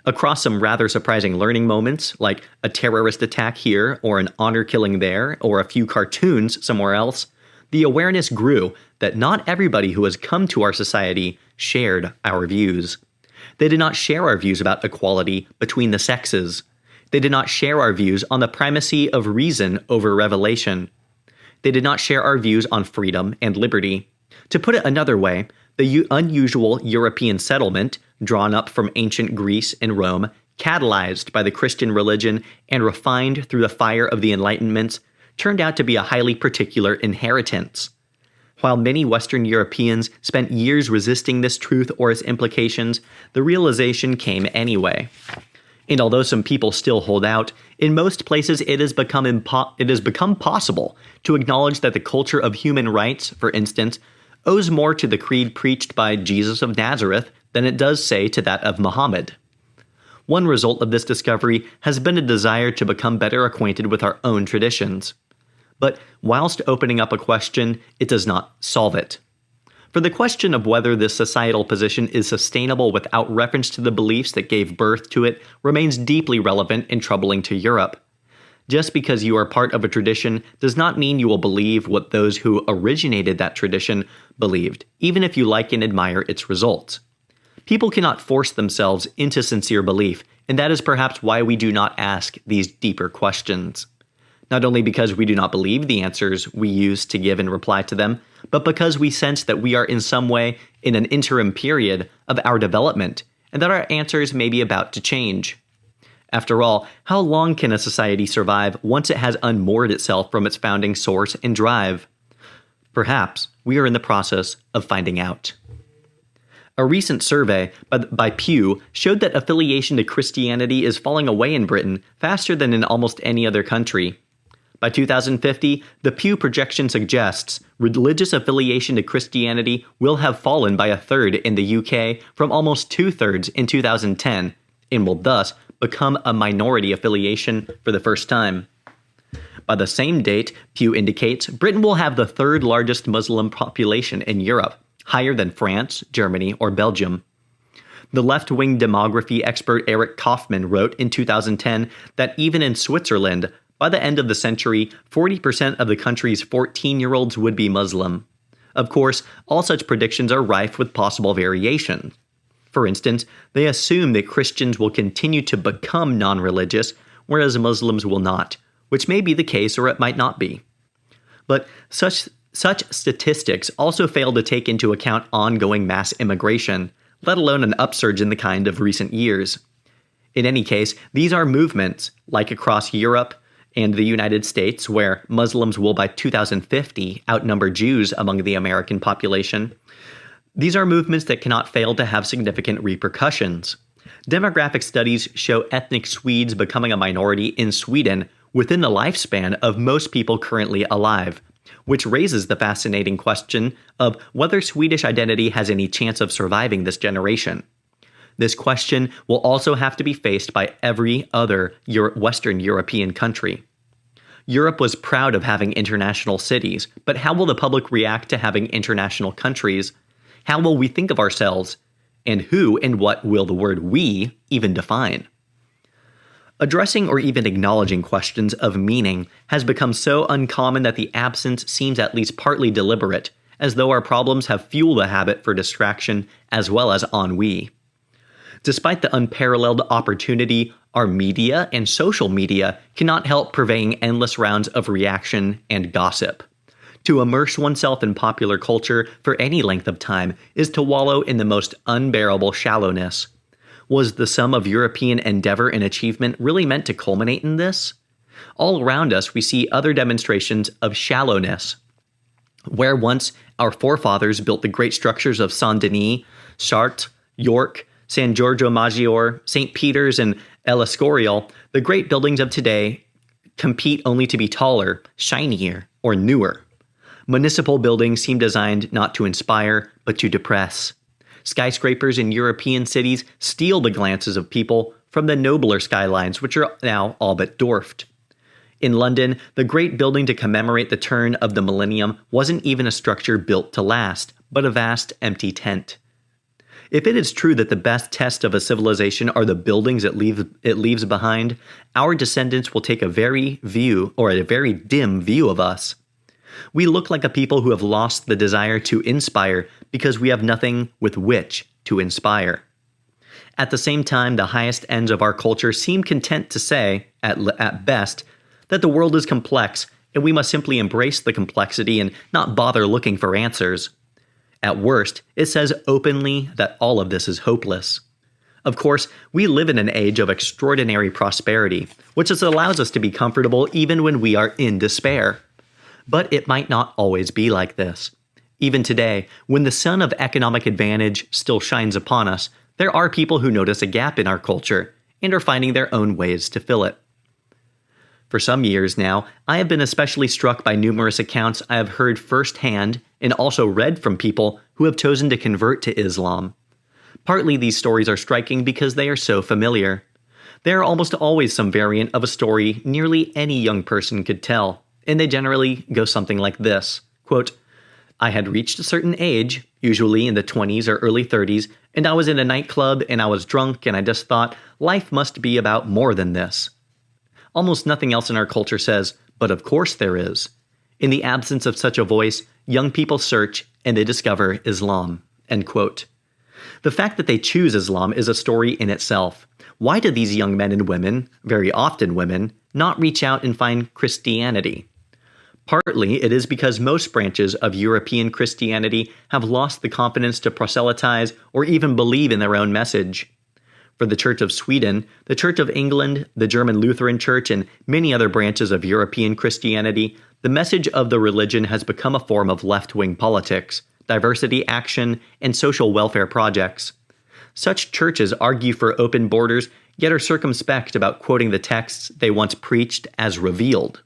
Across some rather surprising learning moments, like a terrorist attack here, or an honor killing there, or a few cartoons somewhere else, the awareness grew that not everybody who has come to our society shared our views. They did not share our views about equality between the sexes. They did not share our views on the primacy of reason over revelation. They did not share our views on freedom and liberty. To put it another way, the unusual European settlement, drawn up from ancient Greece and Rome, catalyzed by the Christian religion and refined through the fire of the Enlightenment, turned out to be a highly particular inheritance. While many Western Europeans spent years resisting this truth or its implications, the realization came anyway. And although some people still hold out, in most places it has become possible to acknowledge that the culture of human rights, for instance, owes more to the creed preached by Jesus of Nazareth than it does, say, to that of Muhammad. One result of this discovery has been a desire to become better acquainted with our own traditions. But whilst opening up a question, it does not solve it. For the question of whether this societal position is sustainable without reference to the beliefs that gave birth to it remains deeply relevant and troubling to Europe. Just because you are part of a tradition does not mean you will believe what those who originated that tradition believed, even if you like and admire its results. People cannot force themselves into sincere belief, and that is perhaps why we do not ask these deeper questions. Not only because we do not believe the answers we use to give and reply to them, but because we sense that we are in some way in an interim period of our development, and that our answers may be about to change. After all, how long can a society survive once it has unmoored itself from its founding source and drive? Perhaps we are in the process of finding out. A recent survey by Pew showed that affiliation to Christianity is falling away in Britain faster than in almost any other country. By 2050, the Pew projection suggests religious affiliation to Christianity will have fallen by a third in the UK from almost two-thirds in 2010, and will thus become a minority affiliation for the first time. By the same date, Pew indicates Britain will have the third largest Muslim population in Europe, higher than France, Germany, or Belgium. The left-wing demography expert Eric Kaufmann wrote in 2010 that even in Switzerland, by the end of the century, 40% of the country's 14-year-olds would be Muslim. Of course, all such predictions are rife with possible variation. For instance, they assume that Christians will continue to become non-religious, whereas Muslims will not, which may be the case or it might not be. But such statistics also fail to take into account ongoing mass immigration, let alone an upsurge in the kind of recent years. In any case, these are movements, like across Europe and the United States, where Muslims will by 2050 outnumber Jews among the American population. These are movements that cannot fail to have significant repercussions. Demographic studies show ethnic Swedes becoming a minority in Sweden within the lifespan of most people currently alive, which raises the fascinating question of whether Swedish identity has any chance of surviving this generation. This question will also have to be faced by every other Western European country. Europe was proud of having international cities, but how will the public react to having international countries? How will we think of ourselves? And who and what will the word "we" even define? Addressing or even acknowledging questions of meaning has become so uncommon that the absence seems at least partly deliberate, as though our problems have fueled a habit for distraction as well as ennui. Despite the unparalleled opportunity, our media and social media cannot help purveying endless rounds of reaction and gossip. To immerse oneself in popular culture for any length of time is to wallow in the most unbearable shallowness. Was the sum of European endeavor and achievement really meant to culminate in this? All around us we see other demonstrations of shallowness. Where once our forefathers built the great structures of Saint-Denis, Chartres, York, San Giorgio Maggiore, St. Peter's, and El Escorial, the great buildings of today compete only to be taller, shinier, or newer. Municipal buildings seem designed not to inspire, but to depress. Skyscrapers in European cities steal the glances of people from the nobler skylines, which are now all but dwarfed. In London, the great building to commemorate the turn of the millennium wasn't even a structure built to last, but a vast empty tent. If it is true that the best test of a civilization are the buildings it leaves behind, our descendants will take a very dim view of us. We look like a people who have lost the desire to inspire because we have nothing with which to inspire. At the same time, the highest ends of our culture seem content to say, at best, that the world is complex and we must simply embrace the complexity and not bother looking for answers. At worst, it says openly that all of this is hopeless. Of course, we live in an age of extraordinary prosperity, which allows us to be comfortable even when we are in despair. But it might not always be like this. Even today, when the sun of economic advantage still shines upon us, there are people who notice a gap in our culture and are finding their own ways to fill it. For some years now, I have been especially struck by numerous accounts I have heard firsthand and also read from people who have chosen to convert to Islam. Partly these stories are striking because they are so familiar. They are almost always some variant of a story nearly any young person could tell, and they generally go something like this. Quote, I had reached a certain age, usually in the 20s or early 30s, and I was in a nightclub and I was drunk and I just thought, life must be about more than this. Almost nothing else in our culture says, but of course there is. In the absence of such a voice, young people search and they discover Islam. End quote. The fact that they choose Islam is a story in itself. Why do these young men and women, very often women, not reach out and find Christianity? Partly, it is because most branches of European Christianity have lost the confidence to proselytize or even believe in their own message. For the Church of Sweden, the Church of England, the German Lutheran Church, and many other branches of European Christianity, the message of the religion has become a form of left-wing politics, diversity action, and social welfare projects. Such churches argue for open borders, yet are circumspect about quoting the texts they once preached as revealed.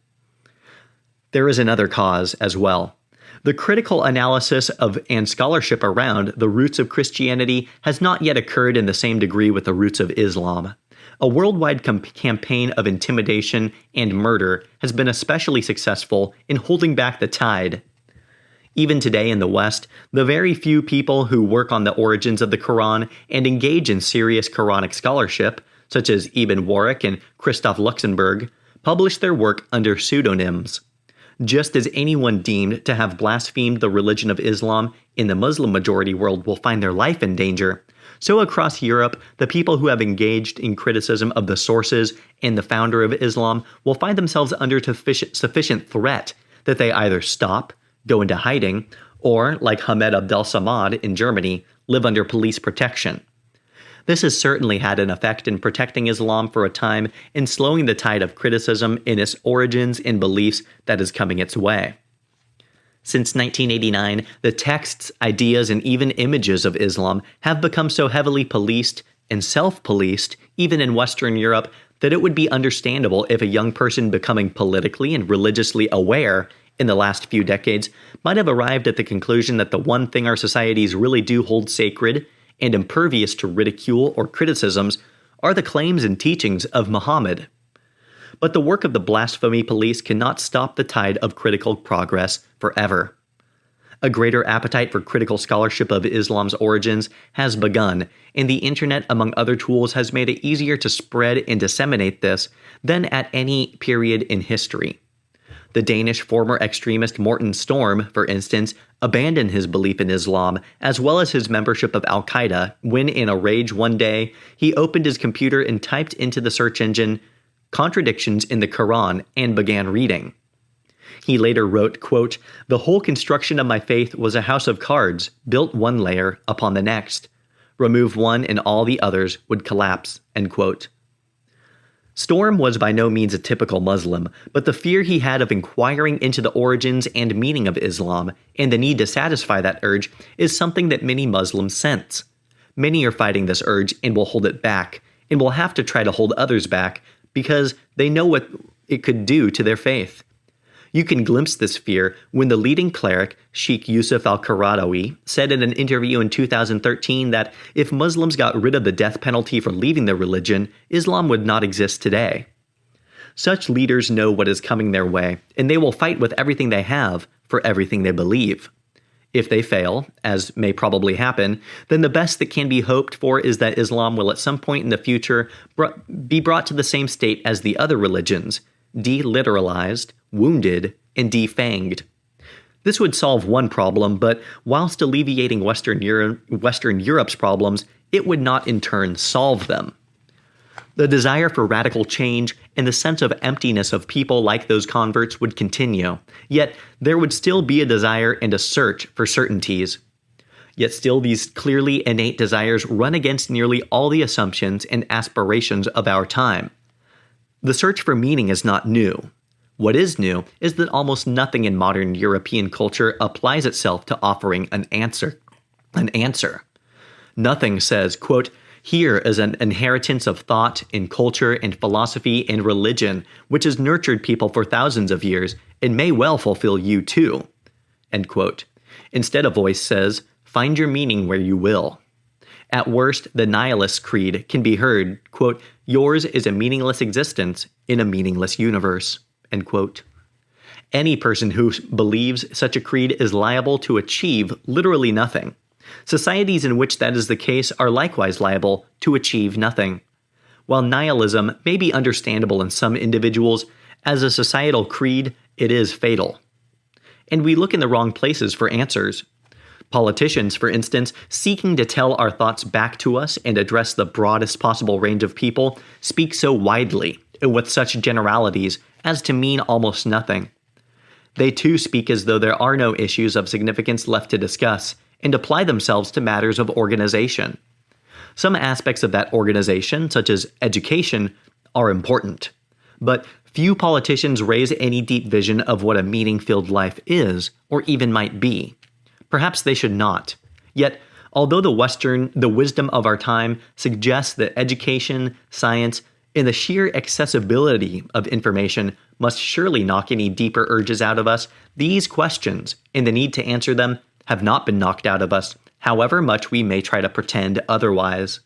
There is another cause as well. The critical analysis of and scholarship around the roots of Christianity has not yet occurred in the same degree with the roots of Islam. A worldwide campaign of intimidation and murder has been especially successful in holding back the tide. Even today in the West, the very few people who work on the origins of the Quran and engage in serious Quranic scholarship, such as Ibn Warwick and Christoph Luxemburg, publish their work under pseudonyms. Just as anyone deemed to have blasphemed the religion of Islam in the Muslim-majority world will find their life in danger, so across Europe, the people who have engaged in criticism of the sources and the founder of Islam will find themselves under sufficient threat that they either stop, go into hiding, or, like Hamed Abdel Samad in Germany, live under police protection. This has certainly had an effect in protecting Islam for a time and slowing the tide of criticism in its origins and beliefs that is coming its way. Since 1989, the texts, ideas, and even images of Islam have become so heavily policed and self-policed, even in Western Europe, that it would be understandable if a young person becoming politically and religiously aware in the last few decades might have arrived at the conclusion that the one thing our societies really do hold sacred and impervious to ridicule or criticisms are the claims and teachings of Muhammad. But the work of the blasphemy police cannot stop the tide of critical progress forever. A greater appetite for critical scholarship of Islam's origins has begun, and the internet, among other tools, has made it easier to spread and disseminate this than at any period in history. The Danish former extremist Morten Storm, for instance, abandoned his belief in Islam, as well as his membership of Al-Qaeda, when in a rage one day, he opened his computer and typed into the search engine, "contradictions in the Quran," and began reading. He later wrote, quote, "The whole construction of my faith was a house of cards, built one layer upon the next. Remove one and all the others would collapse," end quote. Storm was by no means a typical Muslim, but the fear he had of inquiring into the origins and meaning of Islam, and the need to satisfy that urge, is something that many Muslims sense. Many are fighting this urge and will hold it back, and will have to try to hold others back, because they know what it could do to their faith. You can glimpse this fear when the leading cleric, Sheikh Yusuf al-Qaradawi, said in an interview in 2013 that if Muslims got rid of the death penalty for leaving their religion, Islam would not exist today. Such leaders know what is coming their way, and they will fight with everything they have for everything they believe. If they fail, as may probably happen, then the best that can be hoped for is that Islam will at some point in the future be brought to the same state as the other religions, deliteralized, wounded, and defanged. This would solve one problem, but whilst alleviating Western Europe's problems, it would not in turn solve them. The desire for radical change and the sense of emptiness of people like those converts would continue, yet there would still be a desire and a search for certainties. Yet still these clearly innate desires run against nearly all the assumptions and aspirations of our time. The search for meaning is not new. What is new is that almost nothing in modern European culture applies itself to offering an answer. Nothing says, quote, "Here is an inheritance of thought and culture and philosophy and religion which has nurtured people for thousands of years and may well fulfill you too," end quote. Instead, a voice says, "Find your meaning where you will." At worst, the nihilist creed can be heard, quote, "Yours is a meaningless existence in a meaningless universe," end quote. Any person who believes such a creed is liable to achieve literally nothing. Societies in which that is the case are likewise liable to achieve nothing. While nihilism may be understandable in some individuals, as a societal creed, it is fatal. And we look in the wrong places for answers. Politicians, for instance, seeking to tell our thoughts back to us and address the broadest possible range of people, speak so widely and with such generalities as to mean almost nothing. They too speak as though there are no issues of significance left to discuss, and apply themselves to matters of organization. Some aspects of that organization, such as education, are important, but few politicians raise any deep vision of what a meaning-filled life is, or even might be. Perhaps they should not. Yet, although the wisdom of our time suggests that education, science, and the sheer accessibility of information must surely knock any deeper urges out of us, these questions, and the need to answer them, have not been knocked out of us, however much we may try to pretend otherwise.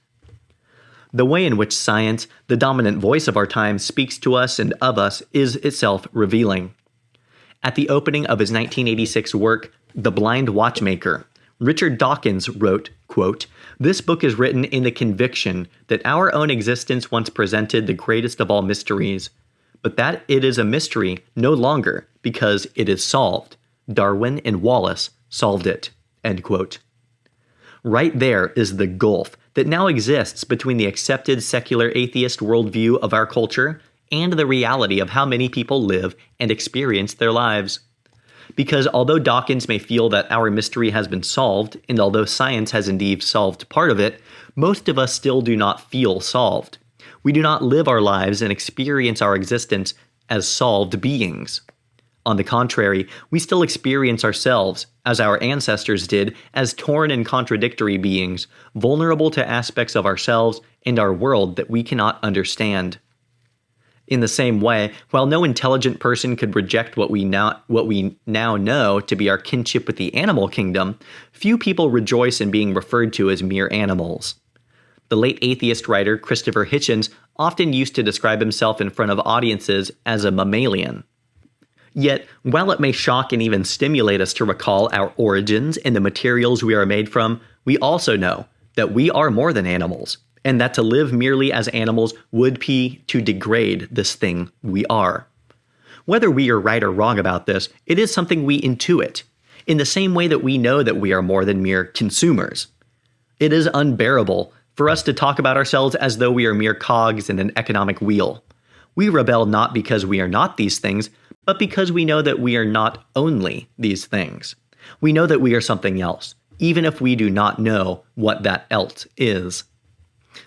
The way in which science, the dominant voice of our time, speaks to us and of us is itself revealing. At the opening of his 1986 work, The Blind Watchmaker, Richard Dawkins wrote, quote, "This book is written in the conviction that our own existence once presented the greatest of all mysteries, but that it is a mystery no longer because it is solved. Darwin and Wallace solved it," end quote. Right there is the gulf that now exists between the accepted secular atheist worldview of our culture and the reality of how many people live and experience their lives. Because although Dawkins may feel that our mystery has been solved, and although science has indeed solved part of it, most of us still do not feel solved. We do not live our lives and experience our existence as solved beings. On the contrary, we still experience ourselves, as our ancestors did, as torn and contradictory beings, vulnerable to aspects of ourselves and our world that we cannot understand. In the same way, while no intelligent person could reject what we now know to be our kinship with the animal kingdom, few people rejoice in being referred to as mere animals. The late atheist writer Christopher Hitchens often used to describe himself in front of audiences as a mammalian. Yet, while it may shock and even stimulate us to recall our origins and the materials we are made from, we also know that we are more than animals, and that to live merely as animals would be to degrade this thing we are. Whether we are right or wrong about this, it is something we intuit, in the same way that we know that we are more than mere consumers. It is unbearable for us to talk about ourselves as though we are mere cogs in an economic wheel. We rebel not because we are not these things, but because we know that we are not only these things. We know that we are something else, even if we do not know what that else is.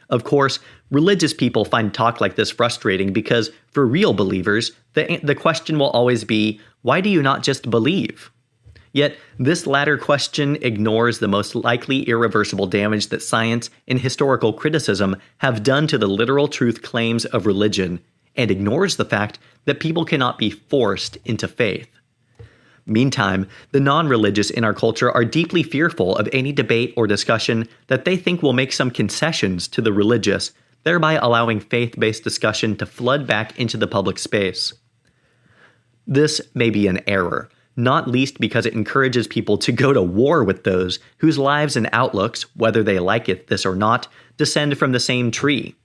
Of course, religious people find talk like this frustrating because, for real believers, the question will always be, why do you not just believe? Yet, this latter question ignores the most likely irreversible damage that science and historical criticism have done to the literal truth claims of religion, and ignores the fact that people cannot be forced into faith. Meantime, the non-religious in our culture are deeply fearful of any debate or discussion that they think will make some concessions to the religious, thereby allowing faith-based discussion to flood back into the public space. This may be an error, not least because it encourages people to go to war with those whose lives and outlooks, whether they like this or not, descend from the same tree.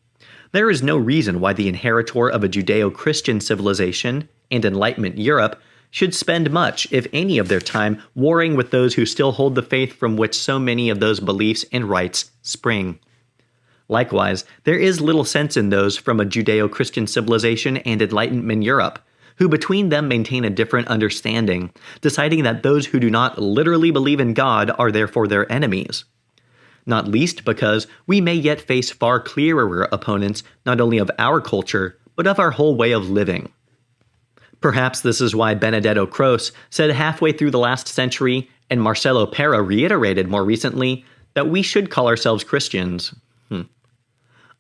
There is no reason why the inheritor of a Judeo-Christian civilization and Enlightenment Europe should spend much, if any, of their time warring with those who still hold the faith from which so many of those beliefs and rites spring. Likewise, there is little sense in those from a Judeo-Christian civilization and Enlightenment Europe, who between them maintain a different understanding, deciding that those who do not literally believe in God are therefore their enemies. Not least because we may yet face far clearer opponents not only of our culture, but of our whole way of living. Perhaps this is why Benedetto Croce said halfway through the last century, and Marcelo Pera reiterated more recently, that we should call ourselves Christians.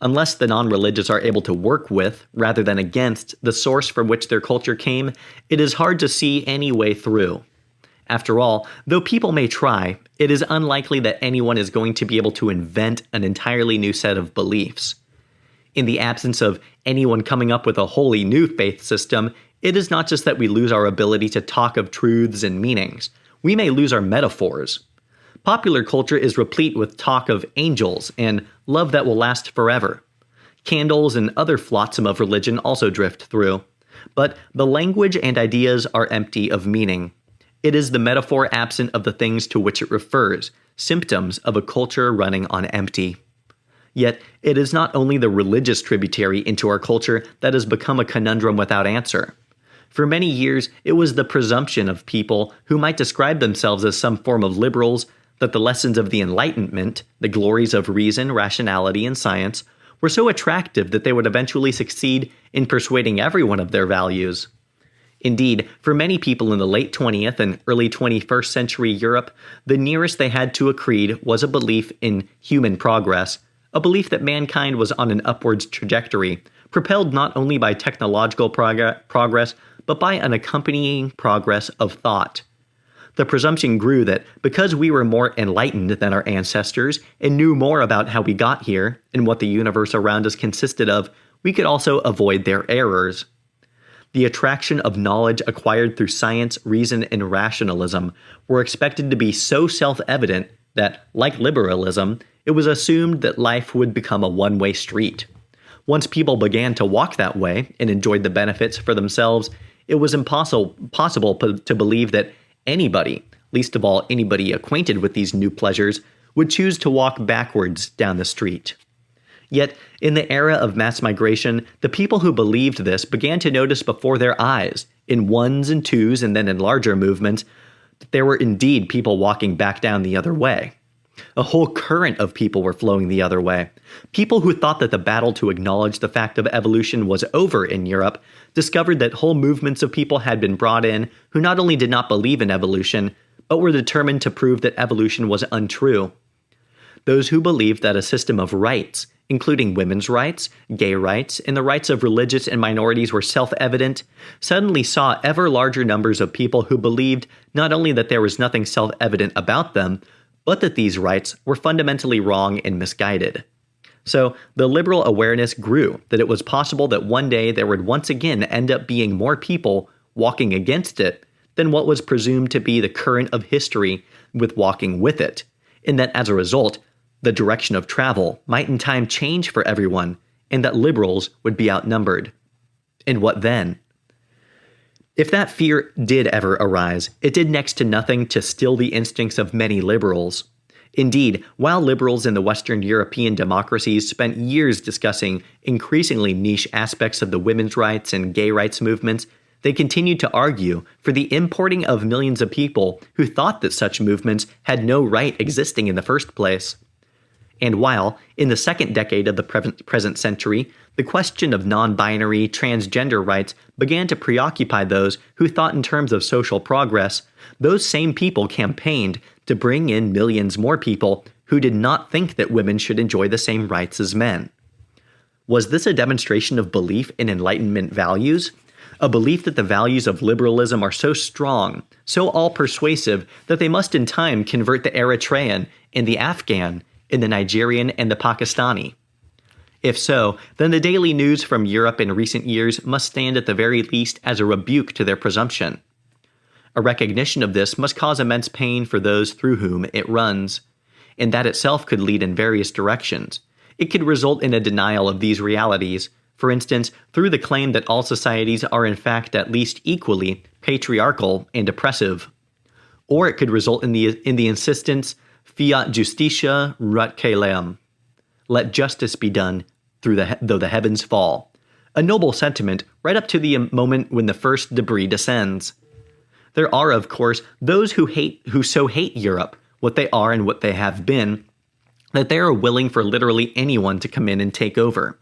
Unless the non-religious are able to work with, rather than against, the source from which their culture came, it is hard to see any way through. After all, though people may try, it is unlikely that anyone is going to be able to invent an entirely new set of beliefs. In the absence of anyone coming up with a wholly new faith system, it is not just that we lose our ability to talk of truths and meanings. We may lose our metaphors. Popular culture is replete with talk of angels and love that will last forever. Candles and other flotsam of religion also drift through. But the language and ideas are empty of meaning. It is the metaphor absent of the things to which it refers, symptoms of a culture running on empty. Yet, it is not only the religious tributary into our culture that has become a conundrum without answer. For many years, it was the presumption of people who might describe themselves as some form of liberals that the lessons of the Enlightenment, the glories of reason, rationality, and science, were so attractive that they would eventually succeed in persuading everyone of their values. Indeed, for many people in the late 20th and early 21st century Europe, the nearest they had to a creed was a belief in human progress, a belief that mankind was on an upwards trajectory, propelled not only by technological progress, but by an accompanying progress of thought. The presumption grew that because we were more enlightened than our ancestors and knew more about how we got here and what the universe around us consisted of, we could also avoid their errors. The attraction of knowledge acquired through science, reason, and rationalism were expected to be so self-evident that, like liberalism, it was assumed that life would become a one-way street. Once people began to walk that way and enjoyed the benefits for themselves, it was possible to believe that anybody, least of all anybody acquainted with these new pleasures, would choose to walk backwards down the street. Yet, in the era of mass migration, the people who believed this began to notice before their eyes, in ones and twos and then in larger movements, that there were indeed people walking back down the other way. A whole current of people were flowing the other way. People who thought that the battle to acknowledge the fact of evolution was over in Europe discovered that whole movements of people had been brought in who not only did not believe in evolution, but were determined to prove that evolution was untrue. Those who believed that a system of rights, including women's rights, gay rights, and the rights of religious and minorities were self-evident, suddenly saw ever larger numbers of people who believed not only that there was nothing self-evident about them, but that these rights were fundamentally wrong and misguided. So the liberal awareness grew that it was possible that one day there would once again end up being more people walking against it than what was presumed to be the current of history with walking with it, and that as a result, the direction of travel might in time change for everyone, and that liberals would be outnumbered. And what then? If that fear did ever arise, it did next to nothing to still the instincts of many liberals. Indeed, while liberals in the Western European democracies spent years discussing increasingly niche aspects of the women's rights and gay rights movements, they continued to argue for the importing of millions of people who thought that such movements had no right existing in the first place. And while, in the second decade of the present century, the question of non-binary, transgender rights began to preoccupy those who thought in terms of social progress, those same people campaigned to bring in millions more people who did not think that women should enjoy the same rights as men. Was this a demonstration of belief in Enlightenment values? A belief that the values of liberalism are so strong, so all-persuasive, that they must in time convert the Eritrean and the Afghan, and the Nigerian and the Pakistani? If so, then the daily news from Europe in recent years must stand at the very least as a rebuke to their presumption. A recognition of this must cause immense pain for those through whom it runs, and that itself could lead in various directions. It could result in a denial of these realities, for instance, through the claim that all societies are in fact at least equally patriarchal and oppressive. Or it could result in the insistence, fiat justitia rut caelum. Let justice be done though the heavens fall. A noble sentiment right up to the moment when the first debris descends. There are, of course, those who so hate Europe, what they are and what they have been, that they are willing for literally anyone to come in and take over.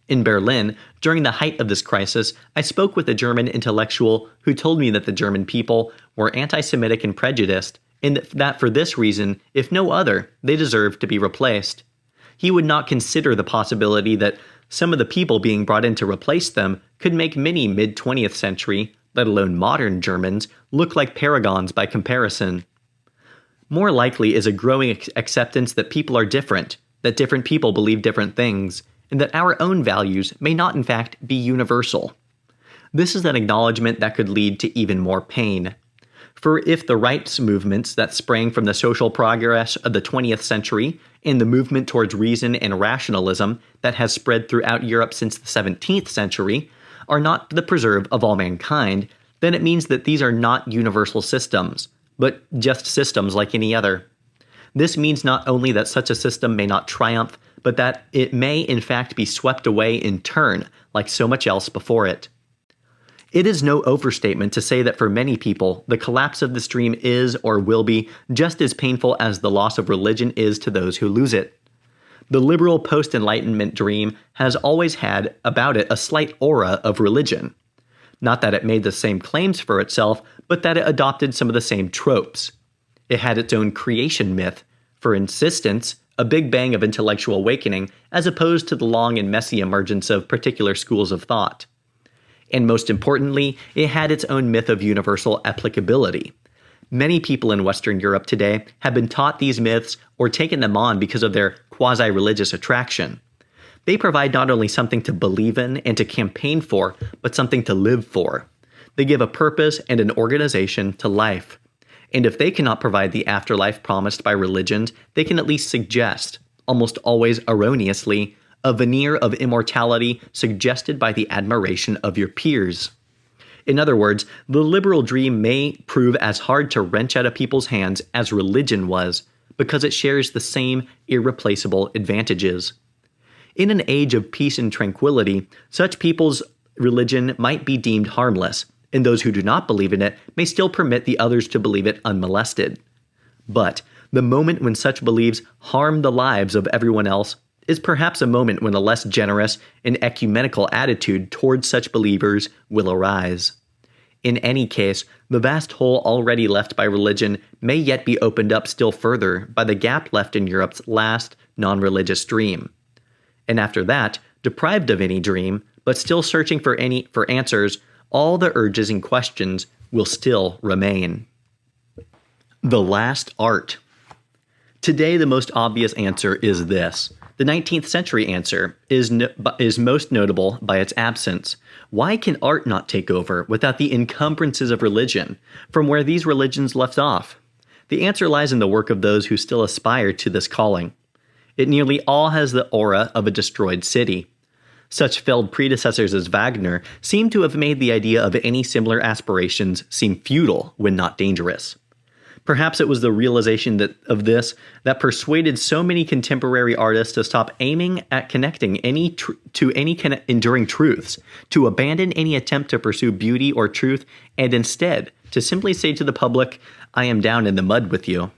In Berlin, during the height of this crisis, I spoke with a German intellectual who told me that the German people were anti-Semitic and prejudiced, and that for this reason, if no other, they deserved to be replaced. He would not consider the possibility that some of the people being brought in to replace them could make many mid-20th century, let alone modern Germans, look like paragons by comparison. More likely is a growing acceptance that people are different, that different people believe different things, and that our own values may not in fact be universal. This is an acknowledgement that could lead to even more pain. For if the rights movements that sprang from the social progress of the 20th century and the movement towards reason and rationalism that has spread throughout Europe since the 17th century are not the preserve of all mankind, then it means that these are not universal systems, but just systems like any other. This means not only that such a system may not triumph, but that it may in fact be swept away in turn, like so much else before it. It is no overstatement to say that for many people, the collapse of this dream is or will be just as painful as the loss of religion is to those who lose it. The liberal post-Enlightenment dream has always had about it a slight aura of religion. Not that it made the same claims for itself, but that it adopted some of the same tropes. It had its own creation myth, for instance, a big bang of intellectual awakening, as opposed to the long and messy emergence of particular schools of thought. And most importantly, it had its own myth of universal applicability. Many people in Western Europe today have been taught these myths or taken them on because of their quasi-religious attraction. They provide not only something to believe in and to campaign for, but something to live for. They give a purpose and an organization to life. And if they cannot provide the afterlife promised by religions, they can at least suggest, almost always erroneously, a veneer of immortality suggested by the admiration of your peers. In other words, the liberal dream may prove as hard to wrench out of people's hands as religion was, because it shares the same irreplaceable advantages. In an age of peace and tranquility, such people's religion might be deemed harmless, and those who do not believe in it may still permit the others to believe it unmolested. But the moment when such beliefs harm the lives of everyone else is perhaps a moment when a less generous and ecumenical attitude towards such believers will arise. In any case, the vast hole already left by religion may yet be opened up still further by the gap left in Europe's last non-religious dream. And after that, deprived of any dream, but still searching for answers, all the urges and questions will still remain. The last art. Today, the most obvious answer is this. The 19th century answer is most notable by its absence. Why can art not take over without the encumbrances of religion, from where these religions left off? The answer lies in the work of those who still aspire to this calling. It nearly all has the aura of a destroyed city. Such failed predecessors as Wagner seem to have made the idea of any similar aspirations seem futile when not dangerous. Perhaps it was the realization of this that persuaded so many contemporary artists to stop aiming at connecting to any enduring truths, to abandon any attempt to pursue beauty or truth, and instead to simply say to the public, "I am down in the mud with you."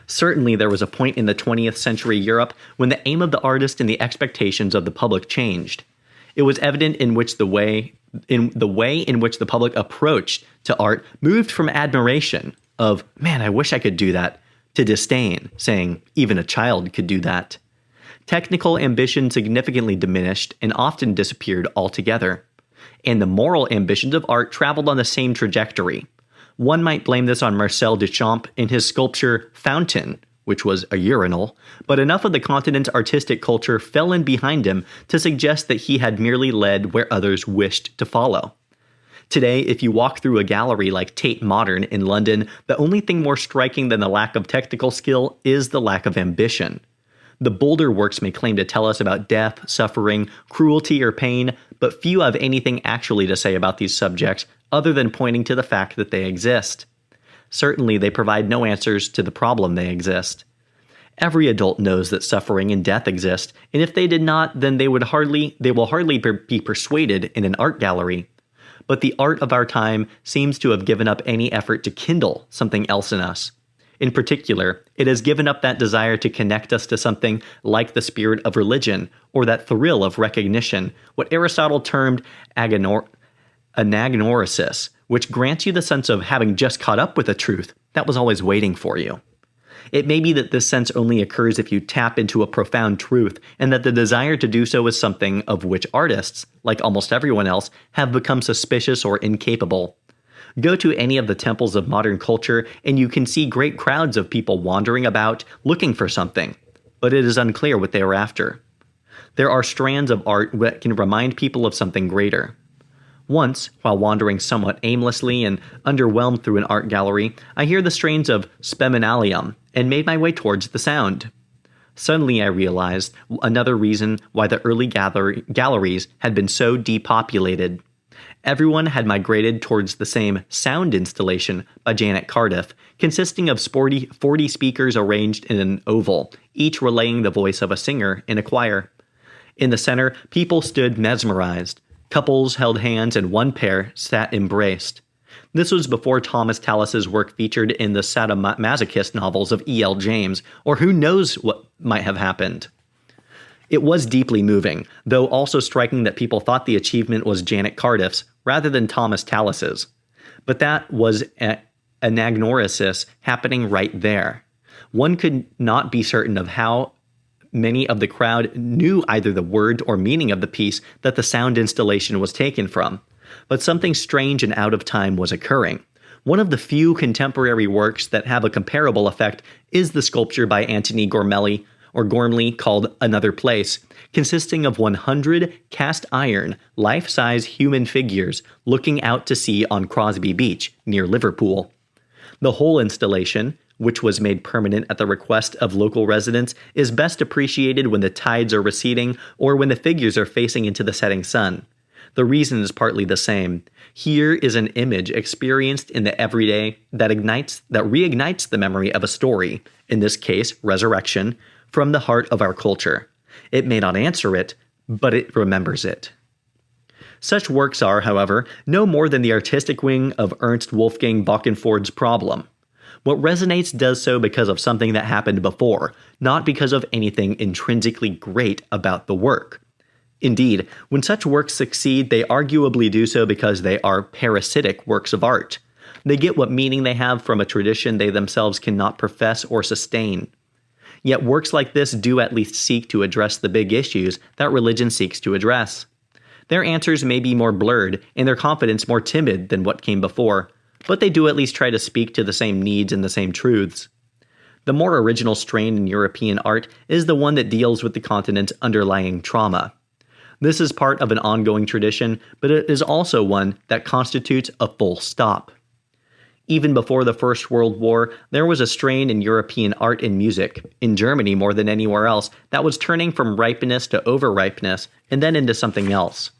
Certainly there was a point in the 20th century Europe when the aim of the artist and the expectations of the public changed. It was evident in the way in which the public approached to art moved from admiration of, "Man, I wish I could do that," to disdain, saying, "Even a child could do that." Technical ambition significantly diminished and often disappeared altogether. And the moral ambitions of art traveled on the same trajectory. One might blame this on Marcel Duchamp in his sculpture Fountain, which was a urinal, but enough of the continent's artistic culture fell in behind him to suggest that he had merely led where others wished to follow. Today, if you walk through a gallery like Tate Modern in London, the only thing more striking than the lack of technical skill is the lack of ambition. The bolder works may claim to tell us about death, suffering, cruelty, or pain, but few have anything actually to say about these subjects other than pointing to the fact that they exist. Certainly, they provide no answers to the problem they exist. Every adult knows that suffering and death exist, and if they did not, then they will hardly be persuaded in an art gallery. But the art of our time seems to have given up any effort to kindle something else in us. In particular, it has given up that desire to connect us to something like the spirit of religion, or that thrill of recognition, what Aristotle termed anagnorisis, which grants you the sense of having just caught up with a truth that was always waiting for you. It may be that this sense only occurs if you tap into a profound truth, and that the desire to do so is something of which artists, like almost everyone else, have become suspicious or incapable. Go to any of the temples of modern culture, and you can see great crowds of people wandering about, looking for something, but it is unclear what they are after. There are strands of art that can remind people of something greater. Once, while wandering somewhat aimlessly and underwhelmed through an art gallery, I hear the strains of Speminalium and made my way towards the sound. Suddenly I realized another reason why the early galleries had been so depopulated. Everyone had migrated towards the same sound installation by Janet Cardiff, consisting of 40 speakers arranged in an oval, each relaying the voice of a singer in a choir. In the center, people stood mesmerized. Couples held hands and one pair sat embraced. This was before Thomas Tallis's work featured in the sadomasochist novels of E.L. James, or who knows what might have happened. It was deeply moving, though also striking that people thought the achievement was Janet Cardiff's rather than Thomas Tallis's. But that was anagnorisis happening right there. One could not be certain of how many of the crowd knew either the word or meaning of the piece that the sound installation was taken from. But something strange and out of time was occurring. One of the few contemporary works that have a comparable effect is the sculpture by Antony Gormley called Another Place, consisting of 100 cast iron, life-size human figures looking out to sea on Crosby Beach, near Liverpool. The whole installation, which was made permanent at the request of local residents, is best appreciated when the tides are receding or when the figures are facing into the setting sun. The reason is partly the same. Here is an image experienced in the everyday that reignites the memory of a story, in this case, resurrection, from the heart of our culture. It may not answer it, but it remembers it. Such works are, however, no more than the artistic wing of Ernst Wolfgang Bockenford's problem. What resonates does so because of something that happened before, not because of anything intrinsically great about the work. Indeed, when such works succeed, they arguably do so because they are parasitic works of art. They get what meaning they have from a tradition they themselves cannot profess or sustain. Yet works like this do at least seek to address the big issues that religion seeks to address. Their answers may be more blurred and their confidence more timid than what came before, but they do at least try to speak to the same needs and the same truths. The more original strain in European art is the one that deals with the continent's underlying trauma. This is part of an ongoing tradition, but it is also one that constitutes a full stop. Even before the First World War, there was a strain in European art and music, in Germany more than anywhere else, that was turning from ripeness to overripeness and then into something else.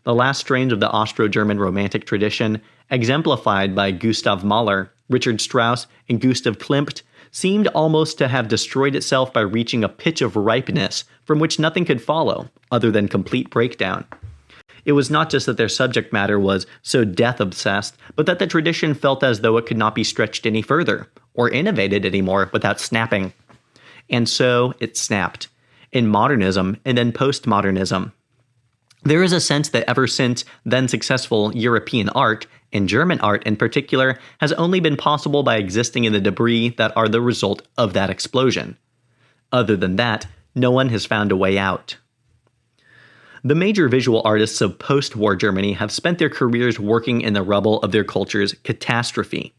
The last strains of the Austro-German Romantic tradition, exemplified by Gustav Mahler, Richard Strauss, and Gustav Klimt, seemed almost to have destroyed itself by reaching a pitch of ripeness from which nothing could follow, other than complete breakdown. It was not just that their subject matter was so death-obsessed, but that the tradition felt as though it could not be stretched any further, or innovated anymore without snapping. And so it snapped, in modernism and then postmodernism. There is a sense that ever since then successful European art, and German art in particular, has only been possible by existing in the debris that are the result of that explosion. Other than that, no one has found a way out. The major visual artists of post-war Germany have spent their careers working in the rubble of their culture's catastrophe.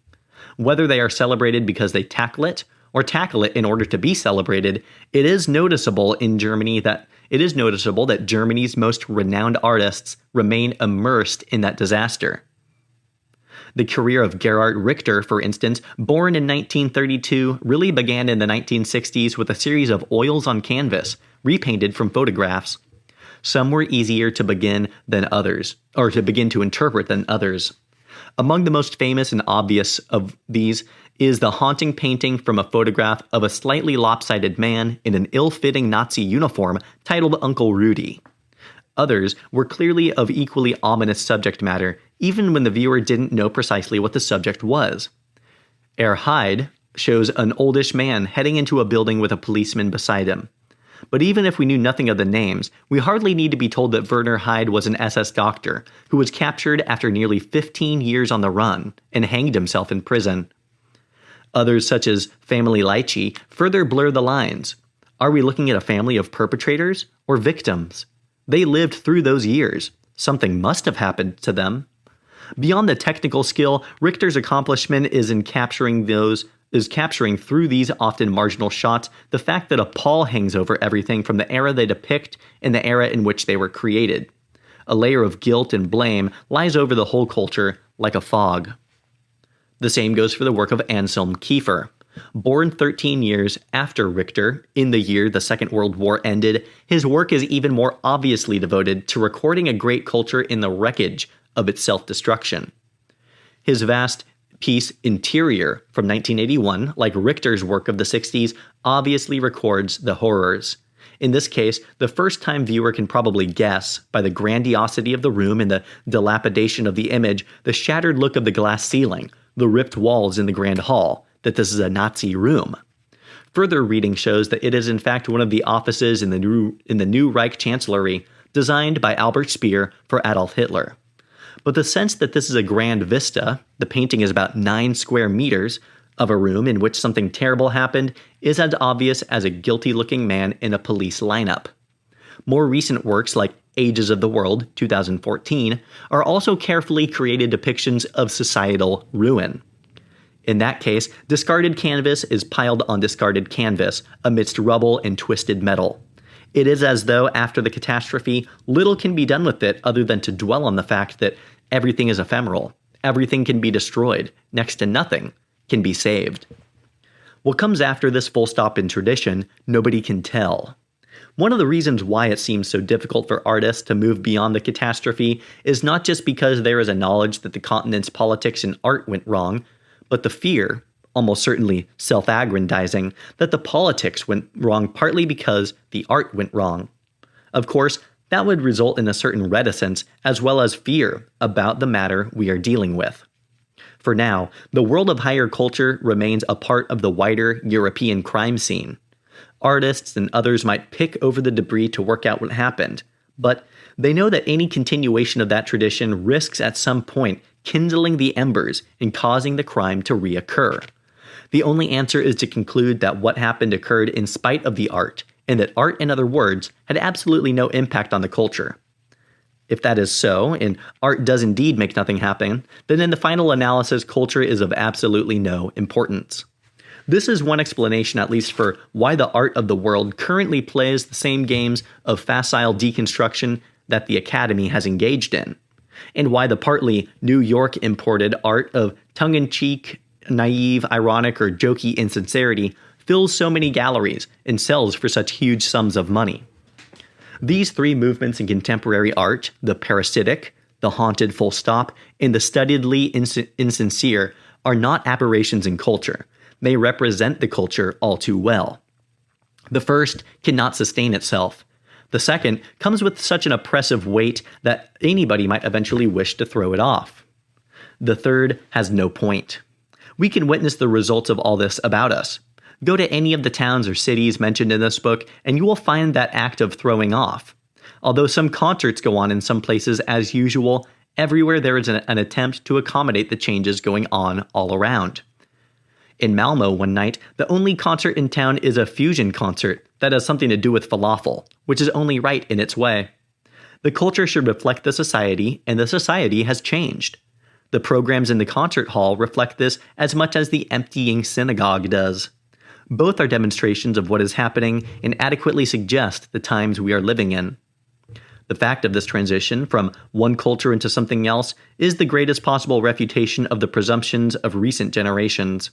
Whether they are celebrated because they tackle it, or tackle it in order to be celebrated, it is noticeable that Germany's most renowned artists remain immersed in that disaster. The career of Gerhard Richter, for instance, born in 1932, really began in the 1960s with a series of oils on canvas, repainted from photographs. Some were easier to begin than others, or to begin to interpret than others. Among the most famous and obvious of these is the haunting painting from a photograph of a slightly lopsided man in an ill-fitting Nazi uniform titled Uncle Rudy. Others were clearly of equally ominous subject matter, even when the viewer didn't know precisely what the subject was. Herr Hyde shows an oldish man heading into a building with a policeman beside him. But even if we knew nothing of the names, we hardly need to be told that Werner Hyde was an SS doctor who was captured after nearly 15 years on the run and hanged himself in prison. Others, such as Family Lychee, further blur the lines. Are we looking at a family of perpetrators or victims? They lived through those years. Something must have happened to them. Beyond the technical skill, Richter's accomplishment is capturing through these often marginal shots the fact that a pall hangs over everything from the era they depict and the era in which they were created. A layer of guilt and blame lies over the whole culture like a fog. The same goes for the work of Anselm Kiefer. Born 13 years after Richter, in the year the Second World War ended, his work is even more obviously devoted to recording a great culture in the wreckage of its self-destruction. His vast piece Interior from 1981, like Richter's work of the 60s, obviously records the horrors. In this case, the first-time viewer can probably guess, by the grandiosity of the room and the dilapidation of the image, the shattered look of the glass ceiling, the ripped walls in the grand hall, that this is a Nazi room. Further reading shows that it is in fact one of the offices in the new Reich Chancellery, designed by Albert Speer for Adolf Hitler. But the sense that this is a grand vista, the painting is about 9 square meters, of a room in which something terrible happened, is as obvious as a guilty-looking man in a police lineup. More recent works like Ages of the World, 2014, are also carefully created depictions of societal ruin. In that case, discarded canvas is piled on discarded canvas, amidst rubble and twisted metal. It is as though, after the catastrophe, little can be done with it other than to dwell on the fact that everything is ephemeral, everything can be destroyed, next to nothing can be saved. What comes after this full stop in tradition, nobody can tell. One of the reasons why it seems so difficult for artists to move beyond the catastrophe is not just because there is a knowledge that the continent's politics and art went wrong, but the fear, almost certainly self-aggrandizing, that the politics went wrong partly because the art went wrong. Of course, that would result in a certain reticence as well as fear about the matter we are dealing with. For now, the world of higher culture remains a part of the wider European crime scene. Artists and others might pick over the debris to work out what happened, but they know that any continuation of that tradition risks at some point kindling the embers and causing the crime to reoccur. The only answer is to conclude that what happened occurred in spite of the art, and that art, in other words, had absolutely no impact on the culture. If that is so, and art does indeed make nothing happen, then in the final analysis, culture is of absolutely no importance. This is one explanation, at least, for why the art of the world currently plays the same games of facile deconstruction that the Academy has engaged in, and why the partly New York-imported art of tongue-in-cheek, naive, ironic, or jokey insincerity fills so many galleries and sells for such huge sums of money. These three movements in contemporary art, the parasitic, the haunted full stop, and the studiedly insincere, are not aberrations in culture. They represent the culture all too well. The first cannot sustain itself. The second comes with such an oppressive weight that anybody might eventually wish to throw it off. The third has no point. We can witness the results of all this about us. Go to any of the towns or cities mentioned in this book, and you will find that act of throwing off. Although some concerts go on in some places as usual, everywhere there is an attempt to accommodate the changes going on all around. In Malmo one night, the only concert in town is a fusion concert that has something to do with falafel, which is only right in its way. The culture should reflect the society, and the society has changed. The programs in the concert hall reflect this as much as the emptying synagogue does. Both are demonstrations of what is happening and adequately suggest the times we are living in. The fact of this transition from one culture into something else is the greatest possible refutation of the presumptions of recent generations.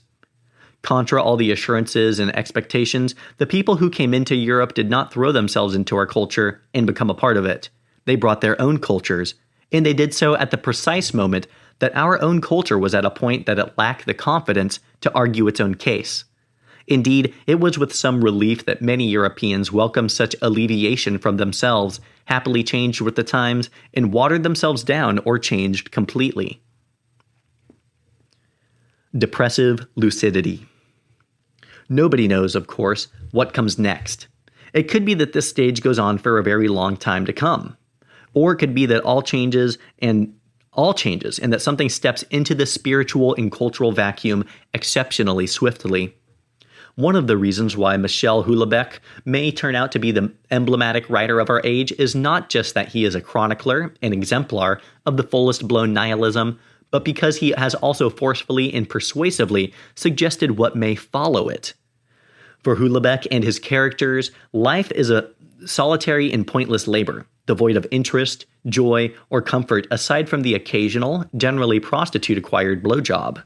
Contra all the assurances and expectations, the people who came into Europe did not throw themselves into our culture and become a part of it. They brought their own cultures, and they did so at the precise moment that our own culture was at a point that it lacked the confidence to argue its own case. Indeed, it was with some relief that many Europeans welcomed such alleviation from themselves, happily changed with the times, and watered themselves down or changed completely. Depressive lucidity. Nobody knows, of course, what comes next. It could be that this stage goes on for a very long time to come. Or it could be that all changes and that something steps into the spiritual and cultural vacuum exceptionally swiftly. One of the reasons why Michel Houellebecq may turn out to be the emblematic writer of our age is not just that he is a chronicler, an exemplar of the fullest blown nihilism, but because he has also forcefully and persuasively suggested what may follow it. For Houellebecq and his characters, life is a solitary and pointless labor, devoid of interest, joy, or comfort aside from the occasional, generally prostitute-acquired blowjob.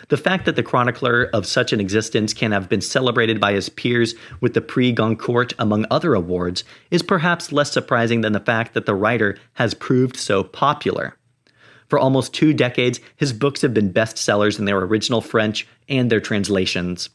The fact that the chronicler of such an existence can have been celebrated by his peers with the Prix Goncourt among other awards is perhaps less surprising than the fact that the writer has proved so popular. For almost 2 decades, his books have been bestsellers in their original French and their translations.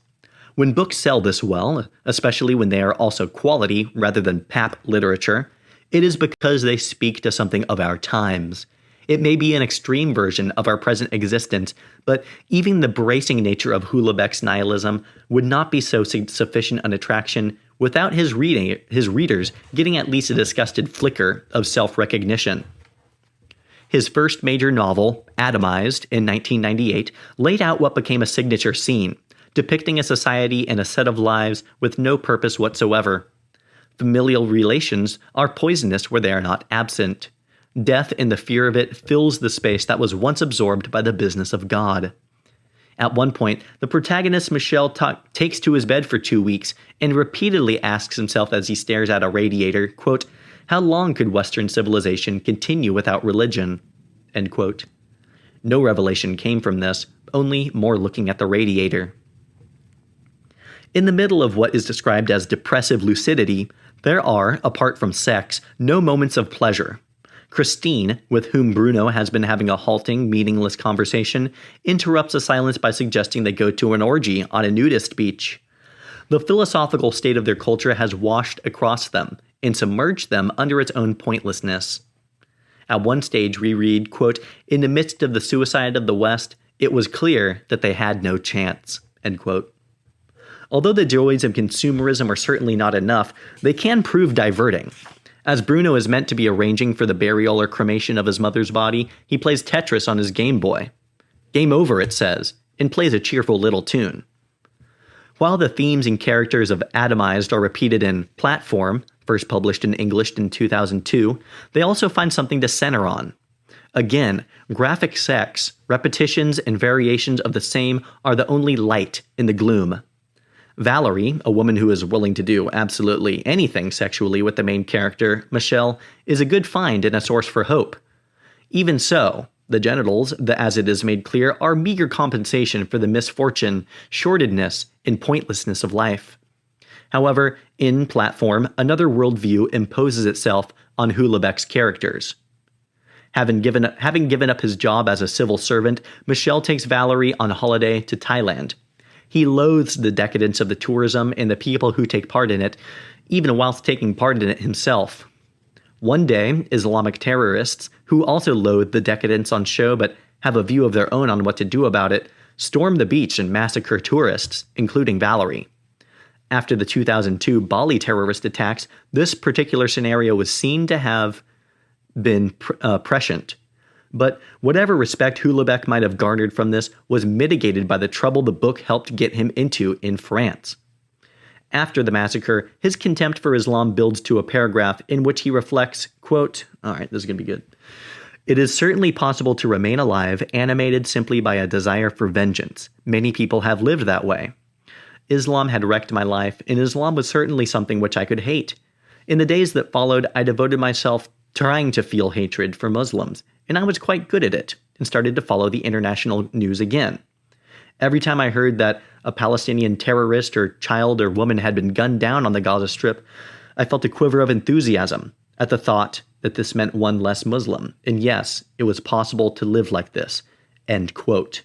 When books sell this well, especially when they are also quality rather than pap literature, it is because they speak to something of our times. It may be an extreme version of our present existence, but even the bracing nature of Houellebecq's nihilism would not be so sufficient an attraction without his readers getting at least a disgusted flicker of self-recognition. His first major novel, Atomized, in 1998, laid out what became a signature scene, depicting a society and a set of lives with no purpose whatsoever. Familial relations are poisonous where they are not absent. Death and the fear of it fills the space that was once absorbed by the business of God. At one point, the protagonist Michel takes to his bed for 2 weeks and repeatedly asks himself as he stares at a radiator, quote, "How long could Western civilization continue without religion?" End quote. No revelation came from this, only more looking at the radiator. In the middle of what is described as depressive lucidity, there are, apart from sex, no moments of pleasure. Christine, with whom Bruno has been having a halting, meaningless conversation, interrupts the silence by suggesting they go to an orgy on a nudist beach. The philosophical state of their culture has washed across them and submerged them under its own pointlessness. At one stage we read, quote, "In the midst of the suicide of the West, it was clear that they had no chance," end quote. Although the joys of consumerism are certainly not enough, they can prove diverting. As Bruno is meant to be arranging for the burial or cremation of his mother's body, he plays Tetris on his Game Boy. "Game over," it says, and plays a cheerful little tune. While the themes and characters of Atomized are repeated in Platform, first published in English in 2002, they also find something to center on. Again, graphic sex, repetitions, and variations of the same are the only light in the gloom. Valerie, a woman who is willing to do absolutely anything sexually with the main character, Michelle, is a good find and a source for hope. Even so, the genitals, as it is made clear, are meager compensation for the misfortune, shortedness, and pointlessness of life. However, in Platform, another worldview imposes itself on Houellebecq's characters. Having given up his job as a civil servant, Michel takes Valerie on holiday to Thailand. He loathes the decadence of the tourism and the people who take part in it, even whilst taking part in it himself. One day, Islamic terrorists, who also loathe the decadence on show but have a view of their own on what to do about it, storm the beach and massacre tourists, including Valerie. After the 2002 Bali terrorist attacks, this particular scenario was seen to have been prescient. But whatever respect Houellebecq might have garnered from this was mitigated by the trouble the book helped get him into in France. After the massacre, his contempt for Islam builds to a paragraph in which he reflects, quote, all right, this is going to be good. It is certainly possible to remain alive, animated simply by a desire for vengeance. Many people have lived that way. Islam had wrecked my life, and Islam was certainly something which I could hate. In the days that followed, I devoted myself trying to feel hatred for Muslims, and I was quite good at it, and started to follow the international news again. Every time I heard that a Palestinian terrorist or child or woman had been gunned down on the Gaza Strip, I felt a quiver of enthusiasm at the thought that this meant one less Muslim, and yes, it was possible to live like this. End quote.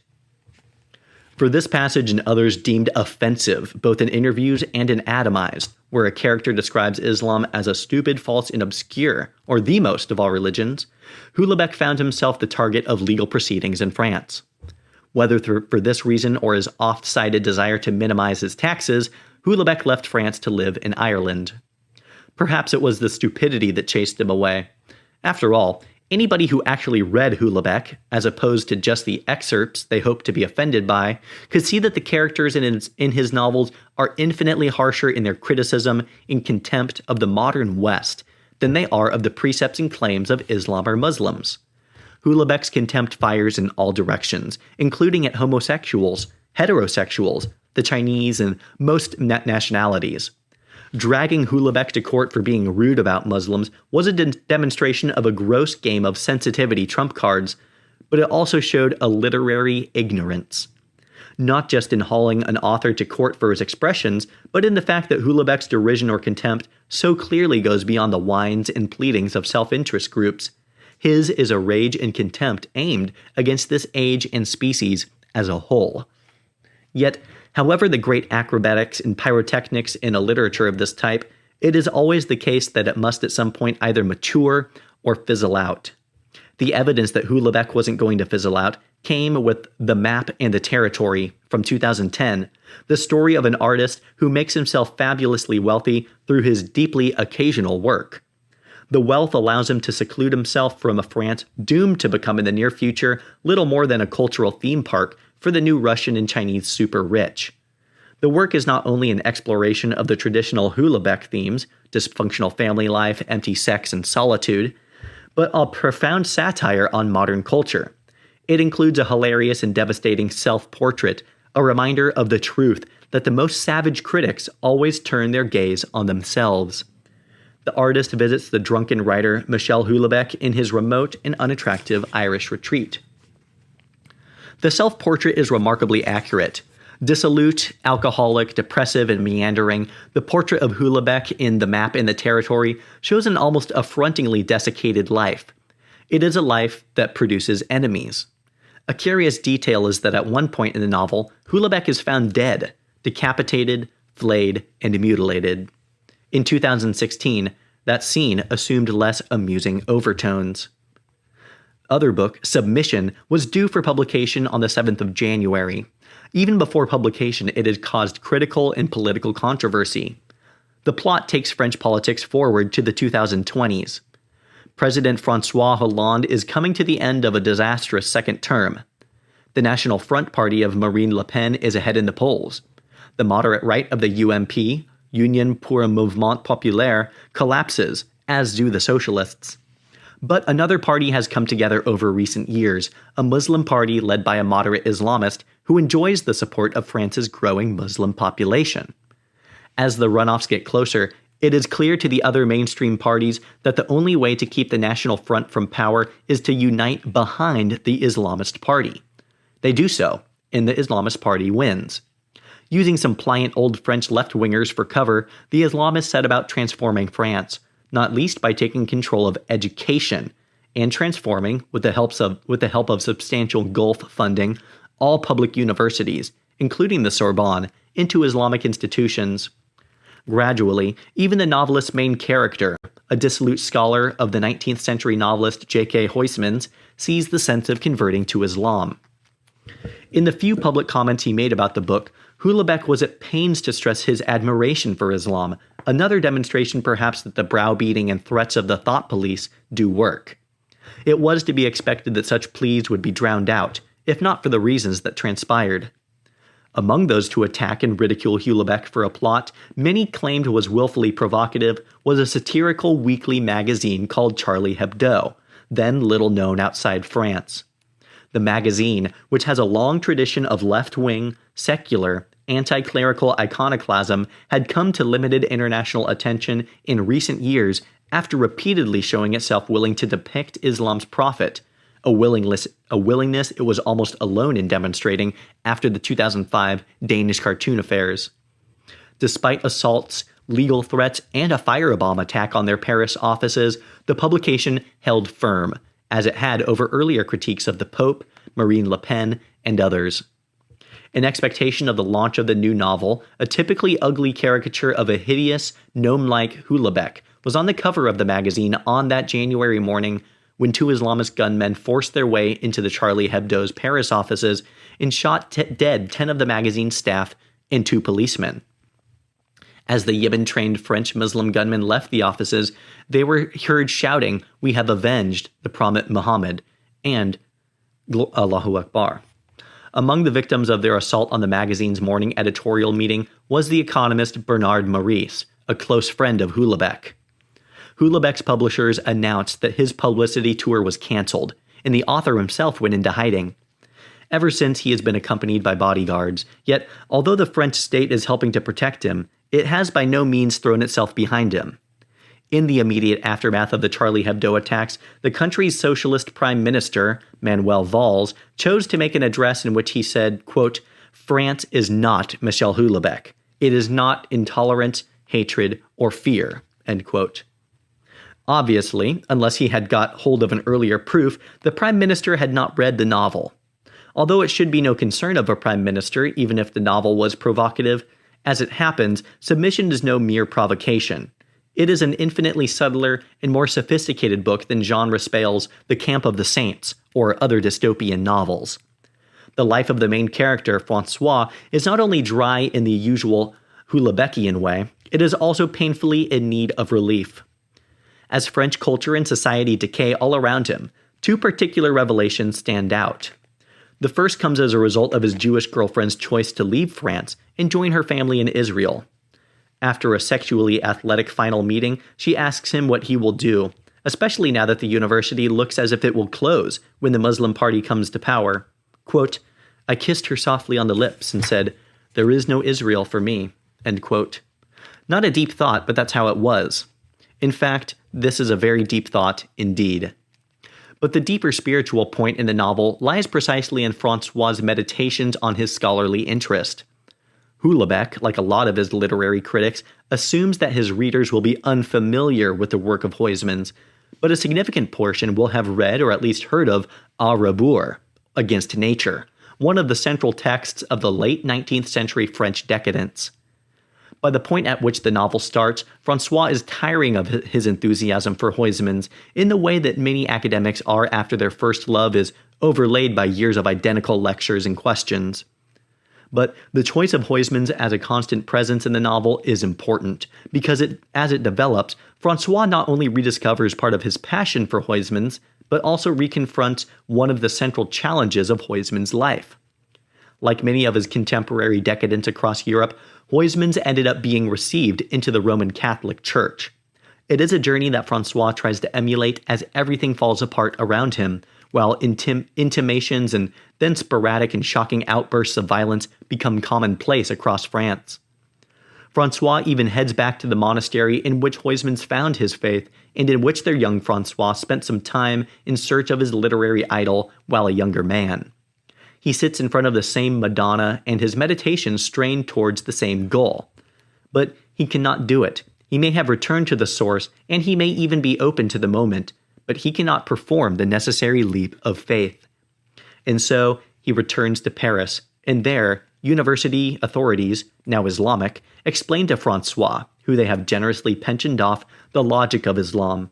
For this passage and others deemed offensive, both in interviews and in Atomized, where a character describes Islam as a stupid, false, and obscure, or the most of all religions, Houellebecq found himself the target of legal proceedings in France. Whether for this reason or his oft-cited desire to minimize his taxes, Houellebecq left France to live in Ireland. Perhaps it was the stupidity that chased him away. After all, anybody who actually read Houellebecq, as opposed to just the excerpts they hoped to be offended by, could see that the characters in his novels are infinitely harsher in their criticism and contempt of the modern West than they are of the precepts and claims of Islam or Muslims. Houellebecq's contempt fires in all directions, including at homosexuals, heterosexuals, the Chinese, and most nationalities. Dragging Houellebecq to court for being rude about Muslims was a demonstration of a gross game of sensitivity trump cards, but it also showed a literary ignorance. Not just in hauling an author to court for his expressions, but in the fact that Houellebecq's derision or contempt so clearly goes beyond the whines and pleadings of self-interest groups. His is a rage and contempt aimed against this age and species as a whole. Yet, however the great acrobatics and pyrotechnics in a literature of this type, it is always the case that it must at some point either mature or fizzle out. The evidence that Houellebecq wasn't going to fizzle out came with The Map and the Territory from 2010, the story of an artist who makes himself fabulously wealthy through his deeply occasional work. The wealth allows him to seclude himself from a France doomed to become in the near future little more than a cultural theme park for the new Russian and Chinese super rich. The work is not only an exploration of the traditional Houellebecq themes, dysfunctional family life, empty sex, and solitude, but a profound satire on modern culture. It includes a hilarious and devastating self-portrait, a reminder of the truth that the most savage critics always turn their gaze on themselves. The artist visits the drunken writer Michel Houellebecq in his remote and unattractive Irish retreat. The self-portrait is remarkably accurate. Dissolute, alcoholic, depressive, and meandering, the portrait of Houellebecq in The Map and the Territory shows an almost affrontingly desiccated life. It is a life that produces enemies. A curious detail is that at one point in the novel, Houellebecq is found dead, decapitated, flayed, and mutilated. In 2016, that scene assumed less amusing overtones. Other book, Submission, was due for publication on the 7th of January. Even before publication, it had caused critical and political controversy. The plot takes French politics forward to the 2020s. President François Hollande is coming to the end of a disastrous second term. The National Front Party of Marine Le Pen is ahead in the polls. The moderate right of the UMP, Union pour un Mouvement Populaire, collapses, as do the socialists. But another party has come together over recent years, a Muslim party led by a moderate Islamist who enjoys the support of France's growing Muslim population. As the runoffs get closer, it is clear to the other mainstream parties that the only way to keep the National Front from power is to unite behind the Islamist party. They do so, and the Islamist party wins. Using some pliant old French left-wingers for cover, the Islamists set about transforming France, not least by taking control of education, and transforming, with the help of substantial Gulf funding, all public universities, including the Sorbonne, into Islamic institutions. Gradually, even the novelist's main character, a dissolute scholar of the 19th century novelist J.K. Huysmans, sees the sense of converting to Islam. In the few public comments he made about the book, Houellebecq was at pains to stress his admiration for Islam, another demonstration perhaps that the browbeating and threats of the thought police do work. It was to be expected that such pleas would be drowned out, if not for the reasons that transpired. Among those to attack and ridicule Houellebecq for a plot many claimed was willfully provocative was a satirical weekly magazine called Charlie Hebdo, then little known outside France. The magazine, which has a long tradition of left-wing, secular, anti-clerical iconoclasm, had come to limited international attention in recent years after repeatedly showing itself willing to depict Islam's prophet, a willingness it was almost alone in demonstrating after the 2005 Danish cartoon affairs. Despite assaults, legal threats, and a firebomb attack on their Paris offices, the publication held firm, as it had over earlier critiques of the Pope, Marine Le Pen, and others. In expectation of the launch of the new novel, a typically ugly caricature of a hideous, gnome-like Houellebecq was on the cover of the magazine on that January morning when two Islamist gunmen forced their way into the Charlie Hebdo's Paris offices and shot dead 10 of the magazine's staff and 2 policemen. As the Yemen-trained French Muslim gunmen left the offices, they were heard shouting, "We have avenged the Prophet Muhammad," and Allahu Akbar. Among the victims of their assault on the magazine's morning editorial meeting was the economist Bernard Maurice, a close friend of Houellebecq. Houellebecq's publishers announced that his publicity tour was canceled, and the author himself went into hiding. Ever since, he has been accompanied by bodyguards, yet although the French state is helping to protect him, it has by no means thrown itself behind him. In the immediate aftermath of the Charlie Hebdo attacks, the country's socialist prime minister, Manuel Valls, chose to make an address in which he said, quote, "France is not Michel Houellebecq. It is not intolerance, hatred, or fear," end quote. Obviously, unless he had got hold of an earlier proof, the Prime Minister had not read the novel. Although it should be no concern of a Prime Minister, even if the novel was provocative, as it happens, submission is no mere provocation. It is an infinitely subtler and more sophisticated book than Jean Raspail's The Camp of the Saints, or other dystopian novels. The life of the main character, François, is not only dry in the usual Houellebecqian way, it is also painfully in need of relief. As French culture and society decay all around him, 2 particular revelations stand out. The first comes as a result of his Jewish girlfriend's choice to leave France and join her family in Israel. After a sexually athletic final meeting, she asks him what he will do, especially now that the university looks as if it will close when the Muslim party comes to power. Quote, "I kissed her softly on the lips and said, 'There is no Israel for me,'" end quote. Not a deep thought, but that's how it was. In fact, this is a very deep thought indeed. But the deeper spiritual point in the novel lies precisely in François' meditations on his scholarly interest. Houellebecq, like a lot of his literary critics, assumes that his readers will be unfamiliar with the work of Huysmans, but a significant portion will have read or at least heard of A Rebours, Against Nature, one of the central texts of the late 19th century French decadence. By the point at which the novel starts, François is tiring of his enthusiasm for Huysmans in the way that many academics are after their first love is overlaid by years of identical lectures and questions. But the choice of Huysmans as a constant presence in the novel is important, because as it develops, François not only rediscovers part of his passion for Huysmans, but also reconfronts one of the central challenges of Huysmans' life. like many of his contemporary decadents across Europe, Huysmans ended up being received into the Roman Catholic Church. It is a journey that Francois tries to emulate as everything falls apart around him, while intimations and then sporadic and shocking outbursts of violence become commonplace across France. Francois even heads back to the monastery in which Huysmans found his faith, and in which their young Francois spent some time in search of his literary idol while a younger man. He sits in front of the same Madonna, and his meditations strain towards the same goal. But he cannot do it. He may have returned to the source, and he may even be open to the moment, but he cannot perform the necessary leap of faith. And so he returns to Paris, and there, university authorities, now Islamic, explain to Francois, who they have generously pensioned off, the logic of Islam.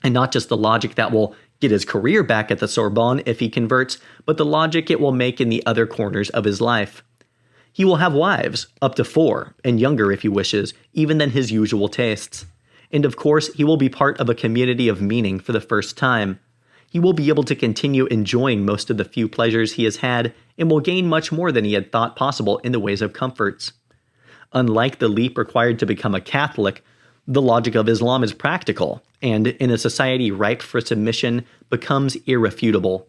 And not just the logic that will get his career back at the Sorbonne if he converts, but the logic it will make in the other corners of his life. He will have wives, up to 4, and younger if he wishes, even than his usual tastes. And of course, he will be part of a community of meaning for the first time. He will be able to continue enjoying most of the few pleasures he has had, and will gain much more than he had thought possible in the ways of comforts. Unlike the leap required to become a Catholic, the logic of Islam is practical, and in a society ripe for submission, becomes irrefutable.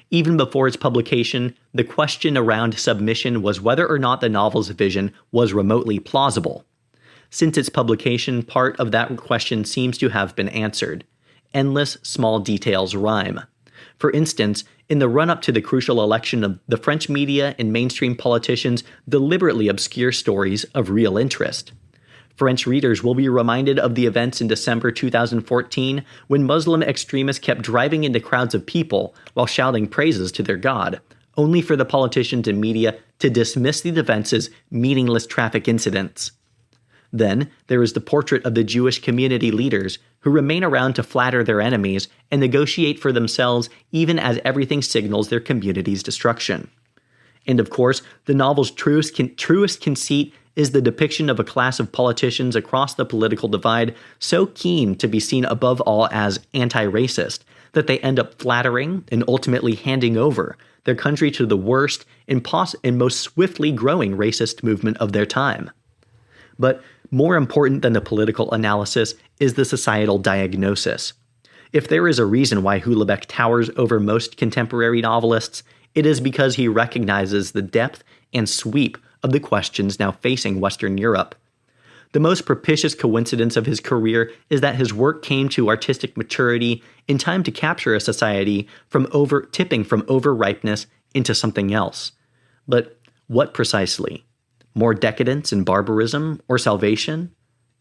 Even before its publication, the question around submission was whether or not the novel's vision was remotely plausible. Since its publication, part of that question seems to have been answered. Endless small details rhyme. For instance, in the run-up to the crucial election, of the French media and mainstream politicians deliberately obscure stories of real interest. French readers will be reminded of the events in December 2014 when Muslim extremists kept driving into crowds of people while shouting praises to their God, only for the politicians and media to dismiss the events as meaningless traffic incidents. Then, there is the portrait of the Jewish community leaders who remain around to flatter their enemies and negotiate for themselves even as everything signals their community's destruction. And of course, the novel's truest conceit is the depiction of a class of politicians across the political divide so keen to be seen above all as anti-racist that they end up flattering and ultimately handing over their country to the worst and most swiftly growing racist movement of their time. But more important than the political analysis is the societal diagnosis. If there is a reason why Houellebecq towers over most contemporary novelists, it is because he recognizes the depth and sweep of the questions now facing Western Europe. The most propitious coincidence of his career is that his work came to artistic maturity in time to capture a society tipping from overripeness into something else. But what precisely? More decadence and barbarism, or salvation?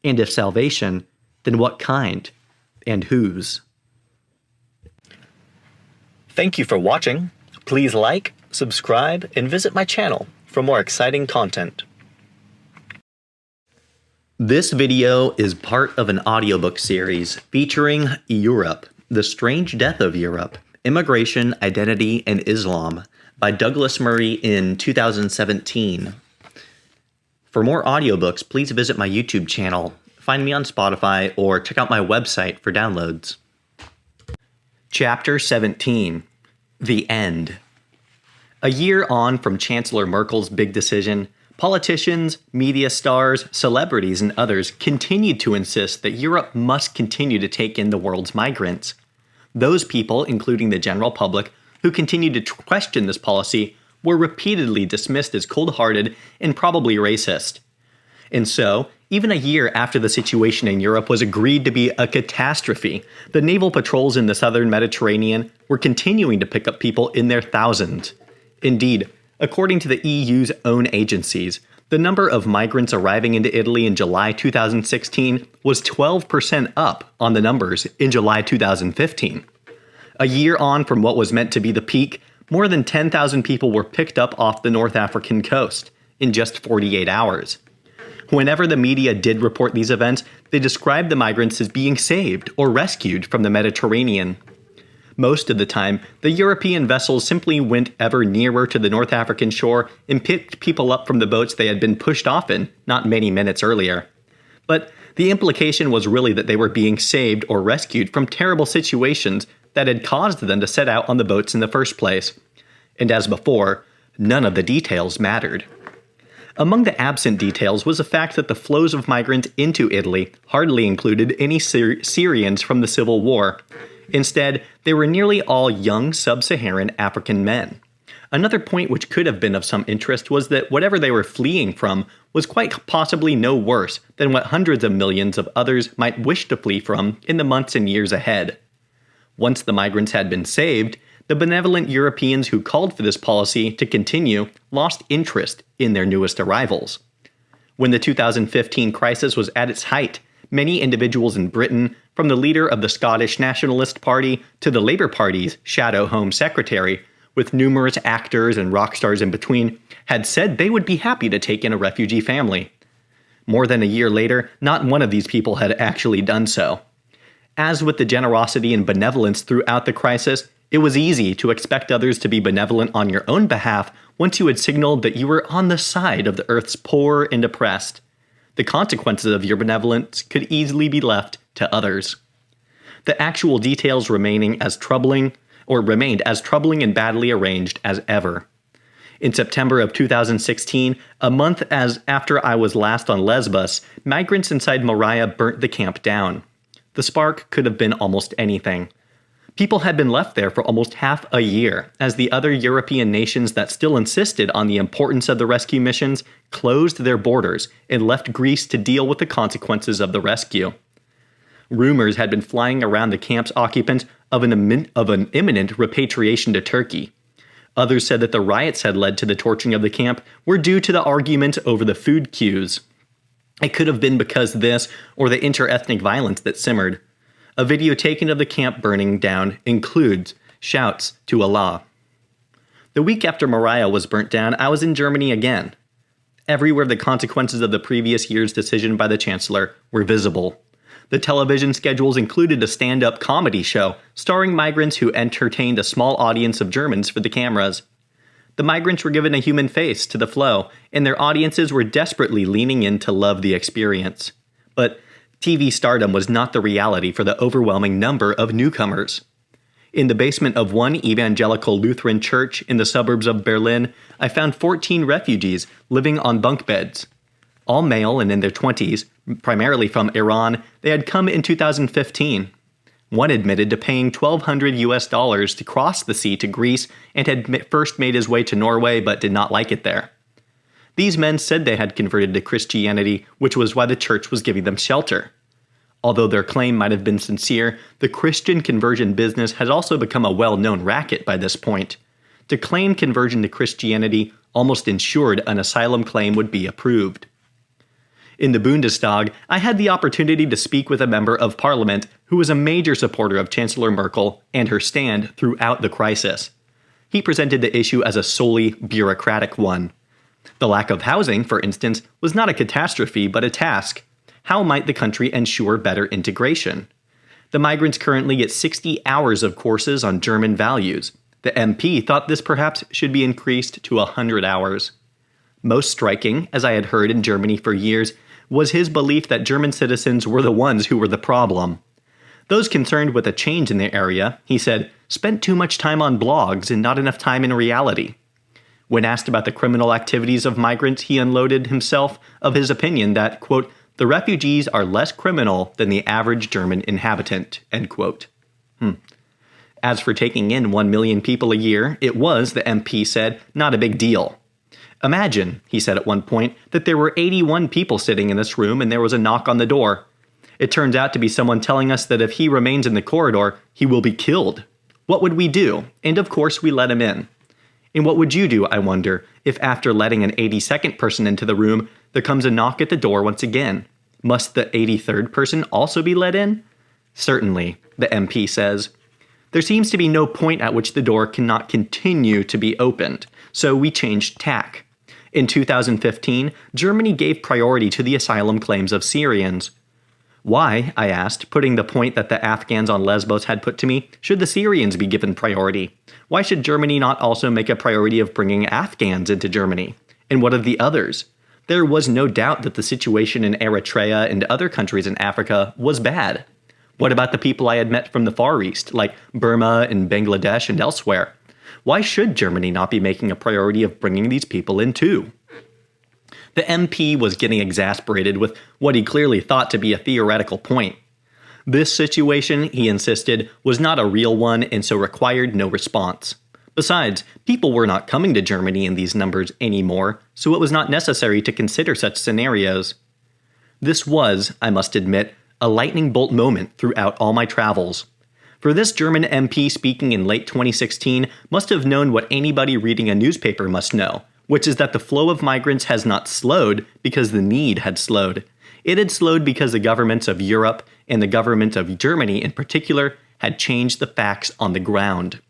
And if salvation, then what kind? And whose? Thank you for watching. Please like, subscribe, and visit my channel for more exciting content. This video is part of an audiobook series featuring Europe, The Strange Death of Europe, Immigration, Identity, and Islam by Douglas Murray in 2017. For more audiobooks, please visit my YouTube channel, find me on Spotify, or check out my website for downloads. Chapter 17. The End. A year on from Chancellor Merkel's big decision, politicians, media stars, celebrities, and others continued to insist that Europe must continue to take in the world's migrants. Those people, including the general public, who continued to question this policy, were repeatedly dismissed as cold-hearted and probably racist. And so, even a year after the situation in Europe was agreed to be a catastrophe, the naval patrols in the southern Mediterranean were continuing to pick up people in their thousands. Indeed, according to the EU's own agencies, the number of migrants arriving into Italy in July 2016 was 12% up on the numbers in July 2015. A year on from what was meant to be the peak, more than 10,000 people were picked up off the North African coast in just 48 hours. Whenever the media did report these events, they described the migrants as being saved or rescued from the Mediterranean. Most of the time, the European vessels simply went ever nearer to the North African shore and picked people up from the boats they had been pushed off in not many minutes earlier. But the implication was really that they were being saved or rescued from terrible situations that had caused them to set out on the boats in the first place. And as before, None of the details mattered. Among the absent details was the fact that the flows of migrants into Italy hardly included any Syrians from the Civil War. Instead, they were nearly all young sub-Saharan African men. Another point which could have been of some interest was that whatever they were fleeing from was quite possibly no worse than what hundreds of millions of others might wish to flee from in the months and years ahead. Once the migrants had been saved, the benevolent Europeans who called for this policy to continue lost interest in their newest arrivals. When the 2015 crisis was at its height, many individuals in Britain, from the leader of the Scottish Nationalist Party to the Labour Party's shadow Home Secretary, with numerous actors and rock stars in between, had said they would be happy to take in a refugee family. More than a year later, not one of these people had actually done so. As with the generosity and benevolence throughout the crisis, it was easy to expect others to be benevolent on your own behalf once you had signaled that you were on the side of the Earth's poor and oppressed. The consequences of your benevolence could easily be left to others. The actual details remained as troubling and badly arranged as ever. In September of 2016, a month after I was last on Lesbos, migrants inside Moria burnt the camp down. The spark could have been almost anything. People had been left there for almost half a year, as the other European nations that still insisted on the importance of the rescue missions closed their borders and left Greece to deal with the consequences of the rescue. Rumors had been flying around the camp's occupants of an imminent repatriation to Turkey. Others said that the riots had led to the torching of the camp were due to the argument over the food queues. It could have been because of this or the inter-ethnic violence that simmered. A video taken of the camp burning down includes shouts to Allah. The week after Moria was burnt down, I was in Germany again. Everywhere the consequences of the previous year's decision by the Chancellor were visible. The television schedules included a stand-up comedy show starring migrants who entertained a small audience of Germans for the cameras. The migrants were given a human face to the flow, and their audiences were desperately leaning in to love the experience. But TV stardom was not the reality for the overwhelming number of newcomers. In the basement of one evangelical Lutheran church in the suburbs of Berlin, I found 14 refugees living on bunk beds. All male and in their 20s, primarily from Iran, they had come in 2015. One admitted to paying $1,200 to cross the sea to Greece and had first made his way to Norway but did not like it there. These men said they had converted to Christianity, which was why the church was giving them shelter. Although their claim might have been sincere, the Christian conversion business has also become a well-known racket by this point. To claim conversion to Christianity almost ensured an asylum claim would be approved. In the Bundestag, I had the opportunity to speak with a member of parliament who was a major supporter of Chancellor Merkel and her stand throughout the crisis. He presented the issue as a solely bureaucratic one. The lack of housing, for instance, was not a catastrophe but a task. How might the country ensure better integration? The migrants currently get 60 hours of courses on German values. The MP thought this perhaps should be increased to 100 hours. Most striking, as I had heard in Germany for years, was his belief that German citizens were the ones who were the problem. Those concerned with a change in the area, he said, spent too much time on blogs and not enough time in reality. When asked about the criminal activities of migrants, he unloaded himself of his opinion that, quote, the refugees are less criminal than the average German inhabitant, end quote. As for taking in 1 million people a year, it was, the MP said, not a big deal. Imagine, he said at one point, that there were 81 people sitting in this room and there was a knock on the door. It turns out to be someone telling us that if he remains in the corridor, he will be killed. What would we do? And of course we let him in. And what would you do, I wonder, if after letting an 82nd person into the room, there comes a knock at the door once again? Must the 83rd person also be let in? Certainly, the MP says. There seems to be no point at which the door cannot continue to be opened, so we changed tack. In 2015, Germany gave priority to the asylum claims of Syrians. Why, I asked, putting the point that the Afghans on Lesbos had put to me, should the Syrians be given priority? Why should Germany not also make a priority of bringing Afghans into Germany? And what of the others? There was no doubt that the situation in Eritrea and other countries in Africa was bad. What about the people I had met from the Far East, like Burma and Bangladesh and elsewhere? Why should Germany not be making a priority of bringing these people in too? The MP was getting exasperated with what he clearly thought to be a theoretical point. This situation, he insisted, was not a real one and so required no response. Besides, people were not coming to Germany in these numbers anymore, so it was not necessary to consider such scenarios. This was, I must admit, a lightning bolt moment throughout all my travels. For this German MP speaking in late 2016 must have known what anybody reading a newspaper must know, which is that the flow of migrants has not slowed because the need had slowed. It had slowed because the governments of Europe, and the government of Germany in particular, had changed the facts on the ground.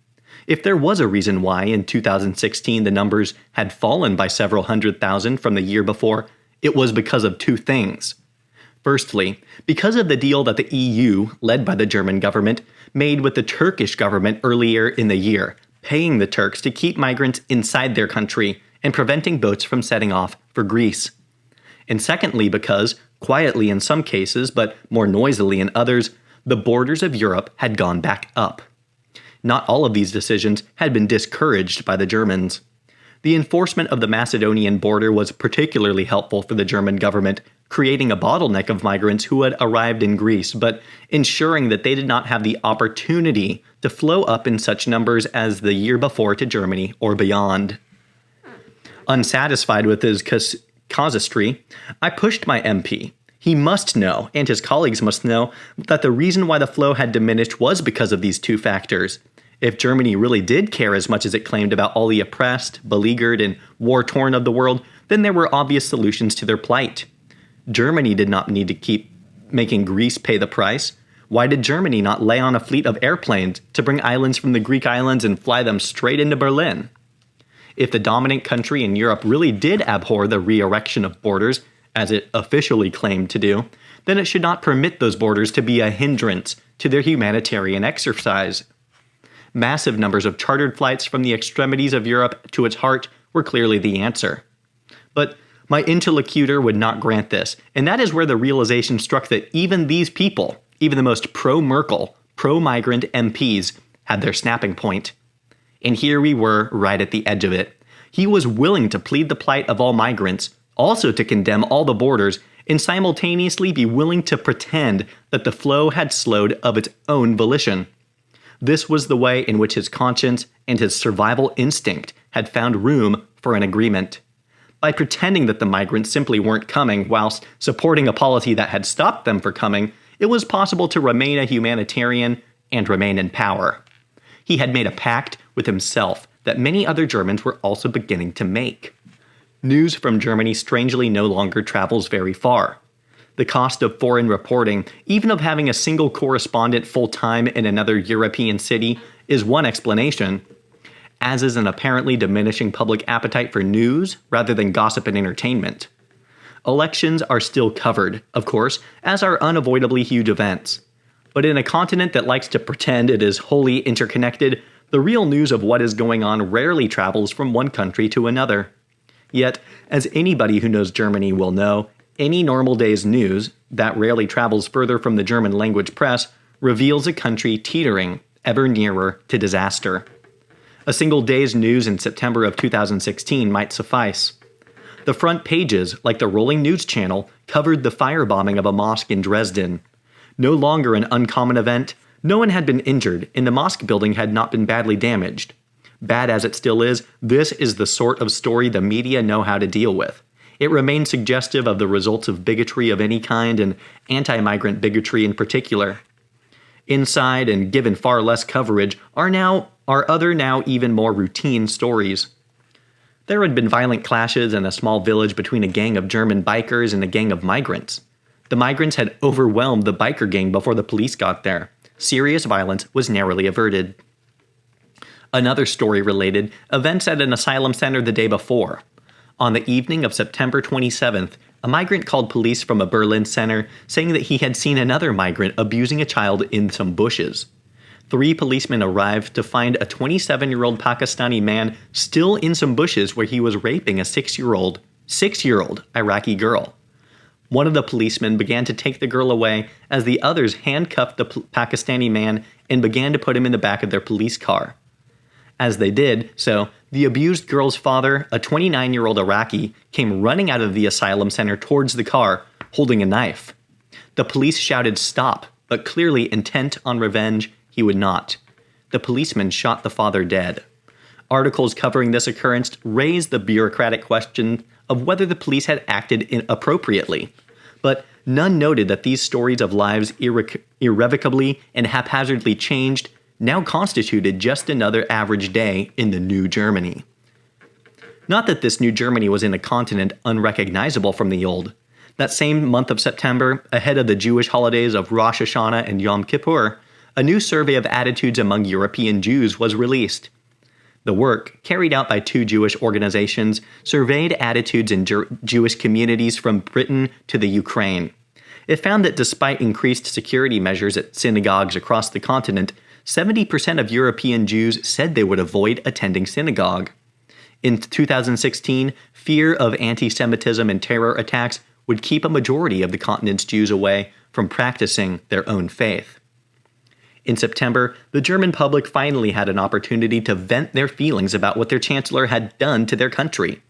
If there was a reason why in 2016 the numbers had fallen by several 100,000 from the year before, it was because of two things. Firstly, because of the deal that the EU, led by the German government, made with the Turkish government earlier in the year, paying the Turks to keep migrants inside their country and preventing boats from setting off for Greece. And secondly, because, quietly in some cases but more noisily in others, the borders of Europe had gone back up. Not all of these decisions had been discouraged by the Germans. The enforcement of the Macedonian border was particularly helpful for the German government, creating a bottleneck of migrants who had arrived in Greece, but ensuring that they did not have the opportunity to flow up in such numbers as the year before to Germany or beyond. Unsatisfied with his casuistry, I pushed my MP. He must know, and his colleagues must know, that the reason why the flow had diminished was because of these two factors. If Germany really did care as much as it claimed about all the oppressed, beleaguered, and war-torn of the world, then there were obvious solutions to their plight. Germany did not need to keep making Greece pay the price. Why did Germany not lay on a fleet of airplanes to bring islands from the Greek islands and fly them straight into Berlin? If the dominant country in Europe really did abhor the re-erection of borders, as it officially claimed to do, then it should not permit those borders to be a hindrance to their humanitarian exercise. Massive numbers of chartered flights from the extremities of Europe to its heart were clearly the answer. But my interlocutor would not grant this, and that is where the realization struck that even these people, even the most pro-Merkel, pro-migrant MPs, had their snapping point. And here we were, right at the edge of it. He was willing to plead the plight of all migrants, also to condemn all the borders, and simultaneously be willing to pretend that the flow had slowed of its own volition. This was the way in which his conscience and his survival instinct had found room for an agreement. By pretending that the migrants simply weren't coming whilst supporting a policy that had stopped them from coming, it was possible to remain a humanitarian and remain in power. He had made a pact with himself that many other Germans were also beginning to make. News from Germany strangely no longer travels very far. The cost of foreign reporting, even of having a single correspondent full-time in another European city, is one explanation, as is an apparently diminishing public appetite for news rather than gossip and entertainment. Elections are still covered, of course, as are unavoidably huge events. But in a continent that likes to pretend it is wholly interconnected, the real news of what is going on rarely travels from one country to another. Yet, as anybody who knows Germany will know, any normal day's news, that rarely travels further from the German language press, reveals a country teetering ever nearer to disaster. A single day's news in September of 2016 might suffice. The front pages, like the Rolling News Channel, covered the firebombing of a mosque in Dresden. No longer an uncommon event, no one had been injured, and the mosque building had not been badly damaged. Bad as it still is, this is the sort of story the media know how to deal with. It remains suggestive of the results of bigotry of any kind, and anti-migrant bigotry in particular. Inside, and given far less coverage, are other now even more routine stories. There had been violent clashes in a small village between a gang of German bikers and a gang of migrants. The migrants had overwhelmed the biker gang before the police got there. Serious violence was narrowly averted. Another story related events at an asylum center the day before. On the evening of September 27th, a migrant called police from a Berlin center saying that he had seen another migrant abusing a child in some bushes. 3 policemen arrived to find a 27-year-old Pakistani man still in some bushes where he was raping a 6-year-old Iraqi girl. One of the policemen began to take the girl away as the others handcuffed the Pakistani man and began to put him in the back of their police car. As they did so, the abused girl's father, a 29-year-old Iraqi, came running out of the asylum center towards the car, holding a knife. The police shouted stop, but clearly intent on revenge, he would not. The policeman shot the father dead. Articles covering this occurrence raised the bureaucratic question of whether the police had acted inappropriately, but none noted that these stories of lives irrevocably and haphazardly changed now constituted just another average day in the New Germany. Not that this New Germany was in a continent unrecognizable from the old. That same month of September, ahead of the Jewish holidays of Rosh Hashanah and Yom Kippur, a new survey of attitudes among European Jews was released. The work, carried out by two Jewish organizations, surveyed attitudes in Jewish communities from Britain to the Ukraine. It found that despite increased security measures at synagogues across the continent, 70% of European Jews said they would avoid attending synagogue. In 2016, fear of anti-Semitism and terror attacks would keep a majority of the continent's Jews away from practicing their own faith. In September, the German public finally had an opportunity to vent their feelings about what their chancellor had done to their country.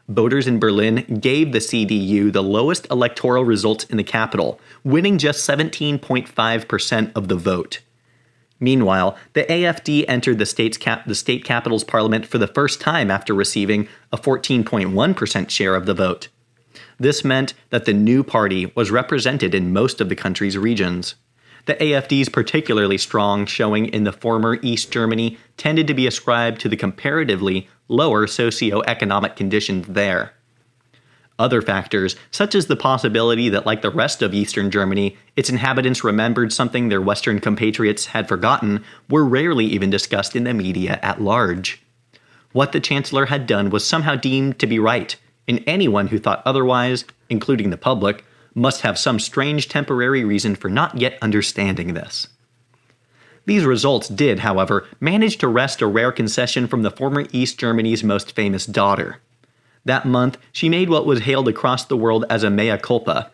Voters in Berlin gave the CDU the lowest electoral results in the capital, winning just 17.5% of the vote. Meanwhile, the AfD entered the state capital's parliament for the first time after receiving a 14.1% share of the vote. This meant that the new party was represented in most of the country's regions. The AfD's particularly strong showing in the former East Germany tended to be ascribed to the comparatively lower socio-economic conditions there. Other factors, such as the possibility that, like the rest of Eastern Germany, its inhabitants remembered something their Western compatriots had forgotten, were rarely even discussed in the media at large. What the Chancellor had done was somehow deemed to be right, and anyone who thought otherwise, including the public, must have some strange temporary reason for not yet understanding this. These results did, however, manage to wrest a rare concession from the former East Germany's most famous daughter. That month, she made what was hailed across the world as a mea culpa.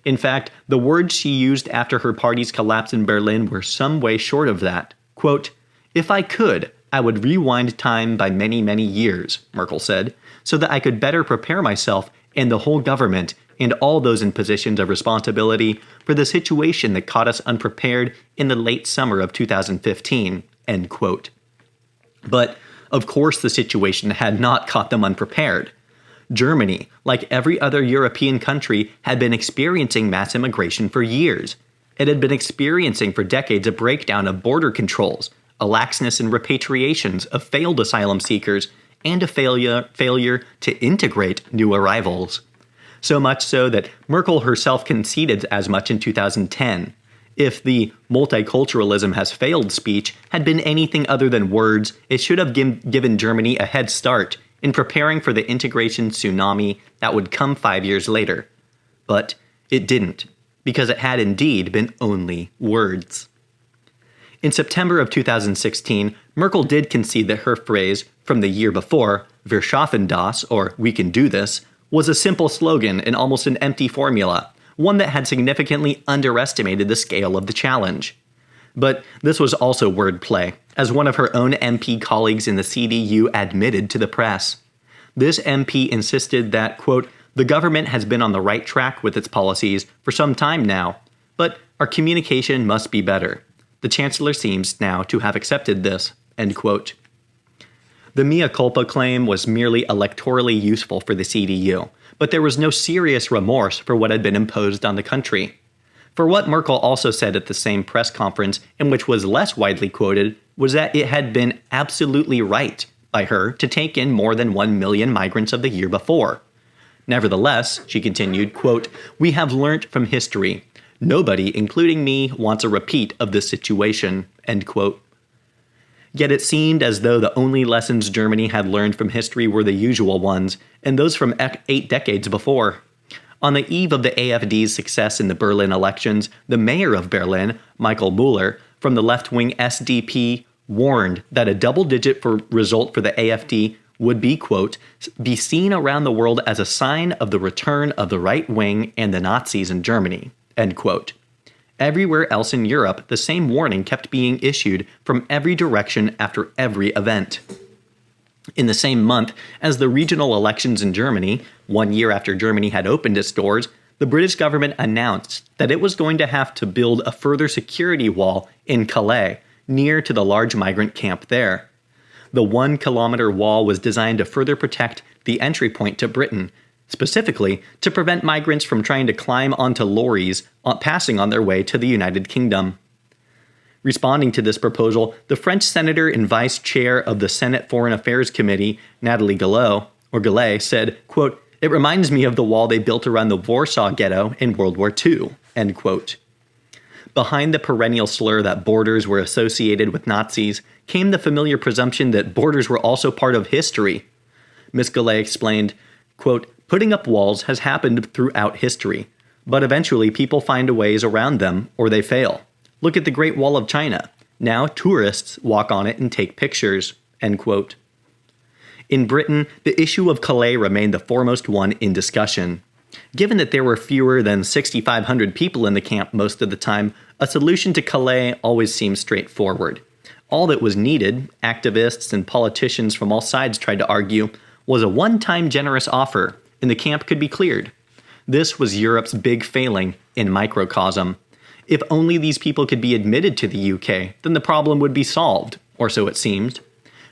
In fact, the words she used after her party's collapse in Berlin were some way short of that. Quote, "If I could, I would rewind time by many, many years," Merkel said, "so that I could better prepare myself and the whole government and all those in positions of responsibility for the situation that caught us unprepared in the late summer of 2015, end quote. But, of course, the situation had not caught them unprepared. Germany, like every other European country, had been experiencing mass immigration for years. It had been experiencing for decades a breakdown of border controls, a laxness in repatriations of failed asylum seekers, and a failure to integrate new arrivals. So much so that Merkel herself conceded as much in 2010. If the multiculturalism has failed speech had been anything other than words, it should have given Germany a head start in preparing for the integration tsunami that would come 5 years later. But it didn't, because it had indeed been only words. In September of 2016, Merkel did concede that her phrase from the year before, "Wir schaffen das," or "we can do this," was a simple slogan and almost an empty formula, one that had significantly underestimated the scale of the challenge. But this was also wordplay, as one of her own MP colleagues in the CDU admitted to the press. This MP insisted that, quote, "the government has been on the right track with its policies for some time now, but our communication must be better. The Chancellor seems now to have accepted this," end quote. The mea culpa claim was merely electorally useful for the CDU, but there was no serious remorse for what had been imposed on the country. For what Merkel also said at the same press conference, and which was less widely quoted, was that it had been absolutely right by her to take in more than 1 million migrants of the year before. Nevertheless, she continued, quote, "We have learnt from history. Nobody, including me, wants a repeat of this situation," end quote. Yet it seemed as though the only lessons Germany had learned from history were the usual ones, and those from 8 decades before. On the eve of the AfD's success in the Berlin elections, the mayor of Berlin, Michael Müller, from the left-wing SDP, warned that a double-digit result for the AfD would be, quote, "be seen around the world as a sign of the return of the right wing and the Nazis in Germany," end quote. Everywhere else in Europe, the same warning kept being issued from every direction after every event. In the same month as the regional elections in Germany, 1 year after Germany had opened its doors, the British government announced that it was going to have to build a further security wall in Calais, near to the large migrant camp there. The 1-kilometer wall was designed to further protect the entry point to Britain, specifically to prevent migrants from trying to climb onto lorries passing on their way to the United Kingdom. Responding to this proposal, the French senator and vice chair of the Senate Foreign Affairs Committee, Nathalie Goulet, said, quote, "It reminds me of the wall they built around the Warsaw Ghetto in World War II," end quote. Behind the perennial slur that borders were associated with Nazis came the familiar presumption that borders were also part of history. Ms. Goulet explained, quote, "Putting up walls has happened throughout history, but eventually people find ways around them or they fail. Look at the Great Wall of China. Now tourists walk on it and take pictures," end quote. In Britain, the issue of Calais remained the foremost one in discussion. Given that there were fewer than 6,500 people in the camp most of the time, a solution to Calais always seemed straightforward. All that was needed, activists and politicians from all sides tried to argue, was a one-time generous offer, and the camp could be cleared. This was Europe's big failing in microcosm. If only these people could be admitted to the UK, then the problem would be solved, or so it seemed.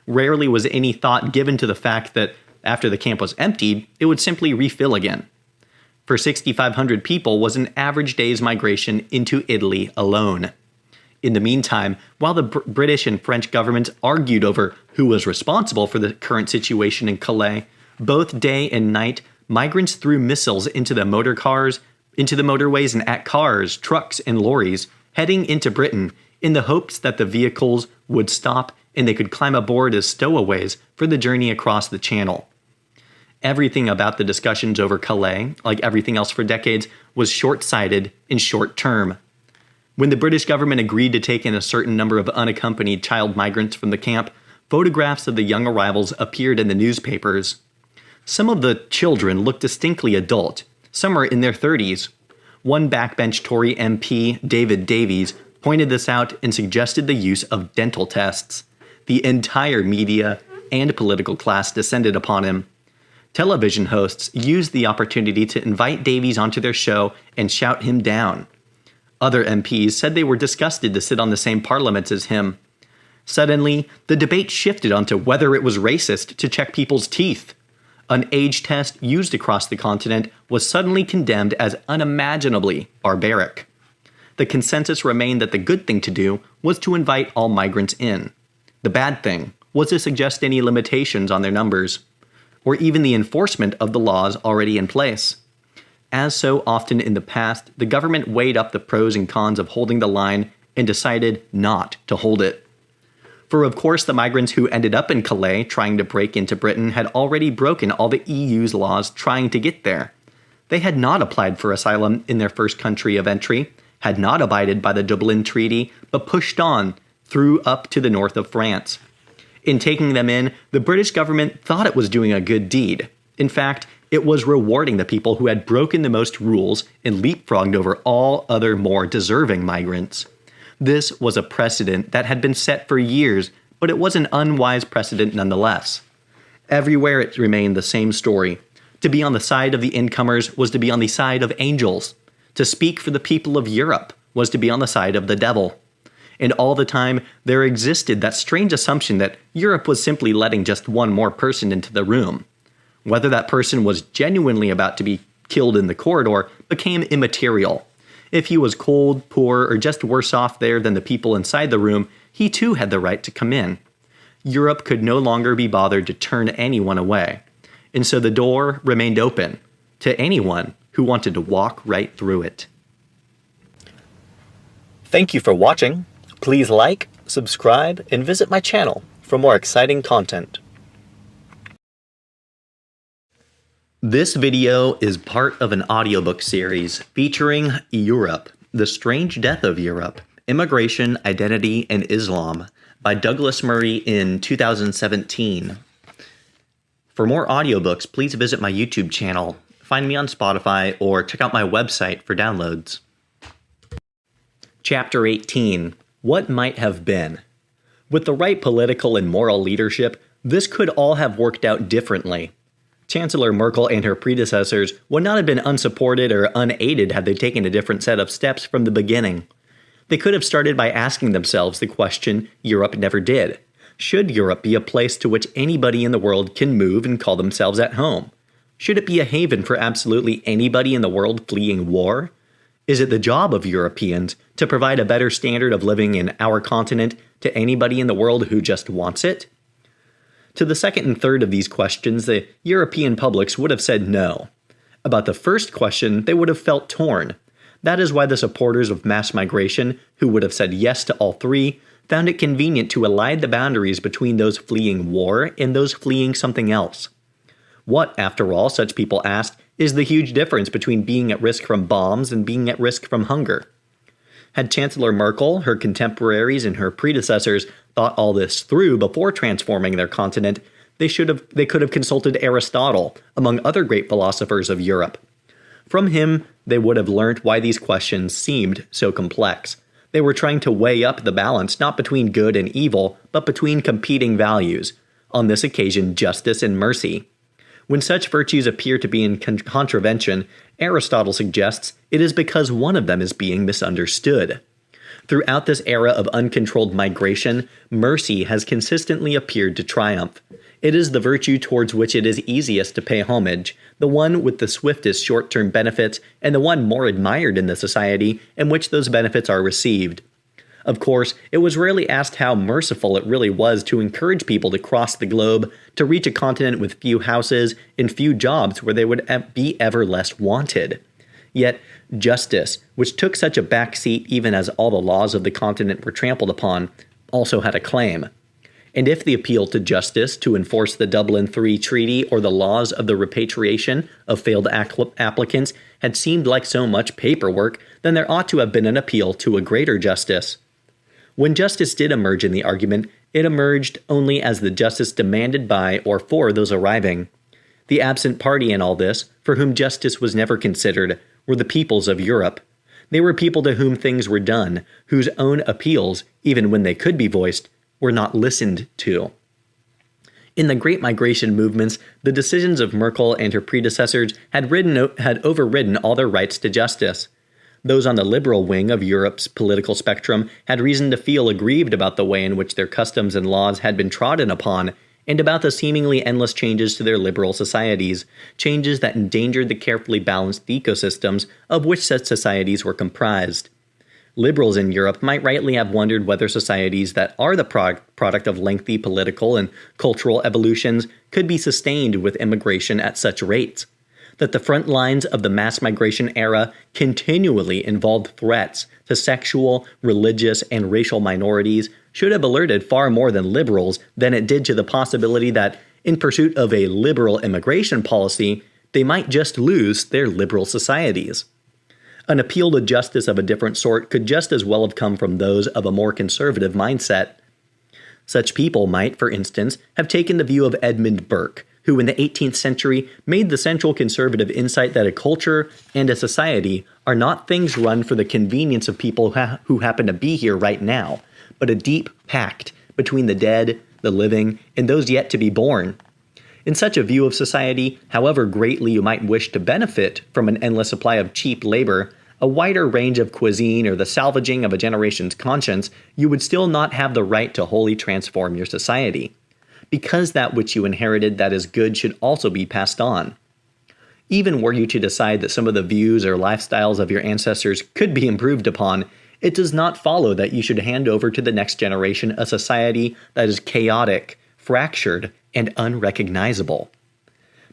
Rarely was any thought given to the fact that after the camp was emptied, it would simply refill again. For 6,500 people was an average day's migration into Italy alone. In the meantime, while the British and French governments argued over who was responsible for the current situation in Calais, both day and night, migrants threw missiles into the motorways and at cars, trucks, and lorries, heading into Britain in the hopes that the vehicles would stop and they could climb aboard as stowaways for the journey across the Channel. Everything about the discussions over Calais, like everything else for decades, was short-sighted and short-term. When the British government agreed to take in a certain number of unaccompanied child migrants from the camp, photographs of the young arrivals appeared in the newspapers. Some of the children looked distinctly adult. Some were in their 30s. One backbench Tory MP, David Davies, pointed this out and suggested the use of dental tests. The entire media and political class descended upon him. Television hosts used the opportunity to invite Davies onto their show and shout him down. Other MPs said they were disgusted to sit on the same parliament as him. Suddenly, the debate shifted onto whether it was racist to check people's teeth. An age test used across the continent was suddenly condemned as unimaginably barbaric. The consensus remained that the good thing to do was to invite all migrants in. The bad thing was to suggest any limitations on their numbers, or even the enforcement of the laws already in place. As so often in the past, the government weighed up the pros and cons of holding the line and decided not to hold it. For of course the migrants who ended up in Calais trying to break into Britain had already broken all the EU's laws trying to get there. They had not applied for asylum in their first country of entry, had not abided by the Dublin Treaty, but pushed on through up to the north of France. In taking them in, the British government thought it was doing a good deed. In fact, it was rewarding the people who had broken the most rules and leapfrogged over all other more deserving migrants. This was a precedent that had been set for years, but it was an unwise precedent nonetheless. Everywhere it remained the same story. To be on the side of the incomers was to be on the side of angels. To speak for the people of Europe was to be on the side of the devil. And all the time, there existed that strange assumption that Europe was simply letting just one more person into the room. Whether that person was genuinely about to be killed in the corridor became immaterial. If he was cold, poor, or just worse off there than the people inside the room, he too had the right to come in. Europe could no longer be bothered to turn anyone away. And so the door remained open to anyone who wanted to walk right through it. Thank you for watching. Please like, subscribe, and visit my channel for more exciting content. This video is part of an audiobook series featuring Europe, The Strange Death of Europe, Immigration, Identity, and Islam by Douglas Murray in 2017. For more audiobooks, please visit my YouTube channel, find me on Spotify, or check out my website for downloads. Chapter 18. What Might Have Been. With the right political and moral leadership, this could all have worked out differently. Chancellor Merkel and her predecessors would not have been unsupported or unaided had they taken a different set of steps from the beginning. They could have started by asking themselves the question Europe never did. Should Europe be a place to which anybody in the world can move and call themselves at home? Should it be a haven for absolutely anybody in the world fleeing war? Is it the job of Europeans to provide a better standard of living in our continent to anybody in the world who just wants it? To the second and third of these questions, the European publics would have said no. About the first question, they would have felt torn. That is why the supporters of mass migration, who would have said yes to all three, found it convenient to elide the boundaries between those fleeing war and those fleeing something else. What, after all, such people asked, is the huge difference between being at risk from bombs and being at risk from hunger? Had Chancellor Merkel, her contemporaries, and her predecessors thought all this through before transforming their continent, they could have consulted Aristotle, among other great philosophers of Europe. From him, they would have learnt why these questions seemed so complex. They were trying to weigh up the balance not between good and evil, but between competing values, on this occasion justice and mercy. When such virtues appear to be in contravention, Aristotle suggests it is because one of them is being misunderstood. Throughout this era of uncontrolled migration, mercy has consistently appeared to triumph. It is the virtue towards which it is easiest to pay homage, the one with the swiftest short-term benefits, and the one more admired in the society in which those benefits are received. Of course, it was rarely asked how merciful it really was to encourage people to cross the globe, to reach a continent with few houses and few jobs where they would be ever less wanted. Yet, justice, which took such a back seat even as all the laws of the continent were trampled upon, also had a claim. And if the appeal to justice to enforce the Dublin III Treaty or the laws of the repatriation of failed applicants had seemed like so much paperwork, then there ought to have been an appeal to a greater justice. When justice did emerge in the argument, it emerged only as the justice demanded by or for those arriving. The absent party in all this, for whom justice was never considered, were the peoples of Europe. They were people to whom things were done, whose own appeals, even when they could be voiced, were not listened to. In the Great Migration movements, the decisions of Merkel and her predecessors had overridden all their rights to justice. Those on the liberal wing of Europe's political spectrum had reason to feel aggrieved about the way in which their customs and laws had been trodden upon, and about the seemingly endless changes to their liberal societies, changes that endangered the carefully balanced ecosystems of which such societies were comprised. Liberals in Europe might rightly have wondered whether societies that are the product of lengthy political and cultural evolutions could be sustained with immigration at such rates. That the front lines of the mass migration era continually involved threats to sexual, religious, and racial minorities should have alerted far more than liberals than it did to the possibility that, in pursuit of a liberal immigration policy, they might just lose their liberal societies. An appeal to justice of a different sort could just as well have come from those of a more conservative mindset. Such people might, for instance, have taken the view of Edmund Burke, who in the 18th century made the central conservative insight that a culture and a society are not things run for the convenience of people who happen to be here right now, but a deep pact between the dead, the living, and those yet to be born. In such a view of society, however greatly you might wish to benefit from an endless supply of cheap labor, a wider range of cuisine, or the salvaging of a generation's conscience, you would still not have the right to wholly transform your society. Because that which you inherited that is good should also be passed on. Even were you to decide that some of the views or lifestyles of your ancestors could be improved upon, it does not follow that you should hand over to the next generation a society that is chaotic, fractured, and unrecognizable.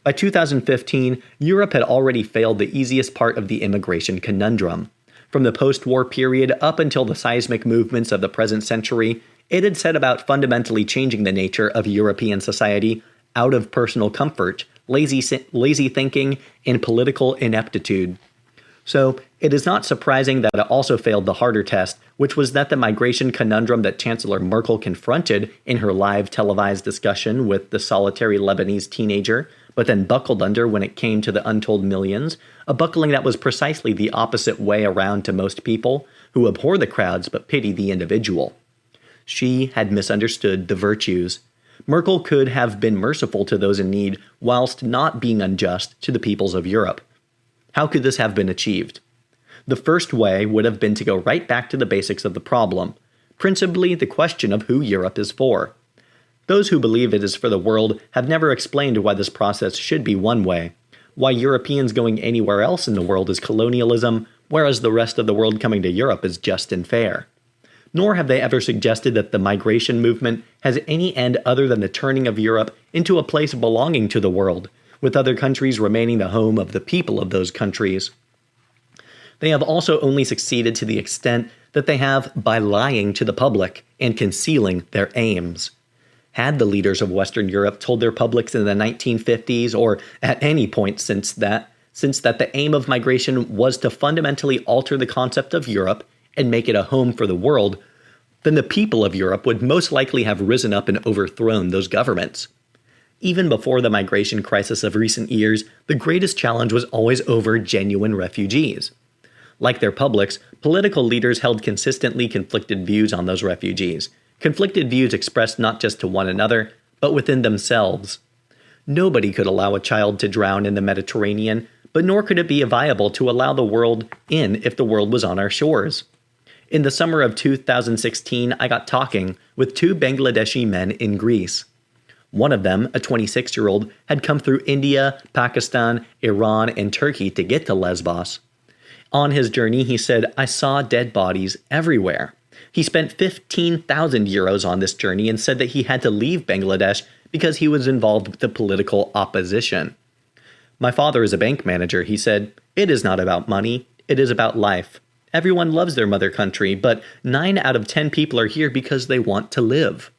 By 2015, Europe had already failed the easiest part of the immigration conundrum. From the post-war period up until the seismic movements of the present century, it had set about fundamentally changing the nature of European society out of personal comfort, lazy thinking, and political ineptitude. So, it is not surprising that it also failed the harder test, which was that the migration conundrum that Chancellor Merkel confronted in her live televised discussion with the solitary Lebanese teenager, but then buckled under when it came to the untold millions, a buckling that was precisely the opposite way around to most people, who abhor the crowds but pity the individual. She had misunderstood the virtues. Merkel could have been merciful to those in need whilst not being unjust to the peoples of Europe. How could this have been achieved? The first way would have been to go right back to the basics of the problem, principally the question of who Europe is for. Those who believe it is for the world have never explained why this process should be one way, why Europeans going anywhere else in the world is colonialism, whereas the rest of the world coming to Europe is just and fair. Nor have they ever suggested that the migration movement has any end other than the turning of Europe into a place belonging to the world, with other countries remaining the home of the people of those countries. They have also only succeeded to the extent that they have by lying to the public and concealing their aims. Had the leaders of Western Europe told their publics in the 1950s, or at any point since that the aim of migration was to fundamentally alter the concept of Europe and make it a home for the world, then the people of Europe would most likely have risen up and overthrown those governments. Even before the migration crisis of recent years, the greatest challenge was always over genuine refugees. Like their publics, political leaders held consistently conflicted views on those refugees, conflicted views expressed not just to one another, but within themselves. Nobody could allow a child to drown in the Mediterranean, but nor could it be viable to allow the world in if the world was on our shores. In the summer of 2016, I got talking with two Bangladeshi men in Greece. One of them, a 26-year-old, had come through India, Pakistan, Iran, and Turkey to get to Lesbos. On his journey, he said, "I saw dead bodies everywhere." He spent 15,000 euros on this journey and said that he had to leave Bangladesh because he was involved with the political opposition. "My father is a bank manager," he said. "It is not about money, it is about life. Everyone loves their mother country, but 9 out of 10 people are here because they want to live."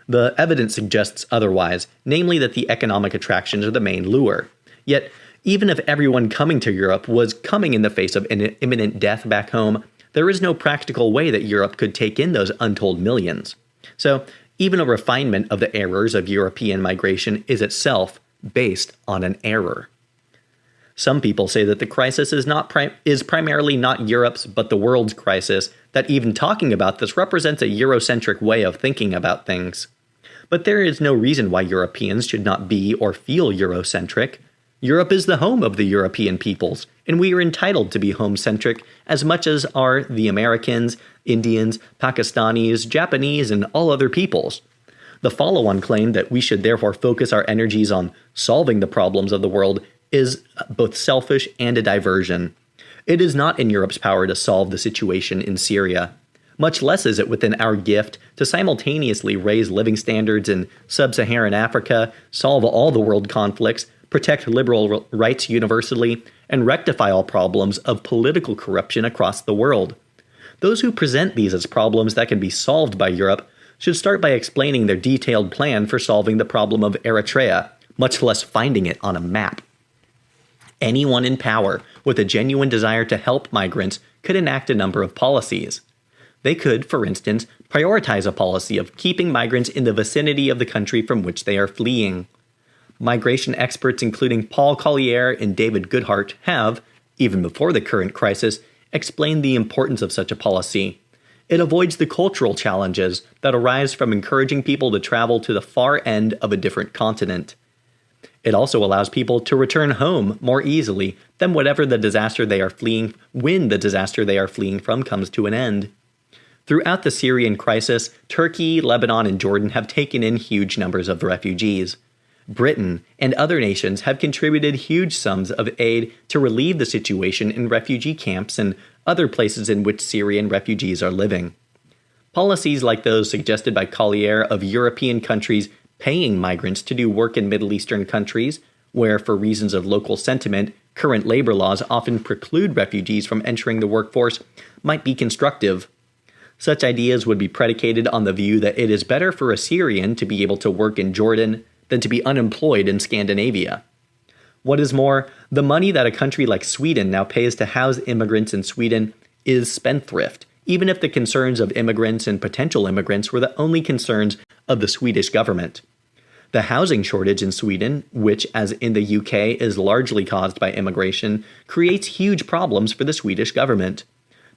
The evidence suggests otherwise, namely that the economic attractions are the main lure. Yet, even if everyone coming to Europe was coming in the face of an imminent death back home, there is no practical way that Europe could take in those untold millions. So, even a refinement of the errors of European migration is itself based on an error. Some people say that the crisis is primarily not Europe's but the world's crisis, that even talking about this represents a Eurocentric way of thinking about things. But there is no reason why Europeans should not be or feel Eurocentric. Europe is the home of the European peoples, and we are entitled to be home-centric as much as are the Americans, Indians, Pakistanis, Japanese, and all other peoples. The follow-on claim that we should therefore focus our energies on solving the problems of the world is both selfish and a diversion. It is not in Europe's power to solve the situation in Syria. Much less is it within our gift to simultaneously raise living standards in sub-Saharan Africa, solve all the world conflicts, protect liberal rights universally, and rectify all problems of political corruption across the world. Those who present these as problems that can be solved by Europe should start by explaining their detailed plan for solving the problem of Eritrea, much less finding it on a map. Anyone in power with a genuine desire to help migrants could enact a number of policies. They could, for instance, prioritize a policy of keeping migrants in the vicinity of the country from which they are fleeing. Migration experts including Paul Collier and David Goodhart have, even before the current crisis, explained the importance of such a policy. It avoids the cultural challenges that arise from encouraging people to travel to the far end of a different continent. It also allows people to return home more easily than when the disaster they are fleeing from comes to an end. Throughout the Syrian crisis, Turkey, Lebanon, and Jordan have taken in huge numbers of refugees. Britain and other nations have contributed huge sums of aid to relieve the situation in refugee camps and other places in which Syrian refugees are living. Policies like those suggested by Collier of European countries paying migrants to do work in Middle Eastern countries, where for reasons of local sentiment, current labor laws often preclude refugees from entering the workforce, might be constructive. Such ideas would be predicated on the view that it is better for a Syrian to be able to work in Jordan than to be unemployed in Scandinavia. What is more, the money that a country like Sweden now pays to house immigrants in Sweden is spendthrift, even if the concerns of immigrants and potential immigrants were the only concerns of the Swedish government. The housing shortage in Sweden, which, as in the UK, is largely caused by immigration, creates huge problems for the Swedish government.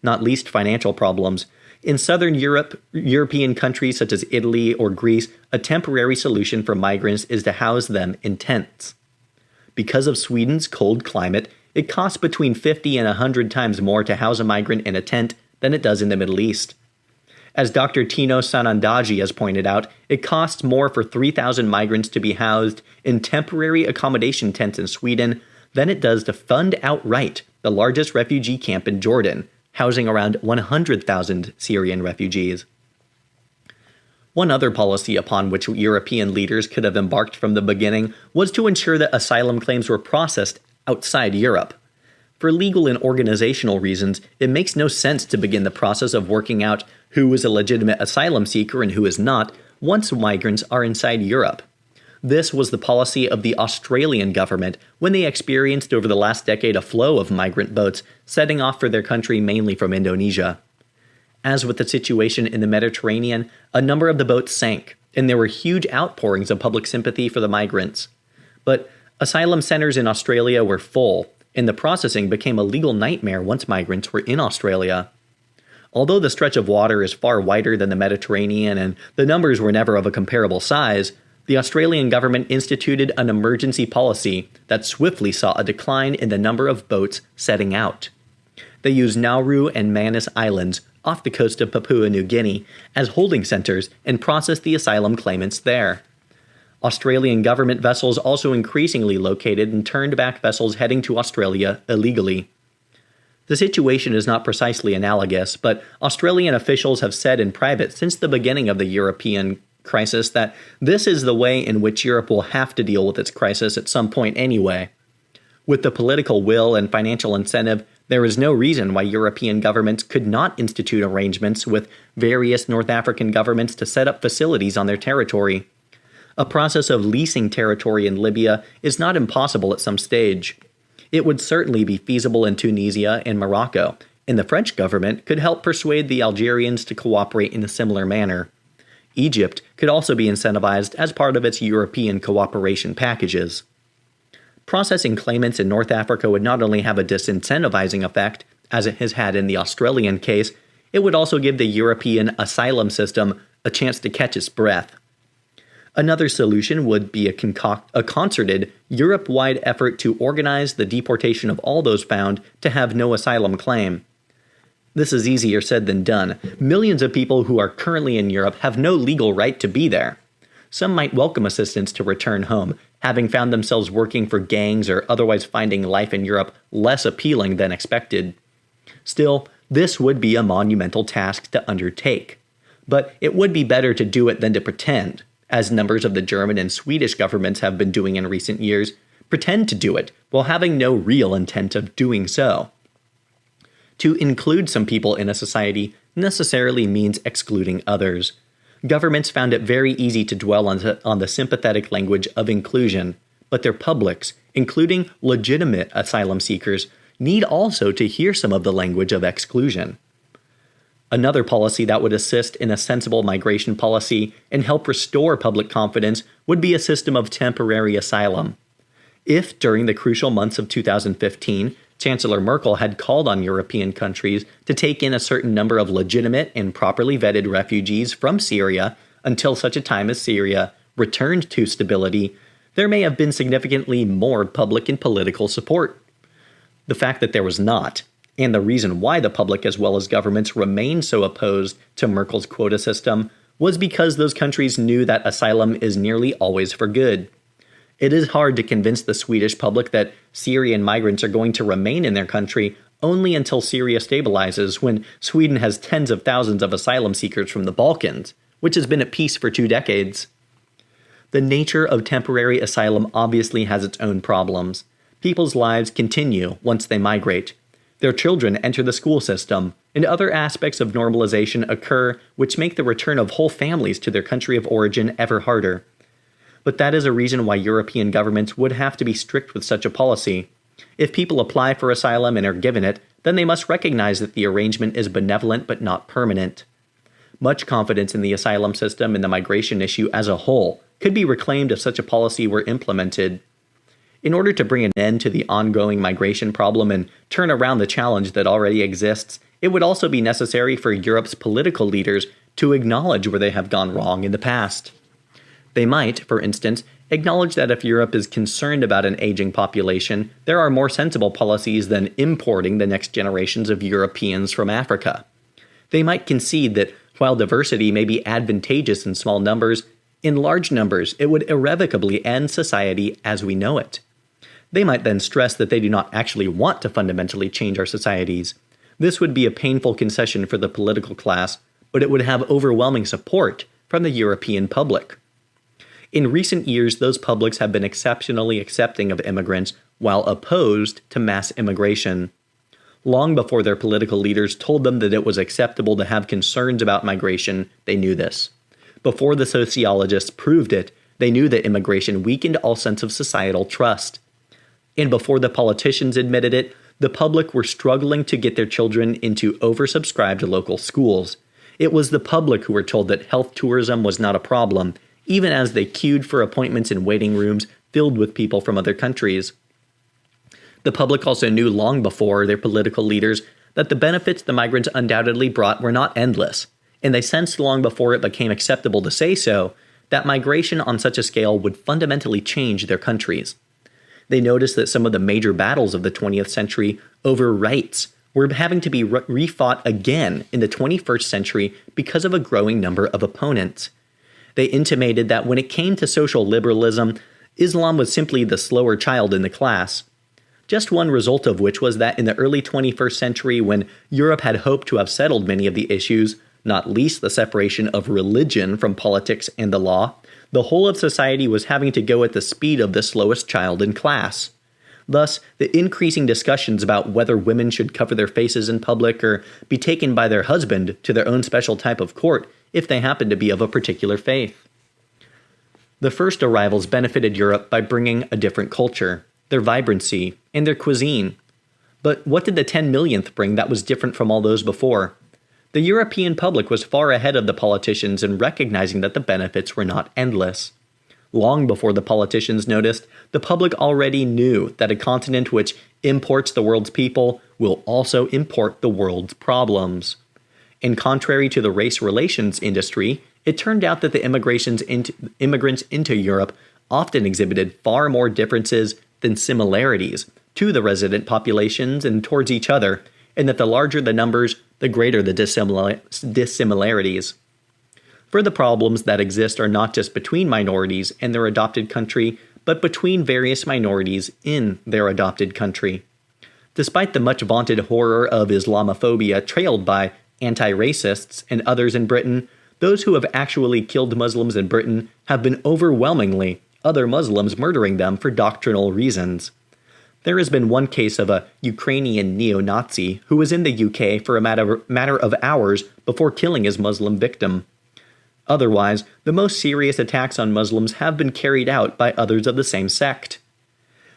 not least financial problems. In southern Europe, European countries such as Italy or Greece, a temporary solution for migrants is to house them in tents. Because of Sweden's cold climate, it costs between 50 and 100 times more to house a migrant in a tent than it does in the Middle East. As Dr. Tino Sanandaji has pointed out, it costs more for 3,000 migrants to be housed in temporary accommodation tents in Sweden than it does to fund outright the largest refugee camp in Jordan, housing around 100,000 Syrian refugees. One other policy upon which European leaders could have embarked from the beginning was to ensure that asylum claims were processed outside Europe. For legal and organizational reasons, it makes no sense to begin the process of working out who is a legitimate asylum seeker and who is not once migrants are inside Europe. This was the policy of the Australian government when they experienced over the last decade a flow of migrant boats setting off for their country mainly from Indonesia. As with the situation in the Mediterranean, a number of the boats sank, and there were huge outpourings of public sympathy for the migrants. But asylum centers in Australia were full, and the processing became a legal nightmare once migrants were in Australia. Although the stretch of water is far wider than the Mediterranean and the numbers were never of a comparable size, the Australian government instituted an emergency policy that swiftly saw a decline in the number of boats setting out. They used Nauru and Manus Islands off the coast of Papua New Guinea as holding centers and processed the asylum claimants there. Australian government vessels also increasingly located and turned back vessels heading to Australia illegally. The situation is not precisely analogous, but Australian officials have said in private since the beginning of the European crisis that this is the way in which Europe will have to deal with its crisis at some point anyway. With the political will and financial incentive, there is no reason why European governments could not institute arrangements with various North African governments to set up facilities on their territory. A process of leasing territory in Libya is not impossible at some stage. It would certainly be feasible in Tunisia and Morocco, and the French government could help persuade the Algerians to cooperate in a similar manner. Egypt could also be incentivized as part of its European cooperation packages. Processing claimants in North Africa would not only have a disincentivizing effect, as it has had in the Australian case, it would also give the European asylum system a chance to catch its breath. Another solution would be a concerted, Europe-wide effort to organize the deportation of all those found to have no asylum claim. This is easier said than done. Millions of people who are currently in Europe have no legal right to be there. Some might welcome assistance to return home, having found themselves working for gangs or otherwise finding life in Europe less appealing than expected. Still, this would be a monumental task to undertake. But it would be better to do it than to pretend, as numbers of the German and Swedish governments have been doing in recent years, pretend to do it while having no real intent of doing so. To include some people in a society necessarily means excluding others. Governments found it very easy to dwell on the sympathetic language of inclusion, but their publics, including legitimate asylum seekers, need also to hear some of the language of exclusion. Another policy that would assist in a sensible migration policy and help restore public confidence would be a system of temporary asylum. If, during the crucial months of 2015, Chancellor Merkel had called on European countries to take in a certain number of legitimate and properly vetted refugees from Syria until such a time as Syria returned to stability, there may have been significantly more public and political support. The fact that there was not, and the reason why the public as well as governments remained so opposed to Merkel's quota system, was because those countries knew that asylum is nearly always for good. It is hard to convince the Swedish public that Syrian migrants are going to remain in their country only until Syria stabilizes, when Sweden has tens of thousands of asylum seekers from the Balkans, which has been at peace for 2 decades. The nature of temporary asylum obviously has its own problems. People's lives continue once they migrate. Their children enter the school system, and other aspects of normalization occur which make the return of whole families to their country of origin ever harder. But that is a reason why European governments would have to be strict with such a policy. If people apply for asylum and are given it, then they must recognize that the arrangement is benevolent but not permanent. Much confidence in the asylum system and the migration issue as a whole could be reclaimed if such a policy were implemented. In order to bring an end to the ongoing migration problem and turn around the challenge that already exists, It would also be necessary for Europe's political leaders to acknowledge where they have gone wrong in the past. They might, for instance, acknowledge that if Europe is concerned about an aging population, there are more sensible policies than importing the next generations of Europeans from Africa. They might concede that while diversity may be advantageous in small numbers, in large numbers it would irrevocably end society as we know it. They might then stress that they do not actually want to fundamentally change our societies. This would be a painful concession for the political class, but it would have overwhelming support from the European public. In recent years, those publics have been exceptionally accepting of immigrants while opposed to mass immigration. Long before their political leaders told them that it was acceptable to have concerns about migration, they knew this. Before the sociologists proved it, they knew that immigration weakened all sense of societal trust. And before the politicians admitted it, the public were struggling to get their children into oversubscribed local schools. It was the public who were told that health tourism was not a problem, even as they queued for appointments in waiting rooms filled with people from other countries. The public also knew long before their political leaders that the benefits the migrants undoubtedly brought were not endless, and they sensed long before it became acceptable to say so, that migration on such a scale would fundamentally change their countries. They noticed that some of the major battles of the 20th century over rights were having to be refought again in the 21st century because of a growing number of opponents. They intimated that when it came to social liberalism, Islam was simply the slower child in the class. Just one result of which was that in the early 21st century, when Europe had hoped to have settled many of the issues, not least the separation of religion from politics and the law, the whole of society was having to go at the speed of the slowest child in class. Thus, the increasing discussions about whether women should cover their faces in public or be taken by their husband to their own special type of court if they happen to be of a particular faith. The first arrivals benefited Europe by bringing a different culture, their vibrancy, and their cuisine. But what did the 10 millionth bring that was different from all those before? The European public was far ahead of the politicians in recognizing that the benefits were not endless. Long before the politicians noticed, the public already knew that a continent which imports the world's people will also import the world's problems. And contrary to the race relations industry, it turned out that the immigrants into Europe often exhibited far more differences than similarities to the resident populations and towards each other, and that the larger the numbers, the greater the dissimilarities. For the problems that exist are not just between minorities and their adopted country, but between various minorities in their adopted country. Despite the much vaunted horror of Islamophobia trailed by anti-racists and others in Britain, those who have actually killed Muslims in Britain have been overwhelmingly other Muslims murdering them for doctrinal reasons. There has been one case of a Ukrainian neo-Nazi who was in the UK for a matter of hours before killing his Muslim victim. Otherwise, the most serious attacks on Muslims have been carried out by others of the same sect.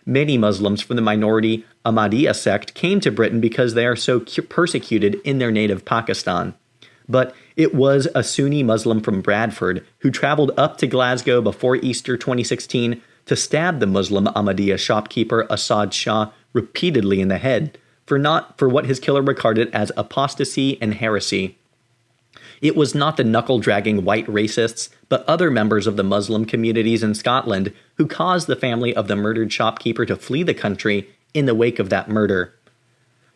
Many Muslims from the minority Ahmadiyya sect came to Britain because they are so persecuted in their native Pakistan. But it was a Sunni Muslim from Bradford who traveled up to Glasgow before Easter 2016 to stab the Muslim Ahmadiyya shopkeeper Asad Shah repeatedly in the head for what his killer regarded as apostasy and heresy. It was not the knuckle-dragging white racists, but other members of the Muslim communities in Scotland who caused the family of the murdered shopkeeper to flee the country in the wake of that murder.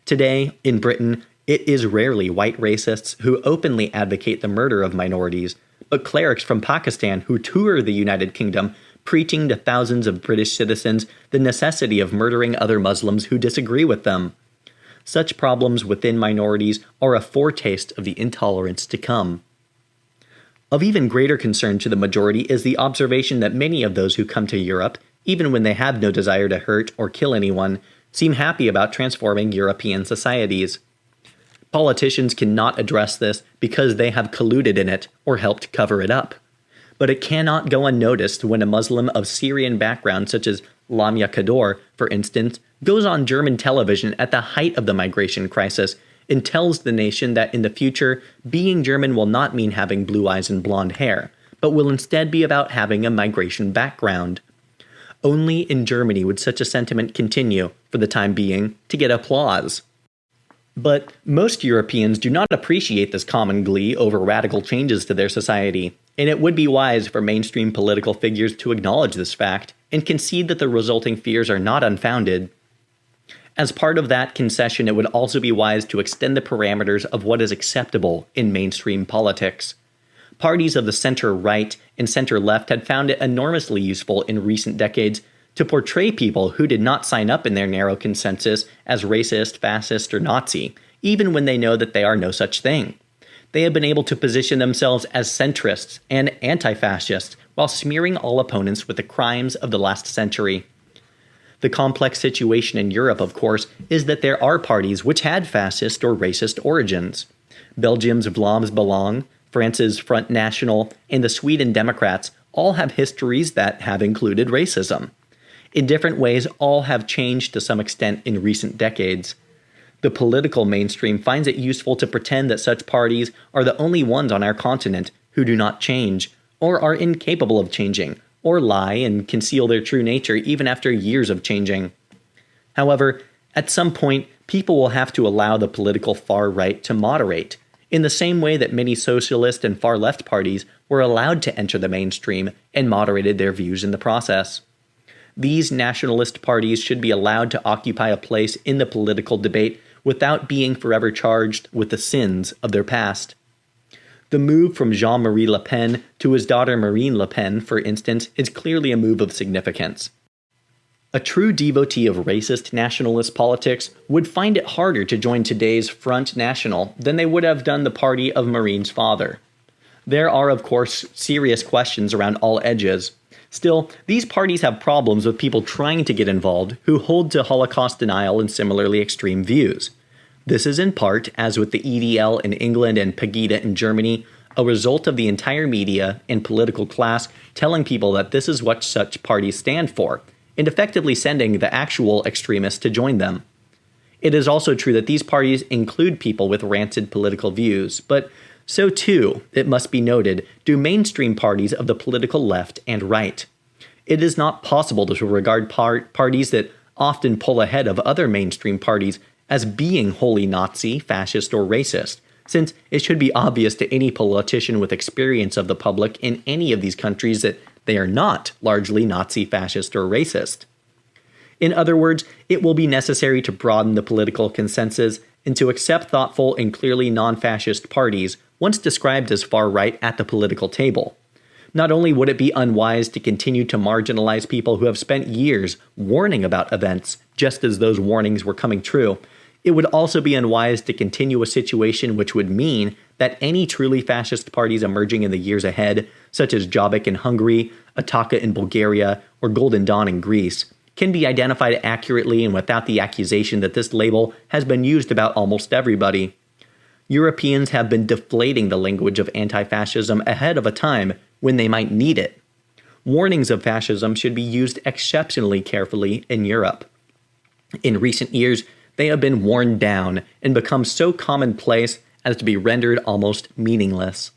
Today, in Britain, it is rarely white racists who openly advocate the murder of minorities, but clerics from Pakistan who tour the United Kingdom preaching to thousands of British citizens the necessity of murdering other Muslims who disagree with them. Such problems within minorities are a foretaste of the intolerance to come. Of even greater concern to the majority is the observation that many of those who come to Europe, even when they have no desire to hurt or kill anyone, seem happy about transforming European societies. Politicians cannot address this because they have colluded in it or helped cover it up. But it cannot go unnoticed when a Muslim of Syrian background such as Lamia Kaddour, for instance, goes on German television at the height of the migration crisis and tells the nation that in the future, being German will not mean having blue eyes and blonde hair, but will instead be about having a migration background. Only in Germany would such a sentiment continue, for the time being, to get applause. But most Europeans do not appreciate this common glee over radical changes to their society, and it would be wise for mainstream political figures to acknowledge this fact and concede that the resulting fears are not unfounded. As part of that concession, it would also be wise to extend the parameters of what is acceptable in mainstream politics. Parties of the center-right and center-left had found it enormously useful in recent decades to portray people who did not sign up in their narrow consensus as racist, fascist, or Nazi, even when they know that they are no such thing. They have been able to position themselves as centrists and anti-fascists while smearing all opponents with the crimes of the last century. The complex situation in Europe, of course, is that there are parties which had fascist or racist origins. Belgium's Vlaams Belang, France's Front National, and the Sweden Democrats all have histories that have included racism. In different ways, all have changed to some extent in recent decades. The political mainstream finds it useful to pretend that such parties are the only ones on our continent who do not change, or are incapable of changing, or lie and conceal their true nature even after years of changing. However, at some point, people will have to allow the political far right to moderate, in the same way that many socialist and far left parties were allowed to enter the mainstream and moderated their views in the process. These nationalist parties should be allowed to occupy a place in the political debate without being forever charged with the sins of their past. The move from Jean-Marie Le Pen to his daughter Marine Le Pen, for instance, is clearly a move of significance. A true devotee of racist nationalist politics would find it harder to join today's Front National than they would have done the party of Marine's father. There are, of course, serious questions around all edges. Still, these parties have problems with people trying to get involved who hold to Holocaust denial and similarly extreme views. This is in part, as with the EDL in England and Pegida in Germany, a result of the entire media and political class telling people that this is what such parties stand for, and effectively sending the actual extremists to join them. It is also true that these parties include people with rancid political views, but so too, it must be noted, do mainstream parties of the political left and right. It is not possible to regard parties that often pull ahead of other mainstream parties as being wholly Nazi, fascist, or racist, since it should be obvious to any politician with experience of the public in any of these countries that they are not largely Nazi, fascist, or racist. In other words, it will be necessary to broaden the political consensus and to accept thoughtful and clearly non-fascist parties once described as far-right at the political table. Not only would it be unwise to continue to marginalize people who have spent years warning about events just as those warnings were coming true, it would also be unwise to continue a situation which would mean that any truly fascist parties emerging in the years ahead, such as Jobbik in Hungary, Ataka in Bulgaria, or Golden Dawn in Greece, can be identified accurately and without the accusation that this label has been used about almost everybody. Europeans have been deflating the language of anti-fascism ahead of a time when they might need it. Warnings of fascism should be used exceptionally carefully in Europe. In recent years, they have been worn down and become so commonplace as to be rendered almost meaningless.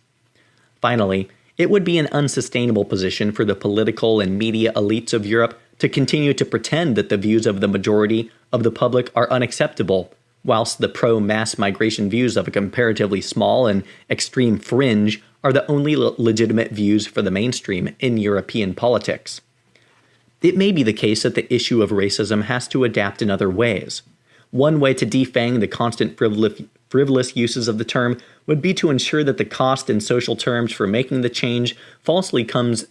Finally, it would be an unsustainable position for the political and media elites of Europe to continue to pretend that the views of the majority of the public are unacceptable, whilst the pro-mass migration views of a comparatively small and extreme fringe are the only legitimate views for the mainstream in European politics. It may be the case that the issue of racism has to adapt in other ways. One way to defang the constant frivolous uses of the term would be to ensure that the cost in social terms for making the change falsely comes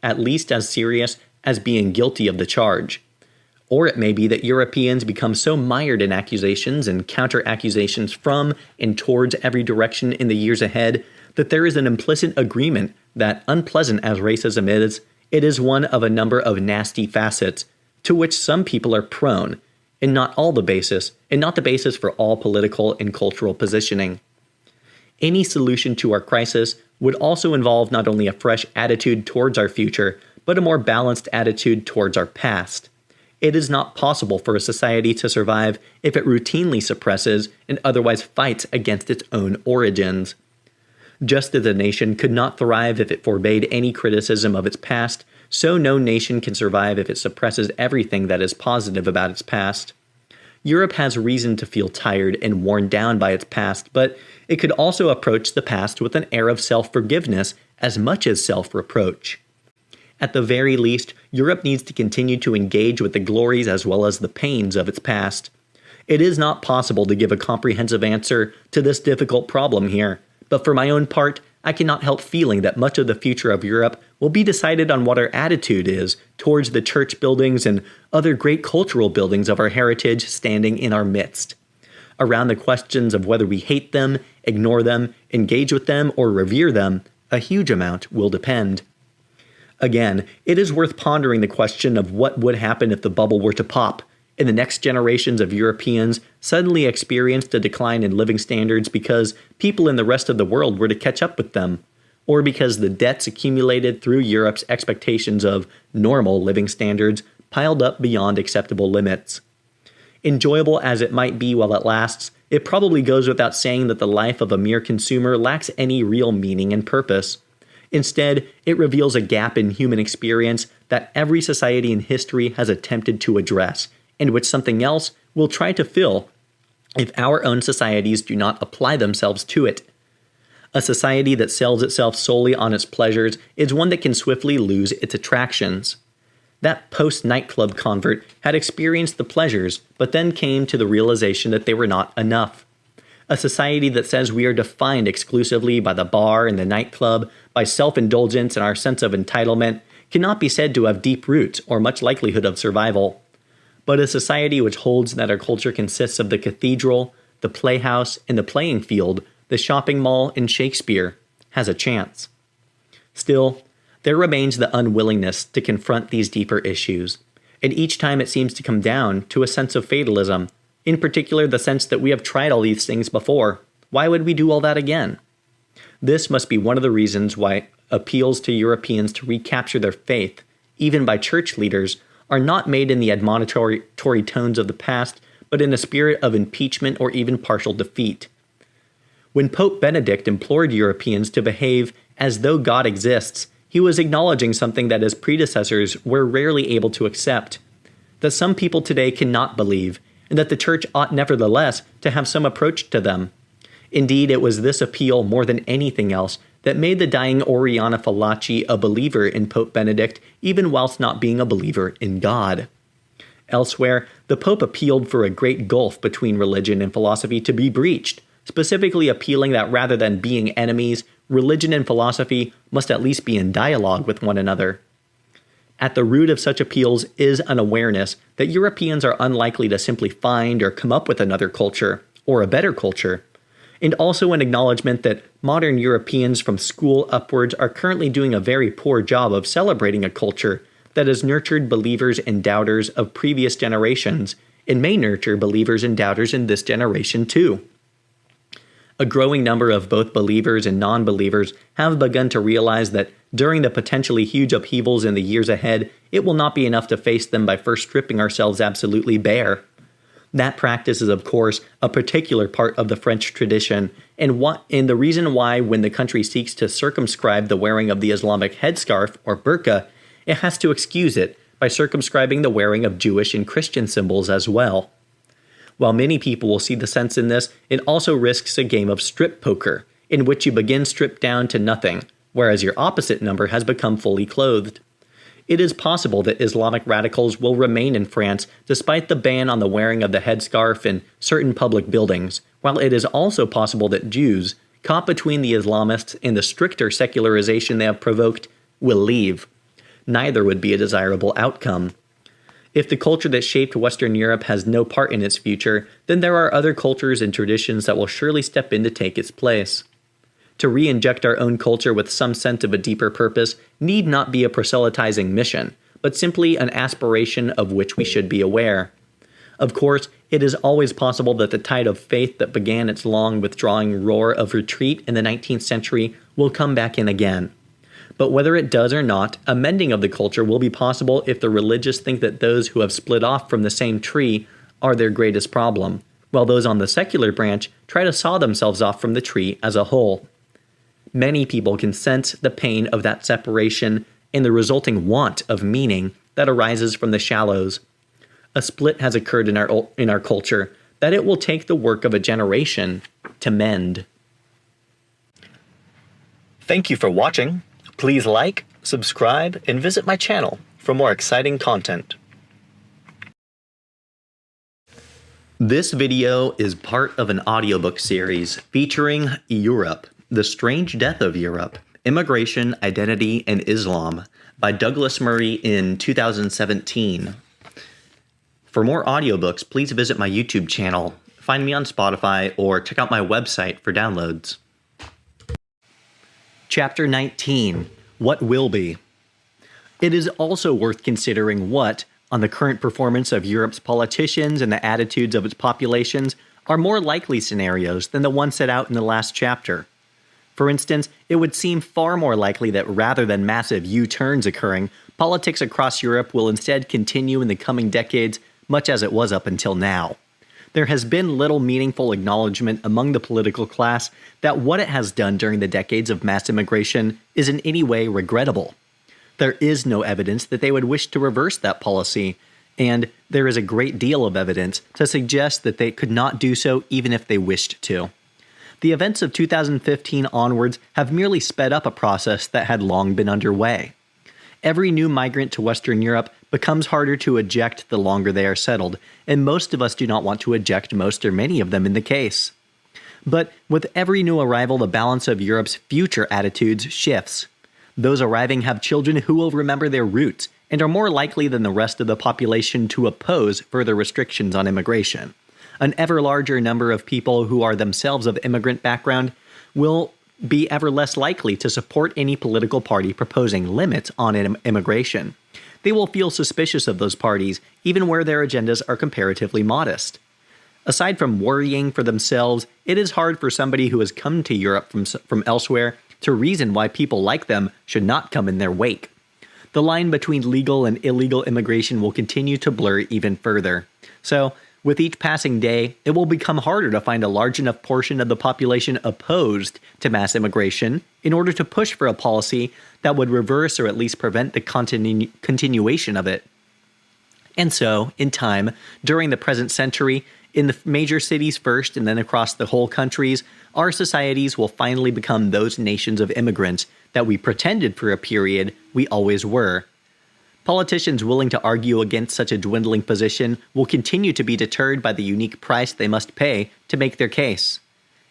at least as serious as being guilty of the charge. Or it may be that Europeans become so mired in accusations and counter-accusations from and towards every direction in the years ahead that there is an implicit agreement that, unpleasant as racism is, it is one of a number of nasty facets to which some people are prone, and not the basis for all political and cultural positioning. Any solution to our crisis would also involve not only a fresh attitude towards our future, but a more balanced attitude towards our past. It is not possible for a society to survive if it routinely suppresses and otherwise fights against its own origins. Just as a nation could not thrive if it forbade any criticism of its past, so no nation can survive if it suppresses everything that is positive about its past. Europe has reason to feel tired and worn down by its past, but it could also approach the past with an air of self-forgiveness as much as self-reproach. At the very least, Europe needs to continue to engage with the glories as well as the pains of its past. It is not possible to give a comprehensive answer to this difficult problem here, but for my own part, I cannot help feeling that much of the future of Europe will be decided on what our attitude is towards the church buildings and other great cultural buildings of our heritage standing in our midst. Around the questions of whether we hate them, ignore them, engage with them, or revere them, a huge amount will depend. Again, it is worth pondering the question of what would happen if the bubble were to pop, and the next generations of Europeans suddenly experienced a decline in living standards because people in the rest of the world were to catch up with them, or because the debts accumulated through Europe's expectations of normal living standards piled up beyond acceptable limits. Enjoyable as it might be while it lasts, it probably goes without saying that the life of a mere consumer lacks any real meaning and purpose. Instead, it reveals a gap in human experience that every society in history has attempted to address, and which something else will try to fill if our own societies do not apply themselves to it. A society that sells itself solely on its pleasures is one that can swiftly lose its attractions. That post-nightclub convert had experienced the pleasures, but then came to the realization that they were not enough. A society that says we are defined exclusively by the bar and the nightclub, by self-indulgence and our sense of entitlement, cannot be said to have deep roots or much likelihood of survival. But a society which holds that our culture consists of the cathedral, the playhouse, and the playing field, the shopping mall, and Shakespeare, has a chance. Still, there remains the unwillingness to confront these deeper issues, and each time it seems to come down to a sense of fatalism, in particular the sense that we have tried all these things before. Why would we do all that again? This must be one of the reasons why appeals to Europeans to recapture their faith, even by church leaders, are not made in the admonitory tones of the past, but in a spirit of impeachment or even partial defeat. When Pope Benedict implored Europeans to behave as though God exists, he was acknowledging something that his predecessors were rarely able to accept, that some people today cannot believe, and that the church ought nevertheless to have some approach to them. Indeed, it was this appeal more than anything else that made the dying Oriana Fallaci a believer in Pope Benedict, even whilst not being a believer in God. Elsewhere, the Pope appealed for a great gulf between religion and philosophy to be breached, specifically appealing that rather than being enemies, religion and philosophy must at least be in dialogue with one another. At the root of such appeals is an awareness that Europeans are unlikely to simply find or come up with another culture, or a better culture, and also an acknowledgement that modern Europeans from school upwards are currently doing a very poor job of celebrating a culture that has nurtured believers and doubters of previous generations, and may nurture believers and doubters in this generation too. A growing number of both believers and non-believers have begun to realize that during the potentially huge upheavals in the years ahead, it will not be enough to face them by first stripping ourselves absolutely bare. That practice is, of course, a particular part of the French tradition, and the reason why when the country seeks to circumscribe the wearing of the Islamic headscarf, or burqa, it has to excuse it by circumscribing the wearing of Jewish and Christian symbols as well. While many people will see the sense in this, it also risks a game of strip poker, in which you begin stripped down to nothing, whereas your opposite number has become fully clothed. It is possible that Islamic radicals will remain in France despite the ban on the wearing of the headscarf in certain public buildings, while it is also possible that Jews, caught between the Islamists and the stricter secularization they have provoked, will leave. Neither would be a desirable outcome. If the culture that shaped Western Europe has no part in its future, then there are other cultures and traditions that will surely step in to take its place. To re-inject our own culture with some sense of a deeper purpose need not be a proselytizing mission, but simply an aspiration of which we should be aware. Of course, it is always possible that the tide of faith that began its long withdrawing roar of retreat in the 19th century will come back in again. But whether it does or not, a mending of the culture will be possible if the religious think that those who have split off from the same tree are their greatest problem, while those on the secular branch try to saw themselves off from the tree as a whole. Many people can sense the pain of that separation and the resulting want of meaning that arises from the shallows. A split has occurred in our culture that it will take the work of a generation to mend. Thank you for watching. Please like, subscribe, and visit my channel for more exciting content. This video is part of an audiobook series featuring Europe, The Strange Death of Europe, Immigration, Identity, and Islam by Douglas Murray in 2017. For more audiobooks, please visit my YouTube channel, find me on Spotify, or check out my website for downloads. Chapter 19, What Will Be? It is also worth considering what, on the current performance of Europe's politicians and the attitudes of its populations, are more likely scenarios than the ones set out in the last chapter. For instance, it would seem far more likely that rather than massive U-turns occurring, politics across Europe will instead continue in the coming decades much as it was up until now. There has been little meaningful acknowledgement among the political class that what it has done during the decades of mass immigration is in any way regrettable. There is no evidence that they would wish to reverse that policy, and there is a great deal of evidence to suggest that they could not do so even if they wished to. The events of 2015 onwards have merely sped up a process that had long been underway. Every new migrant to Western Europe becomes harder to eject the longer they are settled, and most of us do not want to eject most or many of them in the case. But with every new arrival, the balance of Europe's future attitudes shifts. Those arriving have children who will remember their roots, and are more likely than the rest of the population to oppose further restrictions on immigration. An ever larger number of people who are themselves of immigrant background will be ever less likely to support any political party proposing limits on immigration. They will feel suspicious of those parties, even where their agendas are comparatively modest. Aside from worrying for themselves, it is hard for somebody who has come to Europe from elsewhere to reason why people like them should not come in their wake. The line between legal and illegal immigration will continue to blur even further. So, with each passing day, it will become harder to find a large enough portion of the population opposed to mass immigration in order to push for a policy that would reverse or at least prevent the continuation of it. And so, in time, during the present century, in the major cities first and then across the whole countries, our societies will finally become those nations of immigrants that we pretended for a period we always were. Politicians willing to argue against such a dwindling position will continue to be deterred by the unique price they must pay to make their case.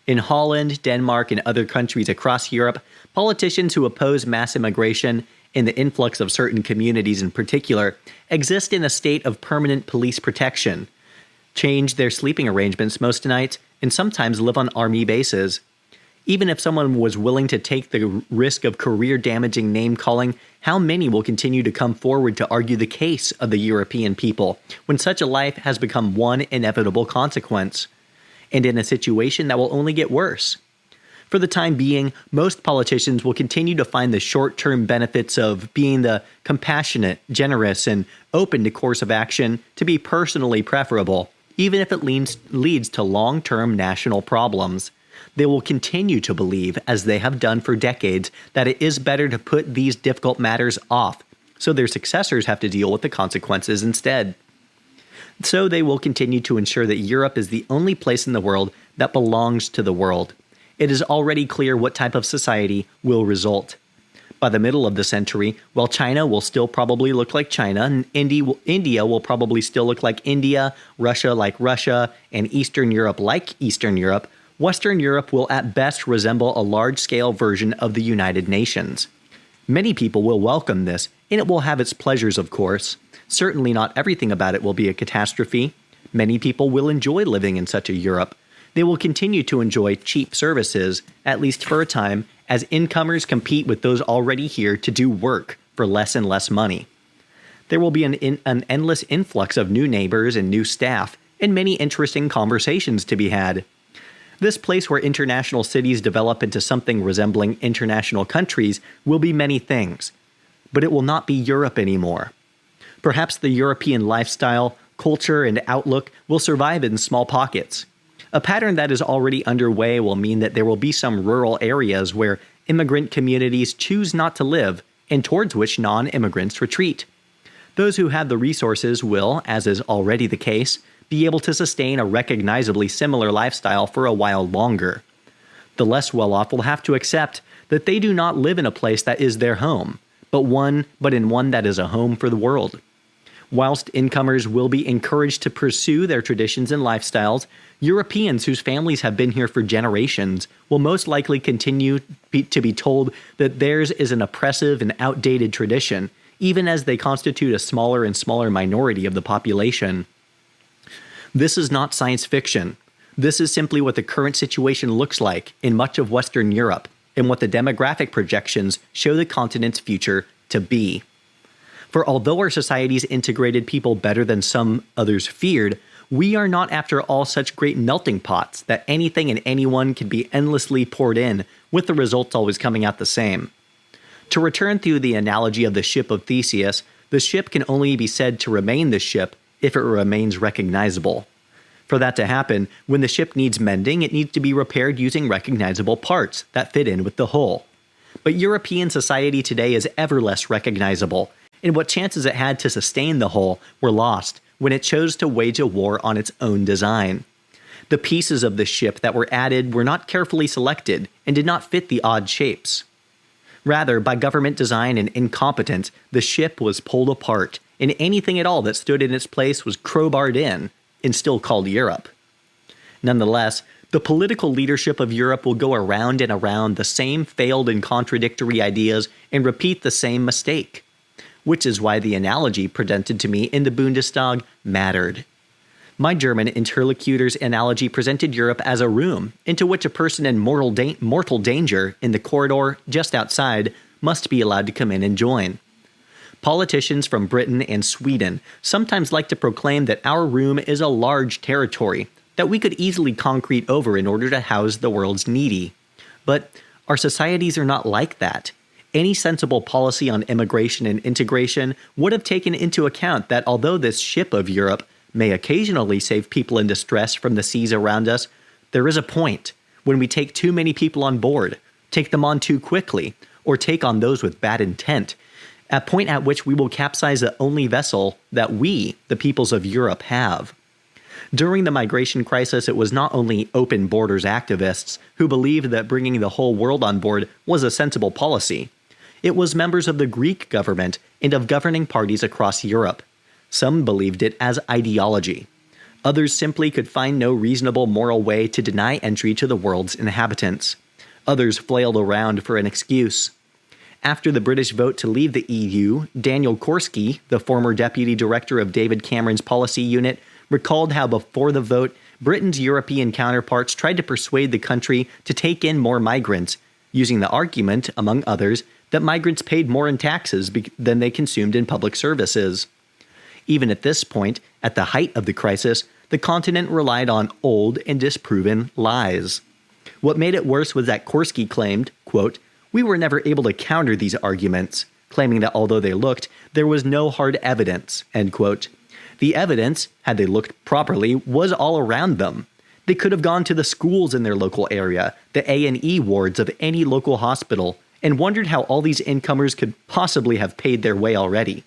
In Holland, Denmark, and other countries across Europe, politicians who oppose mass immigration, and the influx of certain communities in particular, exist in a state of permanent police protection, change their sleeping arrangements most nights, and sometimes live on army bases. Even if someone was willing to take the risk of career-damaging name-calling, how many will continue to come forward to argue the case of the European people when such a life has become one inevitable consequence, and in a situation that will only get worse? For the time being, most politicians will continue to find the short-term benefits of being the compassionate, generous, and open to course of action to be personally preferable, even if it leads to long-term national problems. They will continue to believe, as they have done for decades, that it is better to put these difficult matters off, so their successors have to deal with the consequences instead. So they will continue to ensure that Europe is the only place in the world that belongs to the world. It is already clear what type of society will result. By the middle of the century, while China will still probably look like China, and India will probably still look like India, Russia like Russia, and Eastern Europe like Eastern Europe, Western Europe will at best resemble a large-scale version of the United Nations. Many people will welcome this, and it will have its pleasures, of course. Certainly not everything about it will be a catastrophe. Many people will enjoy living in such a Europe. They will continue to enjoy cheap services, at least for a time, as incomers compete with those already here to do work for less and less money. There will be an endless influx of new neighbors and new staff, and many interesting conversations to be had. This place where international cities develop into something resembling international countries will be many things, but it will not be Europe anymore. Perhaps the European lifestyle, culture, and outlook will survive in small pockets. A pattern that is already underway will mean that there will be some rural areas where immigrant communities choose not to live and towards which non-immigrants retreat. Those who have the resources will, as is already the case, be able to sustain a recognizably similar lifestyle for a while longer. The less well-off will have to accept that they do not live in a place that is their home, but in one that is a home for the world. Whilst incomers will be encouraged to pursue their traditions and lifestyles, Europeans whose families have been here for generations will most likely continue to be told that theirs is an oppressive and outdated tradition, even as they constitute a smaller and smaller minority of the population. This is not science fiction. This is simply what the current situation looks like in much of Western Europe, and what the demographic projections show the continent's future to be. For although our societies integrated people better than some others feared, we are not after all such great melting pots that anything and anyone can be endlessly poured in, with the results always coming out the same. To return to the analogy of the ship of Theseus, the ship can only be said to remain the ship if it remains recognizable. For that to happen, when the ship needs mending, it needs to be repaired using recognizable parts that fit in with the hull. But European society today is ever less recognizable, and what chances it had to sustain the hull were lost when it chose to wage a war on its own design. The pieces of the ship that were added were not carefully selected and did not fit the odd shapes. Rather, by government design and incompetence, the ship was pulled apart, and anything at all that stood in its place was crowbarred in, and still called Europe. Nonetheless, the political leadership of Europe will go around and around the same failed and contradictory ideas and repeat the same mistake. Which is why the analogy presented to me in the Bundestag mattered. My German interlocutor's analogy presented Europe as a room into which a person in mortal danger in the corridor just outside must be allowed to come in and join. Politicians from Britain and Sweden sometimes like to proclaim that our room is a large territory that we could easily concrete over in order to house the world's needy. But our societies are not like that. Any sensible policy on immigration and integration would have taken into account that although this ship of Europe may occasionally save people in distress from the seas around us, there is a point when we take too many people on board, take them on too quickly, or take on those with bad intent, a point at which we will capsize the only vessel that we, the peoples of Europe, have. During the migration crisis, it was not only open borders activists who believed that bringing the whole world on board was a sensible policy. It was members of the Greek government and of governing parties across Europe. Some believed it as ideology. Others simply could find no reasonable moral way to deny entry to the world's inhabitants. Others flailed around for an excuse. After the British vote to leave the EU, Daniel Korski, the former deputy director of David Cameron's policy unit, recalled how before the vote, Britain's European counterparts tried to persuade the country to take in more migrants, using the argument, among others, that migrants paid more in taxes than they consumed in public services. Even at this point, at the height of the crisis, the continent relied on old and disproven lies. What made it worse was that Korski claimed, quote, "We were never able to counter these arguments," claiming that although they looked, there was no hard evidence, end quote. The evidence, had they looked properly, was all around them. They could have gone to the schools in their local area, the A&E wards of any local hospital, and wondered how all these incomers could possibly have paid their way already.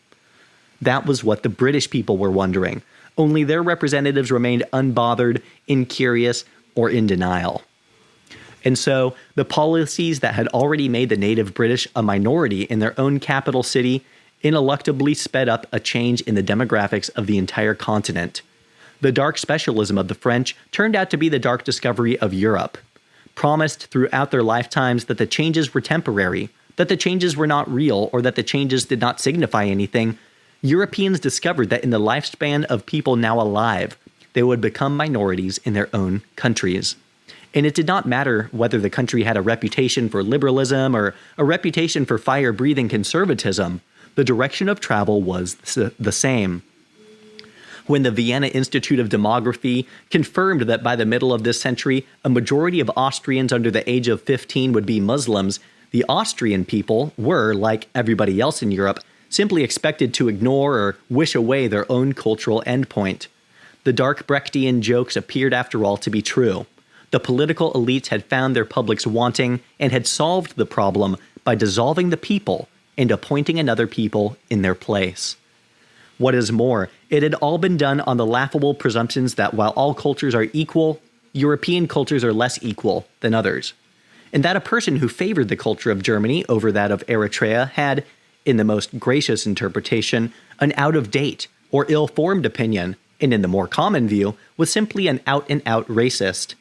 That was what the British people were wondering, only their representatives remained unbothered, incurious, or in denial. And so, the policies that had already made the native British a minority in their own capital city ineluctably sped up a change in the demographics of the entire continent. The dark specialism of the French turned out to be the dark discovery of Europe. Promised throughout their lifetimes that the changes were temporary, that the changes were not real, or that the changes did not signify anything, Europeans discovered that in the lifespan of people now alive, they would become minorities in their own countries. And it did not matter whether the country had a reputation for liberalism or a reputation for fire-breathing conservatism, the direction of travel was the same. When the Vienna Institute of Demography confirmed that by the middle of this century, a majority of Austrians under the age of 15 would be Muslims, the Austrian people were, like everybody else in Europe, simply expected to ignore or wish away their own cultural endpoint. The dark Brechtian jokes appeared after all to be true. The political elites had found their publics wanting and had solved the problem by dissolving the people and appointing another people in their place. What is more, it had all been done on the laughable presumptions that while all cultures are equal, European cultures are less equal than others, and that a person who favored the culture of Germany over that of Eritrea had, in the most gracious interpretation, an out-of-date or ill-formed opinion, and in the more common view, was simply an out-and-out racist.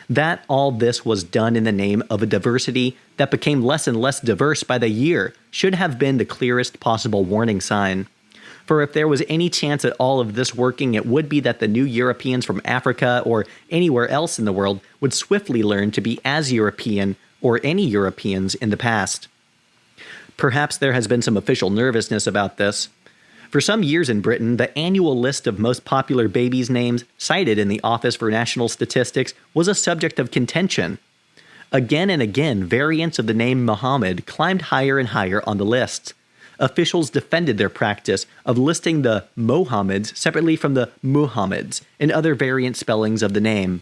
That all this was done in the name of a diversity that became less and less diverse by the year should have been the clearest possible warning sign. For if there was any chance at all of this working, it would be that the new Europeans from Africa or anywhere else in the world would swiftly learn to be as European or any Europeans in the past. Perhaps there has been some official nervousness about this. For some years in Britain, the annual list of most popular babies' names cited in the Office for National Statistics was a subject of contention. Again and again, variants of the name Muhammad climbed higher and higher on the lists. Officials defended their practice of listing the Mohammeds separately from the Muhammads and other variant spellings of the name.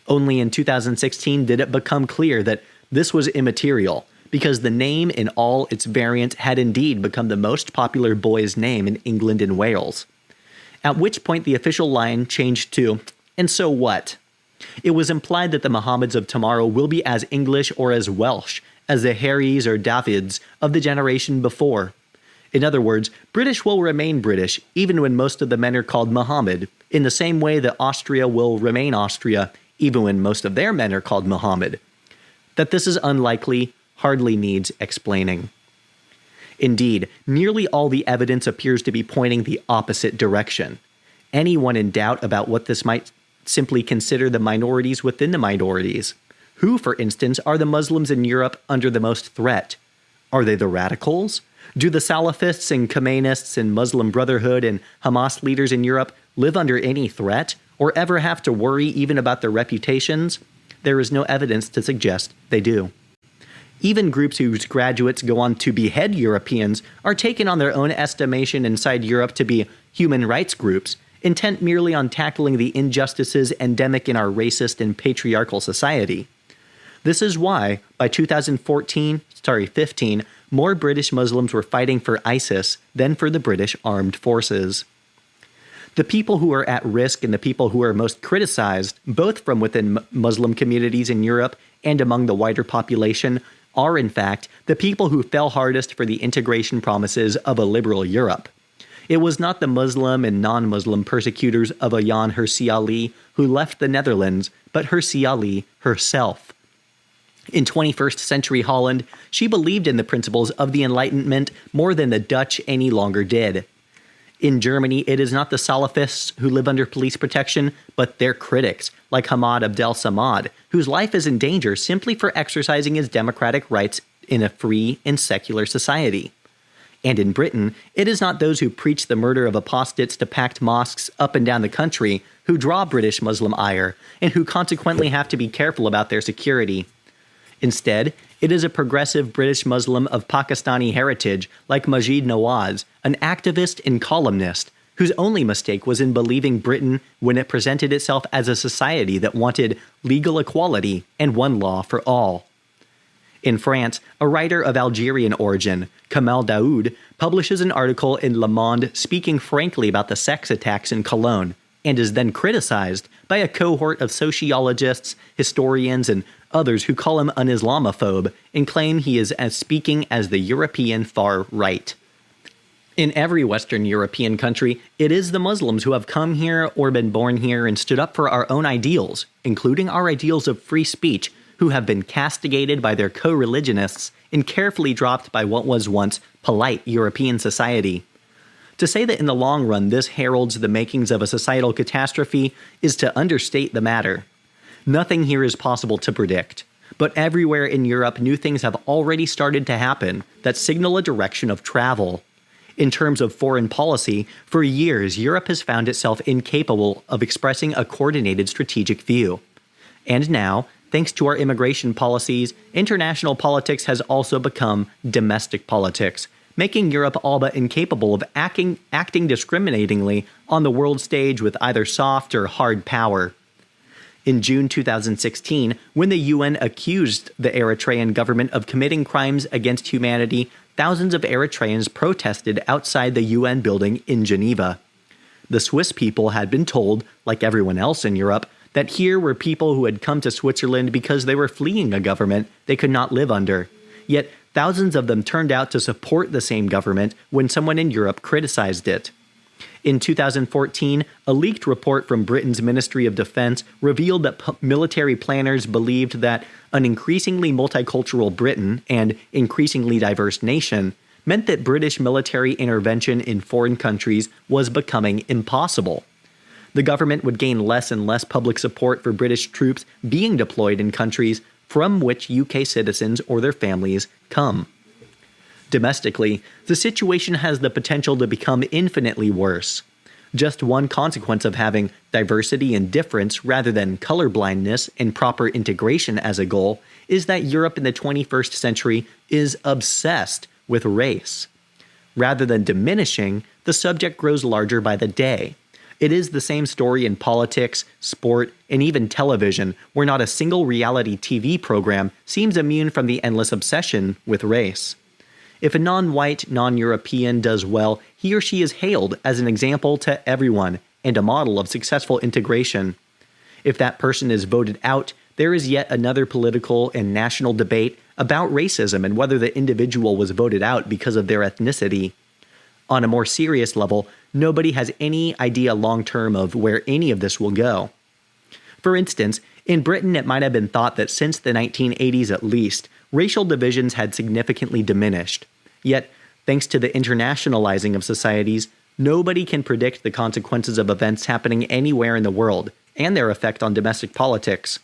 Only in 2016 did it become clear that this was immaterial, because the name in all its variants had indeed become the most popular boy's name in England and Wales. At which point the official line changed to, "And so what?" It was implied that the Mohammeds of tomorrow will be as English or as Welsh as the Harrys or Davids of the generation before. In other words, British will remain British even when most of the men are called Mohammed, in the same way that Austria will remain Austria even when most of their men are called Mohammed. That this is unlikely hardly needs explaining. Indeed, nearly all the evidence appears to be pointing the opposite direction. Anyone in doubt about what this might simply consider the minorities within the minorities. Who, for instance, are the Muslims in Europe under the most threat? Are they the radicals? Do the Salafists and Khomeinists and Muslim Brotherhood and Hamas leaders in Europe live under any threat, or ever have to worry even about their reputations? There is no evidence to suggest they do. Even groups whose graduates go on to behead Europeans are taken on their own estimation inside Europe to be human rights groups, intent merely on tackling the injustices endemic in our racist and patriarchal society. This is why, by 2015, more British Muslims were fighting for ISIS than for the British armed forces. The people who are at risk and the people who are most criticized, both from within Muslim communities in Europe and among the wider population, are in fact the people who fell hardest for the integration promises of a liberal Europe. It was not the Muslim and non-Muslim persecutors of Ayaan Hirsi Ali who left the Netherlands, but Hirsi Ali herself. In 21st century Holland, she believed in the principles of the Enlightenment more than the Dutch any longer did. In Germany, it is not the Salafists who live under police protection, but their critics, like Hamad Abdel Samad, whose life is in danger simply for exercising his democratic rights in a free and secular society. And in Britain, it is not those who preach the murder of apostates to packed mosques up and down the country who draw British Muslim ire, and who consequently have to be careful about their security. Instead, it is a progressive British Muslim of Pakistani heritage like Majid Nawaz, an activist and columnist, whose only mistake was in believing Britain when it presented itself as a society that wanted legal equality and one law for all. In France, a writer of Algerian origin, Kamal Daoud, publishes an article in Le Monde speaking frankly about the sex attacks in Cologne, and is then criticized by a cohort of sociologists, historians, and others who call him an Islamophobe and claim he is as speaking as the European far right. In every Western European country, it is the Muslims who have come here or been born here and stood up for our own ideals, including our ideals of free speech, who have been castigated by their co-religionists and carefully dropped by what was once polite European society. To say that in the long run this heralds the makings of a societal catastrophe is to understate the matter. Nothing here is possible to predict, but everywhere in Europe new things have already started to happen that signal a direction of travel. In terms of foreign policy, for years Europe has found itself incapable of expressing a coordinated strategic view. And now, thanks to our immigration policies, international politics has also become domestic politics, making Europe all but incapable of acting discriminatingly on the world stage with either soft or hard power. In June 2016, when the UN accused the Eritrean government of committing crimes against humanity, thousands of Eritreans protested outside the UN building in Geneva. The Swiss people had been told, like everyone else in Europe, that here were people who had come to Switzerland because they were fleeing a government they could not live under. Yet thousands of them turned out to support the same government when someone in Europe criticized it. In 2014, a leaked report from Britain's Ministry of Defense revealed that military planners believed that an increasingly multicultural Britain and increasingly diverse nation meant that British military intervention in foreign countries was becoming impossible. The government would gain less and less public support for British troops being deployed in countries from which UK citizens or their families come. Domestically, the situation has the potential to become infinitely worse. Just one consequence of having diversity and difference rather than colorblindness and proper integration as a goal is that Europe in the 21st century is obsessed with race. Rather than diminishing, the subject grows larger by the day. It is the same story in politics, sport, and even television, where not a single reality TV program seems immune from the endless obsession with race. If a non-white, non-European does well, he or she is hailed as an example to everyone and a model of successful integration. If that person is voted out, there is yet another political and national debate about racism and whether the individual was voted out because of their ethnicity. On a more serious level, nobody has any idea long-term of where any of this will go. For instance, in Britain it might have been thought that since the 1980s at least, racial divisions had significantly diminished. Yet, thanks to the internationalizing of societies, nobody can predict the consequences of events happening anywhere in the world and their effect on domestic politics.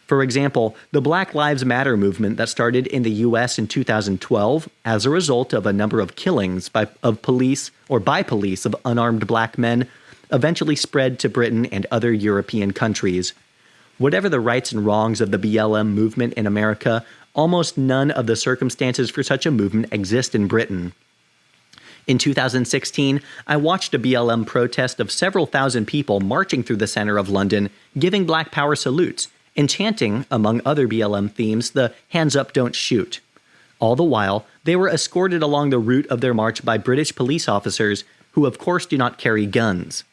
For example, the Black Lives Matter movement that started in the US in 2012 as a result of a number of killings by police of unarmed black men eventually spread to Britain and other European countries. Whatever the rights and wrongs of the BLM movement in America, almost none of the circumstances for such a movement exist in Britain. In 2016, I watched a BLM protest of several thousand people marching through the center of London, giving Black Power salutes, and chanting, among other BLM themes, the "Hands Up, Don't Shoot." All the while, they were escorted along the route of their march by British police officers, who of course do not carry guns.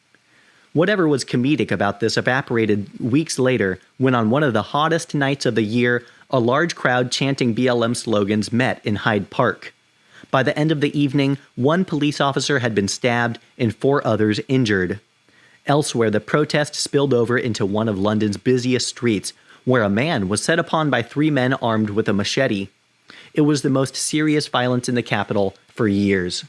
Whatever was comedic about this evaporated weeks later, when on one of the hottest nights of the year, a large crowd chanting BLM slogans met in Hyde Park. By the end of the evening, one police officer had been stabbed and 4 others injured. Elsewhere, the protest spilled over into one of London's busiest streets, where a man was set upon by 3 men armed with a machete. It was the most serious violence in the capital for years.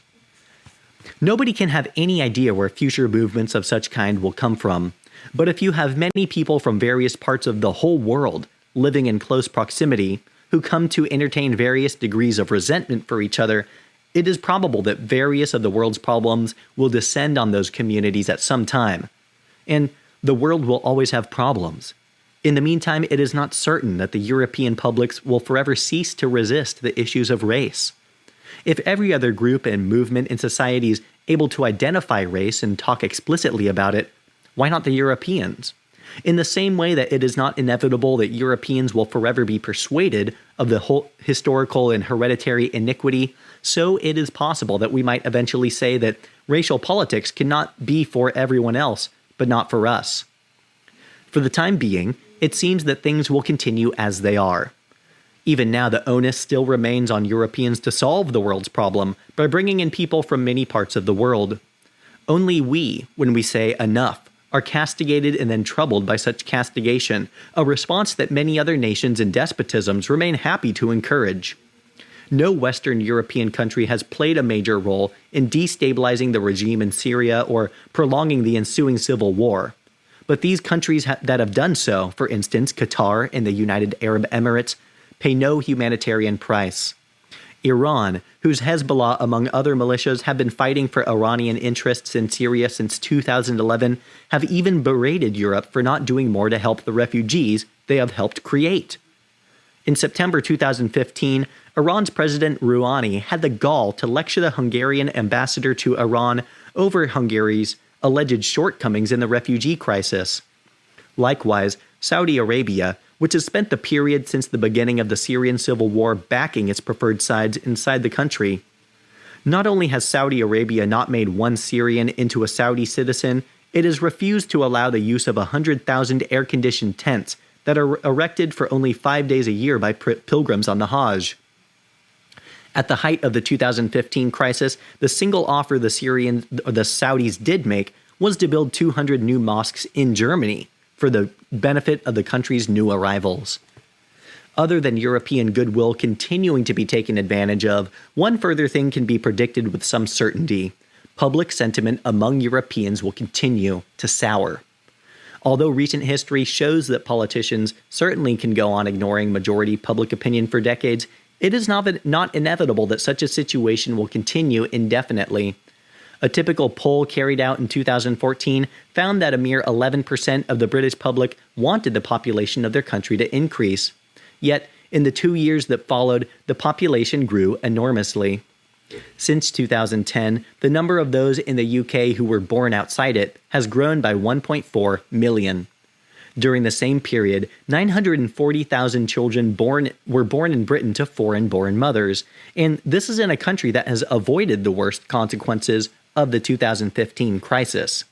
Nobody can have any idea where future movements of such kind will come from, but if you have many people from various parts of the whole world living in close proximity, who come to entertain various degrees of resentment for each other, it is probable that various of the world's problems will descend on those communities at some time. And the world will always have problems. In the meantime, it is not certain that the European publics will forever cease to resist the issues of race. If every other group and movement in society is able to identify race and talk explicitly about it, why not the Europeans? In the same way that it is not inevitable that Europeans will forever be persuaded of the whole historical and hereditary iniquity, so it is possible that we might eventually say that racial politics cannot be for everyone else, but not for us. For the time being, it seems that things will continue as they are. Even now, the onus still remains on Europeans to solve the world's problem by bringing in people from many parts of the world. Only we, when we say enough, are castigated and then troubled by such castigation, a response that many other nations and despotisms remain happy to encourage. No Western European country has played a major role in destabilizing the regime in Syria or prolonging the ensuing civil war. But these countries that have done so, for instance Qatar and the United Arab Emirates, pay no humanitarian price. Iran, whose Hezbollah among other militias have been fighting for Iranian interests in Syria since 2011, have even berated Europe for not doing more to help the refugees they have helped create. In September 2015, Iran's President Rouhani had the gall to lecture the Hungarian ambassador to Iran over Hungary's alleged shortcomings in the refugee crisis. Likewise, Saudi Arabia, which has spent the period since the beginning of the Syrian civil war backing its preferred sides inside the country. Not only has Saudi Arabia not made one Syrian into a Saudi citizen, it has refused to allow the use of 100,000 air-conditioned tents that are erected for only 5 days a year by pilgrims on the Hajj. At the height of the 2015 crisis, the single offer the Saudis did make was to build 200 new mosques in Germany for the benefit of the country's new arrivals. Other than European goodwill continuing to be taken advantage of, one further thing can be predicted with some certainty. Public sentiment among Europeans will continue to sour. Although recent history shows that politicians certainly can go on ignoring majority public opinion for decades, it is not inevitable that such a situation will continue indefinitely. A typical poll carried out in 2014 found that a mere 11% of the British public wanted the population of their country to increase. Yet, in the 2 years that followed, the population grew enormously. Since 2010, the number of those in the UK who were born outside it has grown by 1.4 million. During the same period, 940,000 children were born in Britain to foreign-born mothers, and this is in a country that has avoided the worst consequences of the 2015 crisis.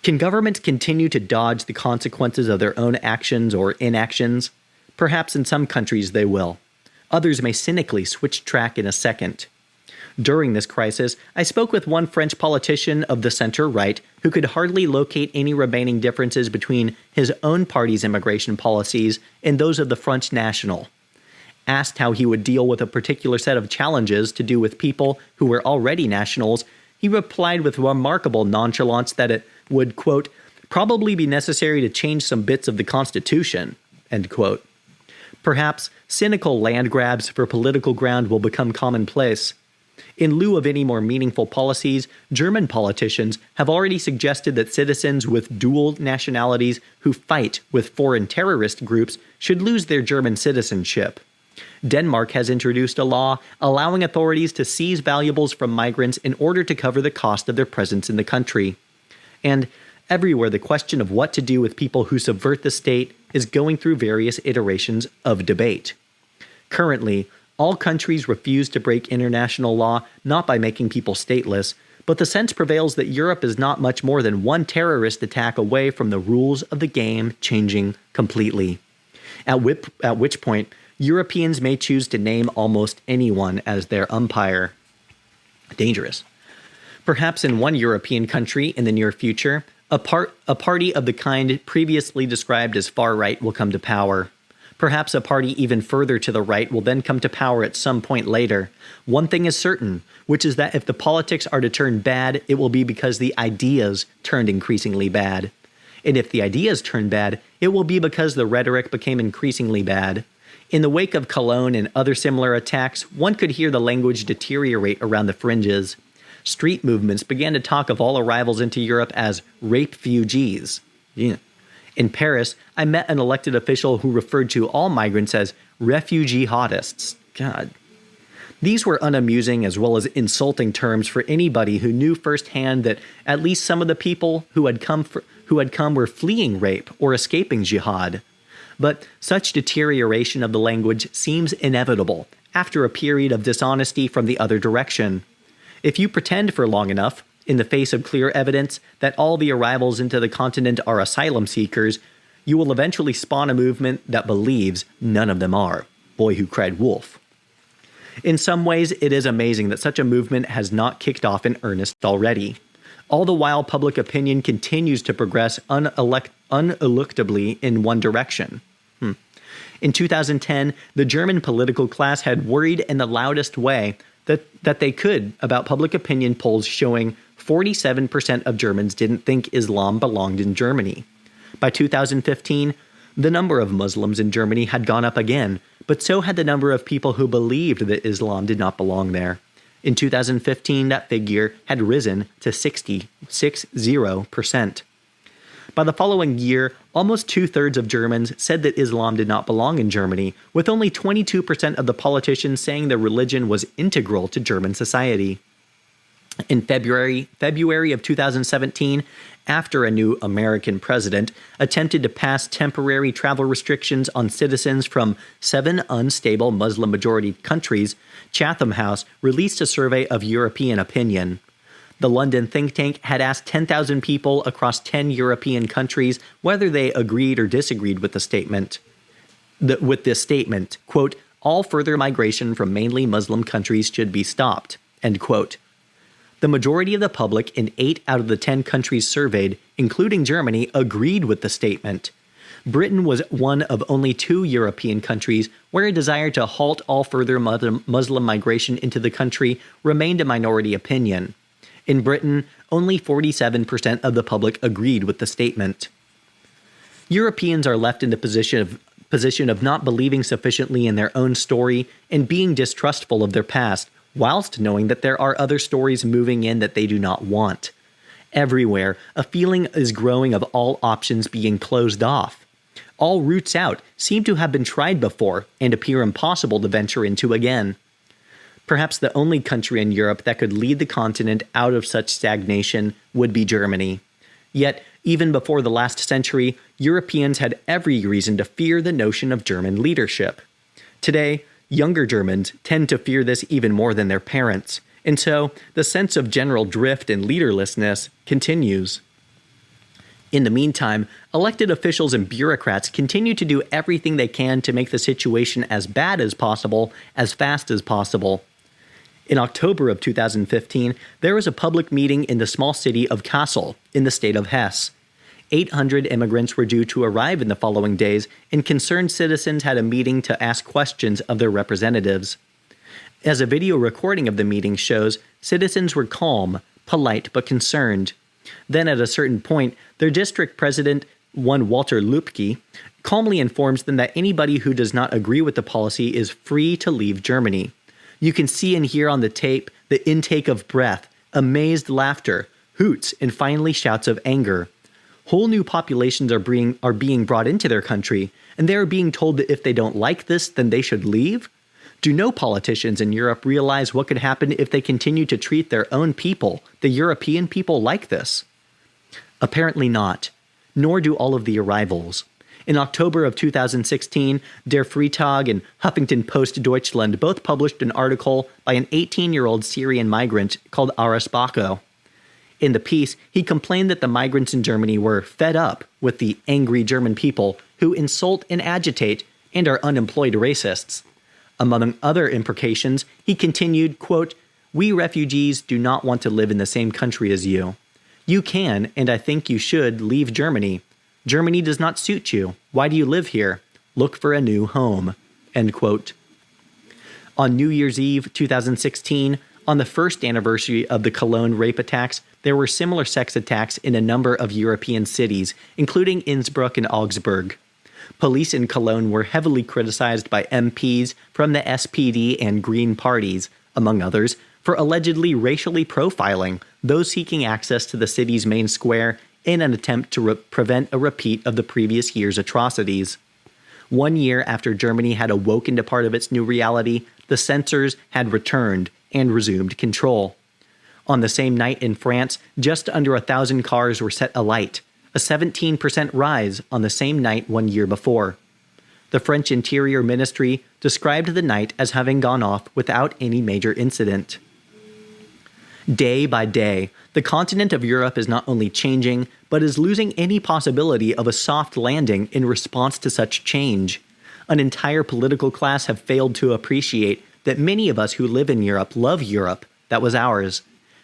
Can governments continue to dodge the consequences of their own actions or inactions? Perhaps in some countries they will. Others may cynically switch track in a second. During this crisis, I spoke with one French politician of the center-right who could hardly locate any remaining differences between his own party's immigration policies and those of the Front National. Asked how he would deal with a particular set of challenges to do with people who were already nationals, he replied with remarkable nonchalance that it would, quote, probably be necessary to change some bits of the Constitution, end quote. Perhaps cynical land grabs for political ground will become commonplace. In lieu of any more meaningful policies, German politicians have already suggested that citizens with dual nationalities who fight with foreign terrorist groups should lose their German citizenship. Denmark has introduced a law allowing authorities to seize valuables from migrants in order to cover the cost of their presence in the country. And everywhere the question of what to do with people who subvert the state is going through various iterations of debate. Currently, all countries refuse to break international law not by making people stateless, but the sense prevails that Europe is not much more than one terrorist attack away from the rules of the game changing completely. At which point, Europeans may choose to name almost anyone as their umpire. Dangerous. Perhaps in one European country in the near future, a party of the kind previously described as far-right will come to power. Perhaps a party even further to the right will then come to power at some point later. One thing is certain, which is that if the politics are to turn bad, it will be because the ideas turned increasingly bad. And if the ideas turn bad, it will be because the rhetoric became increasingly bad. In the wake of Cologne and other similar attacks, one could hear the language deteriorate around the fringes. Street movements began to talk of all arrivals into Europe as rape-fugees. Yeah. In Paris, I met an elected official who referred to all migrants as refugee jihadists. God. These were unamusing as well as insulting terms for anybody who knew firsthand that at least some of the people who had come were fleeing rape or escaping jihad. But such deterioration of the language seems inevitable after a period of dishonesty from the other direction. If you pretend for long enough, in the face of clear evidence that all the arrivals into the continent are asylum seekers, you will eventually spawn a movement that believes none of them are. Boy who cried wolf. In some ways, it is amazing that such a movement has not kicked off in earnest already. All the while, public opinion continues to progress uneluctably in one direction. In 2010, the German political class had worried in the loudest way that they could about public opinion polls showing 47% of Germans didn't think Islam belonged in Germany. By 2015, the number of Muslims in Germany had gone up again, but so had the number of people who believed that Islam did not belong there. In 2015, that figure had risen to 60%. By the following year, almost two-thirds of Germans said that Islam did not belong in Germany, with only 22% of the politicians saying the religion was integral to German society. In February of 2017, after a new American president attempted to pass temporary travel restrictions on citizens from 7 unstable Muslim-majority countries, Chatham House released a survey of European opinion. The London think tank had asked 10,000 people across 10 European countries whether they agreed or disagreed with this statement, quote, "All further migration from mainly Muslim countries should be stopped," end quote. The majority of the public in 8 out of the 10 countries surveyed, including Germany, agreed with the statement. Britain was one of only 2 European countries where a desire to halt all further Muslim migration into the country remained a minority opinion. In Britain, only 47% of the public agreed with the statement. Europeans are left in the position of not believing sufficiently in their own story and being distrustful of their past, whilst knowing that there are other stories moving in that they do not want. Everywhere, a feeling is growing of all options being closed off. All routes out seem to have been tried before and appear impossible to venture into again. Perhaps the only country in Europe that could lead the continent out of such stagnation would be Germany. Yet, even before the last century, Europeans had every reason to fear the notion of German leadership. Today, younger Germans tend to fear this even more than their parents, and so the sense of general drift and leaderlessness continues. In the meantime, elected officials and bureaucrats continue to do everything they can to make the situation as bad as possible, as fast as possible. In October of 2015, there was a public meeting in the small city of Kassel, in the state of Hesse. 800 immigrants were due to arrive in the following days, and concerned citizens had a meeting to ask questions of their representatives. As a video recording of the meeting shows, citizens were calm, polite, but concerned. Then at a certain point, their district president, one Walter Lübke, calmly informs them that anybody who does not agree with the policy is free to leave Germany. You can see and hear on the tape the intake of breath, amazed laughter, hoots, and finally shouts of anger. Whole new populations are being brought into their country, and they are being told that if they don't like this, then they should leave? Do no politicians in Europe realize what could happen if they continue to treat their own people, the European people, like this? Apparently not, nor do all of the arrivals. In October of 2016, Der Freitag and Huffington Post Deutschland both published an article by an 18-year-old Syrian migrant called Aras Bako. In the piece, he complained that the migrants in Germany were fed up with the angry German people who insult and agitate and are unemployed racists. Among other imprecations, he continued, quote, "We refugees do not want to live in the same country as you. You can, and I think you should, leave Germany. Germany does not suit you. Why do you live here? Look for a new home." End quote. On New Year's Eve 2016, on the first anniversary of the Cologne rape attacks, there were similar sex attacks in a number of European cities, including Innsbruck and Augsburg. Police in Cologne were heavily criticized by MPs from the SPD and Green parties, among others, for allegedly racially profiling those seeking access to the city's main square in an attempt to prevent a repeat of the previous year's atrocities. 1 year after Germany had awoken to part of its new reality, the censors had returned and resumed control. On the same night in France, just under 1,000 cars were set alight, a 17% rise on the same night 1 year before. The French Interior Ministry described the night as having gone off without any major incident. Day by day, the continent of Europe is not only changing, but is losing any possibility of a soft landing in response to such change. An entire political class have failed to appreciate that many of us who live in Europe love Europe that was ours.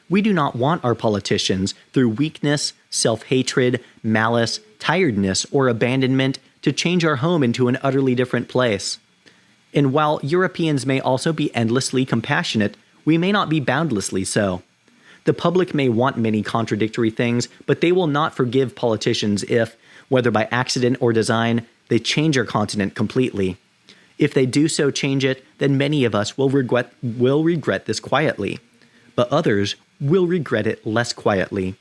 We do not want our politicians, through weakness, self-hatred, malice, tiredness, or abandonment, to change our home into an utterly different place. And while Europeans may also be endlessly compassionate, we may not be boundlessly so. The public may want many contradictory things, but they will not forgive politicians if, whether by accident or design, they change our continent completely. If they do so change it, then many of us will regret this quietly. But others will regret it less quietly.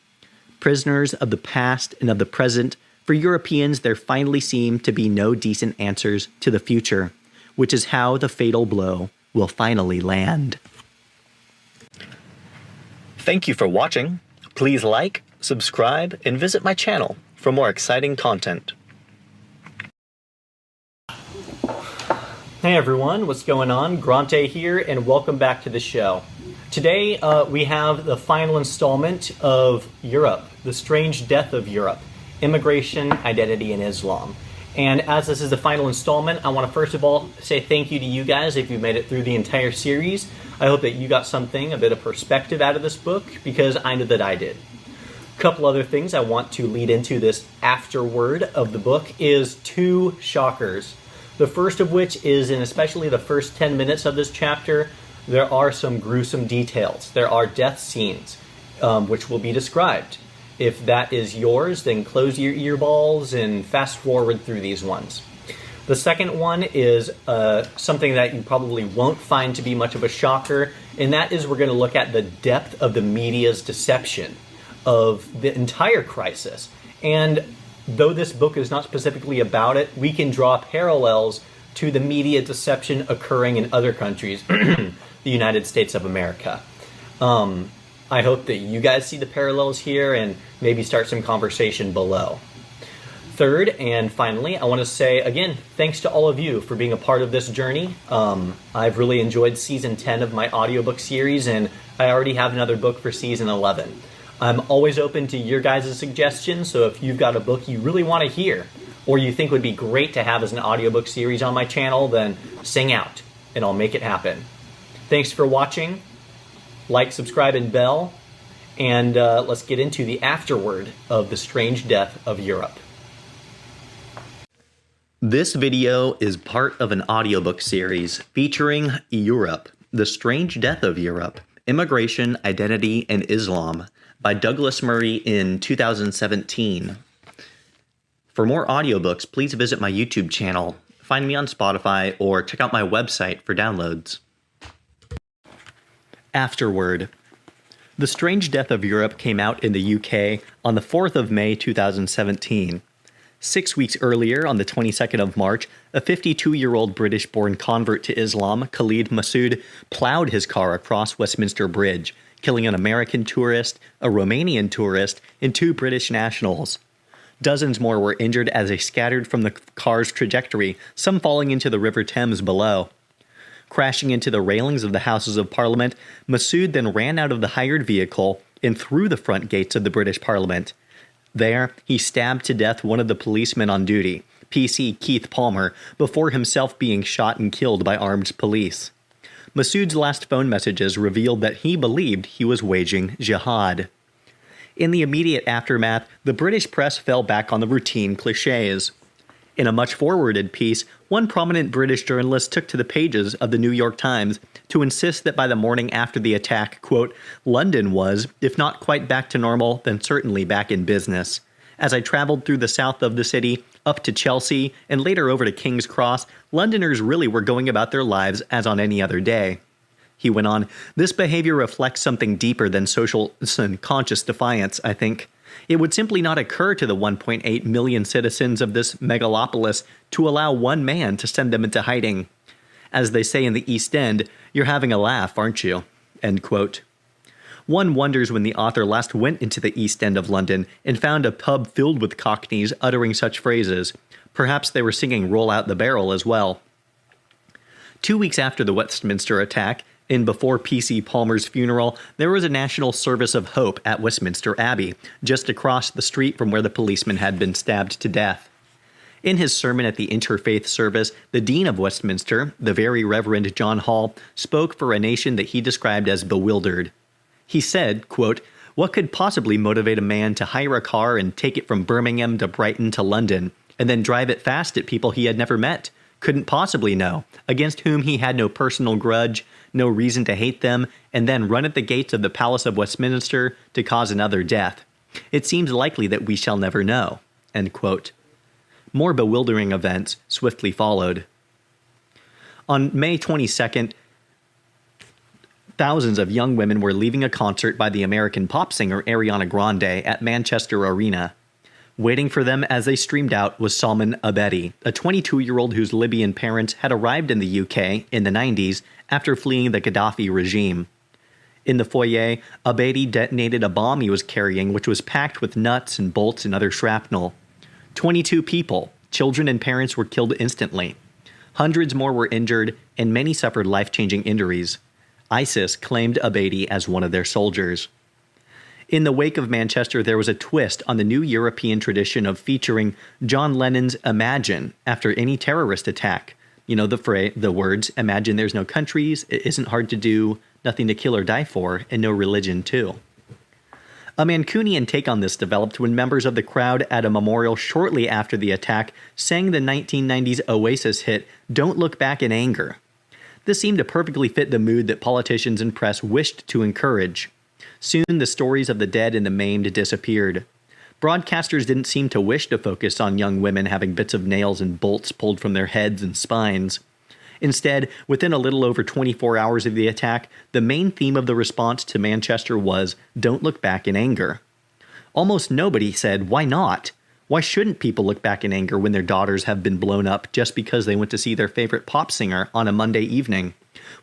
Prisoners of the past and of the present, for Europeans there finally seem to be no decent answers to the future, which is how the fatal blow will finally land. Thank you for watching. Please like, subscribe, and visit my channel for more exciting content. Hey everyone, what's going on? Grante here, and welcome back to the show. Today we have the final installment of Europe, The Strange Death of Europe, Immigration, Identity, and Islam. And as this is the final installment, I want to first of all say thank you to you guys if you made it through the entire series. I hope that you got something, a bit of perspective out of this book, because I know that I did. A couple other things I want to lead into this afterword of the book is two shockers. The first of which is, in especially the first 10 minutes of this chapter, there are some gruesome details. There are death scenes, which will be described. If that is yours, then close your earballs and fast forward through these ones. The second one is something that you probably won't find to be much of a shocker, and that is we're going to look at the depth of the media's deception of the entire crisis. And though this book is not specifically about it, we can draw parallels to the media deception occurring in other countries, the United States of America. I hope that you guys see the parallels here and maybe start some conversation below. Third, and finally, I want to say, again, thanks to all of you for being a part of this journey. I've really enjoyed Season 10 of my audiobook series, and I already have another book for Season 11. I'm always open to your guys' suggestions, so if you've got a book you really want to hear, or you think would be great to have as an audiobook series on my channel, then sing out, and I'll make it happen. Thanks for watching. Like, subscribe, and bell, and let's get into the afterword of The Strange Death of Europe. This video is part of an audiobook series featuring Europe, The Strange Death of Europe, Immigration, Identity, and Islam by Douglas Murray in 2017. For more audiobooks, please visit my YouTube channel, find me on Spotify, or check out my website for downloads. Afterword. The Strange Death of Europe came out in the UK on the 4th of May 2017. 6 weeks earlier, on the 22nd of March, a 52-year-old British-born convert to Islam, Khalid Masood, plowed his car across Westminster Bridge, killing an American tourist, a Romanian tourist, and 2 British nationals. Dozens more were injured as they scattered from the car's trajectory, some falling into the River Thames below. Crashing into the railings of the Houses of Parliament, Masood then ran out of the hired vehicle and through the front gates of the British Parliament. There, he stabbed to death one of the policemen on duty, PC Keith Palmer, before himself being shot and killed by armed police. Masood's last phone messages revealed that he believed he was waging jihad. In the immediate aftermath, the British press fell back on the routine clichés. In a much forwarded piece, one prominent British journalist took to the pages of the New York Times to insist that by the morning after the attack, quote, London was, if not quite back to normal, then certainly back in business. As I traveled through the south of the city, up to Chelsea, and later over to King's Cross, Londoners really were going about their lives as on any other day. He went on, this behavior reflects something deeper than social conscious defiance, I think. It would simply not occur to the 1.8 million citizens of this megalopolis to allow one man to send them into hiding. As they say in the East End, you're having a laugh, aren't you? End quote. One wonders when the author last went into the East End of London and found a pub filled with cockneys uttering such phrases. Perhaps they were singing Roll Out the Barrel as well. 2 weeks after the Westminster attack, and before PC Palmer's funeral, there was a national service of hope at Westminster Abbey, just across the street from where the policeman had been stabbed to death. In his sermon at the interfaith service, the Dean of Westminster, the Very Reverend John Hall, spoke for a nation that he described as bewildered. He said, quote, what could possibly motivate a man to hire a car and take it from Birmingham to Brighton to London, and then drive it fast at people he had never met, couldn't possibly know, against whom he had no personal grudge, no reason to hate them, and then run at the gates of the Palace of Westminster to cause another death? It seems likely that we shall never know. End quote. More bewildering events swiftly followed. On May 22nd, thousands of young women were leaving a concert by the American pop singer Ariana Grande at Manchester Arena. Waiting for them as they streamed out was Salman Abedi, a 22-year-old whose Libyan parents had arrived in the UK in the 90s after fleeing the Gaddafi regime. In the foyer, Abedi detonated a bomb he was carrying, which was packed with nuts and bolts and other shrapnel. 22 people, children and parents, were killed instantly. Hundreds more were injured, and many suffered life-changing injuries. ISIS claimed Abedi as one of their soldiers. In the wake of Manchester, there was a twist on the new European tradition of featuring John Lennon's Imagine after any terrorist attack. You know, the words, imagine there's no countries, it isn't hard to do, nothing to kill or die for, and no religion too. A Mancunian take on this developed when members of the crowd at a memorial shortly after the attack sang the 1990s Oasis hit Don't Look Back in Anger. This seemed to perfectly fit the mood that politicians and press wished to encourage. Soon the stories of the dead and the maimed disappeared. Broadcasters didn't seem to wish to focus on young women having bits of nails and bolts pulled from their heads and spines. Instead, within a little over 24 hours of the attack, the main theme of the response to Manchester was, "Don't look back in anger." Almost nobody said, why not? Why shouldn't people look back in anger when their daughters have been blown up just because they went to see their favorite pop singer on a Monday evening?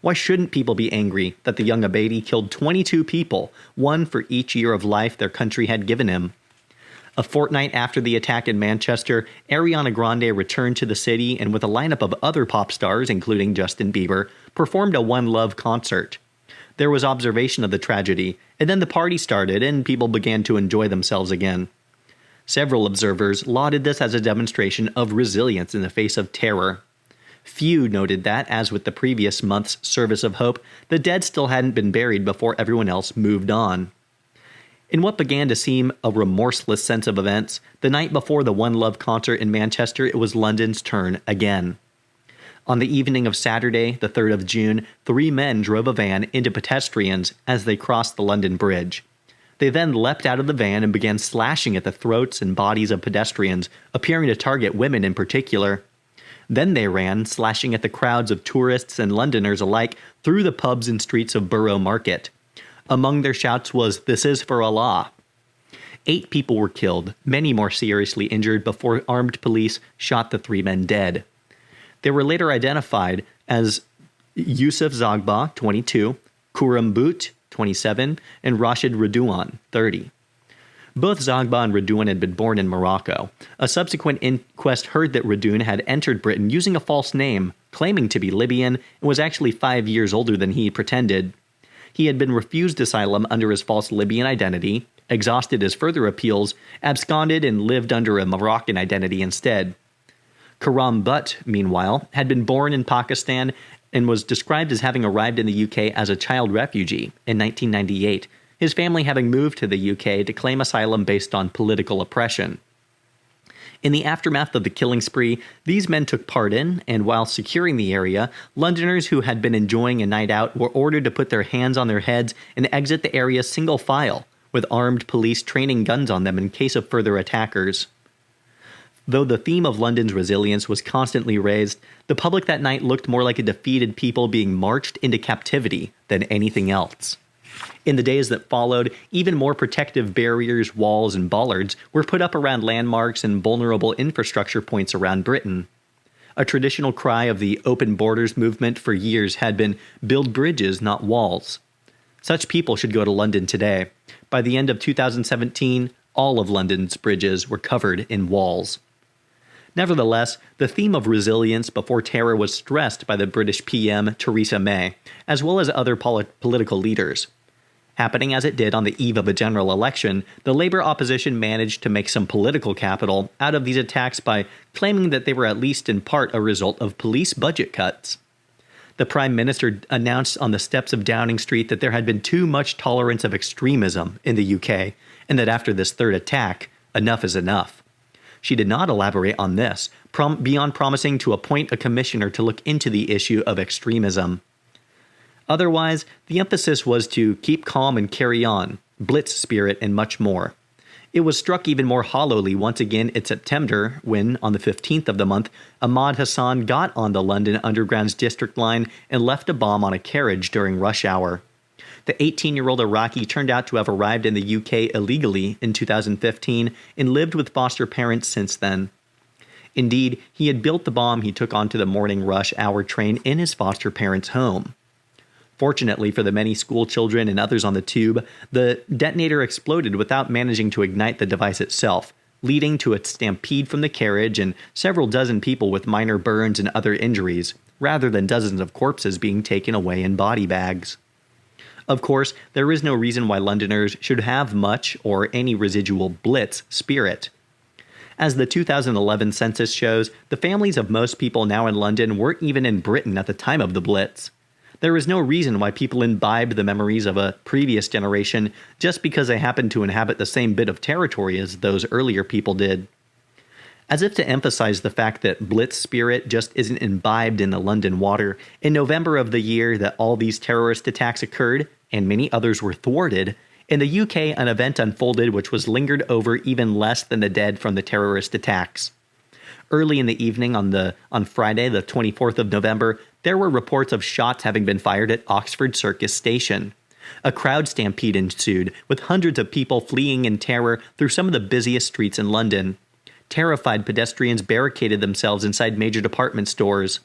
Why shouldn't people be angry that the young Abedi killed 22 people, one for each year of life their country had given him? A fortnight after the attack in Manchester, Ariana Grande returned to the city and with a lineup of other pop stars, including Justin Bieber, performed a One Love concert. There was observation of the tragedy, and then the party started and people began to enjoy themselves again. Several observers lauded this as a demonstration of resilience in the face of terror. Few noted that, as with the previous month's Service of Hope, the dead still hadn't been buried before everyone else moved on. In what began to seem a remorseless sense of events, the night before the One Love concert in Manchester, it was London's turn again. On the evening of Saturday, the 3rd of June, 3 men drove a van into pedestrians as they crossed the London Bridge. They then leapt out of the van and began slashing at the throats and bodies of pedestrians, appearing to target women in particular. Then they ran, slashing at the crowds of tourists and Londoners alike through the pubs and streets of Borough Market. Among their shouts was, "This is for Allah." 8 people were killed, many more seriously injured before armed police shot the 3 men dead. They were later identified as Yusuf Zagba, 22, Kuram Boot, 27, and Rashid Radouan, 30. Both Zagba and Radouan had been born in Morocco. A subsequent inquest heard that Radouan had entered Britain using a false name, claiming to be Libyan, and was actually 5 years older than he pretended. He had been refused asylum under his false Libyan identity, exhausted his further appeals, absconded, and lived under a Moroccan identity instead. Karam Butt, meanwhile, had been born in Pakistan and was described as having arrived in the UK as a child refugee in 1998, his family having moved to the UK to claim asylum based on political oppression. In the aftermath of the killing spree, these men took part in, and while securing the area, Londoners who had been enjoying a night out were ordered to put their hands on their heads and exit the area single file, with armed police training guns on them in case of further attackers. Though the theme of London's resilience was constantly raised, the public that night looked more like a defeated people being marched into captivity than anything else. In the days that followed, even more protective barriers, walls, and bollards were put up around landmarks and vulnerable infrastructure points around Britain. A traditional cry of the open borders movement for years had been, "Build bridges, not walls." Such people should go to London today. By the end of 2017, all of London's bridges were covered in walls. Nevertheless, the theme of resilience before terror was stressed by the British PM Theresa May, as well as other political leaders. Happening as it did on the eve of a general election, the Labour opposition managed to make some political capital out of these attacks by claiming that they were at least in part a result of police budget cuts. The Prime Minister announced on the steps of Downing Street that there had been too much tolerance of extremism in the UK, and that after this third attack, enough is enough. She did not elaborate on this, beyond promising to appoint a commissioner to look into the issue of extremism. Otherwise, the emphasis was to keep calm and carry on, blitz spirit, and much more. It was struck even more hollowly once again in September when, on the 15th of the month, Ahmad Hassan got on the London Underground's district line and left a bomb on a carriage during rush hour. The 18-year-old Iraqi turned out to have arrived in the UK illegally in 2015 and lived with foster parents since then. Indeed, he had built the bomb he took onto the morning rush hour train in his foster parents' home. Fortunately for the many school children and others on the tube, the detonator exploded without managing to ignite the device itself, leading to a stampede from the carriage and several dozen people with minor burns and other injuries, rather than dozens of corpses being taken away in body bags. Of course, there is no reason why Londoners should have much or any residual Blitz spirit. As the 2011 census shows, the families of most people now in London weren't even in Britain at the time of the Blitz. There is no reason why people imbibed the memories of a previous generation just because they happened to inhabit the same bit of territory as those earlier people did. As if to emphasize the fact that Blitz spirit just isn't imbibed in the London water, in November of the year that all these terrorist attacks occurred, and many others were thwarted, in the UK an event unfolded which was lingered over even less than the dead from the terrorist attacks. Early in the evening on Friday, the 24th of November, there were reports of shots having been fired at Oxford Circus Station. A crowd stampede ensued, with hundreds of people fleeing in terror through some of the busiest streets in London. Terrified pedestrians barricaded themselves inside major department stores.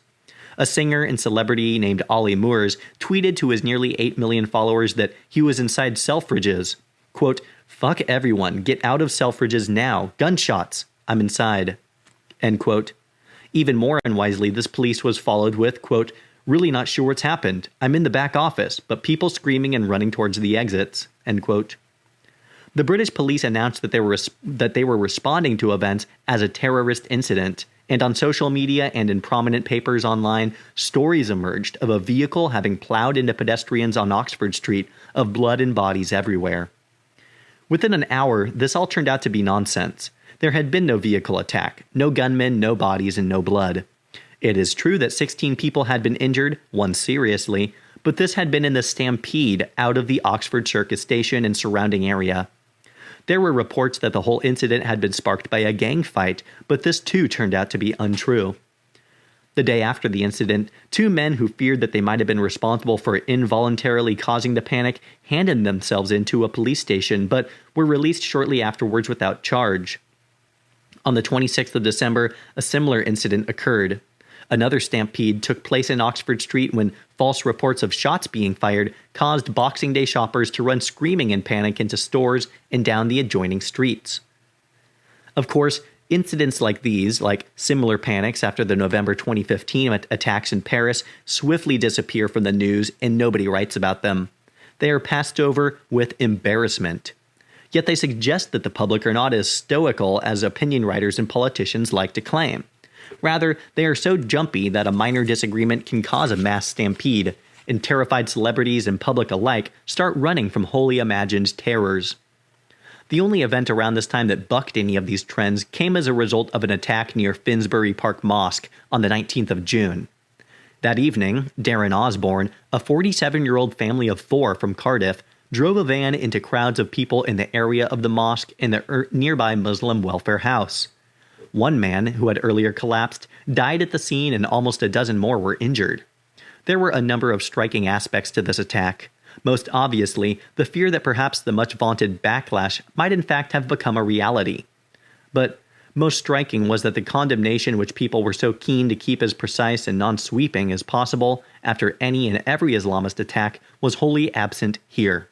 A singer and celebrity named Ollie Moores tweeted to his nearly 8 million followers that he was inside Selfridges. Quote, "Fuck everyone, get out of Selfridges now, gunshots, I'm inside." End quote. Even more unwisely, this police was followed with, quote, "Really not sure what's happened. I'm in the back office, but people screaming and running towards the exits." End quote. The British police announced that they were responding to events as a terrorist incident, and on social media and in prominent papers online, stories emerged of a vehicle having plowed into pedestrians on Oxford Street, of blood and bodies everywhere. Within an hour, this all turned out to be nonsense. There had been no vehicle attack, no gunmen, no bodies, and no blood. It is true that 16 people had been injured, one seriously, but this had been in the stampede out of the Oxford Circus Station and surrounding area. There were reports that the whole incident had been sparked by a gang fight, but this too turned out to be untrue. The day after the incident, two men who feared that they might have been responsible for involuntarily causing the panic handed themselves into a police station, but were released shortly afterwards without charge. On the 26th of December, a similar incident occurred. Another stampede took place in Oxford Street when false reports of shots being fired caused Boxing Day shoppers to run screaming in panic into stores and down the adjoining streets. Of course, incidents like these, like similar panics after the November 2015 attacks in Paris, swiftly disappear from the news and nobody writes about them. They are passed over with embarrassment. Yet they suggest that the public are not as stoical as opinion writers and politicians like to claim. Rather, they are so jumpy that a minor disagreement can cause a mass stampede, and terrified celebrities and public alike start running from wholly imagined terrors. The only event around this time that bucked any of these trends came as a result of an attack near Finsbury Park Mosque on the 19th of June. That evening, Darren Osborne, a 47-year-old family of 4 from Cardiff, drove a van into crowds of people in the area of the mosque and the nearby Muslim welfare house. One man, who had earlier collapsed, died at the scene and almost a dozen more were injured. There were a number of striking aspects to this attack. Most obviously, the fear that perhaps the much-vaunted backlash might in fact have become a reality. But most striking was that the condemnation which people were so keen to keep as precise and non-sweeping as possible after any and every Islamist attack was wholly absent here.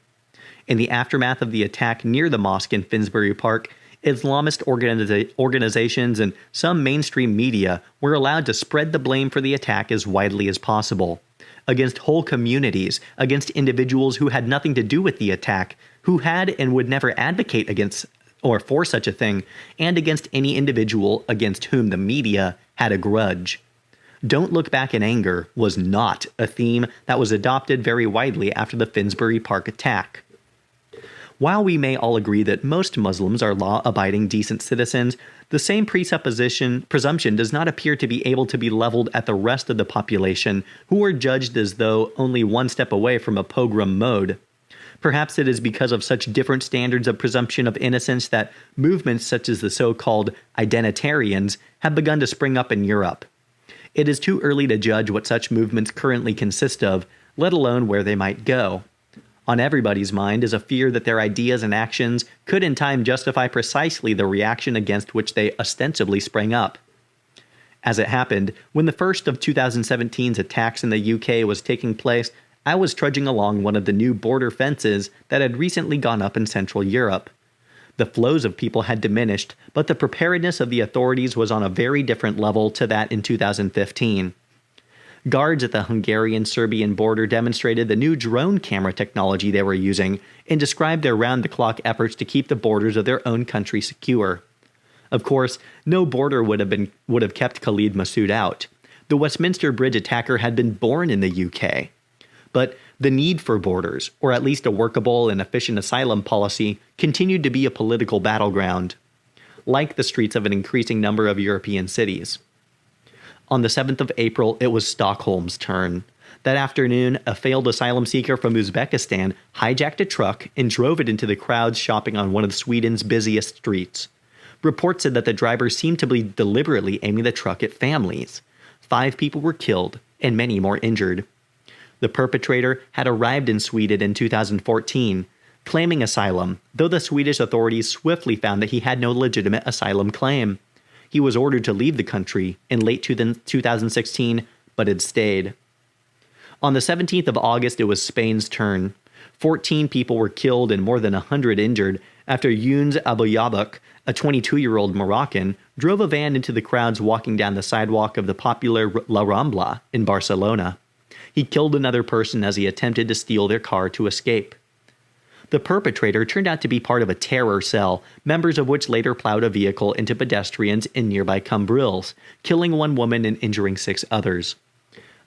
In the aftermath of the attack near the mosque in Finsbury Park, Islamist organizations and some mainstream media were allowed to spread the blame for the attack as widely as possible. Against whole communities, against individuals who had nothing to do with the attack, who had and would never advocate against or for such a thing, and against any individual against whom the media had a grudge. Don't look back in anger was not a theme that was adopted very widely after the Finsbury Park attack. While we may all agree that most Muslims are law-abiding decent citizens, the same presumption does not appear to be able to be leveled at the rest of the population, who are judged as though only one step away from a pogrom mode. Perhaps it is because of such different standards of presumption of innocence that movements such as the so-called identitarians have begun to spring up in Europe. It is too early to judge what such movements currently consist of, let alone where they might go. On everybody's mind is a fear that their ideas and actions could in time justify precisely the reaction against which they ostensibly sprang up. As it happened, when the first of 2017's attacks in the UK was taking place, I was trudging along one of the new border fences that had recently gone up in Central Europe. The flows of people had diminished, but the preparedness of the authorities was on a very different level to that in 2015. Guards at the Hungarian-Serbian border demonstrated the new drone camera technology they were using and described their round-the-clock efforts to keep the borders of their own country secure. Of course, no border would have kept Khalid Massoud out. The Westminster Bridge attacker had been born in the UK. But the need for borders, or at least a workable and efficient asylum policy, continued to be a political battleground, like the streets of an increasing number of European cities. On the 7th of April, it was Stockholm's turn. That afternoon, a failed asylum seeker from Uzbekistan hijacked a truck and drove it into the crowds shopping on one of Sweden's busiest streets. Reports said that the driver seemed to be deliberately aiming the truck at families. 5 people were killed, and many more injured. The perpetrator had arrived in Sweden in 2014, claiming asylum, though the Swedish authorities swiftly found that he had no legitimate asylum claim. He was ordered to leave the country in late 2016, but had stayed. On the 17th of August, it was Spain's turn. 14 people were killed and more than 100 injured after Younes Abouyabak, a 22-year-old Moroccan, drove a van into the crowds walking down the sidewalk of the popular La Rambla in Barcelona. He killed another person as he attempted to steal their car to escape. The perpetrator turned out to be part of a terror cell, members of which later plowed a vehicle into pedestrians in nearby Cambrils, killing 1 woman and injuring 6 others.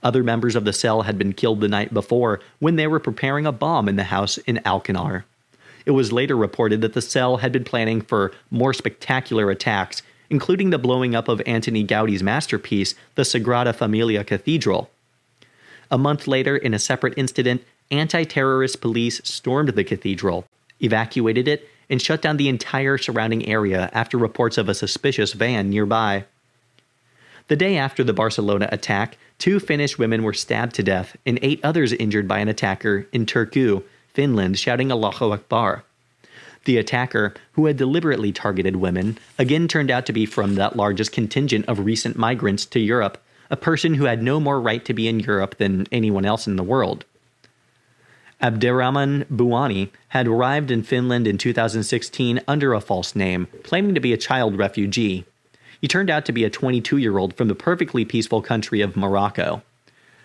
Other members of the cell had been killed the night before when they were preparing a bomb in the house in Alcanar. It was later reported that the cell had been planning for more spectacular attacks, including the blowing up of Antoni Gaudi's masterpiece, the Sagrada Familia Cathedral. A month later, in a separate incident, anti-terrorist police stormed the cathedral, evacuated it, and shut down the entire surrounding area after reports of a suspicious van nearby. The day after the Barcelona attack, 2 Finnish women were stabbed to death and 8 others injured by an attacker in Turku, Finland, shouting Allahu Akbar. The attacker, who had deliberately targeted women, again turned out to be from that largest contingent of recent migrants to Europe, a person who had no more right to be in Europe than anyone else in the world. Abderrahman Bouani had arrived in Finland in 2016 under a false name, claiming to be a child refugee. He turned out to be a 22-year-old from the perfectly peaceful country of Morocco.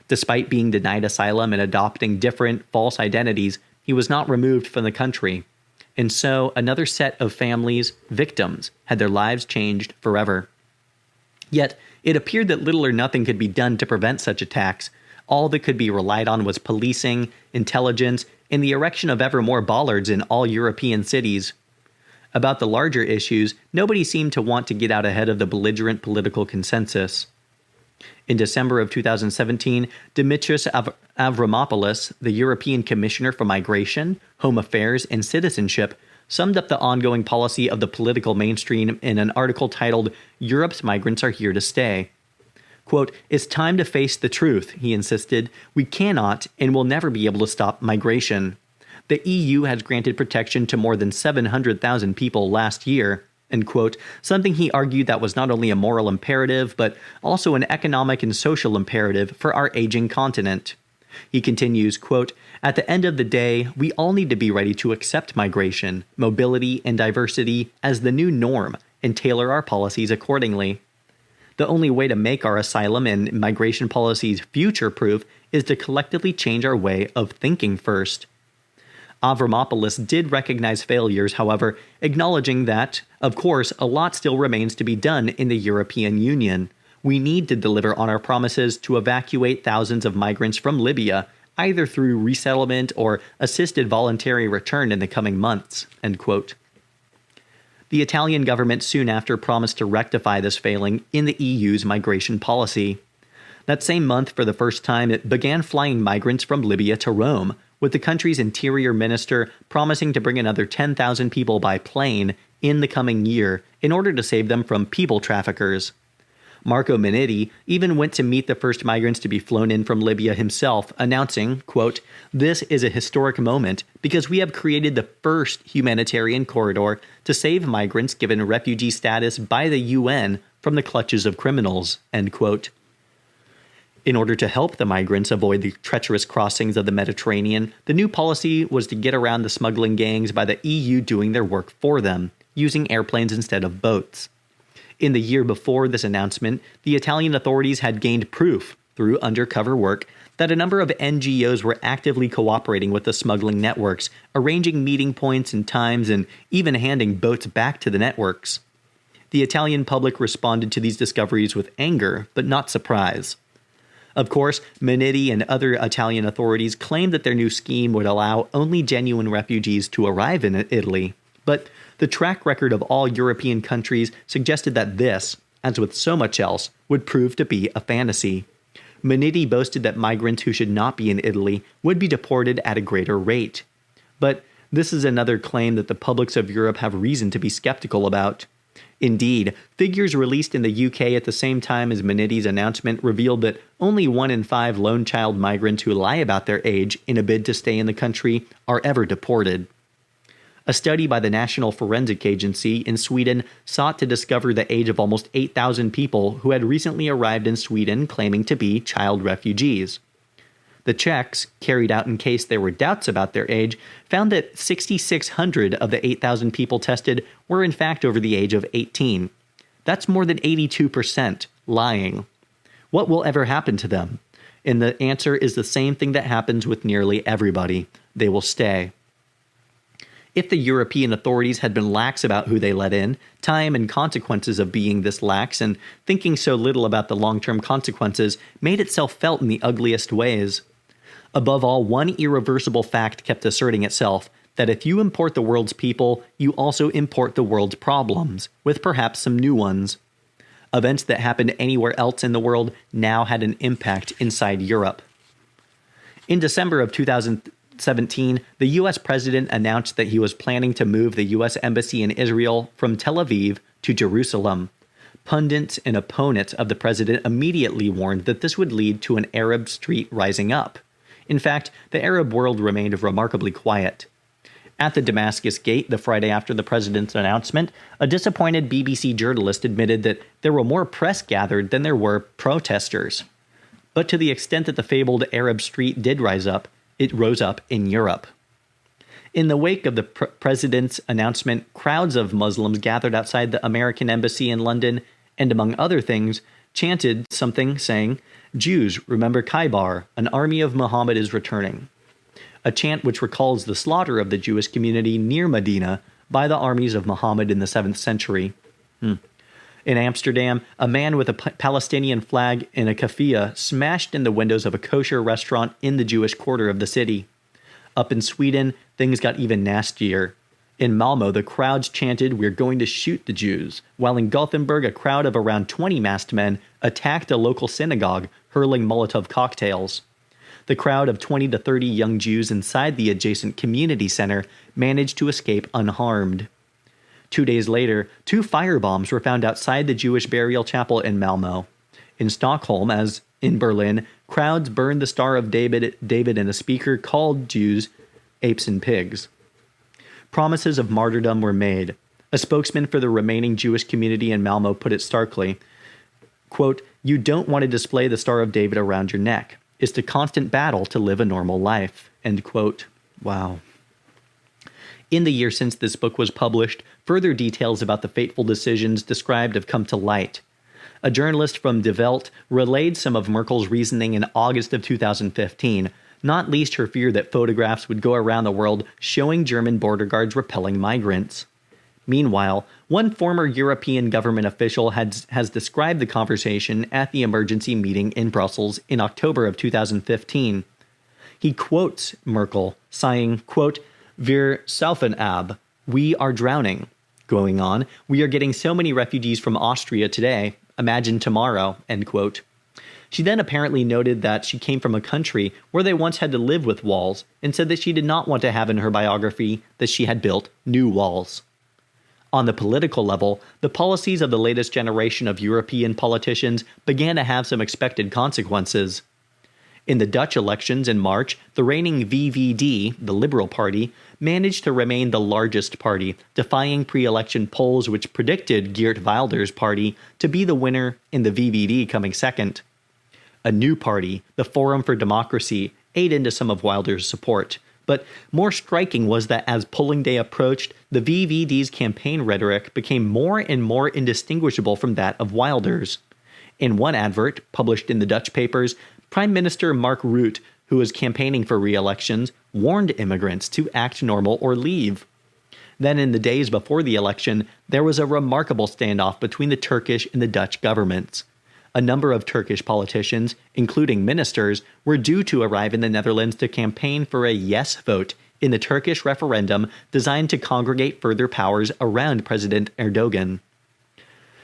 Despite being denied asylum and adopting different, false identities, he was not removed from the country. And so, another set of families, victims, had their lives changed forever. Yet, it appeared that little or nothing could be done to prevent such attacks. All that could be relied on was policing, intelligence, and the erection of ever more bollards in all European cities. About the larger issues, nobody seemed to want to get out ahead of the belligerent political consensus. In December of 2017, Dimitris Avramopoulos, the European Commissioner for Migration, Home Affairs, and Citizenship, summed up the ongoing policy of the political mainstream in an article titled, "Europe's Migrants Are Here to Stay." Quote, "It's time to face the truth," he insisted. "We cannot and will never be able to stop migration. The EU has granted protection to more than 700,000 people last year," end quote, something he argued that was not only a moral imperative, but also an economic and social imperative for our aging continent. He continues, quote, "At the end of the day, we all need to be ready to accept migration, mobility, and diversity as the new norm and tailor our policies accordingly. The only way to make our asylum and migration policies future-proof is to collectively change our way of thinking first." Avramopoulos did recognize failures, however, acknowledging that, of course, a lot still remains to be done in the European Union. We need to deliver on our promises to evacuate thousands of migrants from Libya, either through resettlement or assisted voluntary return in the coming months, end quote. The Italian government soon after promised to rectify this failing in the EU's migration policy. That same month, for the first time, it began flying migrants from Libya to Rome, with the country's interior minister promising to bring another 10,000 people by plane in the coming year in order to save them from people traffickers. Marco Minniti even went to meet the first migrants to be flown in from Libya himself, announcing, quote, "This is a historic moment because we have created the first humanitarian corridor to save migrants given refugee status by the UN from the clutches of criminals," end quote. In order to help the migrants avoid the treacherous crossings of the Mediterranean, the new policy was to get around the smuggling gangs by the EU doing their work for them, using airplanes instead of boats. In the year before this announcement, the Italian authorities had gained proof, through undercover work, that a number of NGOs were actively cooperating with the smuggling networks, arranging meeting points and times, and even handing boats back to the networks. The Italian public responded to these discoveries with anger, but not surprise. Of course, Minetti and other Italian authorities claimed that their new scheme would allow only genuine refugees to arrive in Italy, but the track record of all European countries suggested that this, as with so much else, would prove to be a fantasy. Minetti boasted that migrants who should not be in Italy would be deported at a greater rate. But this is another claim that the publics of Europe have reason to be skeptical about. Indeed, figures released in the UK at the same time as Minetti's announcement revealed that only 1 in 5 lone child migrants who lie about their age in a bid to stay in the country are ever deported. A study by the National Forensic Agency in Sweden sought to discover the age of almost 8,000 people who had recently arrived in Sweden claiming to be child refugees. The checks, carried out in case there were doubts about their age, found that 6,600 of the 8,000 people tested were in fact over the age of 18. That's more than 82% lying. What will ever happen to them? And the answer is the same thing that happens with nearly everybody. They will stay. If the European authorities had been lax about who they let in, time and consequences of being this lax and thinking so little about the long-term consequences made itself felt in the ugliest ways. Above all, one irreversible fact kept asserting itself, that if you import the world's people, you also import the world's problems, with perhaps some new ones. Events that happened anywhere else in the world now had an impact inside Europe. In December of 2017, the U.S. president announced that he was planning to move the U.S. Embassy in Israel from Tel Aviv to Jerusalem. Pundits and opponents of the president immediately warned that this would lead to an Arab street rising up. In fact, the Arab world remained remarkably quiet. At the Damascus Gate, the Friday after the president's announcement, a disappointed BBC journalist admitted that there were more press gathered than there were protesters. But to the extent that the fabled Arab street did rise up, it rose up in Europe. In the wake of the president's announcement, crowds of Muslims gathered outside the American embassy in London and, among other things, chanted something saying, "Jews, remember Khaybar, an army of Muhammad is returning." A chant which recalls the slaughter of the Jewish community near Medina by the armies of Muhammad in the 7th century. In Amsterdam, a man with a Palestinian flag in a keffiyeh smashed in the windows of a kosher restaurant in the Jewish quarter of the city. Up in Sweden, things got even nastier. In Malmö, the crowds chanted, "We're going to shoot the Jews," while in Gothenburg, a crowd of around 20 masked men attacked a local synagogue, hurling Molotov cocktails. The crowd of 20 to 30 young Jews inside the adjacent community center managed to escape unharmed. 2 days later, 2 firebombs were found outside the Jewish burial chapel in Malmö. In Stockholm, as in Berlin, crowds burned the Star of David and a speaker called Jews apes and pigs. Promises of martyrdom were made. A spokesman for the remaining Jewish community in Malmö put it starkly, quote, "You don't want to display the Star of David around your neck. It's a constant battle to live a normal life," end quote. Wow. In the year since this book was published, further details about the fateful decisions described have come to light. A journalist from Die Welt relayed some of Merkel's reasoning in August of 2015, not least her fear that photographs would go around the world showing German border guards repelling migrants. Meanwhile, one former European government official has described the conversation at the emergency meeting in Brussels in October of 2015. He quotes Merkel, sighing, quote, "Wir saufen ab," we are drowning. Going on, "We are getting so many refugees from Austria today, imagine tomorrow," end quote. She then apparently noted that she came from a country where they once had to live with walls, and said that she did not want to have in her biography that she had built new walls. On the political level, the policies of the latest generation of European politicians began to have some expected consequences. In the Dutch elections in March, the reigning VVD, the Liberal Party, managed to remain the largest party, defying pre-election polls which predicted Geert Wilders' party to be the winner and the VVD coming second. A new party, the Forum for Democracy, ate into some of Wilder's support. But more striking was that as polling day approached, the VVD's campaign rhetoric became more and more indistinguishable from that of Wilder's. In one advert, published in the Dutch papers, Prime Minister Mark Rutte, who was campaigning for re-elections, warned immigrants to act normal or leave. Then in the days before the election, there was a remarkable standoff between the Turkish and the Dutch governments. A number of Turkish politicians, including ministers, were due to arrive in the Netherlands to campaign for a yes vote in the Turkish referendum designed to congregate further powers around President Erdogan.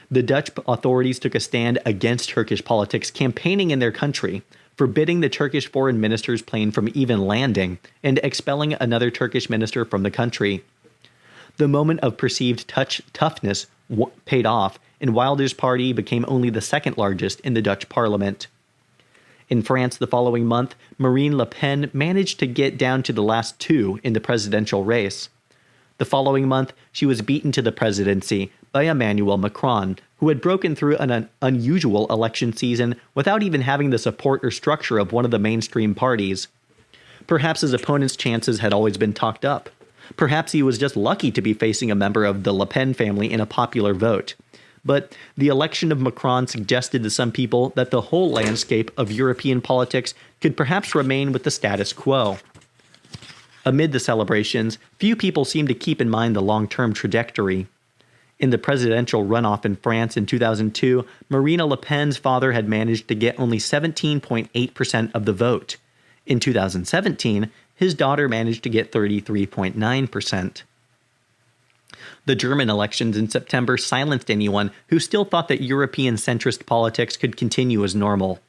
The Dutch authorities took a stand against Turkish politics campaigning in their country, forbidding the Turkish foreign minister's plane from even landing, and expelling another Turkish minister from the country. The moment of perceived toughness paid off, and Wilder's party became only the second largest in the Dutch parliament. In France the following month, Marine Le Pen managed to get down to the last two in the presidential race. The following month, she was beaten to the presidency by Emmanuel Macron, who had broken through an unusual election season without even having the support or structure of one of the mainstream parties. Perhaps his opponent's chances had always been talked up. Perhaps he was just lucky to be facing a member of the Le Pen family in a popular vote. But the election of Macron suggested to some people that the whole landscape of European politics could perhaps remain with the status quo. Amid the celebrations, few people seemed to keep in mind the long-term trajectory. In the presidential runoff in France in 2002, Marine Le Pen's father had managed to get only 17.8% of the vote. In 2017, his daughter managed to get 33.9%. The German elections in September silenced anyone who still thought that European centrist politics could continue as normal.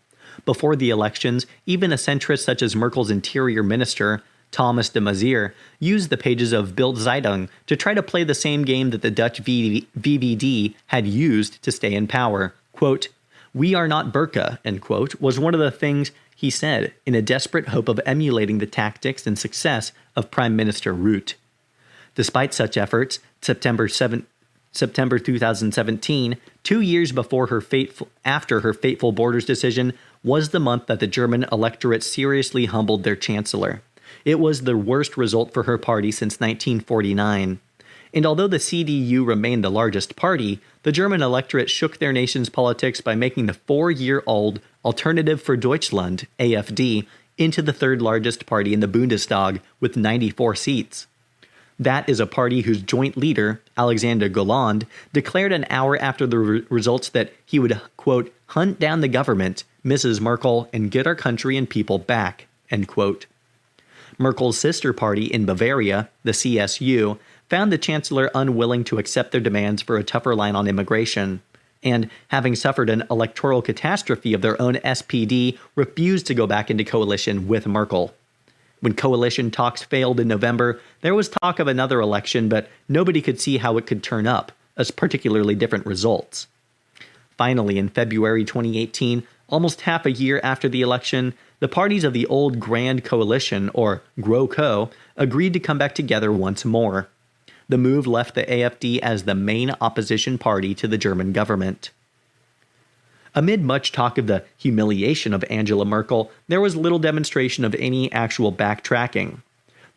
Before the elections, even a centrist such as Merkel's interior minister, Thomas de Maizière, used the pages of Bild Zeitung to try to play the same game that the Dutch VVD had used to stay in power. Quote, "We are not Burqa," end quote, was one of the things he said in a desperate hope of emulating the tactics and success of Prime Minister Rutte. Despite such efforts, September 2017, 2 years after her fateful borders decision, was the month that the German electorate seriously humbled their chancellor. It was the worst result for her party since 1949. And although the CDU remained the largest party, the German electorate shook their nation's politics by making the 4-year-old Alternative for Deutschland, AfD, into the third largest party in the Bundestag with 94 seats. That is a party whose joint leader, Alexander Gauland, declared an hour after the results that he would, quote, "hunt down the government, Mrs. Merkel, and get our country and people back," end quote. Merkel's sister party in Bavaria, the CSU, found the chancellor unwilling to accept their demands for a tougher line on immigration, and, having suffered an electoral catastrophe of their own SPD, refused to go back into coalition with Merkel. When coalition talks failed in November, there was talk of another election, but nobody could see how it could turn up, as particularly different results. Finally, in February 2018, almost half a year after the election, the parties of the old Grand Coalition, or GroKo, agreed to come back together once more. The move left the AfD as the main opposition party to the German government. Amid much talk of the humiliation of Angela Merkel, there was little demonstration of any actual backtracking.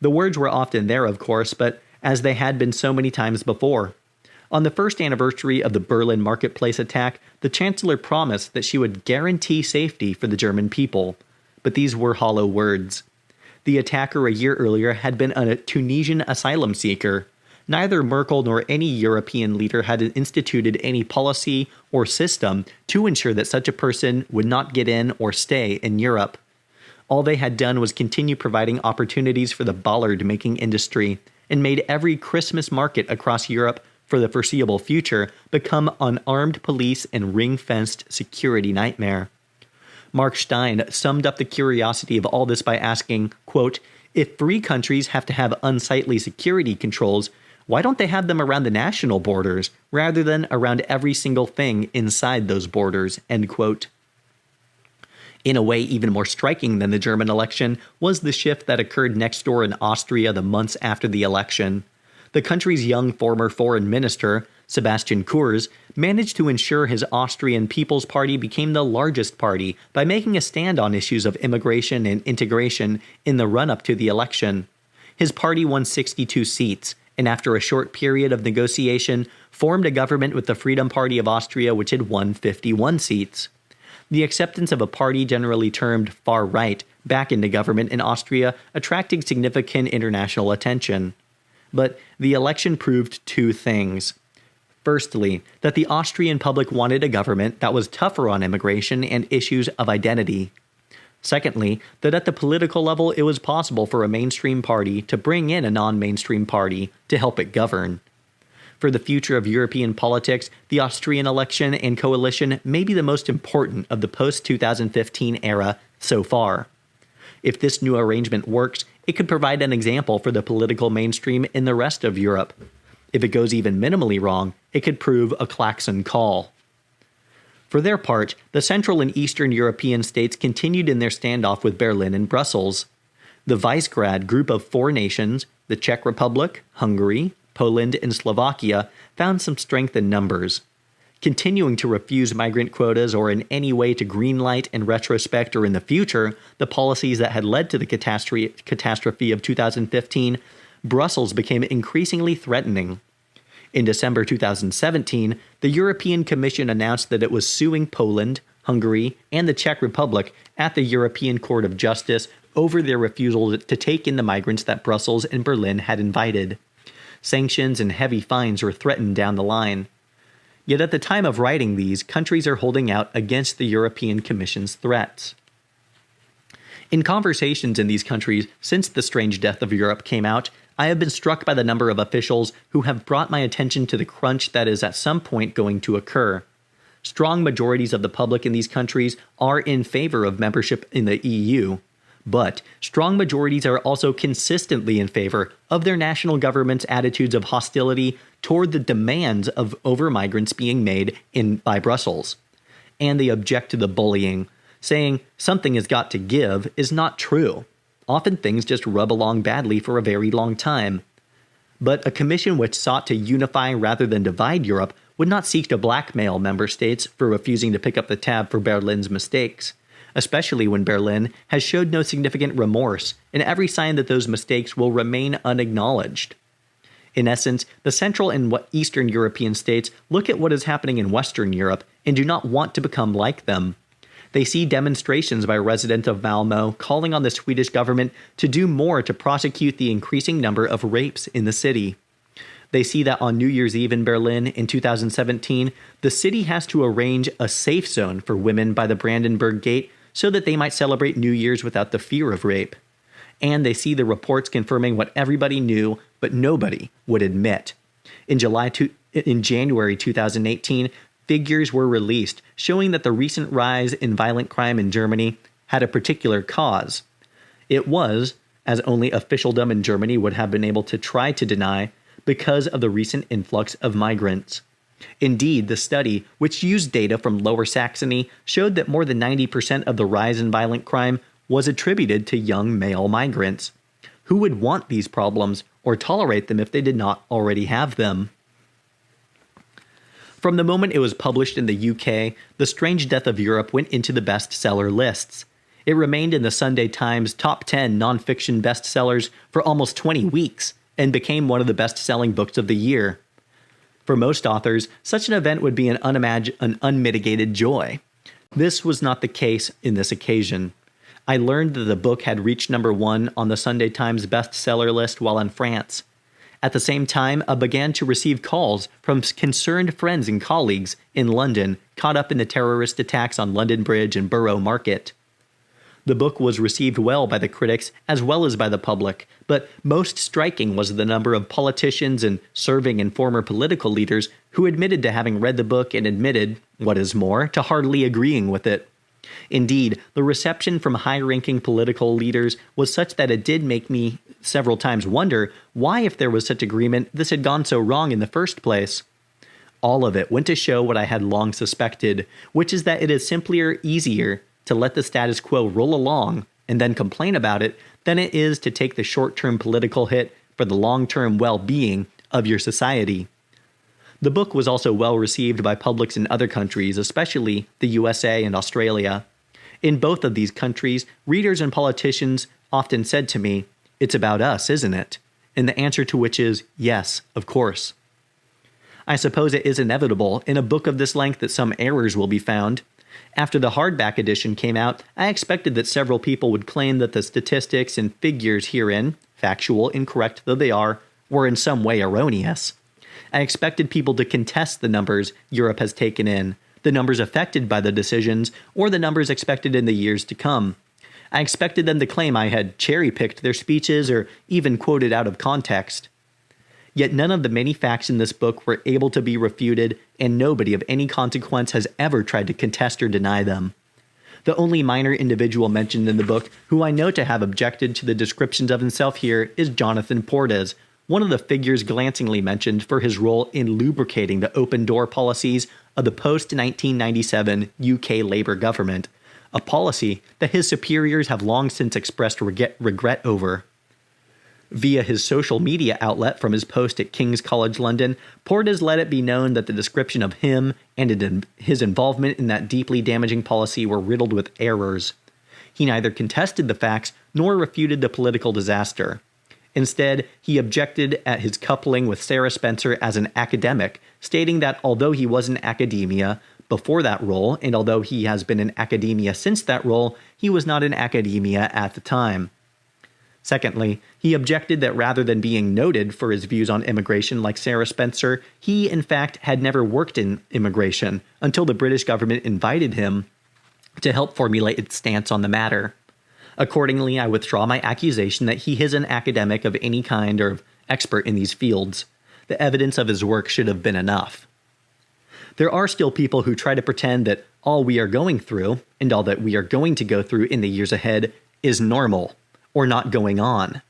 The words were often there, of course, but as they had been so many times before. On the first anniversary of the Berlin marketplace attack, the chancellor promised that she would guarantee safety for the German people. But these were hollow words. The attacker a year earlier had been a Tunisian asylum seeker. Neither Merkel nor any European leader had instituted any policy or system to ensure that such a person would not get in or stay in Europe. All they had done was continue providing opportunities for the bollard-making industry and made every Christmas market across Europe for the foreseeable future become an armed police and ring-fenced security nightmare. Mark Stein summed up the curiosity of all this by asking, quote, "If 3 countries have to have unsightly security controls, why don't they have them around the national borders, rather than around every single thing inside those borders," end quote. In a way even more striking than the German election was the shift that occurred next door in Austria the months after the election. The country's young former foreign minister, Sebastian Kurz, managed to ensure his Austrian People's Party became the largest party by making a stand on issues of immigration and integration in the run-up to the election. His party won 62 seats, and after a short period of negotiation, formed a government with the Freedom Party of Austria, which had won 51 seats. The acceptance of a party generally termed far-right back into government in Austria attracted significant international attention. But the election proved two things. Firstly, that the Austrian public wanted a government that was tougher on immigration and issues of identity. Secondly, that at the political level it was possible for a mainstream party to bring in a non-mainstream party to help it govern. For the future of European politics, the Austrian election and coalition may be the most important of the post-2015 era so far. If this new arrangement works, it could provide an example for the political mainstream in the rest of Europe. If it goes even minimally wrong, it could prove a klaxon call. For their part, the Central and Eastern European states continued in their standoff with Berlin and Brussels. The Visegrad group of four nations, the Czech Republic, Hungary, Poland, and Slovakia, found some strength in numbers. Continuing to refuse migrant quotas or in any way to greenlight in retrospect or in the future the policies that had led to the catastrophe of 2015, Brussels became increasingly threatening. In December 2017, the European Commission announced that it was suing Poland, Hungary, and the Czech Republic at the European Court of Justice over their refusal to take in the migrants that Brussels and Berlin had invited. Sanctions and heavy fines were threatened down the line. Yet at the time of writing these, countries are holding out against the European Commission's threats. In conversations in these countries since The Strange Death of Europe came out, I have been struck by the number of officials who have brought my attention to the crunch that is at some point going to occur. Strong majorities of the public in these countries are in favor of membership in the EU, but strong majorities are also consistently in favor of their national government's attitudes of hostility toward the demands of over-migrants being made by Brussels. And they object to the bullying. Saying something has got to give is not true. Often things just rub along badly for a very long time. But a commission which sought to unify rather than divide Europe would not seek to blackmail member states for refusing to pick up the tab for Berlin's mistakes, especially when Berlin has showed no significant remorse and every sign that those mistakes will remain unacknowledged. In essence, the Central and Eastern European states look at what is happening in Western Europe and do not want to become like them. They see demonstrations by residents of Malmö calling on the Swedish government to do more to prosecute the increasing number of rapes in the city. They see that on New Year's Eve in Berlin in 2017, the city has to arrange a safe zone for women by the Brandenburg Gate so that they might celebrate New Year's without the fear of rape. And they see the reports confirming what everybody knew, but nobody would admit. In January 2018, figures were released showing that the recent rise in violent crime in Germany had a particular cause. It was, as only officialdom in Germany would have been able to try to deny, because of the recent influx of migrants. Indeed, the study, which used data from Lower Saxony, showed that more than 90% of the rise in violent crime was attributed to young male migrants. Who would want these problems or tolerate them if they did not already have them? From the moment it was published in the UK, The Strange Death of Europe went into the bestseller lists. It remained in the Sunday Times top 10 nonfiction bestsellers for almost 20 weeks and became one of the best-selling books of the year. For most authors, such an event would be an unmitigated joy. This was not the case in this occasion. I learned that the book had reached number 1 on the Sunday Times bestseller list while in France. At the same time, I began to receive calls from concerned friends and colleagues in London caught up in the terrorist attacks on London Bridge and Borough Market. The book was received well by the critics as well as by the public, but most striking was the number of politicians and serving and former political leaders who admitted to having read the book and admitted, what is more, to heartily agreeing with it. Indeed, the reception from high-ranking political leaders was such that it did make me several times wonder why, if there was such agreement, this had gone so wrong in the first place. All of it went to show what I had long suspected, which is that it is simpler, easier to let the status quo roll along and then complain about it than it is to take the short-term political hit for the long-term well-being of your society. The book was also well received by publics in other countries, especially the USA and Australia. In both of these countries, readers and politicians often said to me, "It's about us, isn't it?" And the answer to which is, yes, of course. I suppose it is inevitable in a book of this length that some errors will be found. After the hardback edition came out, I expected that several people would claim that the statistics and figures herein, factual, incorrect though they are, were in some way erroneous. I expected people to contest the numbers Europe has taken in, the numbers affected by the decisions, or the numbers expected in the years to come. I expected them to claim I had cherry-picked their speeches or even quoted out of context. Yet none of the many facts in this book were able to be refuted, and nobody of any consequence has ever tried to contest or deny them. The only minor individual mentioned in the book who I know to have objected to the descriptions of himself here is Jonathan Portes, one of the figures glancingly mentioned for his role in lubricating the open-door policies of the post-1997 UK Labour government, a policy that his superiors have long since expressed regret over. Via his social media outlet from his post at King's College London, Portes let it be known that the description of him and his involvement in that deeply damaging policy were riddled with errors. He neither contested the facts nor refuted the political disaster. Instead, he objected at his coupling with Sarah Spencer as an academic, stating that although he was in academia before that role, and although he has been in academia since that role, he was not in academia at the time. Secondly, he objected that rather than being noted for his views on immigration like Sarah Spencer, he in fact had never worked in immigration until the British government invited him to help formulate its stance on the matter. Accordingly, I withdraw my accusation that he is an academic of any kind or expert in these fields. The evidence of his work should have been enough. There are still people who try to pretend that all we are going through, and all that we are going to go through in the years ahead, is normal, or not going on.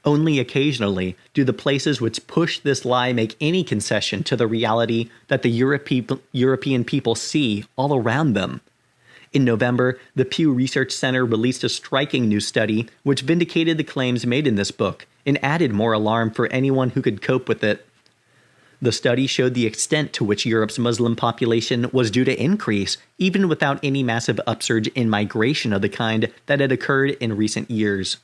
Only occasionally do the places which push this lie make any concession to the reality that the European people see all around them. In November, the Pew Research Center released a striking new study which vindicated the claims made in this book and added more alarm for anyone who could cope with it. The study showed the extent to which Europe's Muslim population was due to increase, even without any massive upsurge in migration of the kind that had occurred in recent years.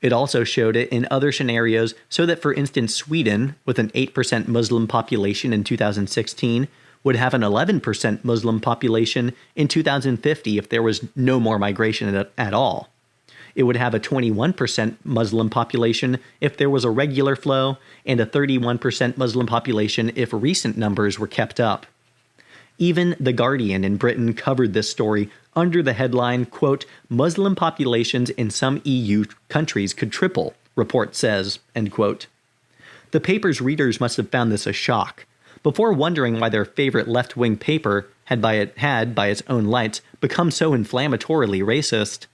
It also showed it in other scenarios, so that for instance Sweden, with an 8% Muslim population in 2016, would have an 11% Muslim population in 2050 if there was no more migration at all. It would have a 21% Muslim population if there was a regular flow, and a 31% Muslim population if recent numbers were kept up. Even The Guardian in Britain covered this story under the headline, quote, "Muslim populations in some EU countries could triple, report says," end quote. The paper's readers must have found this a shock. Before wondering why their favorite left-wing paper had, by its own lights, become so inflammatorily racist.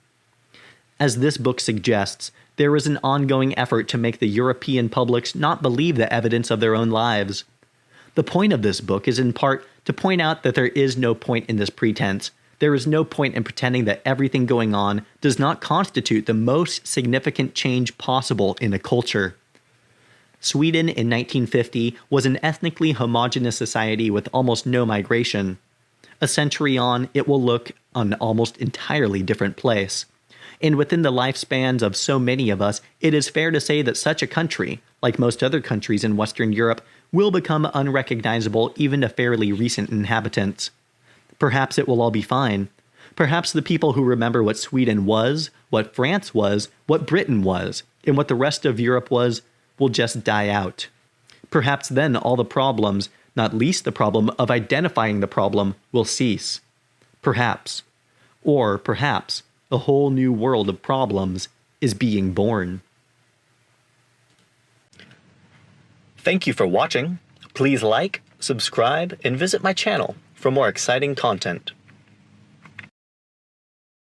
As this book suggests, there is an ongoing effort to make the European publics not believe the evidence of their own lives. The point of this book is in part to point out that there is no point in this pretense. There is no point in pretending that everything going on does not constitute the most significant change possible in a culture. Sweden in 1950 was an ethnically homogeneous society with almost no migration. A century on, it will look an almost entirely different place. And within the lifespans of so many of us, it is fair to say that such a country, like most other countries in Western Europe, will become unrecognizable even to fairly recent inhabitants. Perhaps it will all be fine. Perhaps the people who remember what Sweden was, what France was, what Britain was, and what the rest of Europe was, will just die out. Perhaps then all the problems, not least the problem of identifying the problem, will cease. Perhaps. Or perhaps a whole new world of problems is being born. Thank you for watching. Please like, subscribe, and visit my channel for more exciting content.